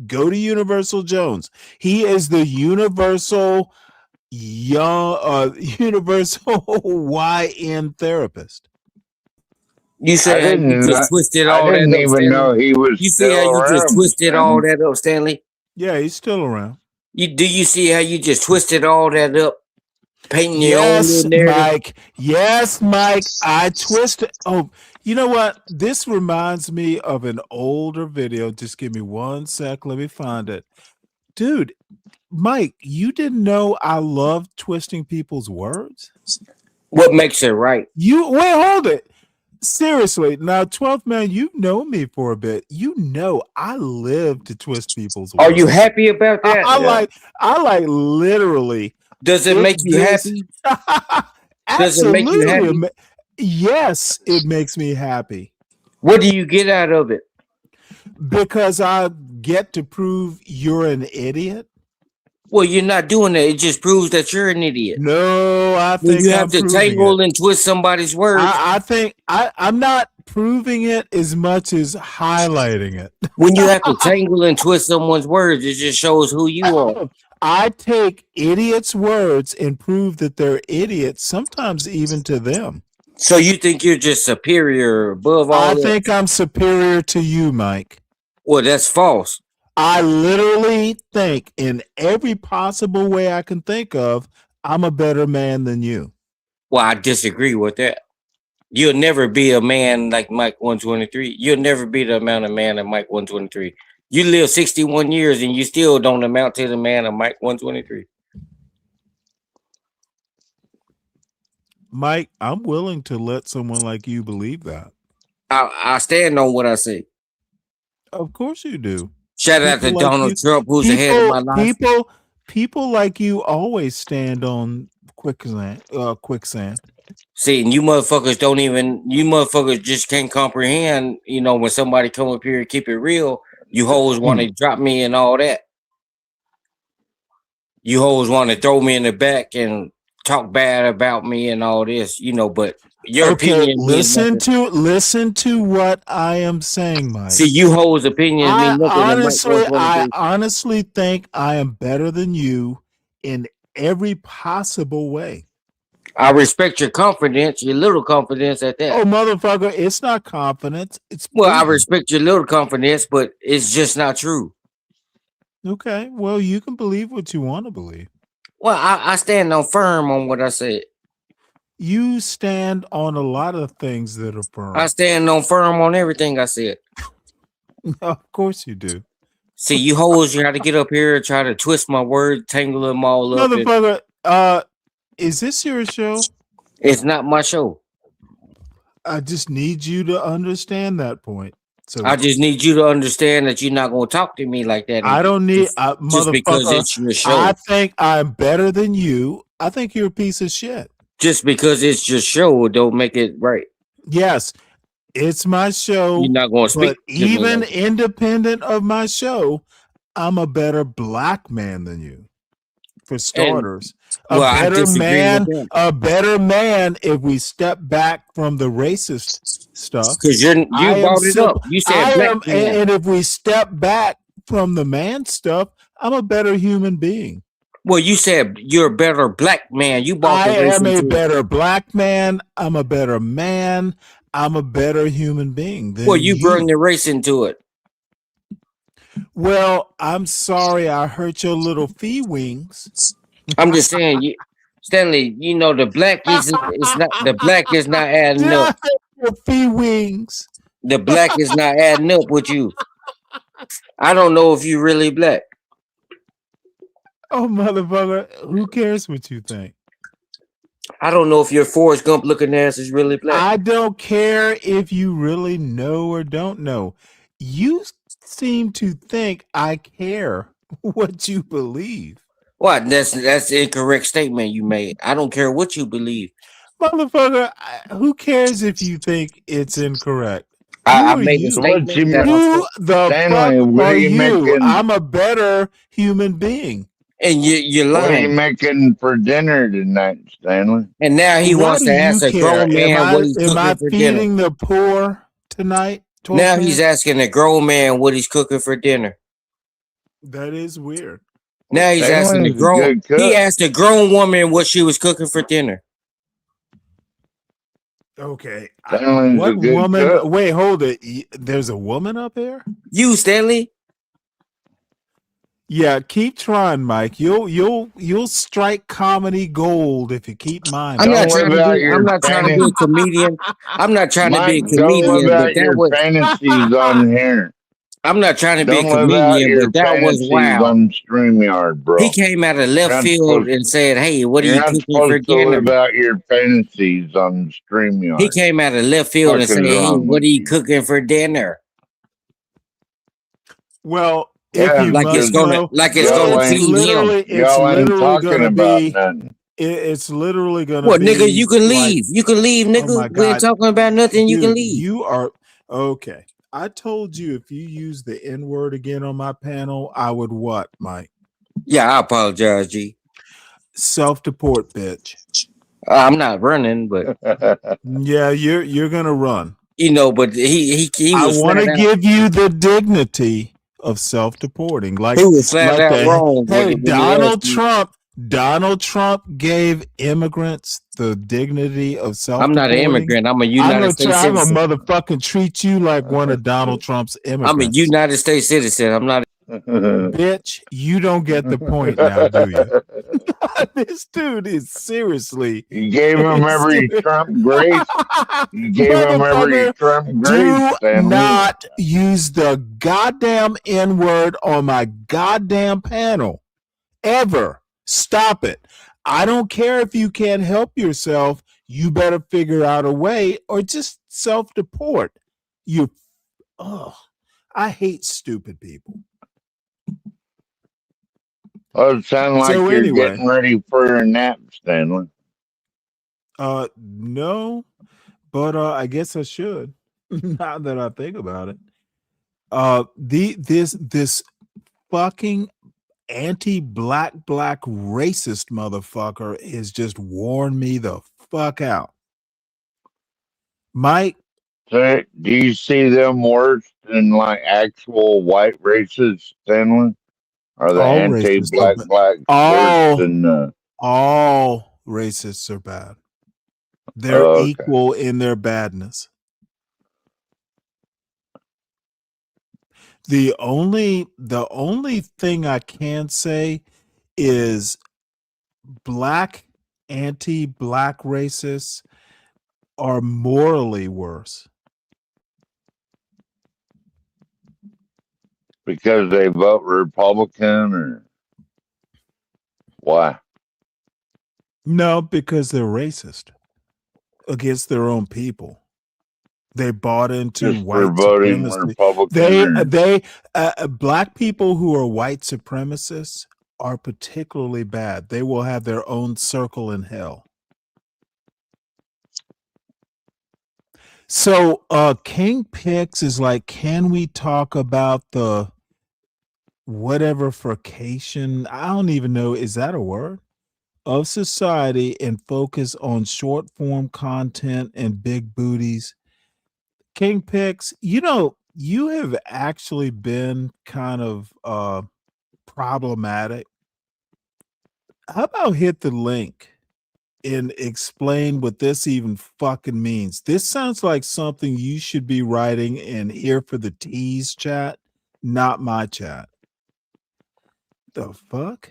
Go to Universal Jones. He is the universal universal YN therapist. You say how you just twisted I all that didn't up, even Stanley. know he was You see still how you just around, twisted all Stanley. that up, Stanley? Yeah, he's still around. Do you see how you just twisted all that up, painting your own Yes, little narrative? Mike. Yes, Mike. I twisted. Oh, you know what? This reminds me of an older video. Just give me 1 sec. Let me find it. Dude, Mike, you didn't know I love twisting people's words? What makes it right? You wait, hold it. Seriously, now 12th man, you know me for a bit. You know I live to twist people's words. Are you happy about that? I like literally. Does it make you happy? Does it make you happy? Absolutely. Yes, it makes me happy. What do you get out of it? Because I get to prove you're an idiot. Well, you're not doing that. It just proves that you're an idiot. No, I think when you have to tangle and twist somebody's words. I think I'm not proving it as much as highlighting it. When you have to tangle and twist someone's words, it just shows who you are. I take idiots' words and prove that they're idiots, sometimes even to them. So you think you're just superior above all I that? think I'm superior to you, Mike. Well, that's false. I literally think in every possible way I can think of, I'm a better man than you. Well, I disagree with that. You'll never be a man like Mike 123. You'll never be the amount of man of Mike 123. You live 61 years and you still don't amount to the man of Mike 123. Mike, I'm willing to let someone like you believe that. I stand on what I say. Of course you do. Shout out to Donald Trump, who's ahead of my life. People like you always stand on quicksand. See, and you motherfuckers just can't comprehend, when somebody come up here and keep it real, you hoes want to drop me and all that. You hoes want to throw me in the back and talk bad about me and all this, but your opinion. Listen to what I am saying, Mike. See, you hoes' opinions mean nothing. I honestly think I am better than you in every possible way. I respect your confidence, your little confidence at that. Oh, motherfucker, it's not confidence. It's I respect your little confidence, but it's just not true. Okay, well, you can believe what you want to believe. Well, I stand on firm on what I said. You stand on a lot of things that are firm. I stand on firm on everything I said. Of course you do. See, you hoes, you got to get up here and try to twist my words, tangle them all up. Motherfucker, is this your show? It's not my show. I just need you to understand that point. So I just need you to understand that you're not going to talk to me like that. I don't need just because it's your show. I think I'm better than you. I think you're a piece of shit. Just because it's your show don't make it right. Yes. It's my show. You're not going to speak But to me even like that. independent of my show, I'm a better black man than you. For starters, well, I better disagree with man, that. a better man. If we step back from the racist stuff, Because you I am brought it up. simple. You said I black am, man. and if we step back from the man stuff, I'm a better human being. Well, you said you're a better black man. You brought I the race am a into it. better black man. I'm a better man. I'm a better human being than Well, you bring the race into it. Well, I'm sorry I hurt your little fee wings. I'm just saying, Stanley. You know the black is it's not the black is not adding up. Your fee wings. The black is not adding up with you. I don't know if you really black. Oh, motherfucker! Who cares what you think? I don't know if your Forrest Gump looking ass is really black. I don't care if you really know or don't know. You seem to think I care what you believe. What? That's an incorrect statement you made. I don't care what you believe. Motherfucker, who cares if you think it's incorrect? I made a statement. Who the Stanley, fuck what are are you you? making? I'm a better human being. And you're What are you lying. making for dinner tonight, Stanley? And now he What wants do to you ask a care? grown man what he's Am I cooking for dinner. feeding the poor tonight? Now 12 he's man? asking a grown man what he's cooking for dinner. That is weird. Now he's asking Stanley's a good cook. He asked a grown woman what she was cooking for dinner. Okay. Stanley's a What good woman? cook. Wait, hold it. There's a woman up here? You, Stanley? Yeah, keep trying, Mike. You'll strike comedy gold if you keep mine. I'm not Don't trying live to out be. I'm your not trying to be a fantasy. comedian. I'm not trying to be a Mike, don't live comedian, but out that your was. fantasies on here. I'm not trying to be a Don't live out comedian, your but that was fantasies wild. on StreamYard, bro. He came out of You're left not field supposed and to. said, "Hey, what are You're you not cooking for supposed to dinner?" live out your fantasies on StreamYard. He came out of left field and Fuck said, is "Hey, wrong what with are you you? cooking for dinner?" Well, if Yeah, you Like it's must because gonna, know, like it's well, gonna y'all it's ain't feed him. talking gonna about be. nothing. It's literally gonna What, nigga? be You can like, leave. You can leave, oh nigga. my We ain't god, talking about nothing. You can dude, leave. you are okay. I told you if you use the N word again on my panel, I would what, Mike? Yeah, I apologize, G. Self-deport, bitch. I'm not running, but Yeah, you're gonna run. you know, but he I was want flat to out. give you the dignity of self-deporting, He was flat like out the wrong hey when he asked me. Donald Trump gave immigrants the dignity of I'm not an self-deporting. immigrant. I'm a I'm United States gonna citizen. motherfucking treat you like one of Donald Trump's I'm a immigrants. United States citizen. I'm not. Bitch, you don't get the point now, do you? This dude is seriously. You gave him every Trump grace. You gave him every Motherfucker, Trump grace, do Stanley. not use the goddamn N word on my goddamn panel. Ever. Stop it. I don't care if you can't help yourself. You better figure out a way or just self-deport. I hate stupid people. Oh, it sounds like So you're anyway. getting ready for a nap, Stanley. No, but I guess I should. Now that I think about it. This fucking anti-black racist motherfucker is just worn me the fuck out. Mike, So, do you see them worse than like actual white racists, Stanley? Are the all racists are anti-black bad. worse than? All racists are bad. They're Okay. equal in their badness. The only thing I can say is anti-black racists are morally worse. Because they vote Republican, or why? No, because they're racist against their own people. They bought into Just for white voting supremacy. Republican? Black people who are white supremacists are particularly bad. They will have their own circle in hell. So King Pix is like, can we talk about the whatever frication? I don't even know, is that a word? Of society and focus on short form content and big booties. King Pix, you have actually been kind of problematic. How about hit the link and explain what this even fucking means? This sounds like something you should be writing in Here for the Tease chat, not my chat. The fuck?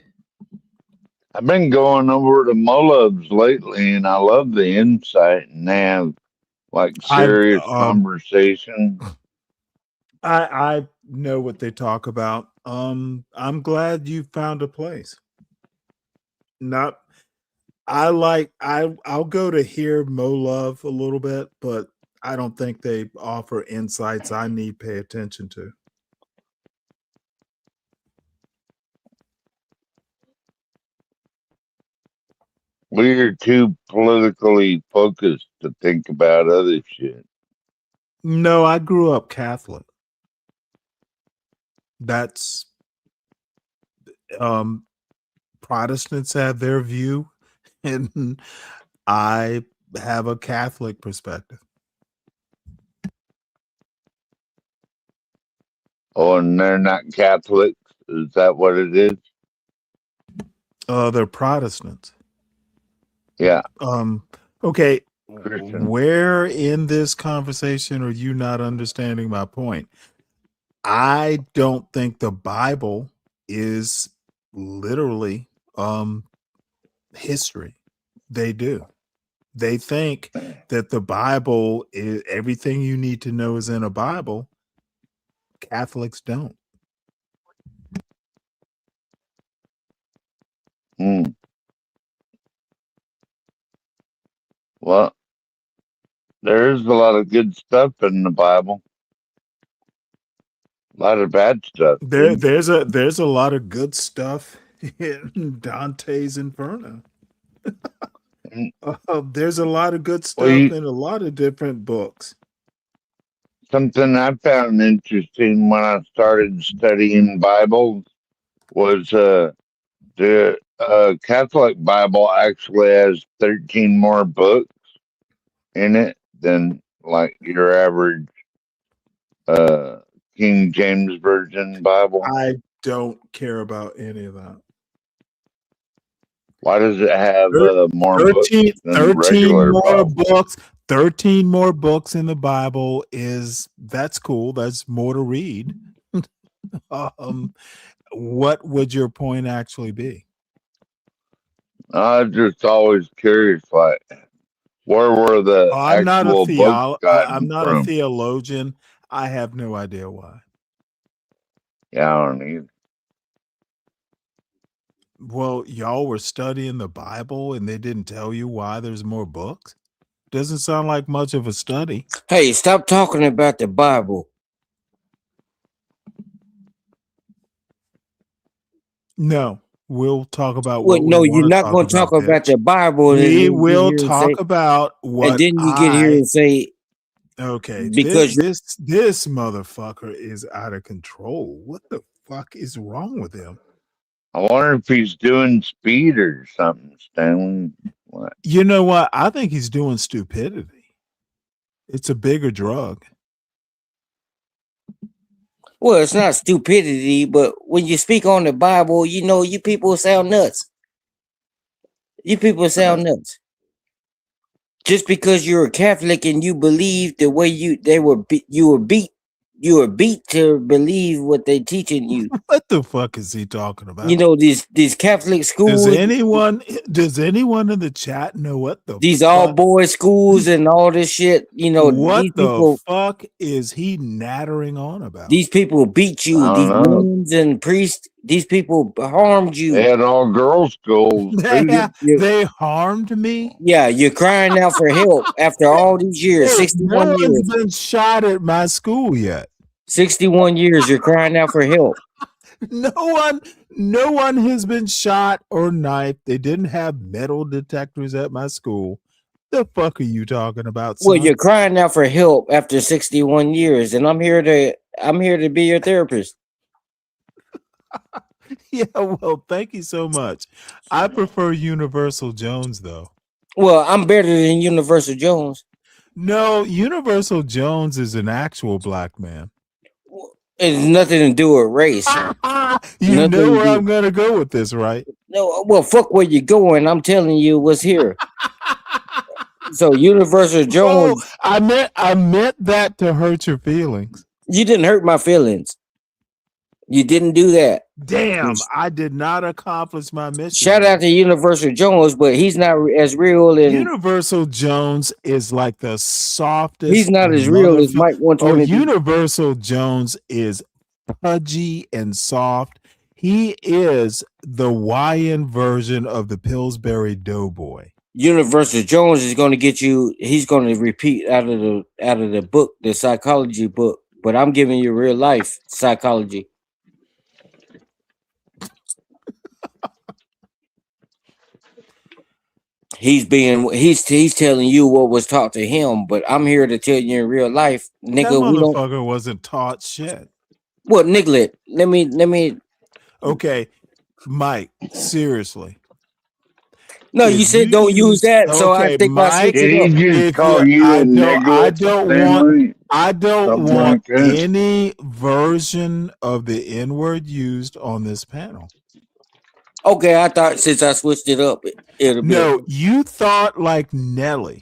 I've been going over to Mullov's lately, and I love the insight, and they have like serious conversation. I know what they talk about. I'm glad you found a place. Not I'll go to hear Mo Love a little bit, but I don't think they offer insights I need to pay attention to. We're too politically focused to think about other shit. No, I grew up Catholic. That's Protestants have their view, and I have a Catholic perspective. Oh, and they're not Catholics? Is that what it is? They're Protestants. Yeah. Okay. Christian. Where in this conversation are you not understanding my point? I don't think the Bible is literally history. They do. They think that the Bible is everything you need to know is in a Bible. Catholics don't. Well, there's a lot of good stuff in the Bible. A lot of bad stuff. There's a lot of good stuff in Dante's Inferno. There's a lot of good stuff in a lot of different books. Something I found interesting when I started studying Bibles was the Catholic Bible actually has 13 more books in it than like your average King James Version Bible. I don't care about any of that. Why does it have more 13, books than 13 regular more Bible? books? 13 more books in the Bible that's cool. That's more to read. What would your point actually be? I'm just always curious, like, where were the I'm not actual books gotten I'm not from? a theologian. I have no idea why. Yeah, I don't either. Well, y'all were studying the Bible and they didn't tell you why there's more books? Doesn't sound like much of a study. Hey, stop talking about the Bible. No, we'll talk about Well, what no, we you're want to not talk going to talk about. about the Bitch. Bible. We will talk about what and then you get here and say, okay, because this motherfucker is out of control. What the fuck is wrong with him? I wonder if he's doing speed or something, Stanley. What? You know what? I think he's doing stupidity. It's a bigger drug. well, it's not stupidity, but when you speak on the Bible, you people sound nuts. You people sound nuts. Just because you're a Catholic and you believe the way you were beat to believe what they teaching you. What the fuck is he talking about? These Catholic schools. Does anyone in the chat know what these all boys schools and all this shit? What these the people, fuck is he nattering on about? These people beat you. I These don't know. nuns and priests. These people harmed you. They had all girls schools. They harmed me. Yeah, you're crying out for help after all these years. Hey, 61 no years. one's been shot at my school yet. 61 years. You're crying out for help. No one has been shot or knifed. They didn't have metal detectors at my school. The fuck are you talking about, Well, son? you're crying out for help after 61 years, and I'm here to be your therapist. Yeah, well, thank you so much. I prefer Universal Jones though. Well, I'm better than Universal Jones. No, Universal Jones is an actual black man. It's nothing to do with race. You Nothing know to where do- I'm gonna go with this, right? No, well, fuck where you're going. I'm telling you what's here. So Universal Oh, Jones, I meant that to hurt your feelings. you didn't hurt my feelings. You didn't do that. Damn, I did not accomplish my mission. Shout out to Universal Jones, but he's not as real and Universal Jones is like the softest. he's not as real as Mike Oh, 120. Universal Jones is pudgy and soft. He is the YN version of the Pillsbury Doughboy. Universal Jones is going to get you. He's going to repeat out of the book, the psychology book. But I'm giving you real life psychology. He's telling you what was taught to him, but I'm here to tell you in real life, nigga. That We don't. motherfucker wasn't taught shit. What, Nicklet? Let me. Okay, Mike. Seriously. No, If you said don't use that, so I okay, think I Mike, switched it up. Did he just if call you- you I a don't- nigga? I don't Stanley? I don't Something want like that. any version of the N-word used on this panel. Okay, I thought since I switched it up, it'll be No, you thought like Nelly.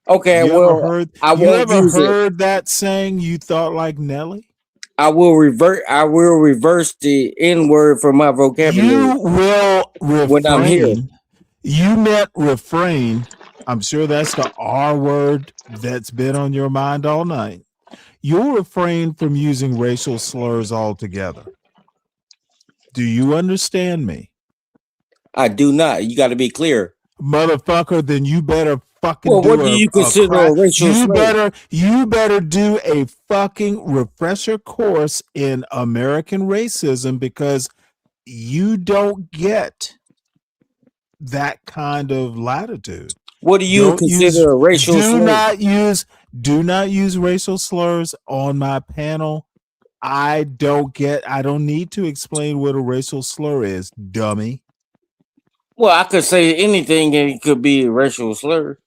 okay. You Well, ever heard, I you won't ever use it. heard that saying? You thought like Nelly. I will reverse the N word from my vocabulary You will when I'm here. refrain. You meant refrain. I'm sure that's the R word that's been on your mind all night. You'll refrain from using racial slurs altogether. Do you understand me? I do not. You got to be clear. Motherfucker, then you better fucking Well, do what do you consider a racial you slur? better do a fucking refresher course in American racism, because you don't get that kind of latitude. What do you consider a racial do slur? do not use racial slurs on my panel. I don't need to explain what a racial slur is, dummy. Well, I could say anything and it could be a racial slur.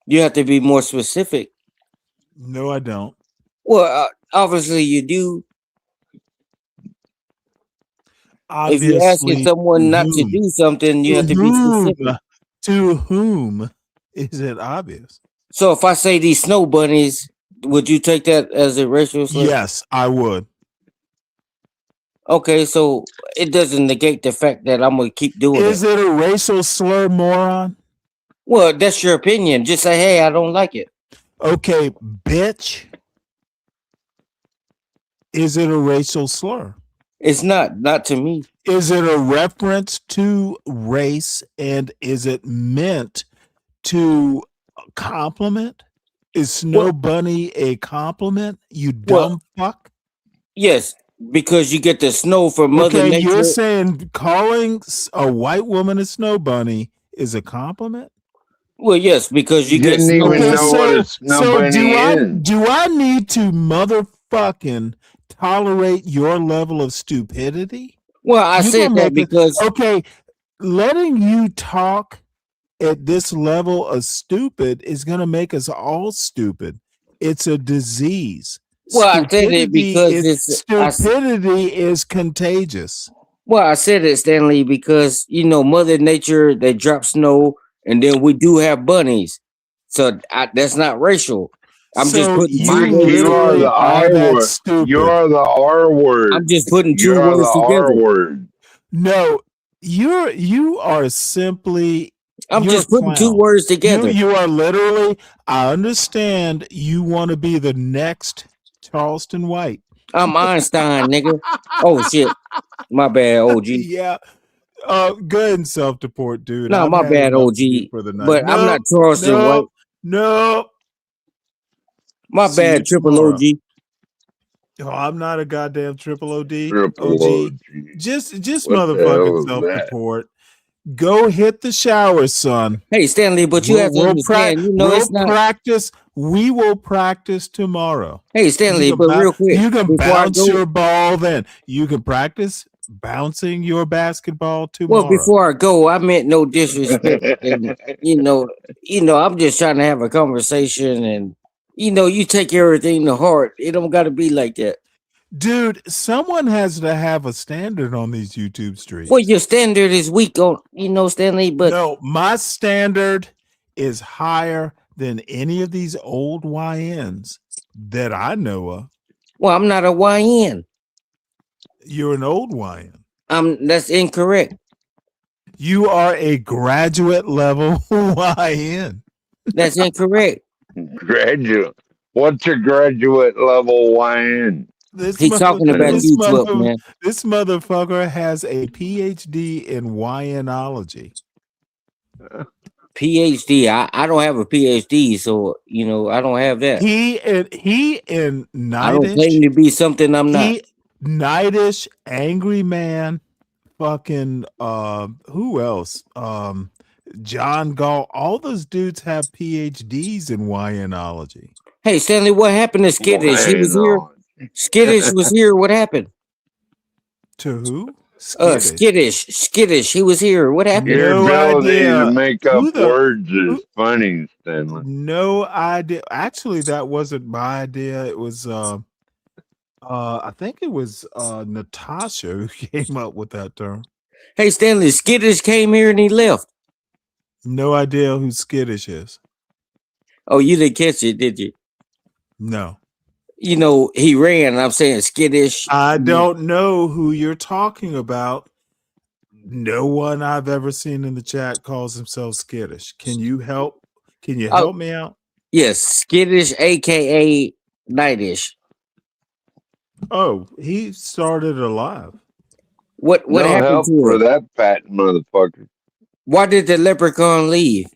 You have to be more specific. No, I don't. Well, obviously you do. If you're asking Obviously, someone not to whom? do something, you have to be whom? specific. To whom is it obvious? So if I say these snow bunnies, would you take that as a racial slur? Yes, I would. Okay, so it doesn't negate the fact that I'm gonna keep doing Is it. it a racial slur, moron? Well, that's your opinion. Just say, hey, I don't like it. Okay, bitch. Is it a racial slur? It's not to me. Is it a reference to race, and is it meant to compliment? Is Snow Bunny a compliment? You dumb fuck. Yes, because you get the snow from Mother Okay, Nature. you're saying calling a white woman a Snow Bunny is a compliment? Well, yes, because you get Didn't snow. even know what a snow bunny is. do I need to motherfucking tolerate your level of stupidity? Well, I You said gonna that make it- because okay, letting you talk at this level of stupid is going to make us all stupid. It's a disease. Well, I said it because stupidity is contagious. Well, I said it, Stanley, because Mother Nature, they drop snow, and then we do have bunnies. So that's not racial. I'm just So putting you Mike, you are literally the are R that word. stupid. You are the R word. I'm just putting two You are words the together. R word. No, you are simply. I'm you're just a putting two clown. words together. You are literally. I understand you want to be the next Charleston White. I'm Einstein, nigga. Oh shit, my bad, OG. Yeah. Go ahead and self-deport, dude. No, I've my had bad, enough OG. to do for the night. But I'm not Charleston White. No. My See bad, you Triple tomorrow. OG. Oh, I'm not a goddamn triple OD. Triple OG. OG. Just What the hell motherfucking is that? self-deport. Go hit the shower, son. Hey, Stanley, but you have to understand, you know, it's not. Practice. We will practice tomorrow. Hey, Stanley, but real quick, you can before I bounce go, your ball then. You can practice bouncing your basketball tomorrow. well, before I go, I meant no disrespect. And, you know, I'm just trying to have a conversation, and you take everything to heart. It don't got to be like that. Dude, someone has to have a standard on these YouTube streams. Well, your standard is weak on, Stanley, but no, my standard is higher than any of these old YNs that I know of. Well, I'm not a YN. You're an old YN. That's incorrect. You are a graduate level YN. That's incorrect. Graduate. What's a graduate level YN? He's talking about you, 12, man. This motherfucker has a PhD in YNology. PhD. I don't have a PhD, so I don't have that. He and Nightish. I don't claim to be something I'm not. Nightish, Angry Man, fucking who else? John Gall. All those dudes have PhDs in YNology. Hey, Stanley, what happened to Skittish? He was here. Skittish was here. What happened? To who? Skittish. He was here. What happened? Your ability to make up words is funny, Stanley. No idea. Actually, that wasn't my idea. It was I think it was Natasha who came up with that term. Hey, Stanley, Skittish came here and he left. No idea who Skittish is. Oh, you didn't catch it, did you? No. He ran. I'm saying Skittish. I don't know who you're talking about. No one I've ever seen in the chat calls himself Skittish. Can you help? Can you help me out? Yes, Skittish, aka Nightish. Oh, he started alive. What no happened help to for him? that fat motherfucker? Why did the leprechaun leave?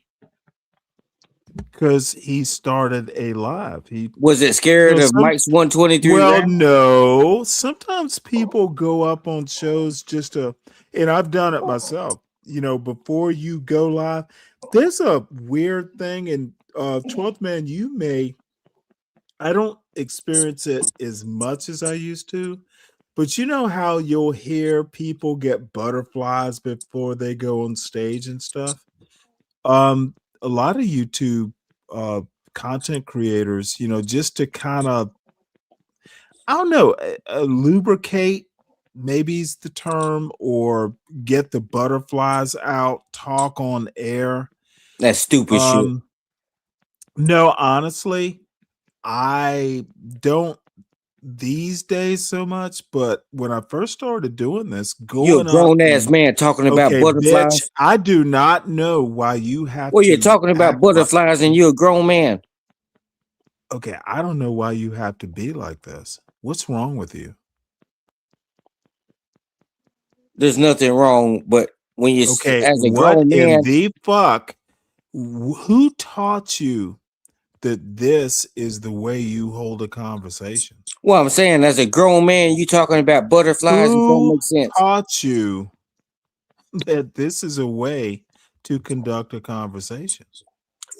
Because he started a live. He was it scared of Mike's 123? Well, no. Sometimes people go up on shows just to, and I've done it myself. Before you go live, there's a weird thing. And 12th Man, I don't experience it as much as I used to, but you know how you'll hear people get butterflies before they go on stage and stuff. A lot of YouTube content creators, just to kind of, I don't know, lubricate, maybe is the term, or get the butterflies out, talk on air. That's stupid shit. No, honestly, I don't these days so much, but when I first started doing this, you're a grown ass man talking about butterflies. Bitch, I do not know why you have. Well, you're talking about butterflies, and you're a grown man. Okay, I don't know why you have to be like this. What's wrong with you? There's nothing wrong, but when you as a grown man, in the fuck, who taught you that this is the way you hold a conversation? Well, I'm saying as a grown man, you talking about butterflies. It don't make sense. Who taught you that this is a way to conduct a conversation?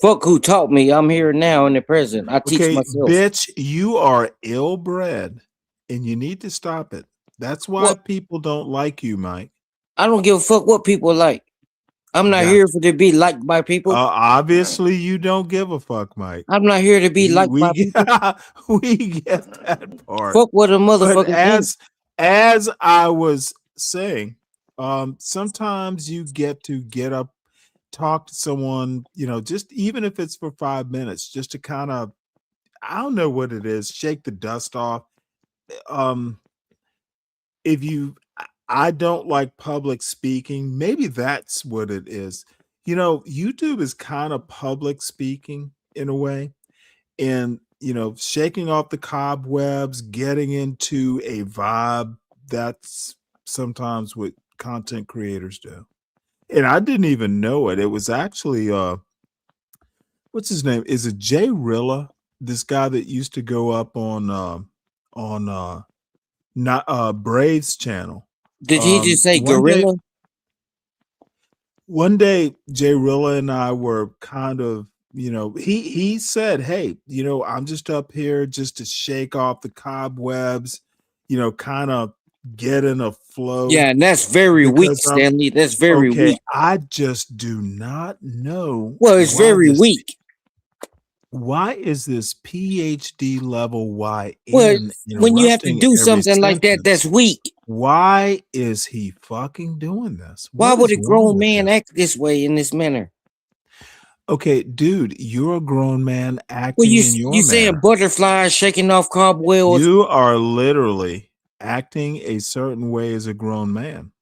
Fuck who taught me. I'm here now in the present. I teach myself. Bitch, you are ill-bred and you need to stop it. That's why people don't like you, Mike. I don't give a fuck what people like. I'm not here to be liked by people. Obviously, you don't give a fuck, Mike. I'm not here to be liked by people. We get that part. Fuck what a motherfucker. As I was saying, sometimes you get up, talk to someone, just even if it's for 5 minutes, just to kind of, I don't know what it is, shake the dust off. I don't like public speaking. Maybe that's what it is. YouTube is kind of public speaking in a way. And, shaking off the cobwebs, getting into a vibe, that's sometimes what content creators do. And I didn't even know it. It was actually, what's his name? Is it Jay Rilla? This guy that used to go up on Brave's channel. Did he just say gorilla? One day, Jay Rilla and I were kind of, he said, "Hey, I'm just up here just to shake off the cobwebs, kind of get in a flow." Yeah, and that's very weak, Because I'm Stanley. That's very okay. weak. I just do not know. Well, it's very weak. Why is this PhD level YN Well, when you have to interrupting do every something like that, that's sentence? weak. Why is he fucking doing this? Why What would is a wrong grown with man him? act this way in this manner? Okay, dude, you're a grown man Well, acting in you your saying manner. butterflies shaking off cobwebs? You are literally acting a certain way as a grown man.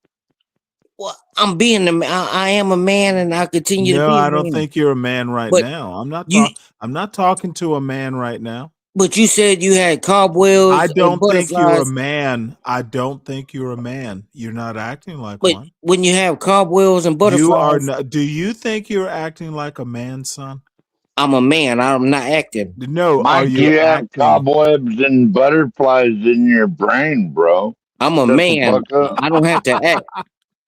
Well, I'm being I am a man, and I continue to No, be a I don't man. think you're a man right But now. you, I'm not talking to a man right now. but you said you had I cobwebs and don't think you're a butterflies. man. I don't think you're a man. You're not acting like But one. when you have cobwebs and You are butterflies, not. Do you think you're acting like a man, son? I'm a man. I'm not acting. No, are Mike, you you have acting? cobwebs and butterflies in your brain, bro. I'm a Shut the man. fuck up. I don't have to act.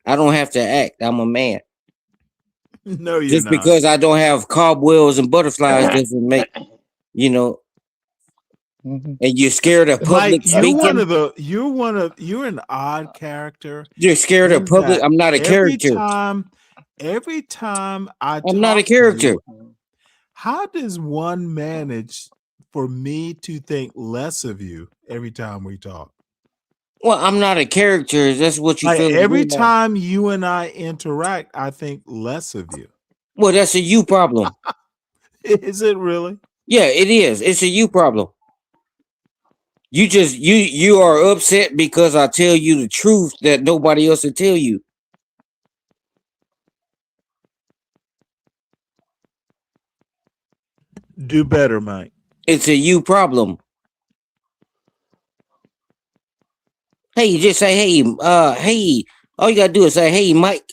I don't have to act. I'm a man. No, you're Just not. because I don't have cobwebs and butterflies doesn't make, and you're scared of public Mike, speaking. you're an odd character. You're scared of In public. that I'm not a character. every time I I'm not a talk to character. you, how does one manage for me to think less of you every time we talk? Well, I'm not a character. That's what you Like feel. every time you and I interact, I think less of you. Well, that's a you problem. Is it really? Yeah, it is. It's a you problem. You are upset because I tell you the truth that nobody else will tell you. Do better, Mike. It's a you problem. Hey, you just say, hey, all you gotta do is say, hey, Mike,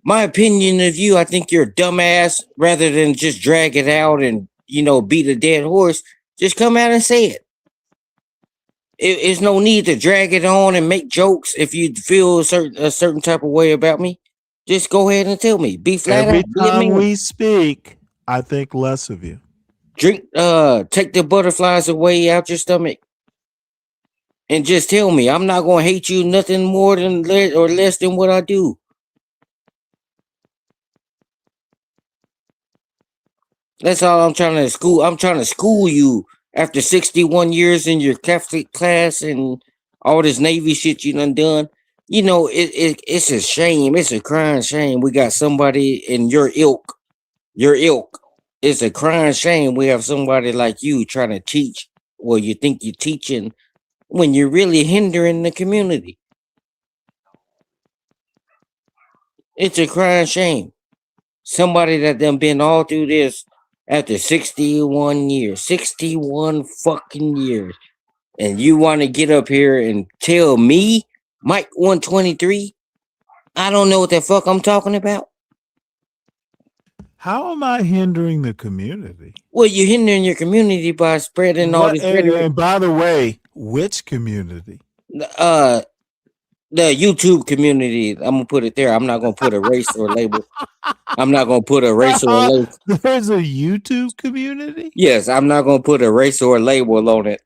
my opinion of you, I think you're a dumbass, rather than just drag it out and, beat a dead horse. Just come out and say it. It's no need to drag it on and make jokes. If you feel a certain type of way about me, just go ahead and tell me. Be flat Every out. Be a time man. we speak, I think less of you. Take the butterflies away out your stomach. And just tell me, I'm not gonna hate you nothing more than less than what I do. That's all I'm trying to school. I'm trying to school you after 61 years in your Catholic class and all this Navy shit you done. It's a shame. It's a crying shame. We got somebody in your ilk. Your ilk. It's a crying shame we have somebody like you trying to teach. Well, you think you're teaching when you're really hindering the community. It's a crying shame. Somebody that done been all through this after 61 years, 61 fucking years. And you want to get up here and tell me, Mike 123, I don't know what the fuck I'm talking about? How am I hindering the community? Well, you're hindering your community by spreading all this rhetoric. And by the way, which community? The YouTube community. I'm gonna put it there. I'm not gonna put a race or label. I'm not gonna put a race or a label. There's a YouTube community? Yes, I'm not gonna put a race or a label on it.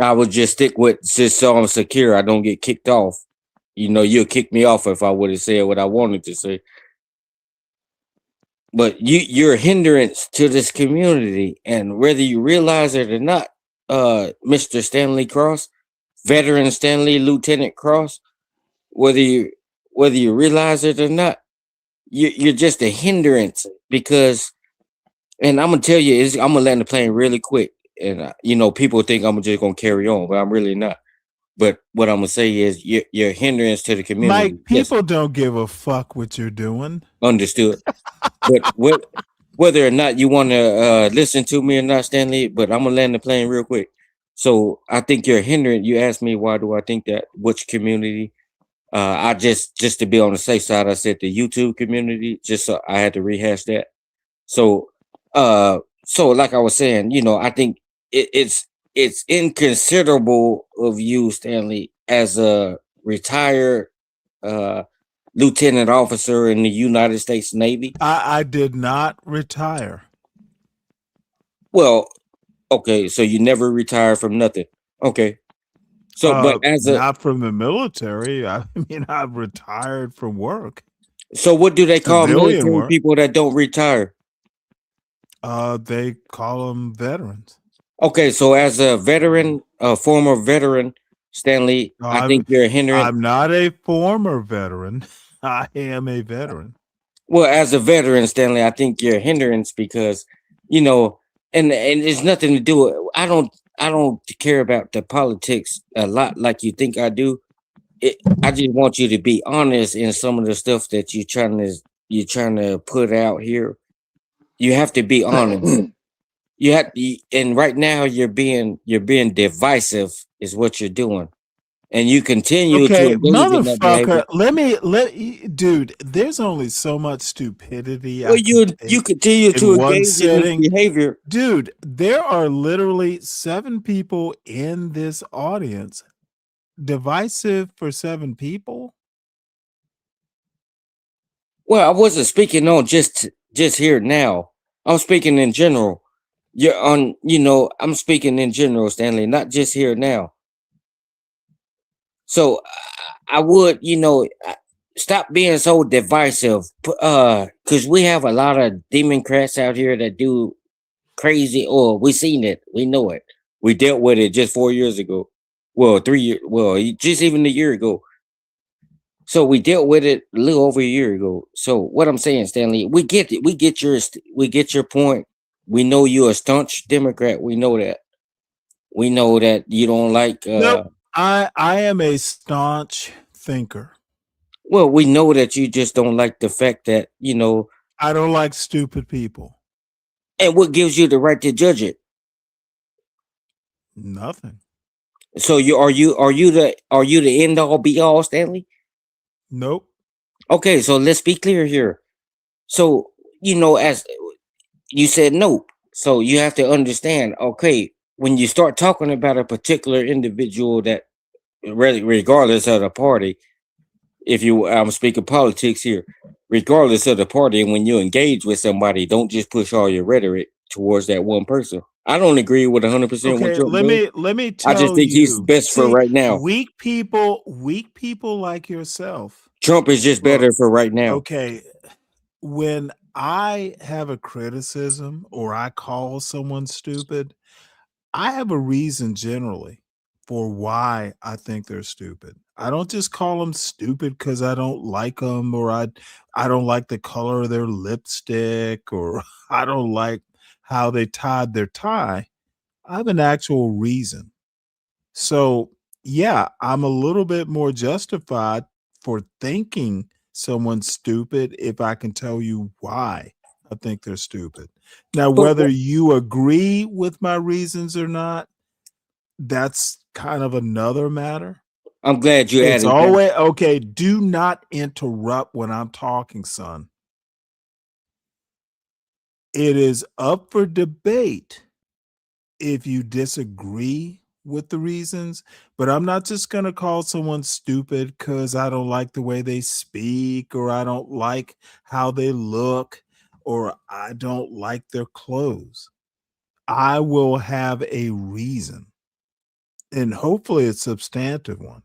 I would just stick with just so I'm secure. I don't get kicked off. You'll kick me off if I would have said what I wanted to say. But you're a hindrance to this community, and whether you realize it or not, Mr. Stanley Cross, veteran Stanley Lieutenant Cross, whether you realize it or not, you're just a hindrance because, and I'm gonna tell you, I'm gonna land the plane really quick, and people think I'm just gonna carry on, but I'm really not. But what I'm gonna say is you're a hindrance to the community. Mike, people don't give a fuck what you're doing. Understood. But whether or not you want to listen to me or not, Stanley, but I'm gonna land the plane real quick. So I think you're a hindrance. You asked me why do I think that? Which community? I just to be on the safe side, I said the YouTube community. Just so I had to rehash that. So like I was saying, I think it's inconsiderable of you, Stanley, as a retired lieutenant officer in the United States Navy. I did not retire. Well, okay, so you never retired from nothing. Okay. So, but as a Not from the military. I mean, I've retired from work. so what do they call Civilian military work. people that don't retire? They call them veterans. Okay, so as a veteran, a former veteran, Stanley, No, I think you're hindering. I'm not a former veteran. I am a veteran. Well, as a veteran, Stanley, I think you're a hindrance because, you know, and it's nothing to do with. I don't care about the politics a lot like you think I do. I just want you to be honest in some of the stuff that you're trying to put out here. You have to be honest. You have to, and right now you're being divisive is what you're doing, and you continue to Okay, engage in that behavior. motherfucker, dude, there's only so much stupidity Well, I can take you continue to in one engage in this setting. behavior. Dude, there are literally 7 people in this audience. Divisive for 7 people? Well, I wasn't speaking on just here now. I'm speaking in general. You're on, I'm speaking in general, Stanley, not just here now. So I would, stop being so divisive. Because we have a lot of Democrats out here that do crazy, or we seen it, we know it. We dealt with it just 4 years ago. Well, 3 years, just even a year ago. So we dealt with it a little over a year ago. So what I'm saying, Stanley, we get it. We get your point. We know you're a staunch Democrat. We know that. We know that you don't like. Nope. I am a staunch thinker. Well, we know that you just don't like the fact that I don't like stupid people. And what gives you the right to judge it? Nothing. So are you the end all be all, Stanley? Nope. Okay, so let's be clear here. So, as you said, nope. So you have to understand, okay, when you start talking about a particular individual that, regardless of the party, I'm speaking politics here, regardless of the party, and when you engage with somebody, don't just push all your rhetoric towards that one person. I don't agree with 100% with Okay, Trump. let me tell I just think he's best for right now. Weak people like yourself. Trump is just better for right now. Okay, when I have a criticism or I call someone stupid, I have a reason generally for why I think they're stupid. I don't just call them stupid because I don't like them, or I don't like the color of their lipstick, or I don't like how they tied their tie. I have an actual reason. So, yeah, I'm a little bit more justified for thinking someone's stupid if I can tell you why I think they're stupid. Now, whether you agree with my reasons or not, that's kind of another matter. I'm glad you It's added always that. okay. Do not interrupt when I'm talking, son. It is up for debate if you disagree with the reasons, but I'm not just going to call someone stupid because I don't like the way they speak, or I don't like how they look, or I don't like their clothes. I will have a reason, and hopefully a substantive one.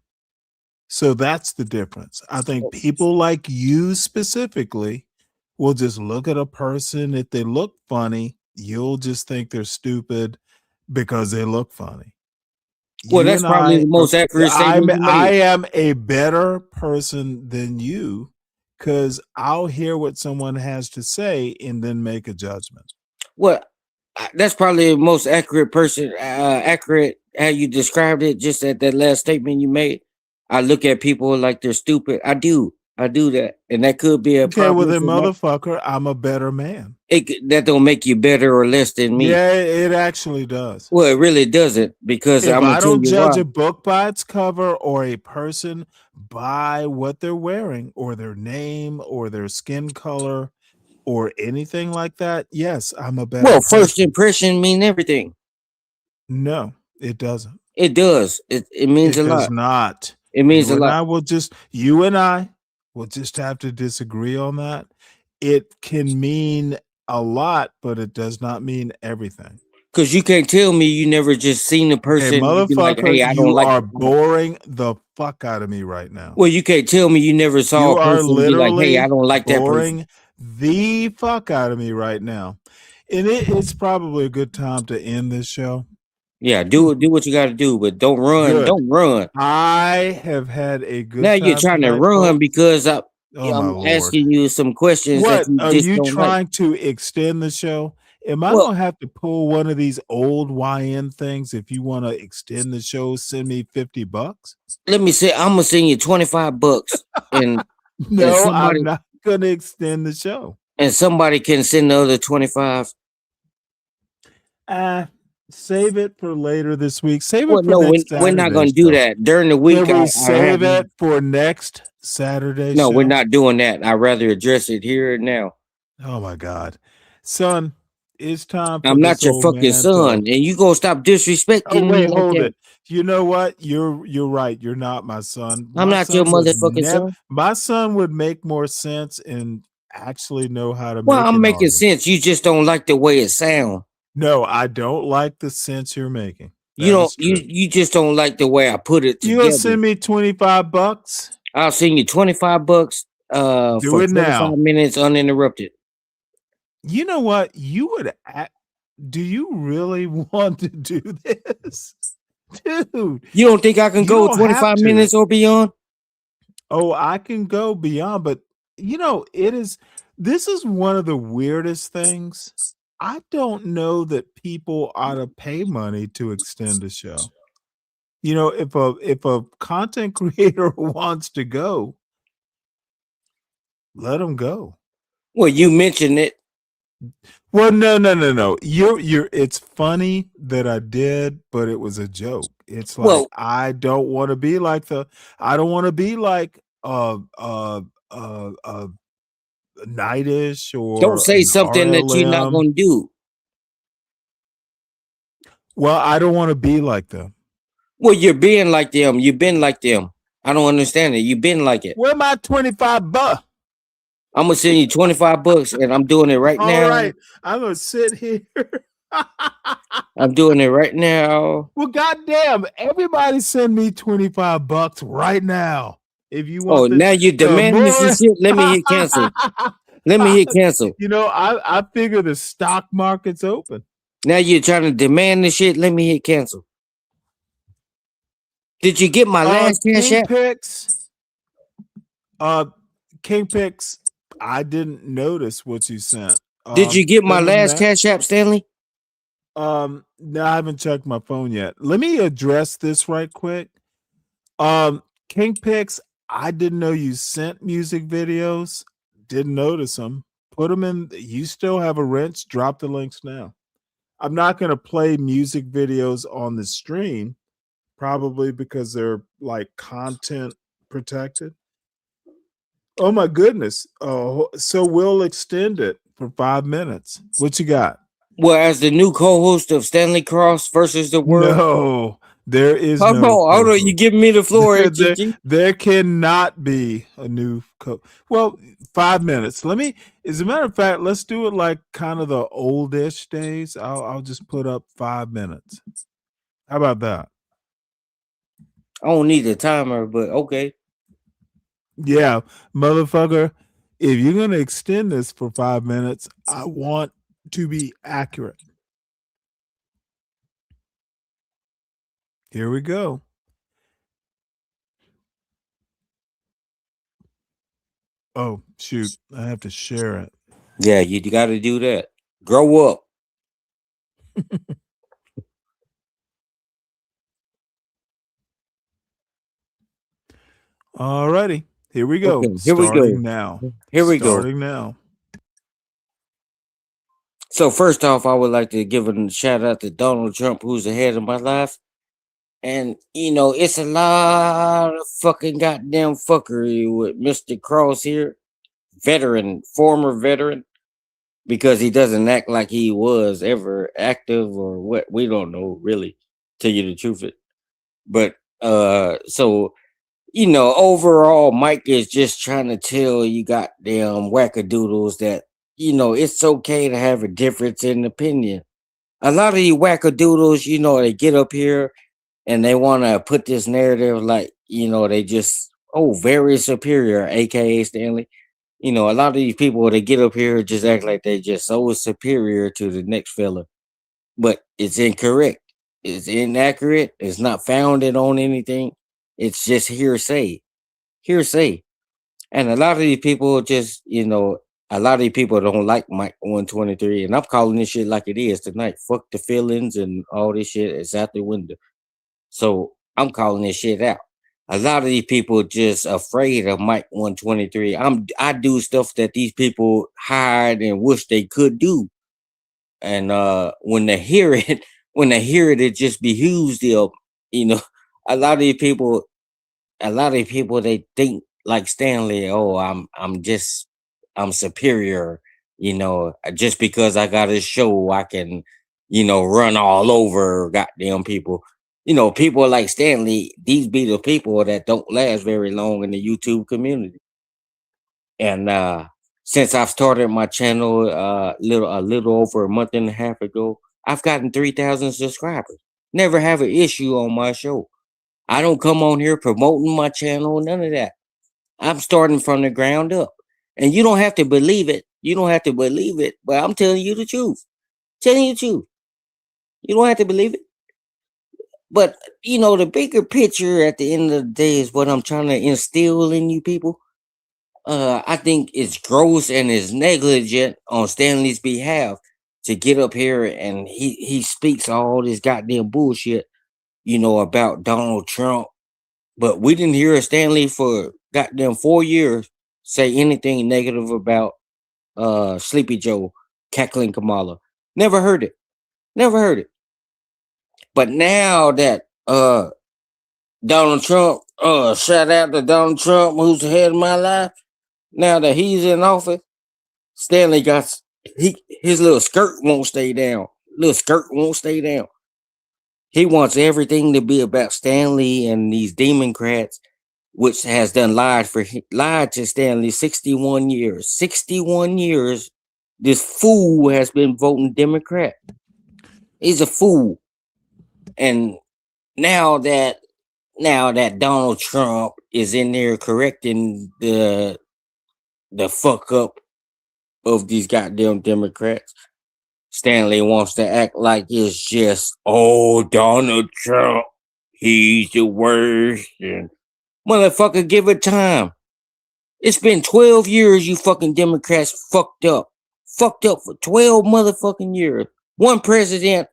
So that's the difference. I think people like you specifically will just look at a person. If they look funny, you'll just think they're stupid because they look funny. Well, that's probably the most accurate statement you made. I am a better person than you because I'll hear what someone has to say and then make a judgment. Well, that's probably the most accurate accurate how you described it just at that last statement you made. I look at people like they're stupid. I do that, and that could be a Okay, well problem then, for my- motherfucker, I'm a better man. that don't make you better or less than me. Yeah, it actually does. Well, it really doesn't, because If I'm gonna I tell don't you judge why. a book by its cover, or a person by what they're wearing, or their name, or their skin color, or anything like that, yes, I'm a better Well, person. first impression mean everything. No, it doesn't. It does. It means It a does lot. not. It means You a and lot. I will just, you and I We'll just have to disagree on that. It can mean a lot, but it does not mean everything. Because you can't tell me you never just seen a Hey, person and be like, motherfucker, hey, I don't you like are the boring the fuck out of me right now. Well, you can't tell me you never saw You a are person and be like, hey, I literally don't like that person. boring the fuck out of me right now. And it's probably a good time to end this show. Yeah, do what you gotta do, but don't run. Good. Don't run. I have had a good Now time you're trying to tonight, run folks. because Oh my I'm lord. asking you some questions that What you are just you don't like. trying to extend the show? Am I Well, gonna have to pull one of these old YN things? If you want to extend the show, send me $50. let me say, I'm gonna send you $25, and No, I'm somebody not gonna extend the show. can send the other 25. Save it for later this week. Save Well, it for no, next we're not Saturday's gonna do show. that during the Can week. we I save have it for next Saturday's no, show? we're not doing that. I'd rather address it here and now. Oh my God, son, it's time for I'm not this your old fucking man son, to. and you gonna stop disrespecting Oh me wait, like hold that. it. You know what? You're right. You're not my son. I'm My not your son would motherfucking never. son. My son would make more sense and actually know how to Well, make I'm an making argument. sense. You just don't like the way it sounds. No, I don't like the sense you're making. You That don't. is true. You just don't like the way I put it You gonna together. send me $25? I'll send you $25 Do for it 25 now. minutes uninterrupted. You know what? You would. Do you really want to do this, dude? You don't think I can You go don't have 25 to. minutes or beyond? Oh, I can go beyond, but it is. This is one of the weirdest things. I don't know that people ought to pay money to extend a show. If a content creator wants to go, let them go. Well, you mentioned it. Well, no. You're. It's funny that I did, but it was a joke. It's like Well, I don't want to be like I don't want to be like Nightish don't or say an something that you're not RLM. gonna do. Well, I don't want to be like them. Well, you're being like them. You've been like them. I don't understand it. You've been like it. Where my $25? I'm gonna send you $25, and I'm doing it right All now. right, I'm gonna sit here. I'm doing it right now. Well, goddamn! Everybody send me $25 right now if you Oh, want now you're the demanding this more. and shit. Let me hit cancel. Let me hit cancel. I figure the stock market's open. Now you're trying to demand this shit. Let me hit cancel. Did you get my last cash King app? Picks. King Picks. I didn't notice what you sent. Did you get my other than last that- cash app, Stanley? No, I haven't checked my phone yet. Let me address this right quick. King Picks, I didn't know you sent music videos. Didn't notice them. Put them in. You still have a wrench. Drop the links now. I'm not going to play music videos on the stream, probably because they're like content protected. Oh my goodness. Oh, so we'll extend it for 5 minutes. What you got? Well, as the new co-host of Stanley Cross versus the World. No, there is Hold no. on. You giving me the floor, there cannot be a new Well, 5 minutes. As a matter of fact, let's do it like kind of the oldish days. I'll just put up 5 minutes. How about that? I don't need a timer, but okay. Yeah, motherfucker. If you're gonna extend this for 5 minutes, I want to be accurate. Here we go. Oh, shoot. I have to share it. Yeah, you got to do that. Grow up. All righty. Here we go. Okay, here we go. Starting now. Here we go. Starting now. So first off, I would like to give a shout out to Donald Trump, who's ahead of my life. And, it's a lot of fucking goddamn fuckery with Mr. Cross here. Former veteran. Because he doesn't act like he was ever active or what. We don't know, really, tell you the truth. But, so, overall, Mike is just trying to tell you goddamn wackadoodles that, it's okay to have a difference in opinion. A lot of you wackadoodles, they get up here and they want to put this narrative like, they just, very superior, aka Stanley. A lot of these people, they get up here just act like they just so superior to the next fella. But it's incorrect. It's inaccurate. It's not founded on anything. It's just hearsay. Hearsay. And a lot of these people just, a lot of these people don't like Mike 123. And I'm calling this shit like it is tonight. Fuck the feelings and all this shit. It's out the window. So I'm calling this shit out. A lot of these people just afraid of Mike 123. I do stuff that these people hide and wish they could do. And when they hear it, it just behooves them. A lot of these people, they think like Stanley. Oh, I'm superior. Just because I got a show, I can, run all over goddamn people. People like Stanley. These be the people that don't last very long in the YouTube community. And since I've started my channel a little over a month and a half ago, I've gotten 3,000 subscribers. Never have an issue on my show. I don't come on here promoting my channel, none of that. I'm starting from the ground up. And you don't have to believe it. You don't have to believe it, but I'm telling you the truth. Telling you the truth. You don't have to believe it. But, the bigger picture at the end of the day is what I'm trying to instill in you people. I think it's gross and it's negligent on Stanley's behalf to get up here and he speaks all this goddamn bullshit, about Donald Trump. But we didn't hear Stanley for goddamn 4 years say anything negative about Sleepy Joe, Cackling Kamala. Never heard it. Never heard it. But now that Donald Trump, shout out to Donald Trump, who's the head of my life. Now that he's in office, Stanley his little skirt won't stay down. Little skirt won't stay down. He wants everything to be about Stanley and these Democrats, which has done lied to Stanley 61 years. 61 years, this fool has been voting Democrat. He's a fool. And now that Donald Trump is in there correcting the fuck up of these goddamn Democrats, Stanley wants to act like it's just, Donald Trump, he's the worst. And motherfucker, give it time. It's been 12 years you fucking Democrats fucked up. Fucked up for 12 motherfucking years. One president,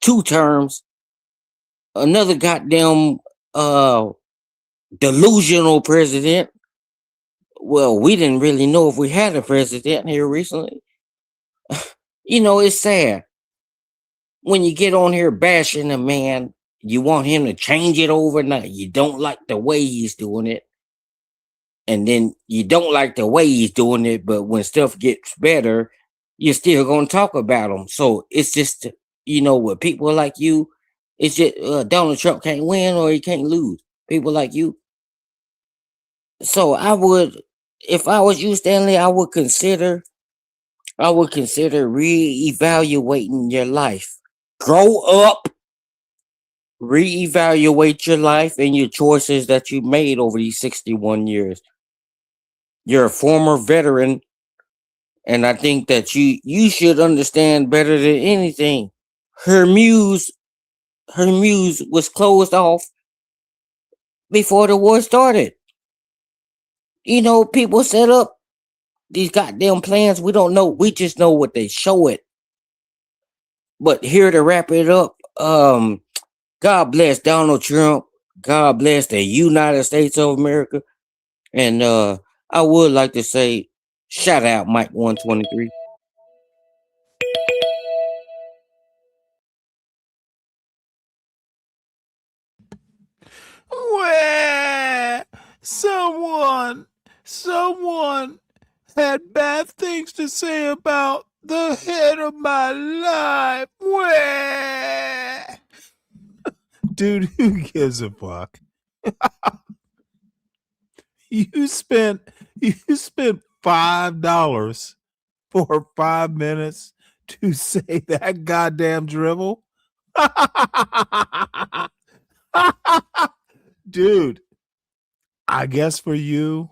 2 terms. Another goddamn delusional president. Well, we didn't really know if we had a president here recently. It's sad. When you get on here bashing a man, you want him to change it overnight. You don't like the way he's doing it. And then you don't like the way he's doing it, but when stuff gets better, you're still going to talk about him. So it's just, with people like you, it's just Donald Trump can't win or he can't lose. People like you. So if I was you, Stanley, I would consider reevaluating your life. Grow up, reevaluate your life and your choices that you made over these 61 years. You're a former veteran, and I think that you should understand better than anything. Her muse was closed off before the war started. People set up these goddamn plans. We don't know. We just know what they show it. But here to wrap it up, God bless Donald Trump. God bless the United States of America. And I would like to say, shout out Mike 123. Where someone had bad things to say about the head of my life. Where? Dude, who gives a fuck? You spent $5 for 5 minutes to say that goddamn dribble. Dude, I guess for you,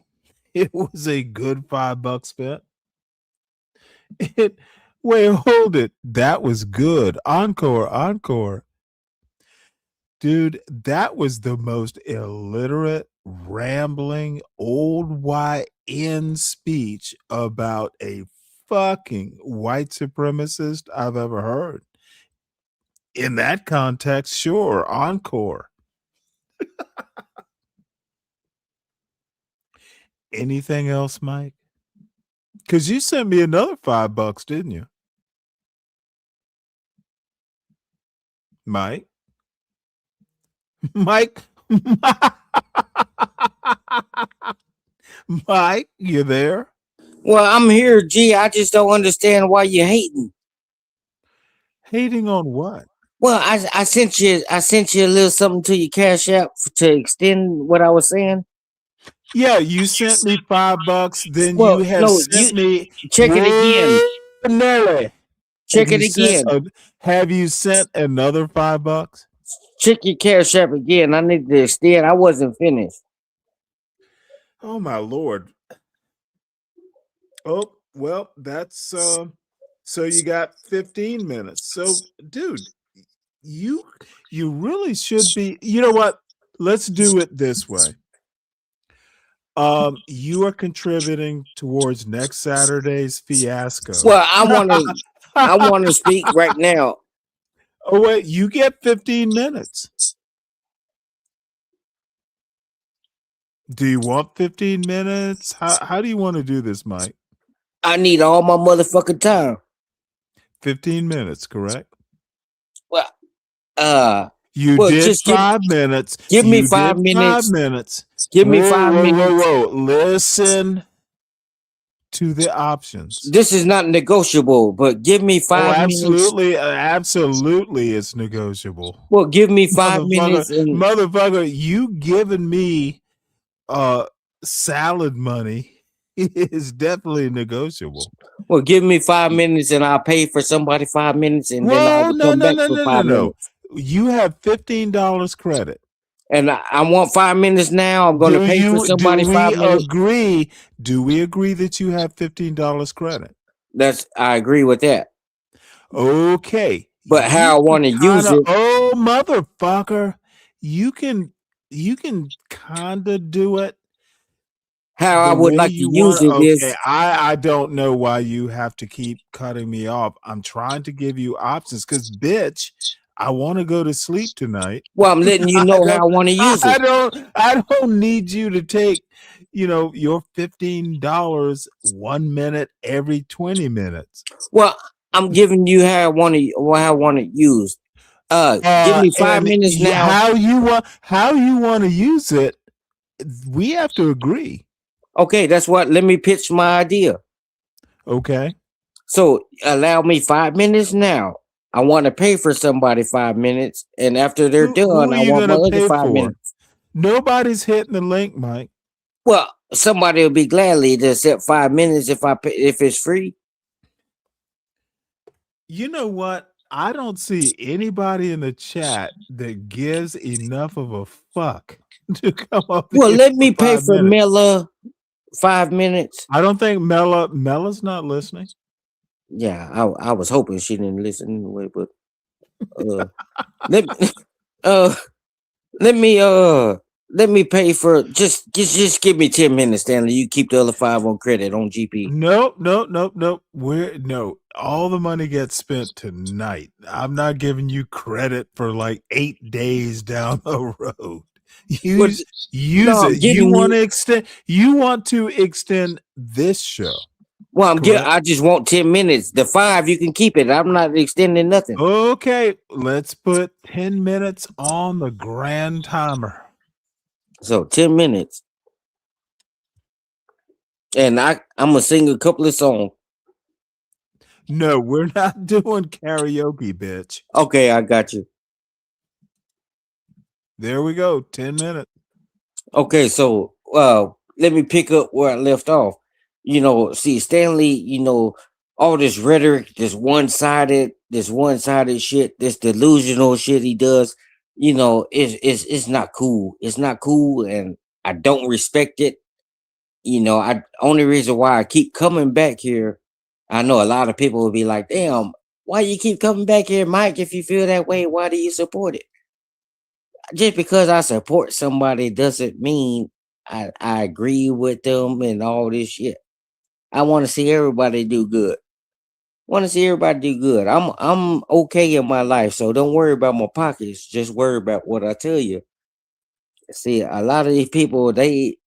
it was a good $5 spent. Wait, hold it. That was good. Encore. Dude, that was the most illiterate, rambling, old YN speech about a fucking white supremacist I've ever heard. In that context, sure, encore. Anything else, Mike? Because you sent me another $5, didn't you? Mike? Mike? Mike, you there? Well, I'm here, G. I just don't understand why you're hating. Hating on what? Well, I sent you a little something to your Cash App to extend what I was saying. Yeah, you sent me $5. Then Well, you have no, sent me. check it again. Nelly. Check it again. Have you sent another $5? Check your Cash App again. I need to extend. I wasn't finished. Oh my Lord. Oh, well, that's so you got 15 minutes. So, dude, you really should be. You know what? Let's do it this way. You are contributing towards next Saturday's fiasco. Well, I want to speak right now. Oh wait, you get 15 minutes. Do you want 15 minutes? How do you want to do this, Mike? I need all my motherfucking time. 15 minutes, correct? Well, you did just 5 minutes. Give me You 5 did minutes. 5 minutes. Give me 5 minutes. Whoa. Listen to the options. This is not negotiable, but give me 5 minutes. Absolutely, it's negotiable. Well, give me 5 minutes. Motherfucker, you giving me salad money is definitely negotiable. Well, give me 5 minutes and I'll pay for somebody 5 minutes and then I'll come back for 5 minutes. You have $15 credit. And I want 5 minutes now. I'm going to pay for somebody 5 minutes. Do we agree that you have $15 credit? I agree with that. Okay. But how I want to use it. Oh, motherfucker. You can kind of do it. How I would like to use it is. Okay, I don't know why you have to keep cutting me off. I'm trying to give you options because, bitch, I want to go to sleep tonight. Well, I'm letting you know how I want to use it. I don't need you to take, your $15 1 minute every 20 minutes. Well, I'm giving you how I want to use. Give me 5 minutes now. How you want to use it? We have to agree. Okay, that's what. Let me pitch my idea. Okay. So allow me 5 minutes now. I want to pay for somebody 5 minutes, and after they're done, I want my other 5 minutes. Nobody's hitting the link, Mike. Well, somebody will be gladly to accept 5 minutes if it's free. You know what? I don't see anybody in the chat that gives enough of a fuck to come up. Well, let me pay for Mela 5 minutes. I don't think Mela's not listening. Yeah, I was hoping she didn't listen anyway, but let me pay for just give me 10 minutes, Stanley. You keep the other 5 on credit on GP. Nope. All the money gets spent tonight. I'm not giving you credit for like 8 days down the road. Use it. You want to extend this show. Well, I just want 10 minutes. The 5, you can keep it. I'm not extending nothing. Okay, let's put 10 minutes on the grand timer. So 10 minutes. And I'm going to sing a couple of songs. No, we're not doing karaoke, bitch. Okay, I got you. There we go. 10 minutes. Okay, so let me pick up where I left off. See, Stanley, all this rhetoric, this one-sided shit, this delusional shit he does, it's not cool. It's not cool, and I don't respect it. I only reason why I keep coming back here, I know a lot of people will be like, damn, why you keep coming back here, Mike? If you feel that way, why do you support it? Just because I support somebody doesn't mean I agree with them and all this shit. I want to see everybody do good. Want to see everybody do good. I'm okay in my life, so don't worry about my pockets. Just worry about what I tell you. See, a lot of these people, a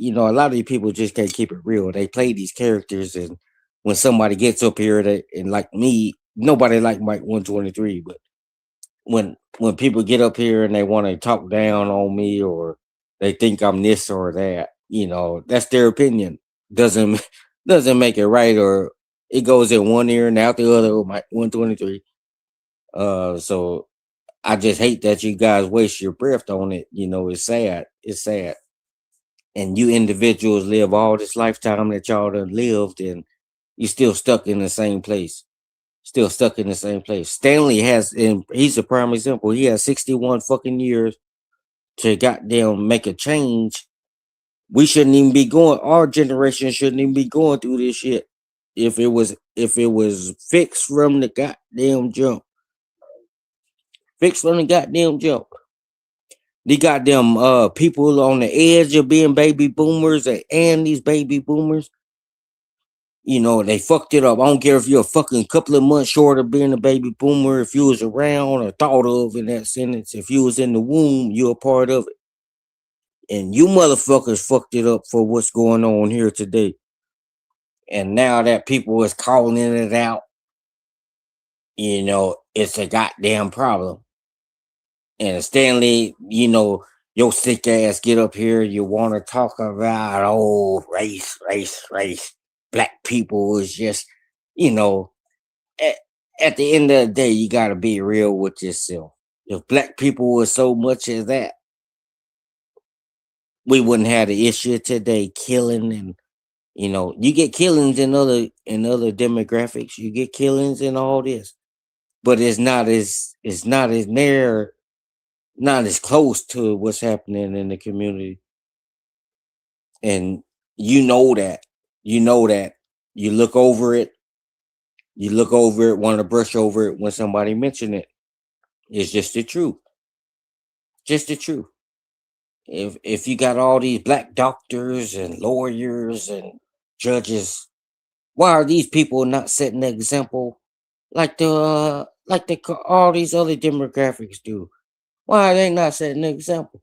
lot of these people just can't keep it real. They play these characters, and when somebody gets up here, and like me, nobody like Mike 123, but when people get up here and they want to talk down on me, or they think I'm this or that, that's their opinion. Doesn't doesn't make it right, or it goes in one ear and out the other with my 123. So I just hate that you guys waste your breath on it. It's sad. It's sad. And you individuals live all this lifetime that y'all done lived, and you still stuck in the same place. Still stuck in the same place. Stanley and he's a prime example. He has 61 fucking years to goddamn make a change. We shouldn't even be our generation shouldn't even be going through this shit if it was fixed from the goddamn jump. Fixed from the goddamn jump. They got them people on the edge of being baby boomers, and these baby boomers, they fucked it up. I don't care if you're a fucking couple of months short of being a baby boomer, if you was around or thought of in that sentence, if you was in the womb, you're a part of it. And you motherfuckers fucked it up for what's going on here today. And now that people is calling it out, it's a goddamn problem. And Stanley, your sick ass get up here, you want to talk about, race. Black people is just, at the end of the day, you got to be real with yourself. If black people were so much as that, we wouldn't have the issue today, killing. And you get killings in other demographics, you get killings and all this, but it's not as near, not as close to what's happening in the community. And you know that you look over it, want to brush over it when somebody mention it. It's just the truth. Just the truth. If you got all these black doctors and lawyers and judges, why are these people not setting an example like all these other demographics do? Why are they not setting an example?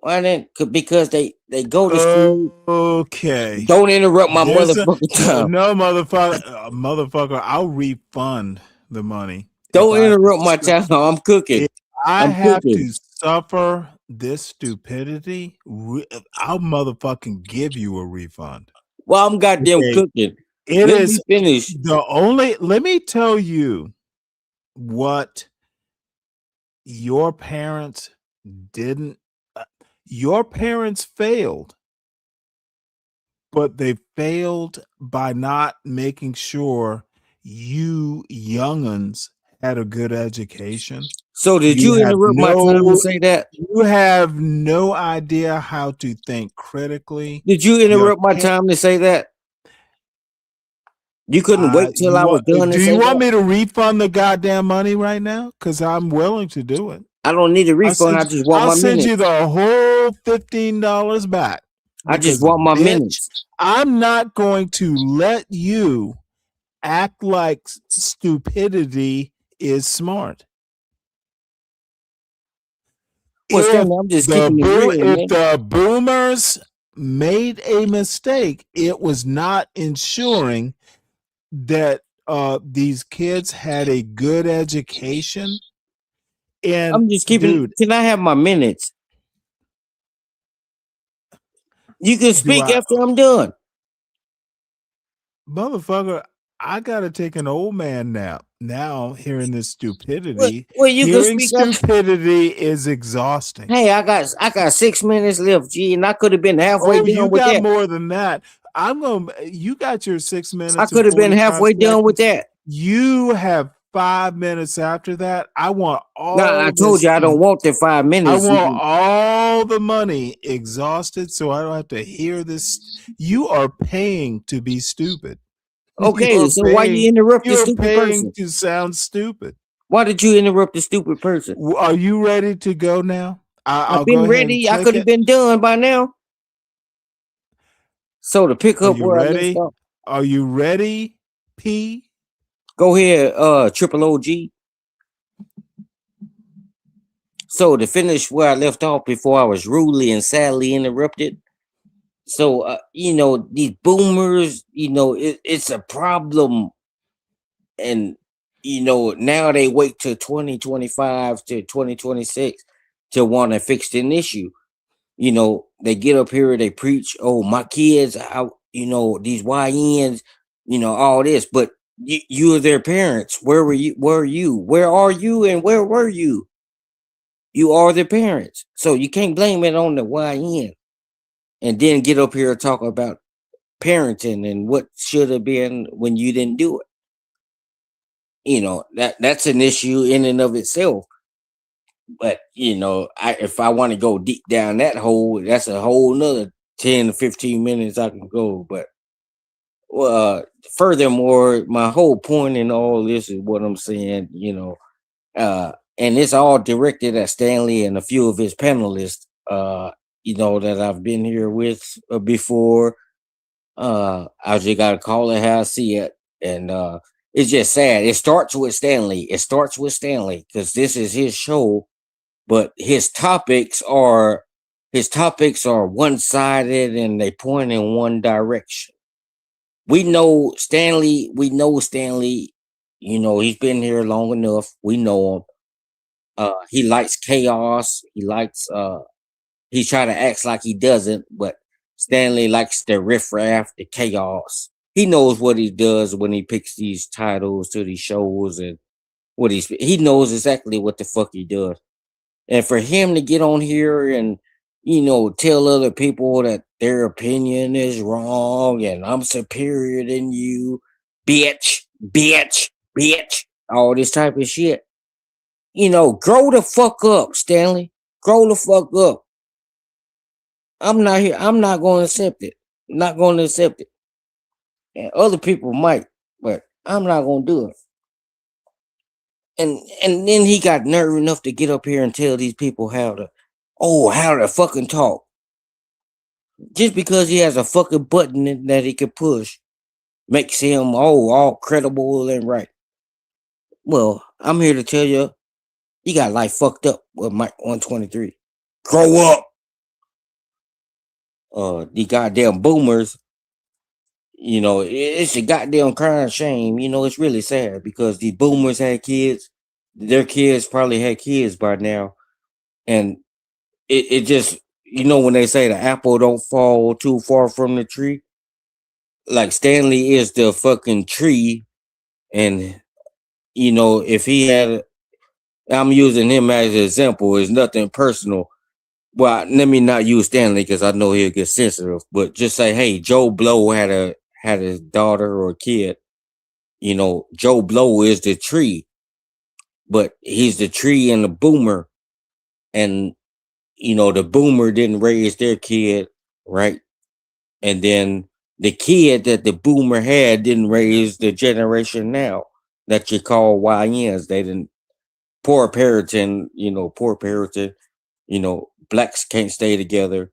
Why then? Because they go to school. Okay. Don't interrupt my motherfucking time. No, motherfucker. I'll refund the money. Don't interrupt my time. I'm cooking. If I have to suffer this stupidity, I'll motherfucking give you a refund. Well, I'm goddamn cooking. It Let is me finish. Let me tell you what your parents didn't. Your parents failed, but they failed by not making sure you young'uns had a good education. So did you interrupt my time to say that? You have no idea how to think critically. Did you interrupt my time to say that? You couldn't wait till I was done. Do you want me to refund the goddamn money right now? Because I'm willing to do it. I don't need a refund. I just want my minutes. I'll send you the whole $15 back. I just want my minutes. I'm not going to let you act like stupidity is smart. Well, Stanley, I'm just keeping it real, if the boomers made a mistake, it was not ensuring that these kids had a good education. And I'm just keeping. Can I have my minutes? You can speak after I'm done. Motherfucker, I gotta take an old man nap now. Hearing this stupidity, Well, you can hearing speak up. stupidity is exhausting. Hey, I got 6 minutes left, G, and I could have been halfway Oh, you done with got that. more than that. You got your 6 minutes. I could have been halfway done with that. You have 5 minutes after that. I want all. Nah, I told you I don't want the 5 I minutes. want all the money exhausted, so I don't have to hear this. You are paying to be stupid. Okay, so why you interrupt the You're stupid paying person? to sound stupid. Why did you interrupt the stupid person? Are you ready to go now? I'll I've been go ahead and ready. I click could have it. been done by now. So to pick Are up you where I left ready? off. Are you ready, P? Go ahead, Triple OG. So to finish where I left off before I was rudely and sadly interrupted. So these boomers, it's a problem, and now they wait till 2025 to 2026 to want to fix an issue. They get up here, they preach, oh, my kids, these YNs, all this, but you are their parents. Where were you? Where are you? Where are you? And where were you? You are the parents. So you can't blame it on the YN and then get up here and talk about parenting and what should have been when you didn't do it. That's an issue in and of itself. But if I want to go deep down that hole, that's a whole nother 10 to 15 minutes I can go. But furthermore, my whole point in all this is what I'm saying, and it's all directed at Stanley and a few of his panelists, that I've been here with before. I just gotta call it how I see it. And it's just sad. It starts with Stanley. Because this is his show, but his topics are one-sided and they point in one direction. We know Stanley, he's been here long enough. We know him. He likes chaos. He try to act like he doesn't, but Stanley likes the riffraff, the chaos. He knows what he does when he picks these titles to these shows and he knows exactly what the fuck he does. And for him to get on here and tell other people that their opinion is wrong and I'm superior than you, bitch, all this type of shit. Grow the fuck up, Stanley. Grow the fuck up. I'm not here. I'm not going to accept it. Not going to accept it. And other people might, but I'm not going to do it. And then he got nerve enough to get up here and tell these people how to fucking talk. Just because he has a fucking button that he can push makes him all credible and right. Well, I'm here to tell you, you got life fucked up with Mike 123. Grow up. The goddamn boomers, it's a goddamn crying shame. It's really sad because these boomers had kids. Their kids probably had kids by now. And it just, when they say the apple don't fall too far from the tree, like Stanley is the fucking tree. And, if he had, I'm using him as an example, it's nothing personal. Well, let me not use Stanley because I know he'll get sensitive, but just say, hey, Joe Blow had a daughter or a kid. Joe Blow is the tree, but he's the tree and the boomer. And, the boomer didn't raise their kid, right? And then the kid that the boomer had didn't raise the generation now that you call YNs. They didn't, poor parenting, blacks can't stay together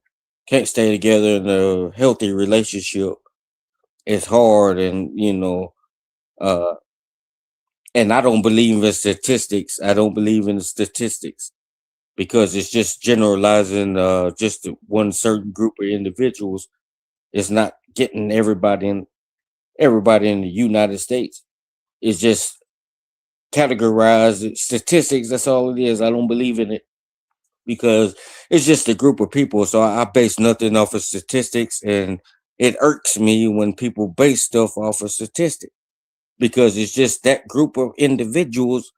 in a healthy relationship. It's hard. And and I don't believe in statistics. Because it's just generalizing just one certain group of individuals. It's not getting everybody in the United States. It's just categorized statistics. That's all it is. I don't believe in it because it's just a group of people. So I base nothing off of statistics, and it irks me when people base stuff off of statistics. because it's just that group of individuals.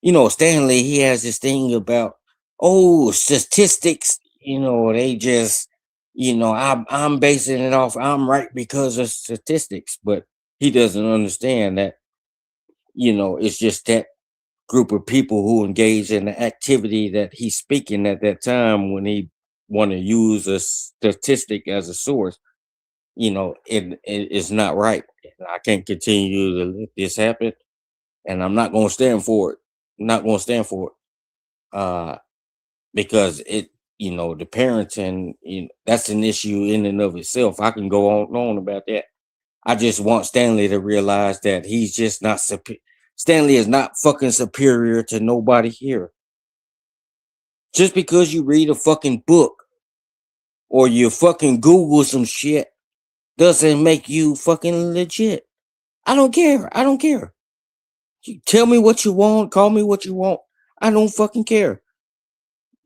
You know, Stanley, he has this thing about, oh, statistics. You know, they just, you know, I'm basing it off. I'm right because of statistics, but he doesn't understand that. You know, it's just that group of people who engage in the activity that he's speaking at that time when he want to use a statistic as a source. You know, it's not right. I can't continue to let this happen, and I'm not going to stand for it. I'm not going to stand for it, because it, you know, the parenting, you know, that's an issue in and of itself. I can go on and on about that. I just want Stanley to realize that he's just not Stanley is not fucking superior to nobody here. Just because you read a fucking book or you fucking Google some shit doesn't make you fucking legit. I don't care. I don't care. You tell me what you want, call me what you want. I don't fucking care.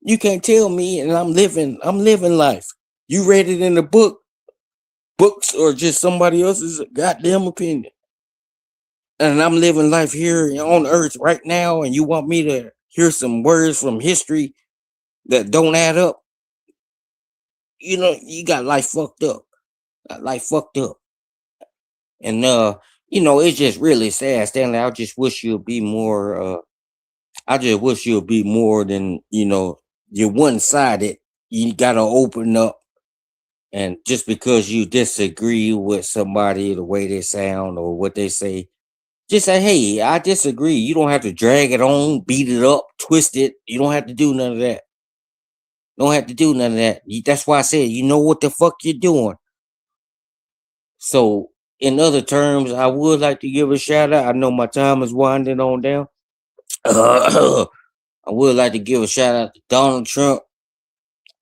You can't tell me, and I'm living life. You read it in the book. Books or just somebody else's goddamn opinion. And I'm living life here on earth right now, and you want me to hear some words from history that don't add up? You know, you got life fucked up. Got life fucked up. And you know, it's just really sad, Stanley. I just wish you'd be more I just wish you'd be more than, you know, you're one-sided. You gotta open up, and just because you disagree with somebody, the way they sound or what they say, just say, hey, I disagree. You don't have to drag it on, beat it up, twist it. You don't have to do none of that. Don't have to do none of that. That's why I said, you know what the fuck you're doing. So, in other terms, I would like to give a shout out. I know my time is winding on down. I would like to give a shout out to Donald Trump,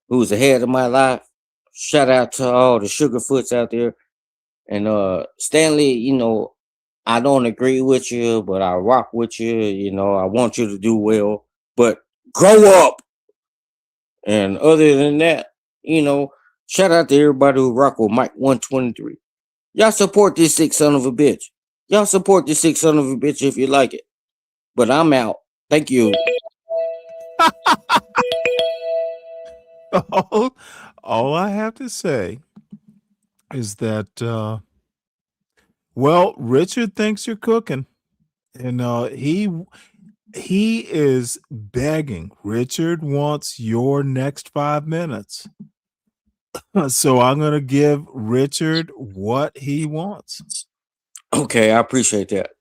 who's ahead of my life. Shout out to all the sugarfoots out there. And Stanley, you know, I don't agree with you, but I rock with you. You know, I want you to do well, but grow up. And other than that, you know, shout out to everybody who rock with Mike 123. Y'all support this sick son of a bitch. Y'all support this sick son of a bitch if you like it. But I'm out. Thank you. All I have to say is that well, Richard thinks you're cooking, and he is begging. Richard wants your next 5 minutes. So I'm going to give Richard what he wants. Okay, I appreciate that.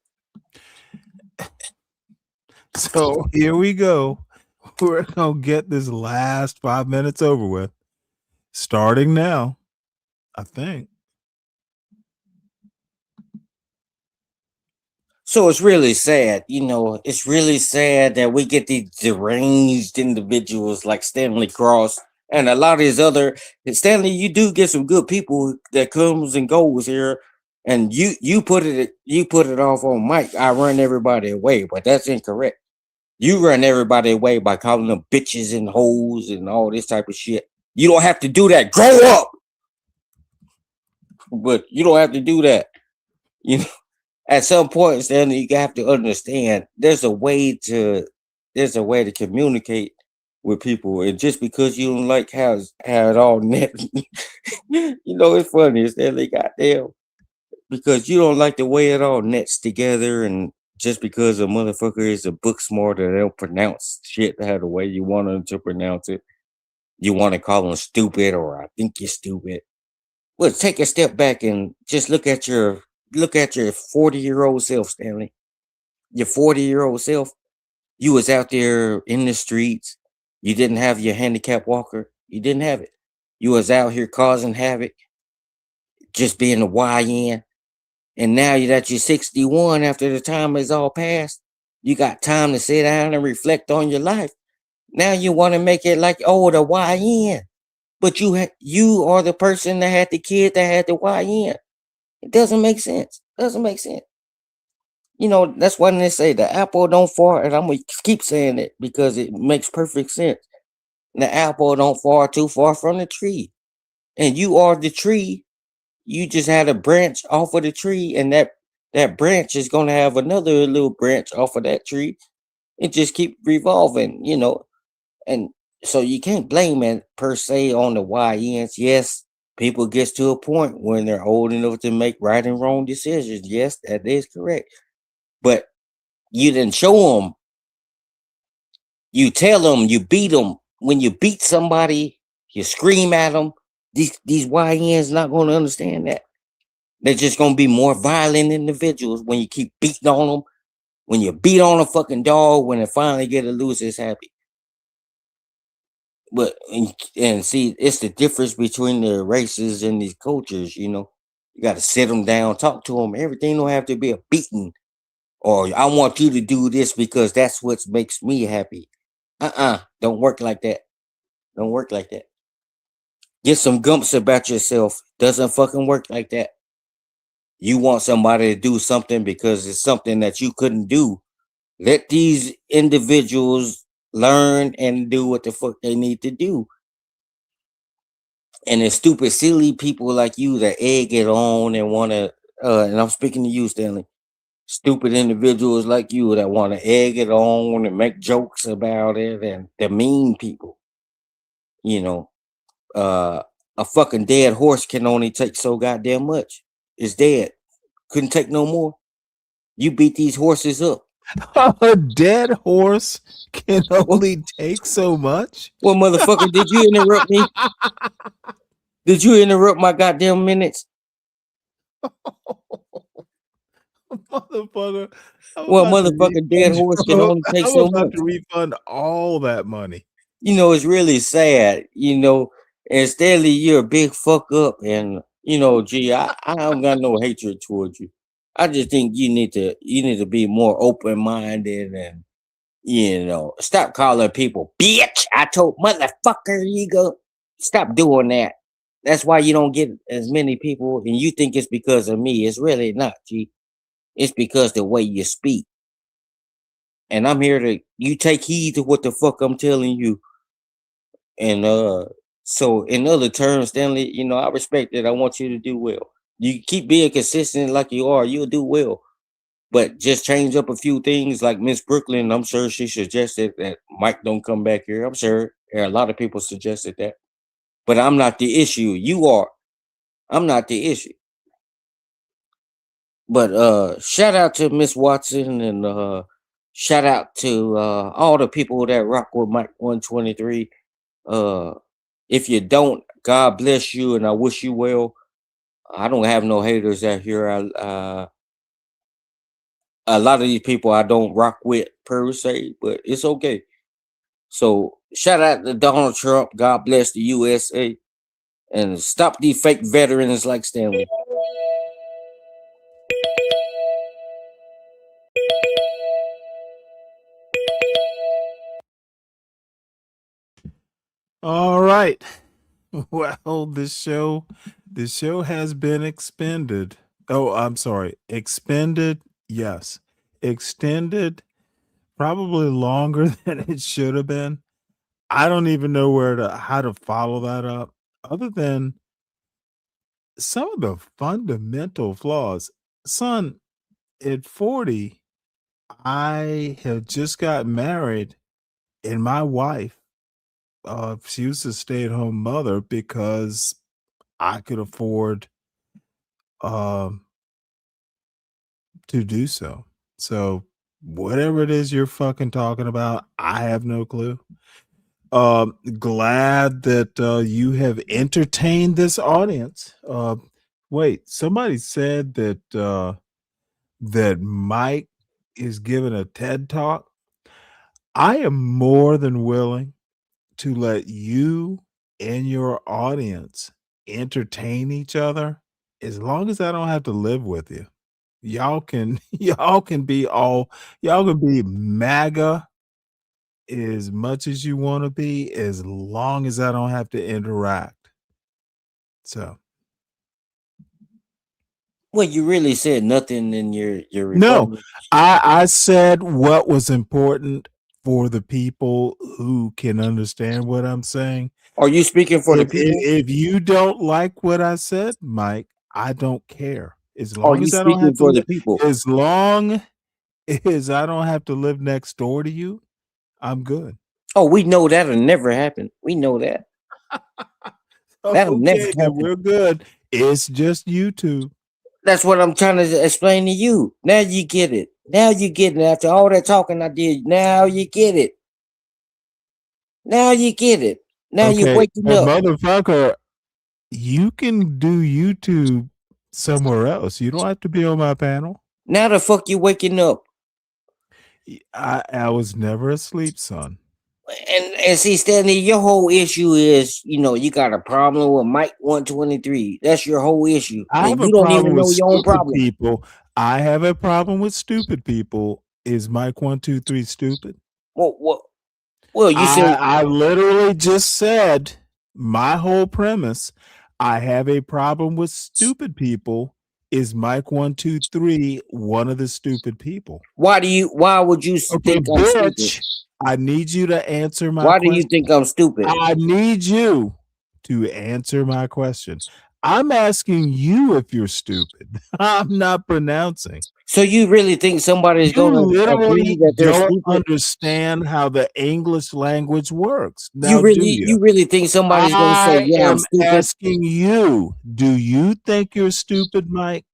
So here we go. We're going to get this last 5 minutes over with. Starting now, I think. So it's really sad, you know, it's really sad that we get these deranged individuals like Stanley Cross and a lot of his other Stanley, you do get some good people that comes and goes here. And you put it off on Mike. I run everybody away, but that's incorrect. You run everybody away by calling them bitches and hoes and all this type of shit. You don't have to do that. Grow up. But you don't have to do that. You know, at some point, Stanley, you have to understand there's a way to communicate with people. And just because you don't like how it all net, you know, it's funny, Stanley, goddamn. Because you don't like the way it all nets together, and just because a motherfucker is a book smart and they'll pronounce shit how the way you want them to pronounce it, you want to call them stupid or I think you're stupid. Well, take a step back and just look at your 40-year-old self, Stanley. Your 40-year-old self, you was out there in the streets. You didn't have your handicap walker. You didn't have it. You was out here causing havoc, just being a YN. And now that you're 61, after the time is all passed, you got time to sit down and reflect on your life. Now you want to make it like, oh, the YN. But you are the person that had the kid that had the YN. It doesn't make sense. Doesn't make sense. You know, that's why they say the apple don't fall, and I'm going to keep saying it because it makes perfect sense. The apple don't fall too far from the tree. And you are the tree. You just had a branch off of the tree, and that that branch is gonna have another little branch off of that tree and just keep revolving, you know. And so you can't blame it per se on the YNs. Yes, people gets to a point when they're old enough to make right and wrong decisions. Yes, that is correct. But you didn't show them. You tell them, you beat them. When you beat somebody, you scream at them. These YNs not going to understand that. They're just going to be more violent individuals when you keep beating on them. When you beat on a fucking dog, when it finally get a loose, it's happy. But and see, it's the difference between the races and these cultures. You know, you got to sit them down, talk to them. Everything don't have to be a beating, or I want you to do this because that's what makes me happy. Don't work like that. Don't work like that. Get some gumps about yourself. Doesn't fucking work like that. You want somebody to do something because it's something that you couldn't do. Let these individuals learn and do what the fuck they need to do. And the stupid, silly people like you that egg it on and want to, and I'm speaking to you, Stanley. Stupid individuals like you that want to egg it on and make jokes about it, and the mean people. You know, a fucking dead horse can only take so goddamn much. It's dead. Couldn't take no more. You beat these horses up. A dead horse can only take so much. Well, motherfucker, did you interrupt me? Did you interrupt my goddamn minutes? Motherfucker. Well, motherfucker, dead horse can only take so much. To refund all that money. You know, it's really sad, you know, and Stanley, you're a big fuck up. And, you know, gee, I don't got no hatred towards you. I just think you need to be more open-minded and, you know, stop calling people bitch. I told motherfucker, you go. Stop doing that. That's why you don't get as many people, and you think it's because of me. It's really not, G. It's because the way you speak. And I'm here to you take heed to what the fuck I'm telling you. And so in other terms, Stanley, you know, I respect that. I want you to do well. You keep being consistent like you are, you'll do well. But just change up a few things like Miss Brooklyn. I'm sure she suggested that Mike don't come back here. I'm sure there are a lot of people suggested that. But I'm not the issue. You are. I'm not the issue. But shout out to Miss Watson and shout out to all the people that rock with Mike 123. If you don't, God bless you and I wish you well. I don't have no haters out here. A lot of these people I don't rock with per se, but it's okay. So shout out to Donald Trump. God bless the USA. And stop these fake veterans like Stanley. All right. Well, this show has been expended. Oh, I'm sorry. Expended. Yes. Extended. Probably longer than it should have been. I don't even know how to follow that up other than some of the fundamental flaws. Son, at 40, I had just got married, and my wife, she was a stay-at-home mother because I could afford to do so. So whatever it is you're fucking talking about, I have no clue. Glad that you have entertained this audience. Wait, somebody said that that Mike is giving a TED talk. I am more than willing to let you and your audience entertain each other as long as I don't have to live with you. Y'all can y'all can be MAGA as much as you want to be, as long as I don't have to interact. So Well, you really said nothing in your no, rebuttal. I said what was important for the people who can understand what I'm saying. Are you speaking for the If people? you don't like what I said, Mike, I don't care. As Are long you as I don't speaking have to for the live, people? as long as I don't have to live next door to you, I'm good. Oh, we know that'll never happen. We know that. That'll never Okay, then happen. we're good. It's just YouTube. That's what I'm trying to explain to you. Now you get it. Now you get it. After all that talking I did, now you get it. Now you get it. Now you're Okay, waking but up. motherfucker, you can do YouTube somewhere else. You don't have to be on my panel. Now the fuck you waking up. I was never asleep, son. And see, Stanley, your whole issue is, you got a problem with Mike 123. That's your whole issue. I have And a you don't problem even with know your own stupid problem. people. I have a problem with stupid people. Is Mike 123 stupid? Well, you said I literally just said my whole premise. I have a problem with stupid people. Is Mike 123 one of the stupid people? why would you Okay, think I'm stupid? bitch. I need you to answer my Why do you question. think I'm stupid? I need you to answer my question. I'm asking you if you're stupid. I'm not pronouncing. So you really think somebody's You gonna agree literally that they're don't stupid? understand how the English language works. You Now, do really you? you really think somebody's gonna say, I yeah, I'm am stupid? asking you, do you think you're stupid, Mike?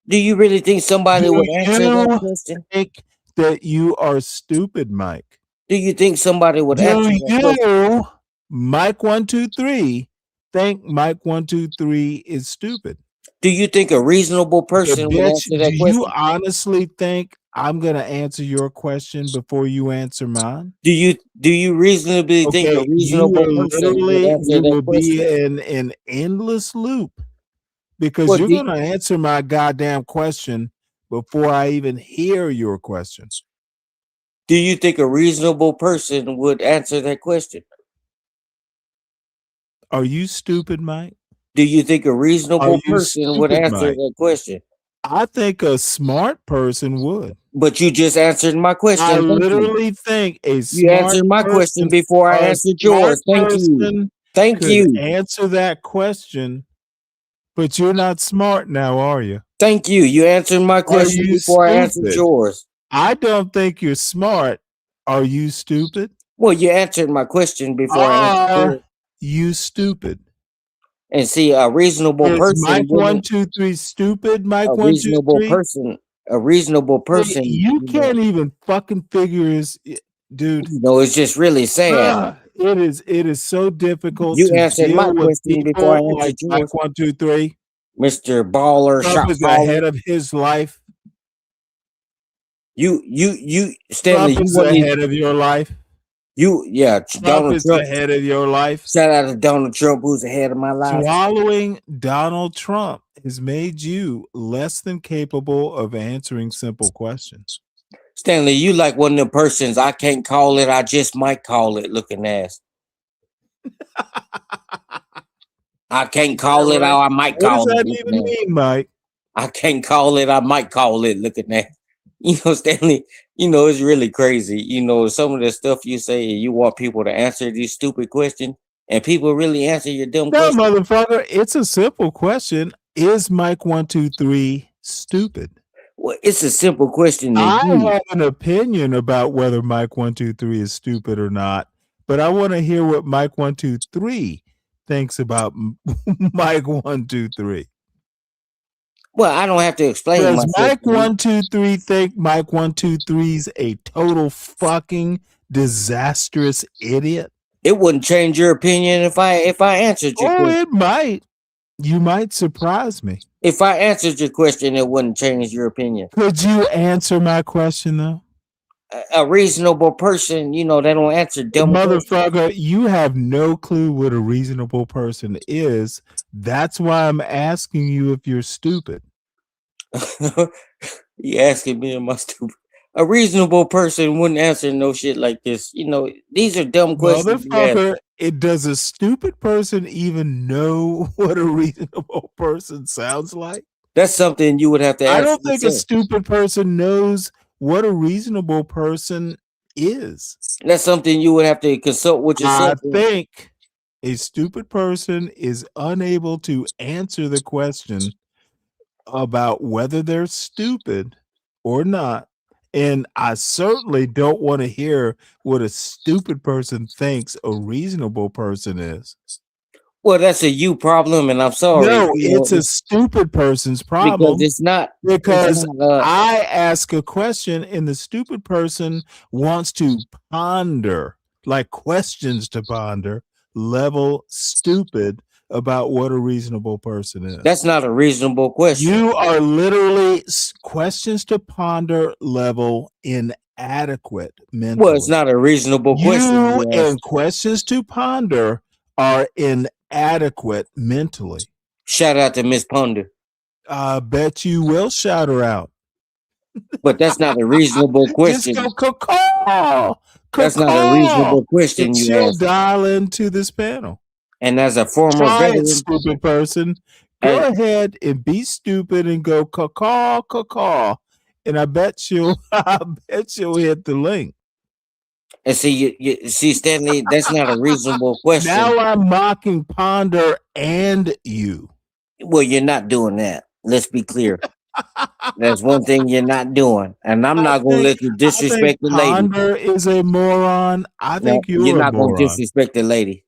Do you really think somebody Do would answer that you question? think that you are stupid, Mike? Do you think somebody would answer Do that question? you, Mike 123, think Mike 123 is stupid? Do you think a reasonable Okay, person would bitch, answer do that you question? honestly think I'm gonna answer your question before you answer mine? Do you reasonably think a Okay, you reasonable will person would literally, answer you that will be question? in an endless loop because Well, you're gonna answer my goddamn question before I even hear your question. do you think a reasonable person would answer that question? Are you stupid, Mike? Do you think a Are reasonable you person would stupid, answer Mike? that question? I think a smart person would. But you just answered my I question. Thank you. literally think a You smart answered my question person, before I a answered smart yours. Thank you. person Thank could you. answer that question, but you're not smart now, are you? Thank you. You answered my Are question you before I answered stupid? yours. I don't think you're smart. Are you stupid? Well, you answered my question before I answered yours. Are you stupid? And see, a reasonable Is person Mike wouldn't. 123 stupid? Mike A reasonable 123? person. A reasonable Hey, person. you can't even fucking figure his dude. It's just really sad. It is so difficult You to answered my deal with question before I people like answered Mike yours. 123. Mr. Baller, Trump shot is caller. ahead of his life. Stanley, Trump is ahead of your life. Trump Donald is Trump. ahead of your life. Shout out to Donald Trump, who's ahead of my life. Swallowing Donald Trump has made you less than capable of answering simple questions. Stanley, you like one of them persons, I can't call it, I just might call it looking ass. I can't call it, or I might What does call that it. even mean, Mike? I can't call it, I might call it looking at. Stanley, it's really crazy. Some of the stuff you say, you want people to answer these stupid questions, and people really answer your dumb No, question. motherfucker, it's a simple question. Is Mike 123 stupid? Well, it's a simple question. I have an opinion about whether Mike 123 is stupid or not, but I want to hear what Mike 123 thinks about Mike 123. Well, I don't have to explain Does myself. Mike 123 think Mike 123's a total fucking disastrous idiot? It wouldn't change your opinion if I answered your question. It might. You might surprise me. If I answered your question, it wouldn't change your opinion. Could you answer my question though? A reasonable person, they don't answer dumb motherfucker, questions. You have no clue what a reasonable person is. That's why I'm asking you if you're stupid. You asking me, am I stupid? A reasonable person wouldn't answer no shit like this. These are dumb questions. Motherfucker, does a stupid person even know what a reasonable person sounds like? That's something you would have to ask. I don't think a stupid person knows what a reasonable person is. That's something you would have to consult with yourself. I think a stupid person is unable to answer the question about whether they're stupid or not. And I certainly don't want to hear what a stupid person thinks a reasonable person is. Well, that's a you problem, and I'm sorry. No, it's a stupid person's problem. Because it's not. Because it's not, I ask a question and the stupid person wants to ponder, like questions to ponder, level stupid about what a reasonable person is. That's not a reasonable question. You are literally questions to ponder level inadequate mentally. Well, it's not a reasonable question. You and questions to ponder are inadequate mentally. Shout out to Miss Ponder. I bet you will shout her out. But that's not a reasonable question. Just go call. That's not a reasonable question and you she'll ask. dial into this panel. And as a former Try veteran, it, stupid person, go ahead and be stupid and go call. And I bet you'll hit the link. And see, you see, Stanley, that's not a reasonable question. Now I'm mocking Ponder and you. Well, you're not doing that. Let's be clear. That's one thing you're not doing, and I'm not going to let you disrespect the lady. Ponder is a moron. I think you're not going to disrespect the lady.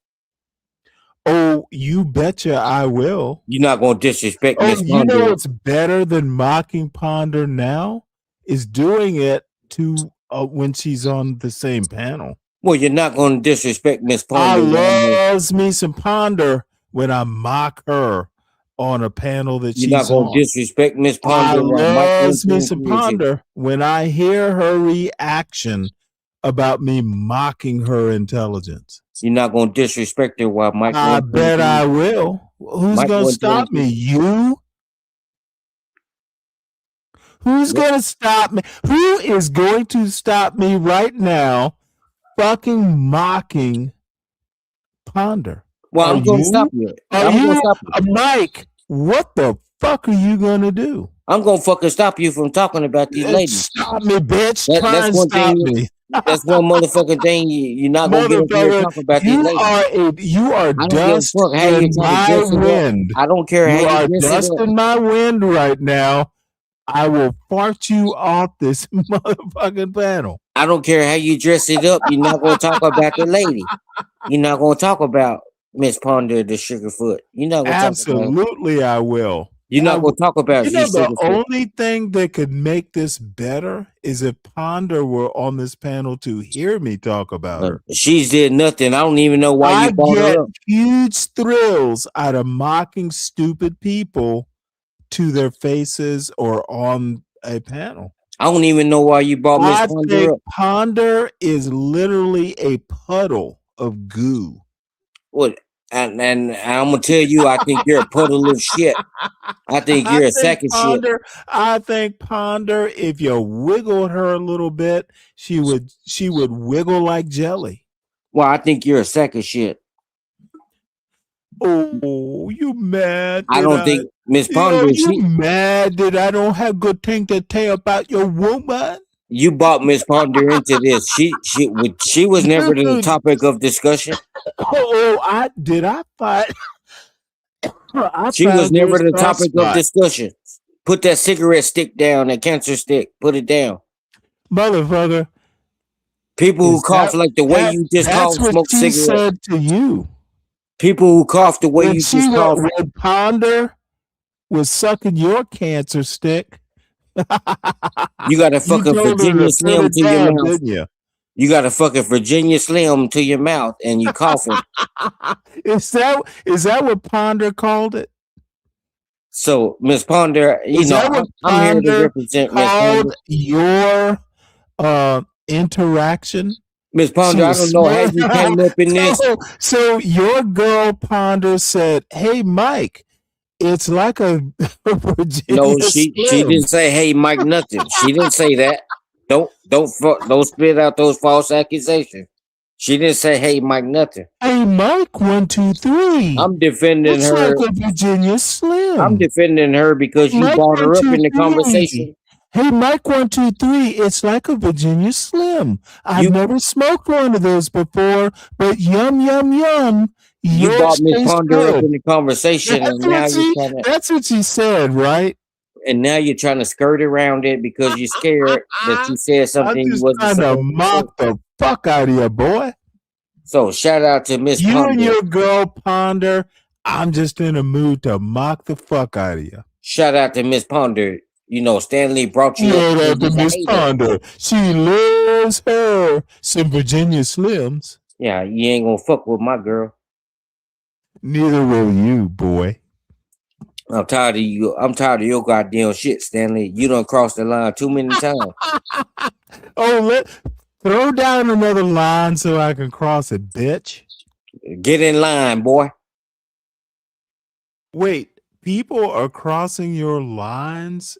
Oh, you betcha I will. You're not going to disrespect Miss Ponder. You know what's better than mocking Ponder now is doing it to when she's on the same panel. Well, you're not going to disrespect Miss Ponder. I loves me some Ponder when I mock her on a panel that she's on. You're not going to disrespect Miss Ponder. I loves me some Ponder when I hear her reaction about me mocking her intelligence. You're not going to disrespect her while Mike. I bet I will. Who's going to stop me? You? Who's going to stop me? Who is going to stop me right now fucking mocking Ponder? Well, I'm going to stop you. Mike, what the fuck are you going to do? I'm going to fucking stop you from talking about these ladies. Stop me, bitch. That's one stop thing. Me. That's one motherfucking thing. You're not going to get up here and talk about these ladies. You are dust in my wind. I don't care how you are dust in my wind right now. I will fart you off this motherfucking panel. I don't care how you dress it up. You're not going to talk about the lady. You're not going to talk about Miss Ponder the Sugarfoot. You're not going to talk about. Absolutely, I will. You're not going to talk about. You know, the only thing that could make this better is if Ponder were on this panel to hear me talk about her. She's did nothing. I don't even know why you brought her up. Huge thrills out of mocking stupid people to their faces or on a panel. I don't even know why you brought Miss Ponder up. Ponder is literally a puddle of goo. What? And I'm gonna tell you, I think you're a puddle of shit. I think you're a sack of shit. I think Ponder, if you wiggled her a little bit, she would wiggle like jelly. Well, I think you're a sack of shit. Oh, you mad? I don't think Miss Ponder. You mad that I don't have good thing to tell about your woman? You brought Miss Ponder into this. She was never the topic of discussion. I fight. She was never the topic of discussion. Put that cigarette stick down, that cancer stick. Put it down, motherfucker. People who cough like the way you just called smoke cigarettes. Said to you. People who cough the way you just called. When Ponder was sucking your cancer stick. You got a fucking Virginia Slim to your mouth. You got a fucking Virginia Slim to your mouth, and you coughing. Is that what Ponder called it? So, Miss Ponder, I'm here to represent Miss Ponder. Your interaction, Miss Ponder. I don't know how you came up in this. So your girl Ponder said, "Hey, Mike." It's like a Virginia No, she didn't say, "Hey, Mike," nothing. She didn't say that. Don't spit out those false accusations. She didn't say, "Hey, Mike," nothing. Hey, Mike, 1, 2, 3. I'm defending her. Like a Virginia Slim. I'm defending her because you brought her up in the conversation. Hey, Mike, 1, 2, 3. It's like a Virginia Slim. I've never smoked one of those before, but yum, yum, yum. You brought Miss Ponder up in the conversation, and now you're trying to. That's what she said, right? and now you're trying to skirt around it because you're scared that you said I'm something you just wasn't trying to supposed to say. mock the fuck out of you, boy. So shout out to Miss You and Ponder. your girl Ponder. I'm just in a mood to mock the fuck out of you. Shout out to Miss Ponder. You know, Stanley brought you up Shout because out to he's a Miss hater. Ponder. She loves her some Virginia Slims. Yeah, you ain't gonna fuck with my girl. Neither will you, boy. I'm tired of you. I'm tired of your goddamn shit, Stanley. You done crossed the line too many times. Oh, throw down another line so I can cross it, bitch. Get in line, boy. Wait, people are crossing your lines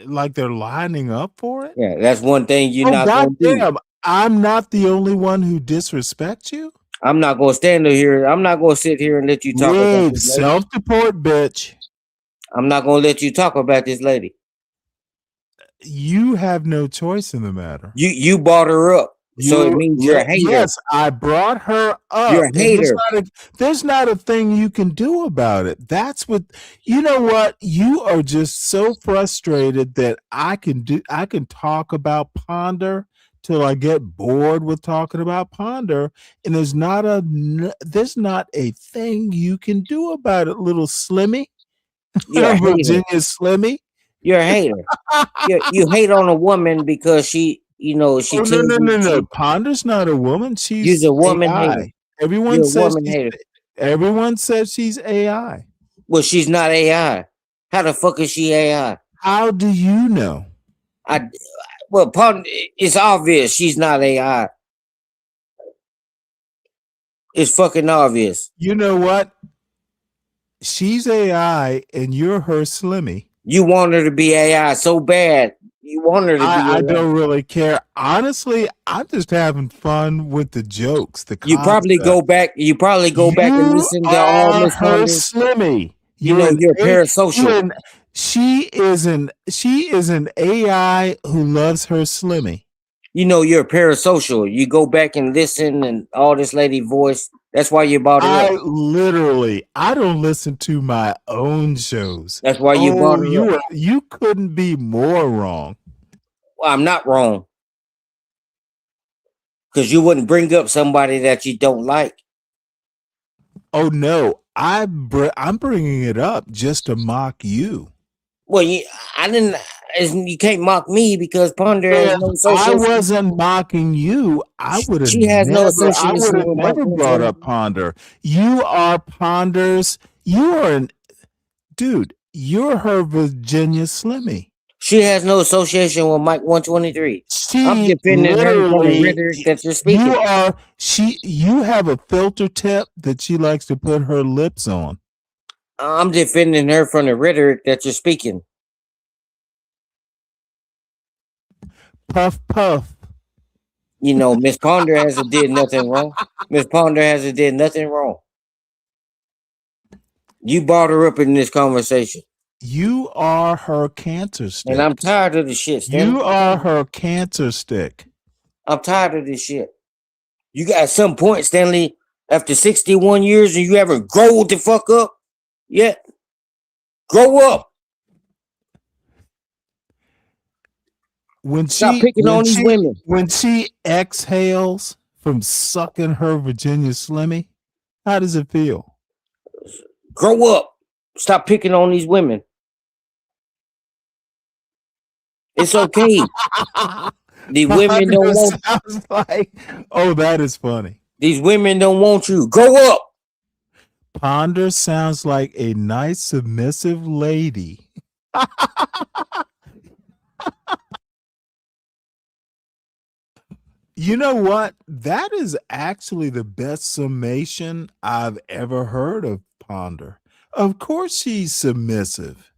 like they're lining up for it? Yeah, that's one thing you're not gonna do. Goddamn, I'm not the only one who disrespects you? I'm not gonna stand here. I'm not gonna sit here and let you talk about Wave, this lady. self-deport, bitch. I'm not gonna let you talk about this lady. You have no choice in the matter. You brought her up, so it means you're a hater. Yes, I brought her up. You're a and hater. There's not a thing you can do about it. That's what you know. What you are just so frustrated that I can talk about Ponder till I get bored with talking about Ponder, and there's not a thing you can do about it, little Slimmy. You're a hater. Virginia Slimmy. You're a hater. you hate on a woman because she, she Oh, tells no. Ponder's not a woman. She's a woman AI. hater. Everyone You're a says woman hater. Everyone says she's AI. Well, she's not AI. How the fuck is she AI? How do you know? It's obvious she's not AI. It's fucking obvious. You know what? She's AI and you're her Slimmy. You want her to be AI so bad. You want her to be AI. I don't really care. Honestly, I'm just having fun with the jokes. You probably go back and listen to all Miss her Ponder's. Slimmy. You're a parasocial. She is an AI who loves her Slimmy. You're a parasocial. You go back and listen and all this lady voice. That's why you bought her up. I don't listen to my own shows. That's why you bought her up. You couldn't be more wrong. Well, I'm not wrong. Because you wouldn't bring up somebody that you don't like. Oh no, I'm bringing it up just to mock you. Well, you can't mock me because Ponder has no association. I wasn't mocking you. I would have. She has no association. I would have never brought up Ponder. You are Ponder's. You are dude. You're her Virginia Slimmy. She has no association with Mike 123. I'm defending her from the rhetoric that you're speaking. You have a filter tip that she likes to put her lips on. I'm defending her from the rhetoric that you're speaking. Puff, puff. Miss Ponder hasn't did nothing wrong. Miss Ponder hasn't did nothing wrong. You brought her up in this conversation. You are her cancer stick. And I'm tired of this shit, Stanley. You are her cancer stick. I'm tired of this shit. You got at some point, Stanley, after 61 years, and you haven't grown the fuck up yet. Grow up. Stop picking on these women. When she exhales from sucking her Virginia Slimmy, how does it feel? Grow up. Stop picking on these women. It's okay. These women don't want. Sounds like, oh, that is funny. These women don't want you. Grow up. Ponder sounds like a nice, submissive lady. You know what? That is actually the best summation I've ever heard of Ponder. Of course she's submissive.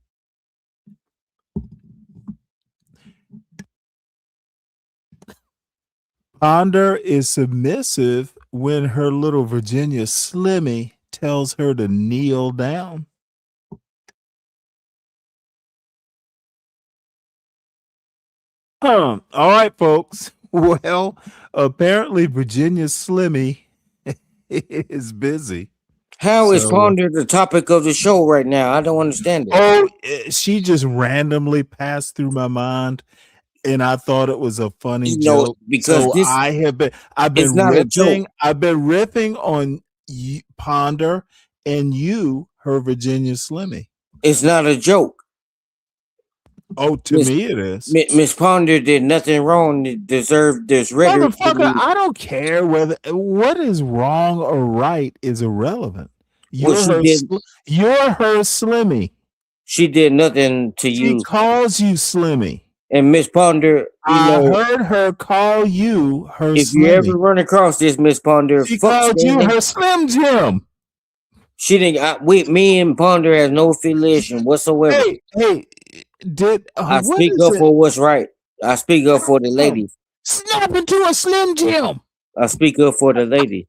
Ponder is submissive when her little Virginia Slimmy tells her to kneel down. All right, folks. Well, apparently Virginia Slimmy is busy. How is So, Ponder the topic of the show right now? I don't understand it. oh, she just randomly passed through my mind, and I thought it was a funny You know, joke. because So this I've it's been not a joke. ripping on Ponder and you, her Virginia Slimmy. It's not a joke. Oh, to me it is. Miss Ponder did nothing wrong to deserve this rhetoric. Motherfucker, I don't care what is wrong or right is irrelevant. You're her Slimmy. She did nothing to She you. calls you Slimmy. And Miss Ponder, I heard her call you her if Slimmy. you ever run across this Miss Ponder, She called you her Slim Jim. She didn't. Me and Ponder has no affiliation whatsoever. Hey, I speak up for what's right. I speak up for the ladies. Snap into a Slim Jim. I speak up for the lady.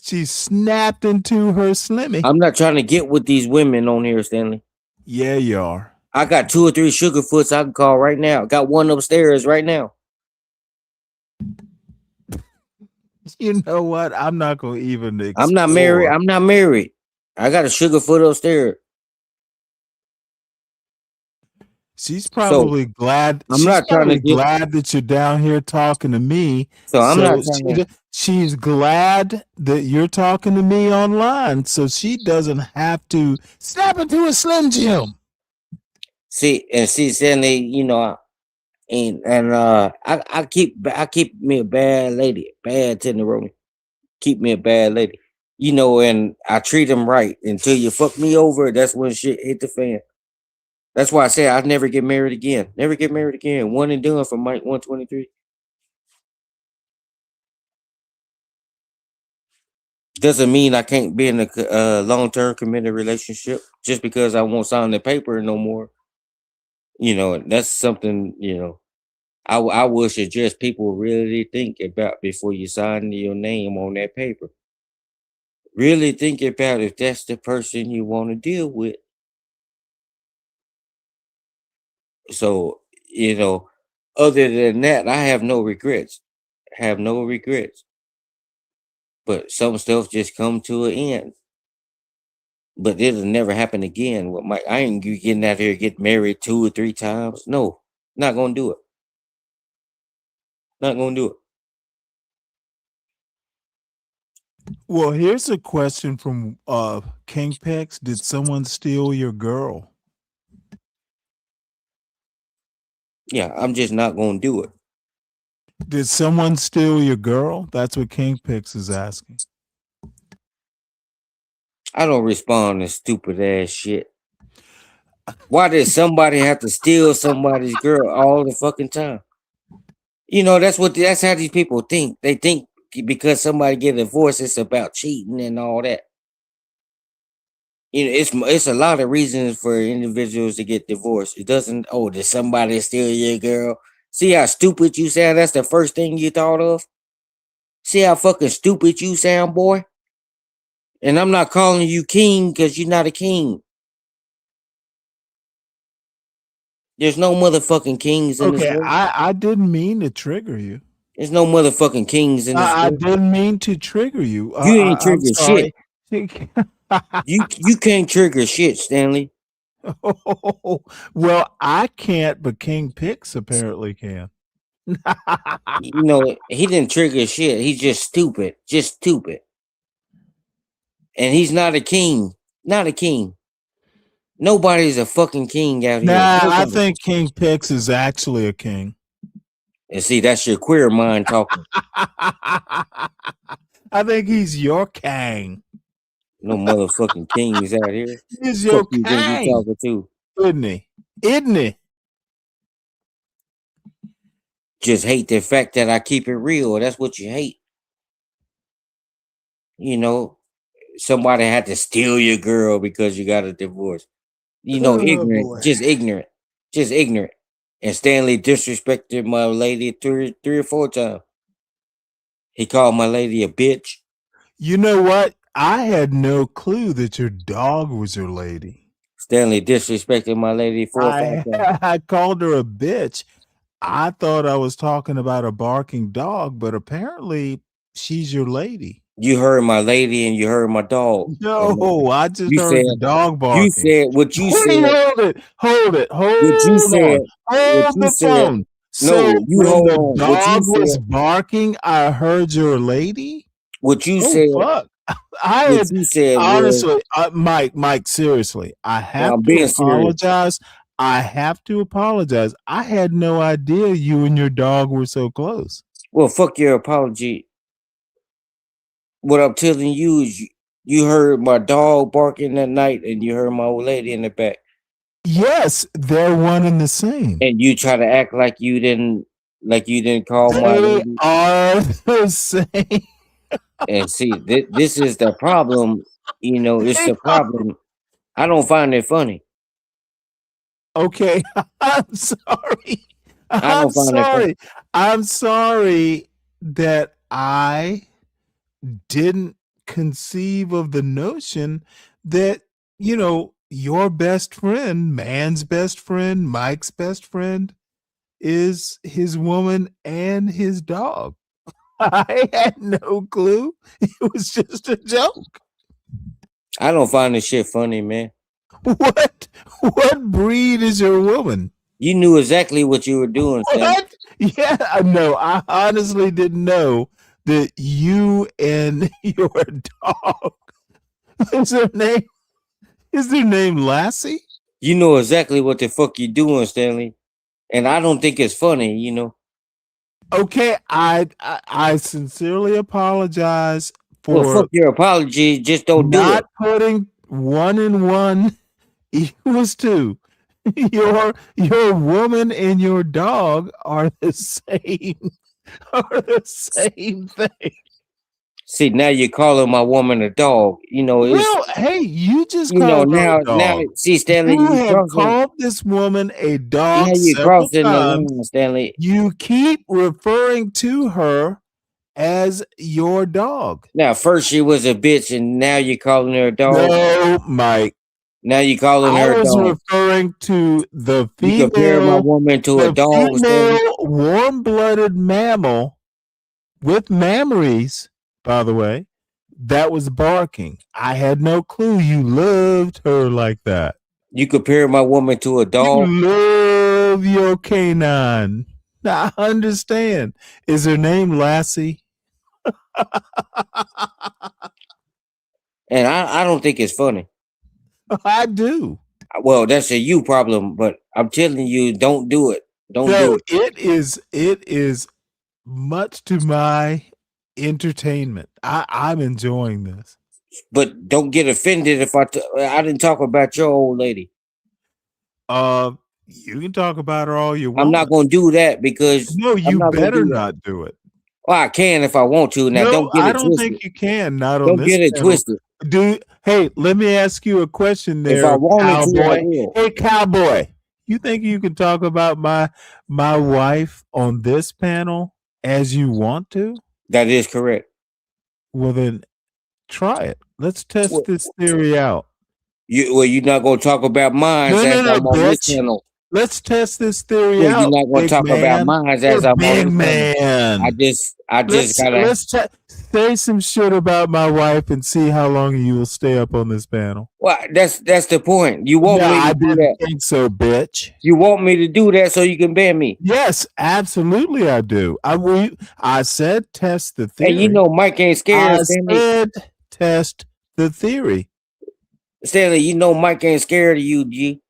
She snapped into her Slimmy. I'm not trying to get with these women on here, Stanley. Yeah, you are. I got 2 or 3 sugar foots I can call right now. Got one upstairs right now. You know what? I'm not gonna even explore. I'm not married. I'm not married. I got a sugar foot upstairs. She's probably glad. I'm not trying to get glad that you're down here talking to me. So I'm not trying to. She's glad that you're talking to me online, so she doesn't have to snap into a Slim Jim. See, Stanley, you know, I keep me a bad lady, bad tenderoni. Keep me a bad lady, you know, and I treat them right until you fuck me over. That's when shit hit the fan. That's why I say I'd never get married again. Never get married again. One and done for Mike 123. Doesn't mean I can't be in a long-term committed relationship just because I won't sign the paper no more. You know, that's something, you know, I would suggest people really think about before you sign your name on that paper. Really think about if that's the person you want to deal with. So, you know, other than that, I have no regrets. Have no regrets. But some stuff just come to an end. But it'll never happen again. With I ain't getting out here get married 2 or 3 times. No, not gonna do it. Not gonna do it. Well, here's a question from King Pex. Did someone steal your girl? Yeah, I'm just not gonna do it. Did someone steal your girl? That's what King Pex is asking. I don't respond to stupid ass shit. Why did somebody have to steal somebody's girl all the fucking time? You know, that's how these people think. They think because somebody get a divorce, it's about cheating and all that. You know, it's a lot of reasons for individuals to get divorced. It doesn't, did somebody steal your girl? See how stupid you sound? That's the first thing you thought of? See how fucking stupid you sound, boy? And I'm not calling you king because you're not a king. There's no motherfucking kings in this world. I didn't mean to trigger you. There's no motherfucking kings in this world. I didn't mean to trigger you. You ain't trigger shit. you can't trigger shit, Stanley. Oh, well, I can't, but King Pix apparently can. You know, he didn't trigger shit. He's just stupid. Just stupid. And he's not a king. Not a king. Nobody's a fucking king out here. Nah, I think King Pix is actually a king. And see, that's your queer mind talking. I think he's your king. No motherfucking kings out here. He's your king. You talking to? Isn't he? Isn't he? Just hate the fact that I keep it real. That's what you hate. You know, somebody had to steal your girl because you got a divorce. You know, ignorant. Boy. Just ignorant. Just ignorant. And Stanley disrespected my lady 3 or 4 times. He called my lady a bitch. You know what? I had no clue that your dog was your lady. Stanley disrespected my lady 4 or 5 times. I called her a bitch. I thought I was talking about a barking dog, but apparently she's your lady. You heard my lady and you heard my dog. No, I just You heard said the dog you barking. said what you Wait, said. hold it, What you said. on. What Hold you the said. phone. No, So you when hold the on. What you dog was said. barking, I heard your lady. What you Oh said. fuck! I What had you said was. honestly, Mike. Seriously, I have I'm to being serious. apologize. I have to apologize. I had no idea you and your dog were so close. Well, fuck your apology. What I'm telling you is you heard my dog barking that night and you heard my old lady in the back. Yes, they're one and the same. And you try to act like you didn't call my They lady. are the same. And see, this is the problem. You know, it's They the problem. I don't find it funny. Okay, I'm sorry. I I'm don't find it funny. sorry. I'm sorry that I didn't conceive of the notion that, your best friend, man's best friend, Mike's best friend, is his woman and his dog. I had no clue. It was just a joke. I don't find this shit funny, man. What breed is your woman? You knew exactly what you were doing, Stanley. What? Yeah, no, I honestly didn't know that you and your dog is their name Lassie? You know exactly what the fuck you doing, Stanley. And I don't think it's funny, you know. Okay, I sincerely apologize Well, for fuck your apology. Just don't do it. not putting 1 and 1 equals 2. Your woman and your dog are the same thing. See, now you're calling my woman a dog. You know, it's Well, hey, you just you know called her now a dog. see, Stanley, You have crossing, called this woman a now dog you're several crossing the times. line, Stanley. You keep referring to her as your dog. Now, first she was a bitch, and now you're calling her a dog. No, Mike. Now you're calling her I a was dog. referring to the You compare my female, woman to a the dog, Stanley. female warm-blooded mammal with mammaries, by the way, that was barking. I had no clue you loved her like that. You compare my woman to a dog. You love your canine. I understand. Is her name Lassie? And I don't think it's funny. I do. Well, that's a you problem, but I'm telling you, don't do it. Don't do No, it. it is much to my entertainment. I'm enjoying this. But don't get offended if I didn't talk about your old lady. You can talk about her all you want. I'm not going to do that because No, I'm you not gonna better do that. not do it. Well, I can if I want to. Now, No, don't get I it don't twisted. think you can. Not on Don't this get it channel. twisted. Hey, let me ask you a question If I there, wanted to, I cowboy. will. Hey, cowboy, you think you can talk about my wife on this panel as you want to? That is correct. Well, then try it. Let's test Well, this theory out. you're not going to talk about mine No, as no, no, I'm on this bitch. channel. Let's test this theory Well, you're out, not going to big talk about man. mine as You're I'm on big this channel. man. I just gotta. Let's say some shit about my wife and see how long you will stay up on this panel. Well, that's the point. You want No, me I to do didn't that? think so, bitch. You want me to do that so you can ban me? Yes, absolutely, I do. I said test the theory. And you know Mike ain't scared, I Stanley. said test the theory. Stanley, you know Mike ain't scared of you, G.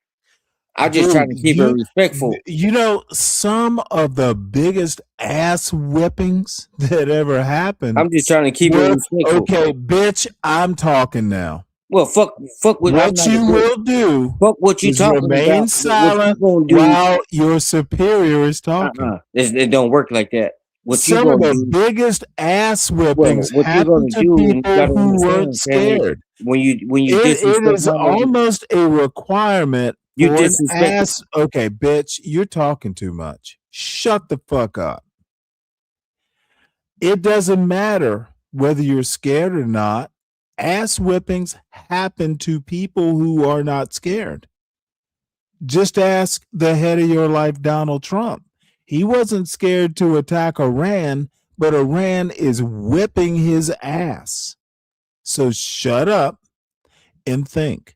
I just trying to keep it respectful. You know, some of the biggest ass whippings that ever happened. I'm just trying to keep it respectful. Okay, bitch, I'm talking now. Well, fuck with what you will do. Fuck what you is talking remain about. silent What you while your superior is talking. It don't work like that. What Some you of gonna the do? biggest ass whippings What you happen gonna to do? You people gotta who weren't understand, Stanley. scared. When you It disrespect is my lady, almost a requirement You for an disrespect- ass. Okay, bitch, you're talking too much. Shut the fuck up. It doesn't matter whether you're scared or not. Ass whippings happen to people who are not scared. Just ask the head of your life, Donald Trump. He wasn't scared to attack Iran, but Iran is whipping his ass. So shut up and think.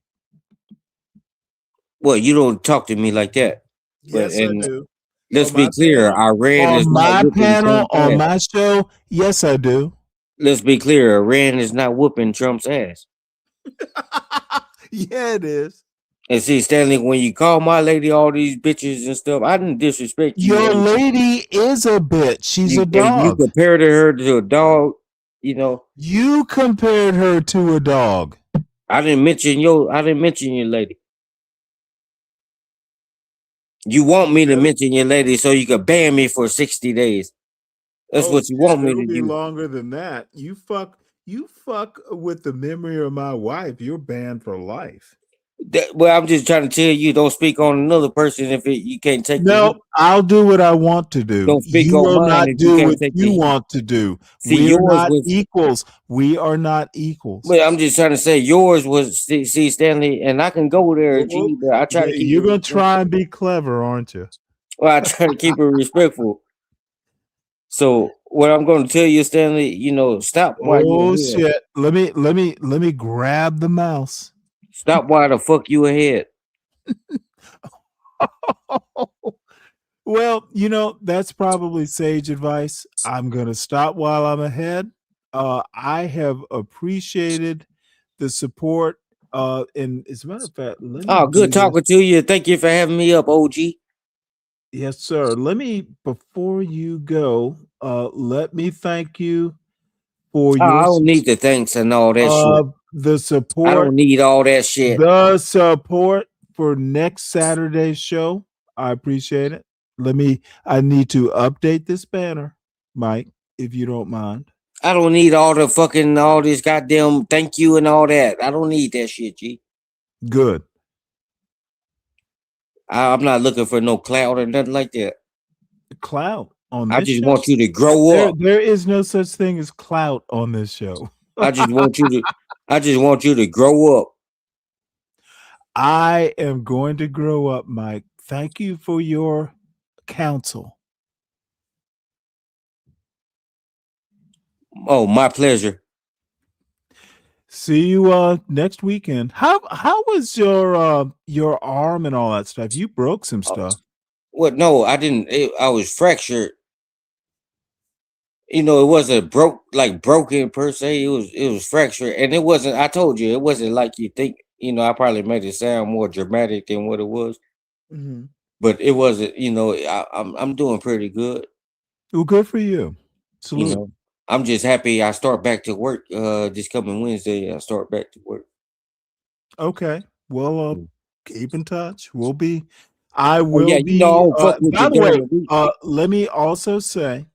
Well, you don't talk to me like that. But Yes, I do. let's On be my clear, panel, Iran is on not my whooping panel, Trump's on ass. my show, yes, I do. Let's be clear, Iran is not whooping Trump's ass. Yeah, it is. And see, Stanley, when you call my lady all these bitches and stuff, I didn't disrespect you. Your And lady is a bitch. She's a and you dog. compared her to a dog, you know. You compared her to a dog. I didn't mention your lady. You want me to mention your lady so you could ban me for 60 days. That's what you want me It'll to be do. longer than that. You fuck with the memory of my wife, you're banned for life. Well, I'm just trying to tell you, don't speak on another person if you can't take the No, heat. I'll do what I want to do. Don't speak You on will mine not if you do can't what take the you heat. want to do. See, We are yours not was equals. We are not equals. But I'm just trying to say yours was see Stanley, and I can go there, Well, G, but I try to keep you're it gonna try respectful. and be clever, aren't you? Well, I try to keep it respectful. So what I'm going to tell you, Stanley, stop while you're Oh ahead. shit! Let me grab the mouse. Stop while the fuck you ahead. Well, that's probably sage advice. I'm gonna stop while I'm ahead. I have appreciated the support. And as a matter of fact, let me Oh, do good this. talking to you. Thank you for having me up, OG. Yes, sir. Let me before you go. Let me thank you for Oh, I your don't need the thanks and all that shit. the I support. don't need all that shit. The support for next Saturday's show. I appreciate it. I need to update this banner, Mike, if you don't mind. I don't need all this goddamn thank you and all that. I don't need that shit, G. Good. I'm not looking for no clout or nothing like that. Clout on I this just show? want you to grow up. There is no such thing as clout on this show. I just want you to grow up. I am going to grow up, Mike. Thank you for your counsel. Oh, my pleasure. See you next weekend. How was your arm and all that stuff? You broke some stuff. What? No, I didn't. I was fractured. It wasn't broken per se. It was fractured, and it wasn't. I told you, it wasn't like you think. I probably made it sound more dramatic than what it was, Mhm. but it wasn't. I'm doing pretty good. Well, good for you. Salute. I'm just happy I start back to work this coming Wednesday. I start back to work. Okay. Well, keep in touch. I Oh, will yeah, be. I don't fuck with By you the way, during the week. let me also say,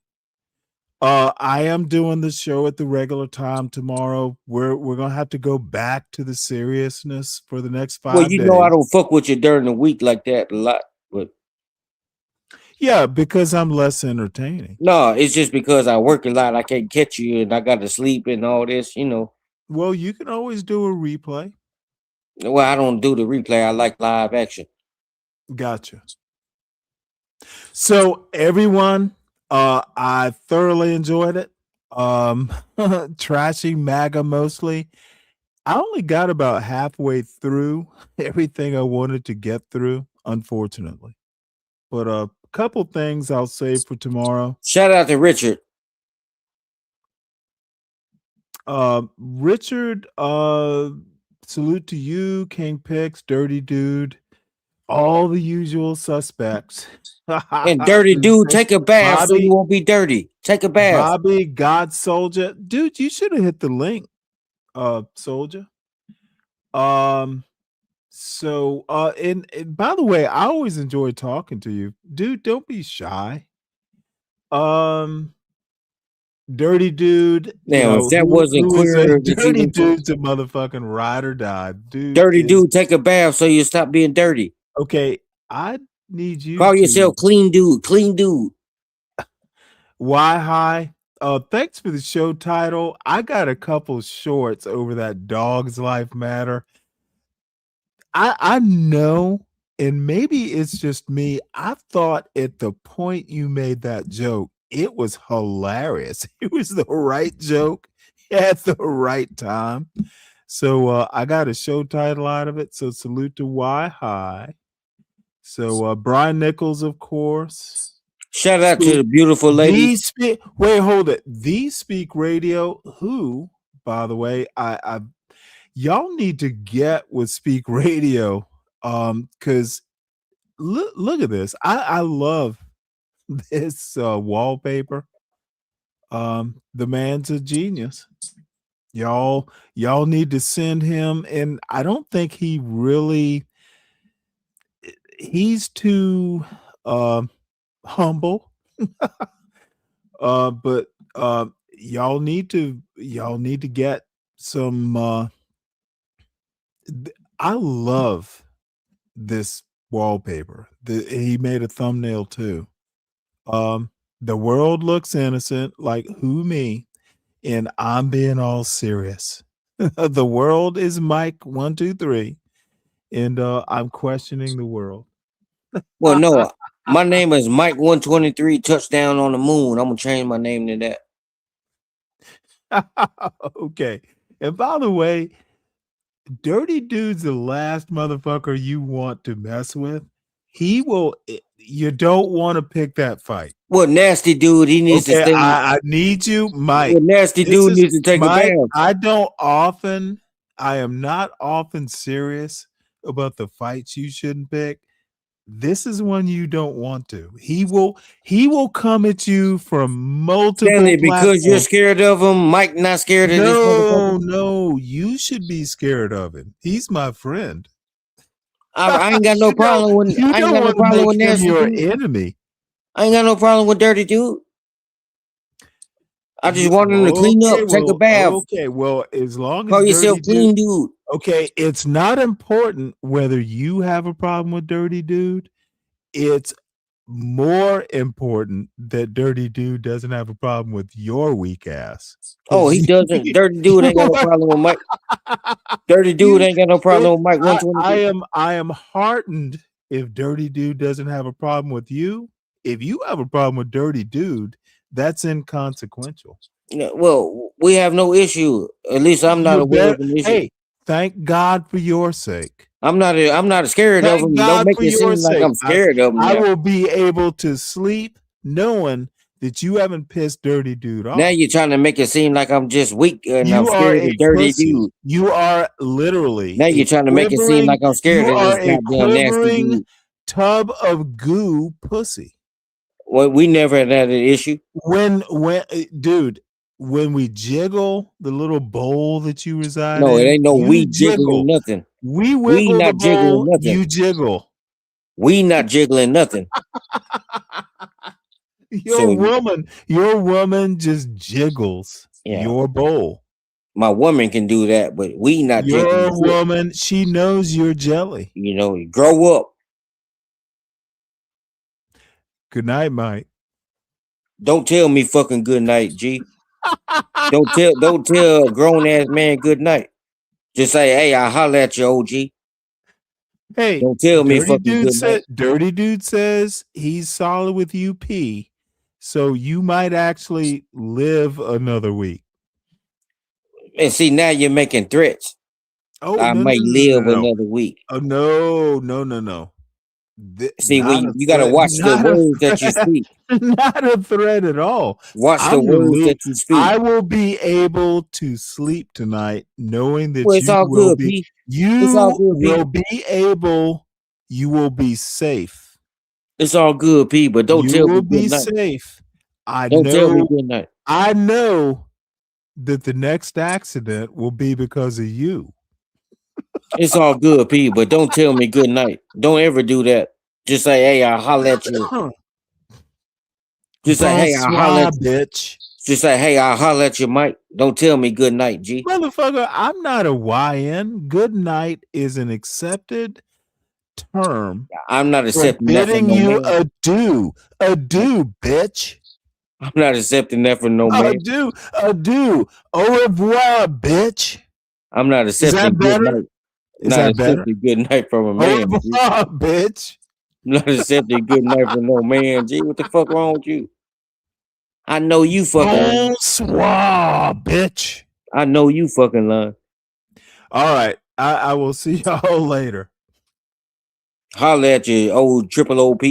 I am doing the show at the regular time tomorrow. We're gonna have to go back to the seriousness for the next 5 Well, days. I don't fuck with you during the week like that a lot, but Yeah, because I'm less entertaining. no, it's just because I work a lot. I can't catch you, and I got to sleep and all this. Well, you can always do a replay. Well, I don't do the replay. I like live action. Gotcha. So everyone, I thoroughly enjoyed it. Trashing MAGA mostly. I only got about halfway through everything I wanted to get through, unfortunately. But a couple things I'll save for tomorrow. Shout out to Richard. Richard, salute to you, King Pix, Dirty Dude, all the usual suspects. And dirty dude, take a bath so you won't be dirty. Take a bath. Bobby, God Soldier. Dude, you should have hit the link, Soldier. So and by the way, I always enjoy talking to you. Dude, don't be shy. Dirty Dude. Now, if that wasn't who is clear, a dirty dude's a motherfucking ride or die. Dude. Dirty dude, take a bath so you stop being dirty. Okay, I need you Call to yourself clean dude. Clean dude. Why High? Thanks for the show title. I got a couple shorts over that Dog's Life Matter. I know, and maybe it's just me. I thought at the point you made that joke, it was hilarious. It was the right joke at the right time. So I got a show title out of it. So salute to Why High. So Brian Nichols, of course. Shout out to the beautiful lady. Wait, hold it. These Speak Radio, who, by the way, I y'all need to get with Speak Radio. Because look at this. I love this wallpaper. The man's a genius. Y'all need to send him, and I don't think he's too humble. But y'all need to get some I love this wallpaper. He made a thumbnail too. The world looks innocent, like who, me? And I'm being all serious. The world is Mike 123, and I'm questioning the world. Well, no, my name is Mike 123 touchdown on the moon. I'm gonna change my name to that. Okay. And by the way, Dirty Dude's the last motherfucker you want to mess with. You don't want to pick that fight. What nasty dude? He needs to stay. I need you, Mike. What nasty dude needs to take Mike, a bath. I am not often serious about the fights you shouldn't pick. This is one you don't want to. He will come at you from multiple Stanley, because you're scared of him. Mike not scared of this motherfucker. No, you should be scared of him. He's my friend. I ain't got no problem with. I ain't got no problem with nasty your dude. Enemy. I ain't got no problem with dirty dude. I just want him to clean up, take a bath. Okay, well, as long as call yourself clean dude. Okay, it's not important whether you have a problem with Dirty Dude. It's more important that Dirty Dude doesn't have a problem with your weak ass. Oh, he doesn't. Dirty Dude ain't got no problem with Mike. Dirty Dude ain't got no problem with Mike 123. I am heartened if Dirty Dude doesn't have a problem with you. If you have a problem with Dirty Dude, that's inconsequential. Well, we have no issue. At least I'm not aware of an issue. Hey, thank God for your sake. I'm not scared of him. Don't make it seem like I'm scared of him. I will be able to sleep knowing that you haven't pissed Dirty Dude off. Now you're trying to make it seem like I'm just weak and I'm scared of Dirty Dude. You are literally. Now you're trying to make it seem like I'm scared of this goddamn nasty dude. Tub of goo pussy. Well, we never had an issue. When we jiggle the little bowl that you reside in. No, it ain't no we jiggling nothing. We wiggle not the bowl, jiggling nothing. you jiggle. We not jiggling nothing. Your woman just jiggles your bowl. My woman can do that, but we not jiggling. Your woman, she knows you're jelly. You know, grow up. Good night, Mike. Don't tell me fucking good night, G. Don't tell a grown ass man good night. Just say, hey, I'll holler at you, OG. Hey, don't tell me fucking good night. Dirty Dude says he's solid with UP, so you might actually live another week. And see, now you're making threats. Oh, I might live another week. Oh no. See, when you gotta watch the words that you speak. Not a threat at all. Watch the words that you speak. I will be able to sleep tonight knowing that it's all good, P. You will be safe. It's all good, P, but don't tell me good night. You will be safe. Don't tell me good night. I know that the next accident will be because of you. It's all good, P, but don't tell me good night. Don't ever do that. Just say, hey, I'll holler at you. Just say, hey, I'll holler at you. Bitch. Just say, hey, I'll holler at you, Mike. Don't tell me good night, G. Motherfucker, I'm not a YN. Good night is an accepted term. I'm not accepting that from no you man. Adieu, bitch. I'm not accepting that from no man. Adieu. Au revoir, bitch. I'm not accepting good night. Is that better? Good night from a man. Bitch. I'm not accepting good night from no man. G, what the fuck wrong with you? I know you fucking lying. Bonsoir, bitch. I know you fucking lying. All right. I will see y'all later. Holla at you, old triple OP.